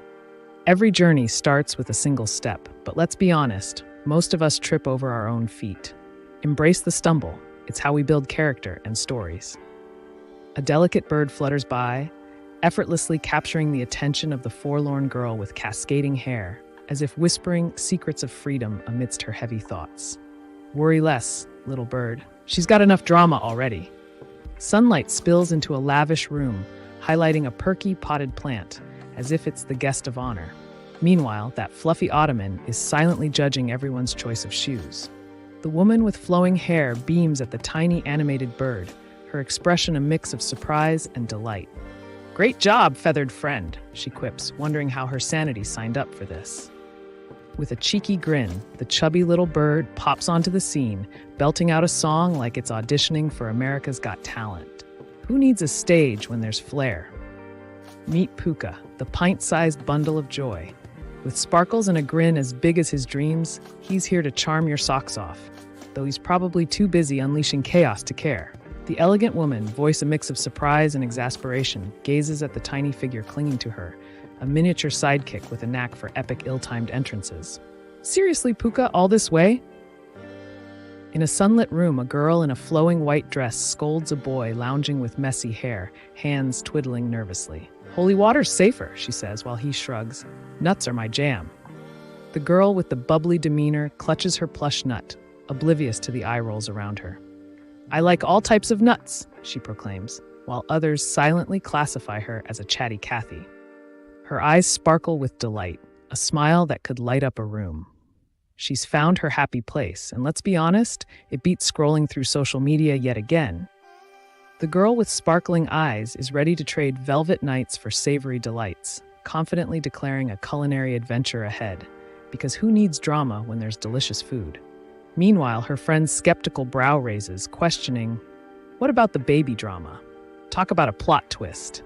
Every journey starts with a single step, but let's be honest, most of us trip over our own feet. Embrace the stumble. It's how we build character and stories. A delicate bird flutters by, effortlessly capturing the attention of the forlorn girl with cascading hair, as if whispering secrets of freedom amidst her heavy thoughts. Worry less, little bird. She's got enough drama already. Sunlight spills into a lavish room, highlighting a perky potted plant, as if it's the guest of honor. Meanwhile, that fluffy ottoman is silently judging everyone's choice of shoes. The woman with flowing hair beams at the tiny animated bird, her expression a mix of surprise and delight. "Great job, feathered friend," she quips, wondering how her sanity signed up for this. With a cheeky grin, the chubby little bird pops onto the scene, belting out a song like it's auditioning for America's Got Talent. Who needs a stage when there's flair? Meet Puka, the pint-sized bundle of joy. With sparkles and a grin as big as his dreams, he's here to charm your socks off, though he's probably too busy unleashing chaos to care. The elegant woman, voice a mix of surprise and exasperation, gazes at the tiny figure clinging to her, a miniature sidekick with a knack for epic ill-timed entrances. "Seriously, Puka, all this way?" In a sunlit room, a girl in a flowing white dress scolds a boy lounging with messy hair, hands twiddling nervously. "Holy water's safer," she says while he shrugs. "Nuts are my jam." The girl with the bubbly demeanor clutches her plush nut, oblivious to the eye rolls around her. "I like all types of nuts," she proclaims, while others silently classify her as a chatty Cathy. Her eyes sparkle with delight, a smile that could light up a room. She's found her happy place, and let's be honest, it beats scrolling through social media yet again. The girl with sparkling eyes is ready to trade velvet nights for savory delights, confidently declaring a culinary adventure ahead, because who needs drama when there's delicious food? Meanwhile, her friend's skeptical brow raises, questioning, "What about the baby drama? Talk about a plot twist."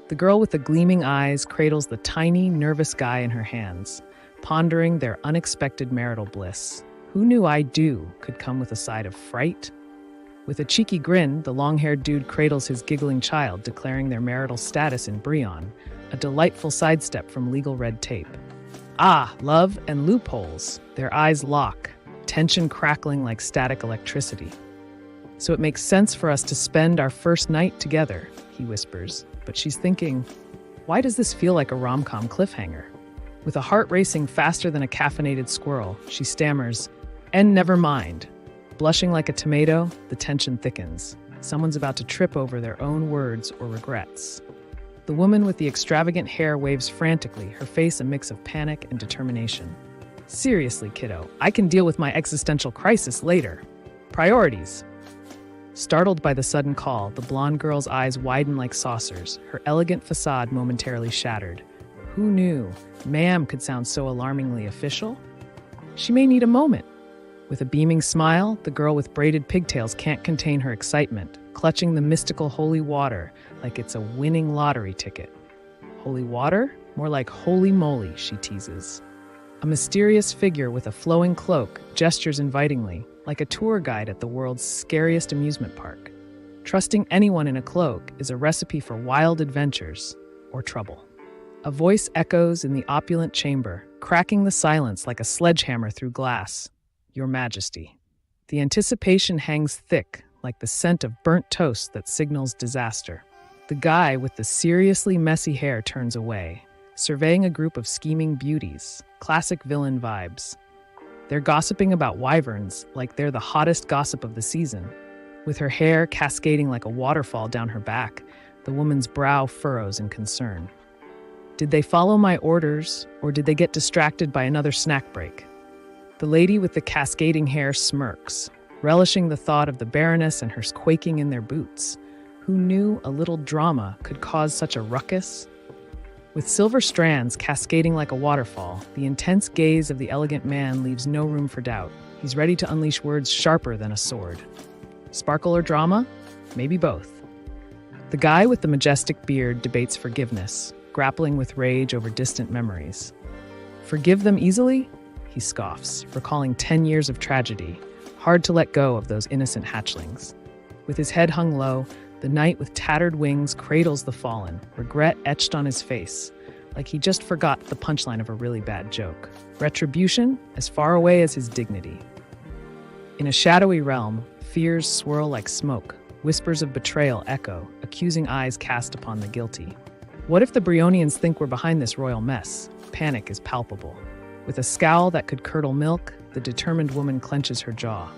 The girl with the gleaming eyes cradles the tiny, nervous guy in her hands, pondering their unexpected marital bliss. Who knew "I do" could come with a side of fright? With a cheeky grin, the long-haired dude cradles his giggling child, declaring their marital status in Brion, a delightful sidestep from legal red tape. Ah, love and loopholes. Their eyes lock, tension crackling like static electricity. "So it makes sense for us to spend our first night together," he whispers, but she's thinking, why does this feel like a rom-com cliffhanger? With a heart racing faster than a caffeinated squirrel, she stammers, "And never mind." Blushing like a tomato, the tension thickens. Someone's about to trip over their own words or regrets. The woman with the extravagant hair waves frantically, her face a mix of panic and determination. "Seriously, kiddo, I can deal with my existential crisis later. Priorities." Startled by the sudden call, the blonde girl's eyes widen like saucers, her elegant facade momentarily shattered. Who knew ma'am could sound so alarmingly official? She may need a moment. With a beaming smile, the girl with braided pigtails can't contain her excitement, clutching the mystical holy water like it's a winning lottery ticket. Holy water? More like holy moly, she teases. A mysterious figure with a flowing cloak gestures invitingly, like a tour guide at the world's scariest amusement park. Trusting anyone in a cloak is a recipe for wild adventures or trouble. A voice echoes in the opulent chamber, cracking the silence like a sledgehammer through glass. "Your Majesty." The anticipation hangs thick, like the scent of burnt toast that signals disaster. The guy with the seriously messy hair turns away, surveying a group of scheming beauties, classic villain vibes. They're gossiping about wyverns like they're the hottest gossip of the season. With her hair cascading like a waterfall down her back, the woman's brow furrows in concern. Did they follow my orders, or did they get distracted by another snack break? The lady with the cascading hair smirks, relishing the thought of the Baroness and hers quaking in their boots. Who knew a little drama could cause such a ruckus? With silver strands cascading like a waterfall, the intense gaze of the elegant man leaves no room for doubt. He's ready to unleash words sharper than a sword. Sparkle or drama? Maybe both. The guy with the majestic beard debates forgiveness, grappling with rage over distant memories. Forgive them easily? He scoffs, recalling 10 years of tragedy, hard to let go of those innocent hatchlings. With his head hung low, the knight with tattered wings cradles the fallen, regret etched on his face. like he just forgot the punchline of a really bad joke. Retribution as far away as his dignity. In a shadowy realm, fears swirl like smoke, whispers of betrayal echo, accusing eyes cast upon the guilty. What if the Brionians think we're behind this royal mess? Panic is palpable. With a scowl that could curdle milk, the determined woman clenches her jaw.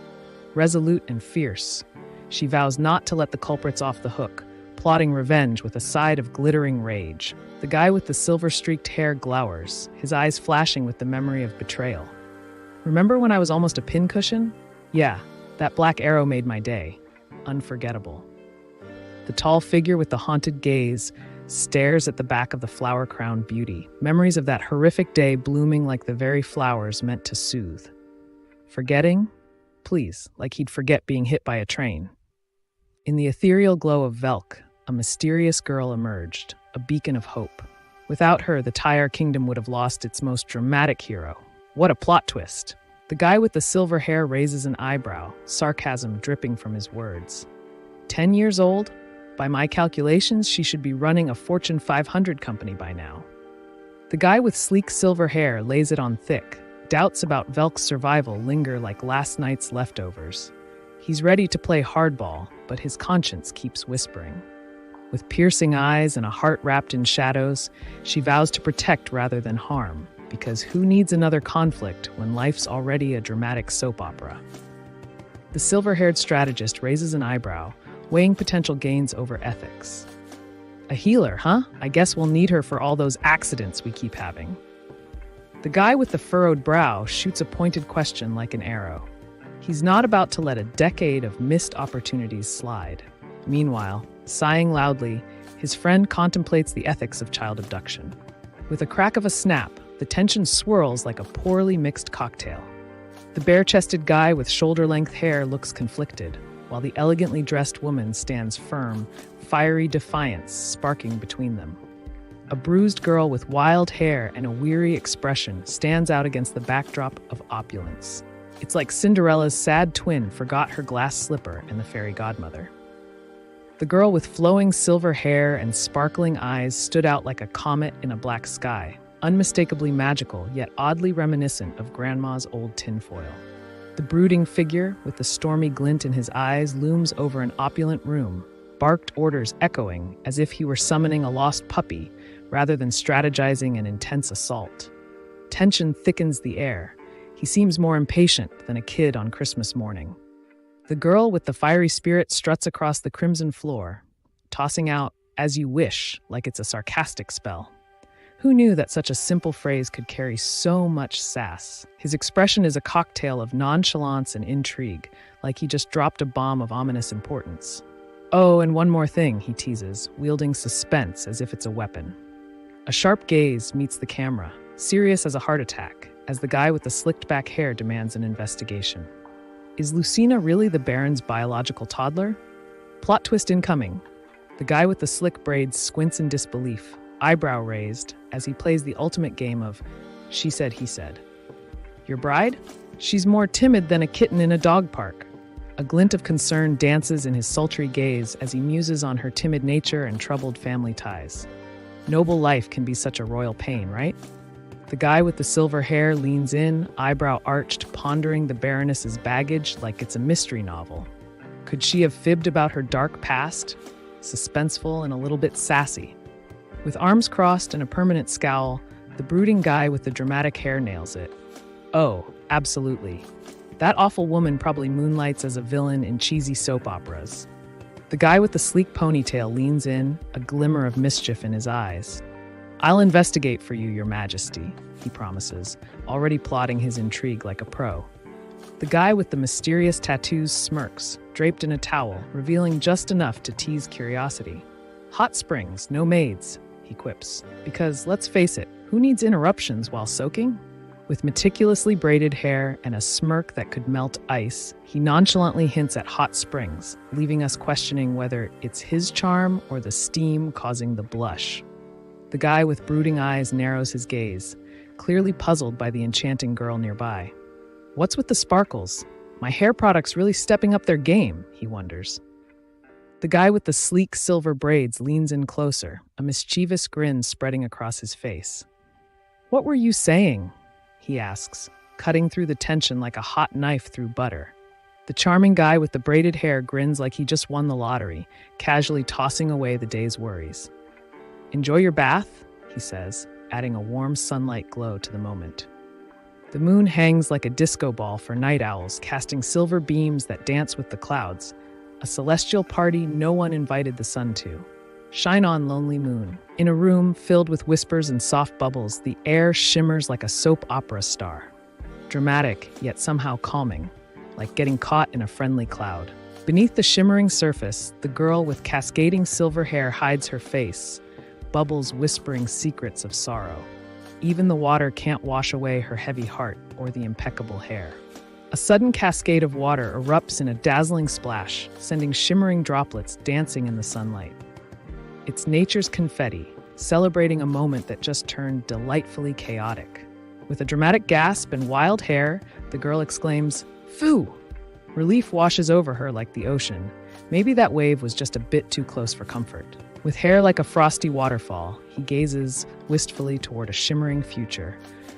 Resolute and fierce, she vows not to let the culprits off the hook, plotting revenge with a side of glittering rage. The guy with the silver-streaked hair glowers, his eyes flashing with the memory of betrayal. Remember when I was almost a pincushion? Yeah, that black arrow made my day. Unforgettable. The tall figure with the haunted gaze stares at the back of the flower-crowned beauty, memories of that horrific day blooming like the very flowers meant to soothe. Forgetting? Please, like he'd forget being hit by a train. In the ethereal glow of Velk, a mysterious girl emerged, a beacon of hope. Without her, the Tyre kingdom would have lost its most dramatic hero. What a plot twist! The guy with the silver hair raises an eyebrow, sarcasm dripping from his words. 10 years old? By my calculations, she should be running a Fortune 500 company by now. The guy with sleek silver hair lays it on thick. Doubts about Velk's survival linger like last night's leftovers. He's ready to play hardball, but his conscience keeps whispering. With piercing eyes and a heart wrapped in shadows, she vows to protect rather than harm, because who needs another conflict when life's already a dramatic soap opera? The silver-haired strategist raises an eyebrow, weighing potential gains over ethics. A healer, huh? I guess we'll need her for all those accidents we keep having. The guy with the furrowed brow shoots a pointed question like an arrow. He's not about to let a decade of missed opportunities slide. Meanwhile, sighing loudly, his friend contemplates the ethics of child abduction. With a crack of a snap, the tension swirls like a poorly mixed cocktail. The bare-chested guy with shoulder-length hair looks conflicted, while the elegantly dressed woman stands firm, fiery defiance sparking between them. A bruised girl with wild hair and a weary expression stands out against the backdrop of opulence. It's like Cinderella's sad twin forgot her glass slipper and the fairy godmother. The girl with flowing silver hair and sparkling eyes stood out like a comet in a black sky, unmistakably magical yet oddly reminiscent of Grandma's old tinfoil. The brooding figure, with the stormy glint in his eyes, looms over an opulent room, barked orders echoing as if he were summoning a lost puppy rather than strategizing an intense assault. Tension thickens the air. He seems more impatient than a kid on Christmas morning. The girl with the fiery spirit struts across the crimson floor, tossing out, "as you wish," like it's a sarcastic spell. Who knew that such a simple phrase could carry so much sass? His expression is a cocktail of nonchalance and intrigue, like he just dropped a bomb of ominous importance. Oh, and one more thing, he teases, wielding suspense as if it's a weapon. A sharp gaze meets the camera, serious as a heart attack, as the guy with the slicked-back hair demands an investigation. Is Lucina really the Baron's biological toddler? Plot twist incoming. The guy with the slick braids squints in disbelief, eyebrow raised, as he plays the ultimate game of she said, he said. Your bride? She's more timid than a kitten in a dog park. A glint of concern dances in his sultry gaze as he muses on her timid nature and troubled family ties. Noble life can be such a royal pain, right? The guy with the silver hair leans in, eyebrow arched, pondering the Baroness's baggage like it's a mystery novel. Could she have fibbed about her dark past? Suspenseful and a little bit sassy. With arms crossed and a permanent scowl, the brooding guy with the dramatic hair nails it. Oh, absolutely. That awful woman probably moonlights as a villain in cheesy soap operas. The guy with the sleek ponytail leans in, a glimmer of mischief in his eyes. I'll investigate for you, Your Majesty, he promises, already plotting his intrigue like a pro. The guy with the mysterious tattoos smirks, draped in a towel, revealing just enough to tease curiosity. Hot springs, no maids, he quips, because, let's face it, who needs interruptions while soaking? With meticulously braided hair and a smirk that could melt ice, he nonchalantly hints at hot springs, leaving us questioning whether it's his charm or the steam causing the blush. The guy with brooding eyes narrows his gaze, clearly puzzled by the enchanting girl nearby. What's with the sparkles? My hair product's really stepping up their game, he wonders. The guy with the sleek silver braids leans in closer, a mischievous grin spreading across his face. "What were you saying?" he asks, cutting through the tension like a hot knife through butter. The charming guy with the braided hair grins like he just won the lottery, casually tossing away the day's worries. "Enjoy your bath," he says, adding a warm sunlight glow to the moment. The moon hangs like a disco ball for night owls, casting silver beams that dance with the clouds, a celestial party no one invited the sun to. Shine on, lonely moon. In a room filled with whispers and soft bubbles, the air shimmers like a soap opera star. Dramatic, yet somehow calming, like getting caught in a friendly cloud. Beneath the shimmering surface, the girl with cascading silver hair hides her face, bubbles whispering secrets of sorrow. Even the water can't wash away her heavy heart or the impeccable hair. A sudden cascade of water erupts in a dazzling splash, sending shimmering droplets dancing in the sunlight. It's nature's confetti, celebrating a moment that just turned delightfully chaotic. With a dramatic gasp and wild hair, the girl exclaims, "Phoo!" Relief washes over her like the ocean. Maybe that wave was just a bit too close for comfort. With hair like a frosty waterfall, he gazes wistfully toward a shimmering future,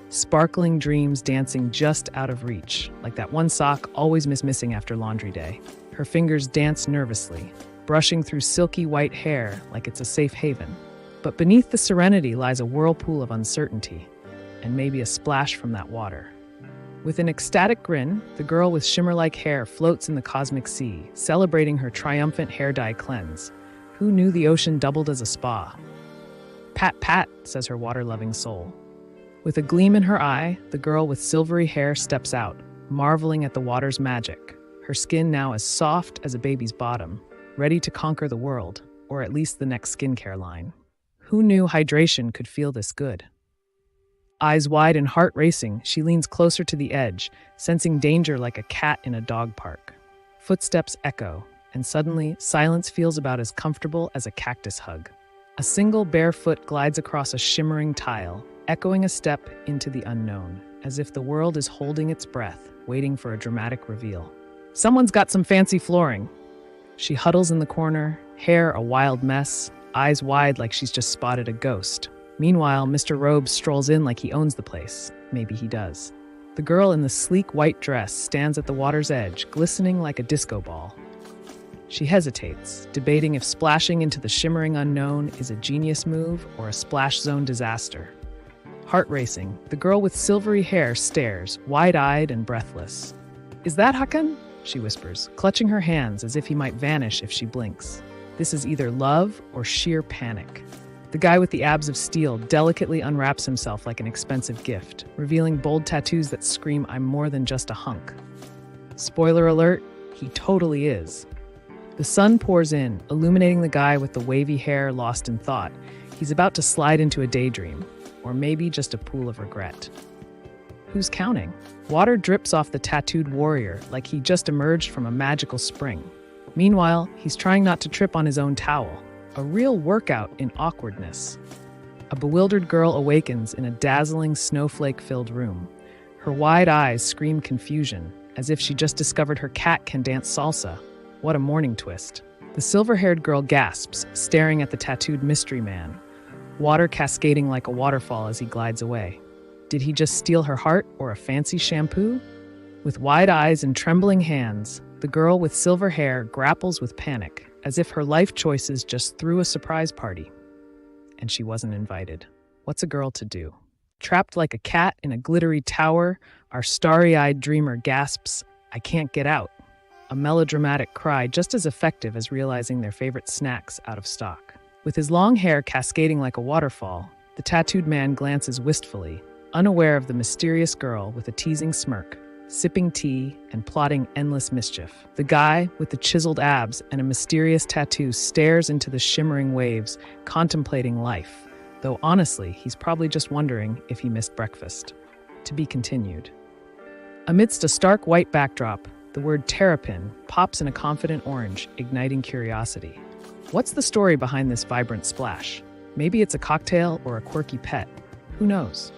sparkling dreams dancing just out of reach, like that one sock always missing after laundry day. Her fingers dance nervously, brushing through silky white hair like it's a safe haven. But beneath the serenity lies a whirlpool of uncertainty, and maybe a splash from that water. With an ecstatic grin, the girl with shimmer-like hair floats in the cosmic sea, celebrating her triumphant hair dye cleanse. Who knew the ocean doubled as a spa? "Pat, pat," says her water-loving soul. With a gleam in her eye, the girl with silvery hair steps out, marveling at the water's magic, her skin now as soft as a baby's bottom, ready to conquer the world, or at least the next skincare line. Who knew hydration could feel this good? Eyes wide and heart racing, she leans closer to the edge, sensing danger like a cat in a dog park. Footsteps echo, and suddenly, silence feels about as comfortable as a cactus hug. A single bare foot glides across a shimmering tile, echoing a step into the unknown, as if the world is holding its breath, waiting for a dramatic reveal. Someone's got some fancy flooring. She huddles in the corner, hair a wild mess, eyes wide like she's just spotted a ghost. Meanwhile, Mr. Robes strolls in like he owns the place. Maybe he does. The girl in the sleek white dress stands at the water's edge, glistening like a disco ball. She hesitates, debating if splashing into the shimmering unknown is a genius move or a splash zone disaster. Heart racing, the girl with silvery hair stares, wide-eyed and breathless. "Is that Hakan?" she whispers, clutching her hands as if he might vanish if she blinks. This is either love or sheer panic. The guy with the abs of steel delicately unwraps himself like an expensive gift, revealing bold tattoos that scream, "I'm more than just a hunk." Spoiler alert, he totally is. The sun pours in, illuminating the guy with the wavy hair lost in thought. He's about to slide into a daydream, or maybe just a pool of regret. Who's counting? Water drips off the tattooed warrior like he just emerged from a magical spring. Meanwhile, he's trying not to trip on his own towel. A real workout in awkwardness. A bewildered girl awakens in a dazzling snowflake-filled room. Her wide eyes scream confusion, as if she just discovered her cat can dance salsa. What a morning twist. The silver-haired girl gasps, staring at the tattooed mystery man, water cascading like a waterfall as he glides away. Did he just steal her heart or a fancy shampoo? With wide eyes and trembling hands, the girl with silver hair grapples with panic, as if her life choices just threw a surprise party. And she wasn't invited. What's a girl to do? Trapped like a cat in a glittery tower, our starry-eyed dreamer gasps, "I can't get out." A melodramatic cry just as effective as realizing their favorite snacks out of stock. With his long hair cascading like a waterfall, the tattooed man glances wistfully, unaware of the mysterious girl with a teasing smirk, sipping tea and plotting endless mischief. The guy with the chiseled abs and a mysterious tattoo stares into the shimmering waves, contemplating life, though honestly, he's probably just wondering if he missed breakfast. To be continued. Amidst a stark white backdrop, the word terrapin pops in a confident orange, igniting curiosity. What's the story behind this vibrant splash? Maybe it's a cocktail or a quirky pet. Who knows?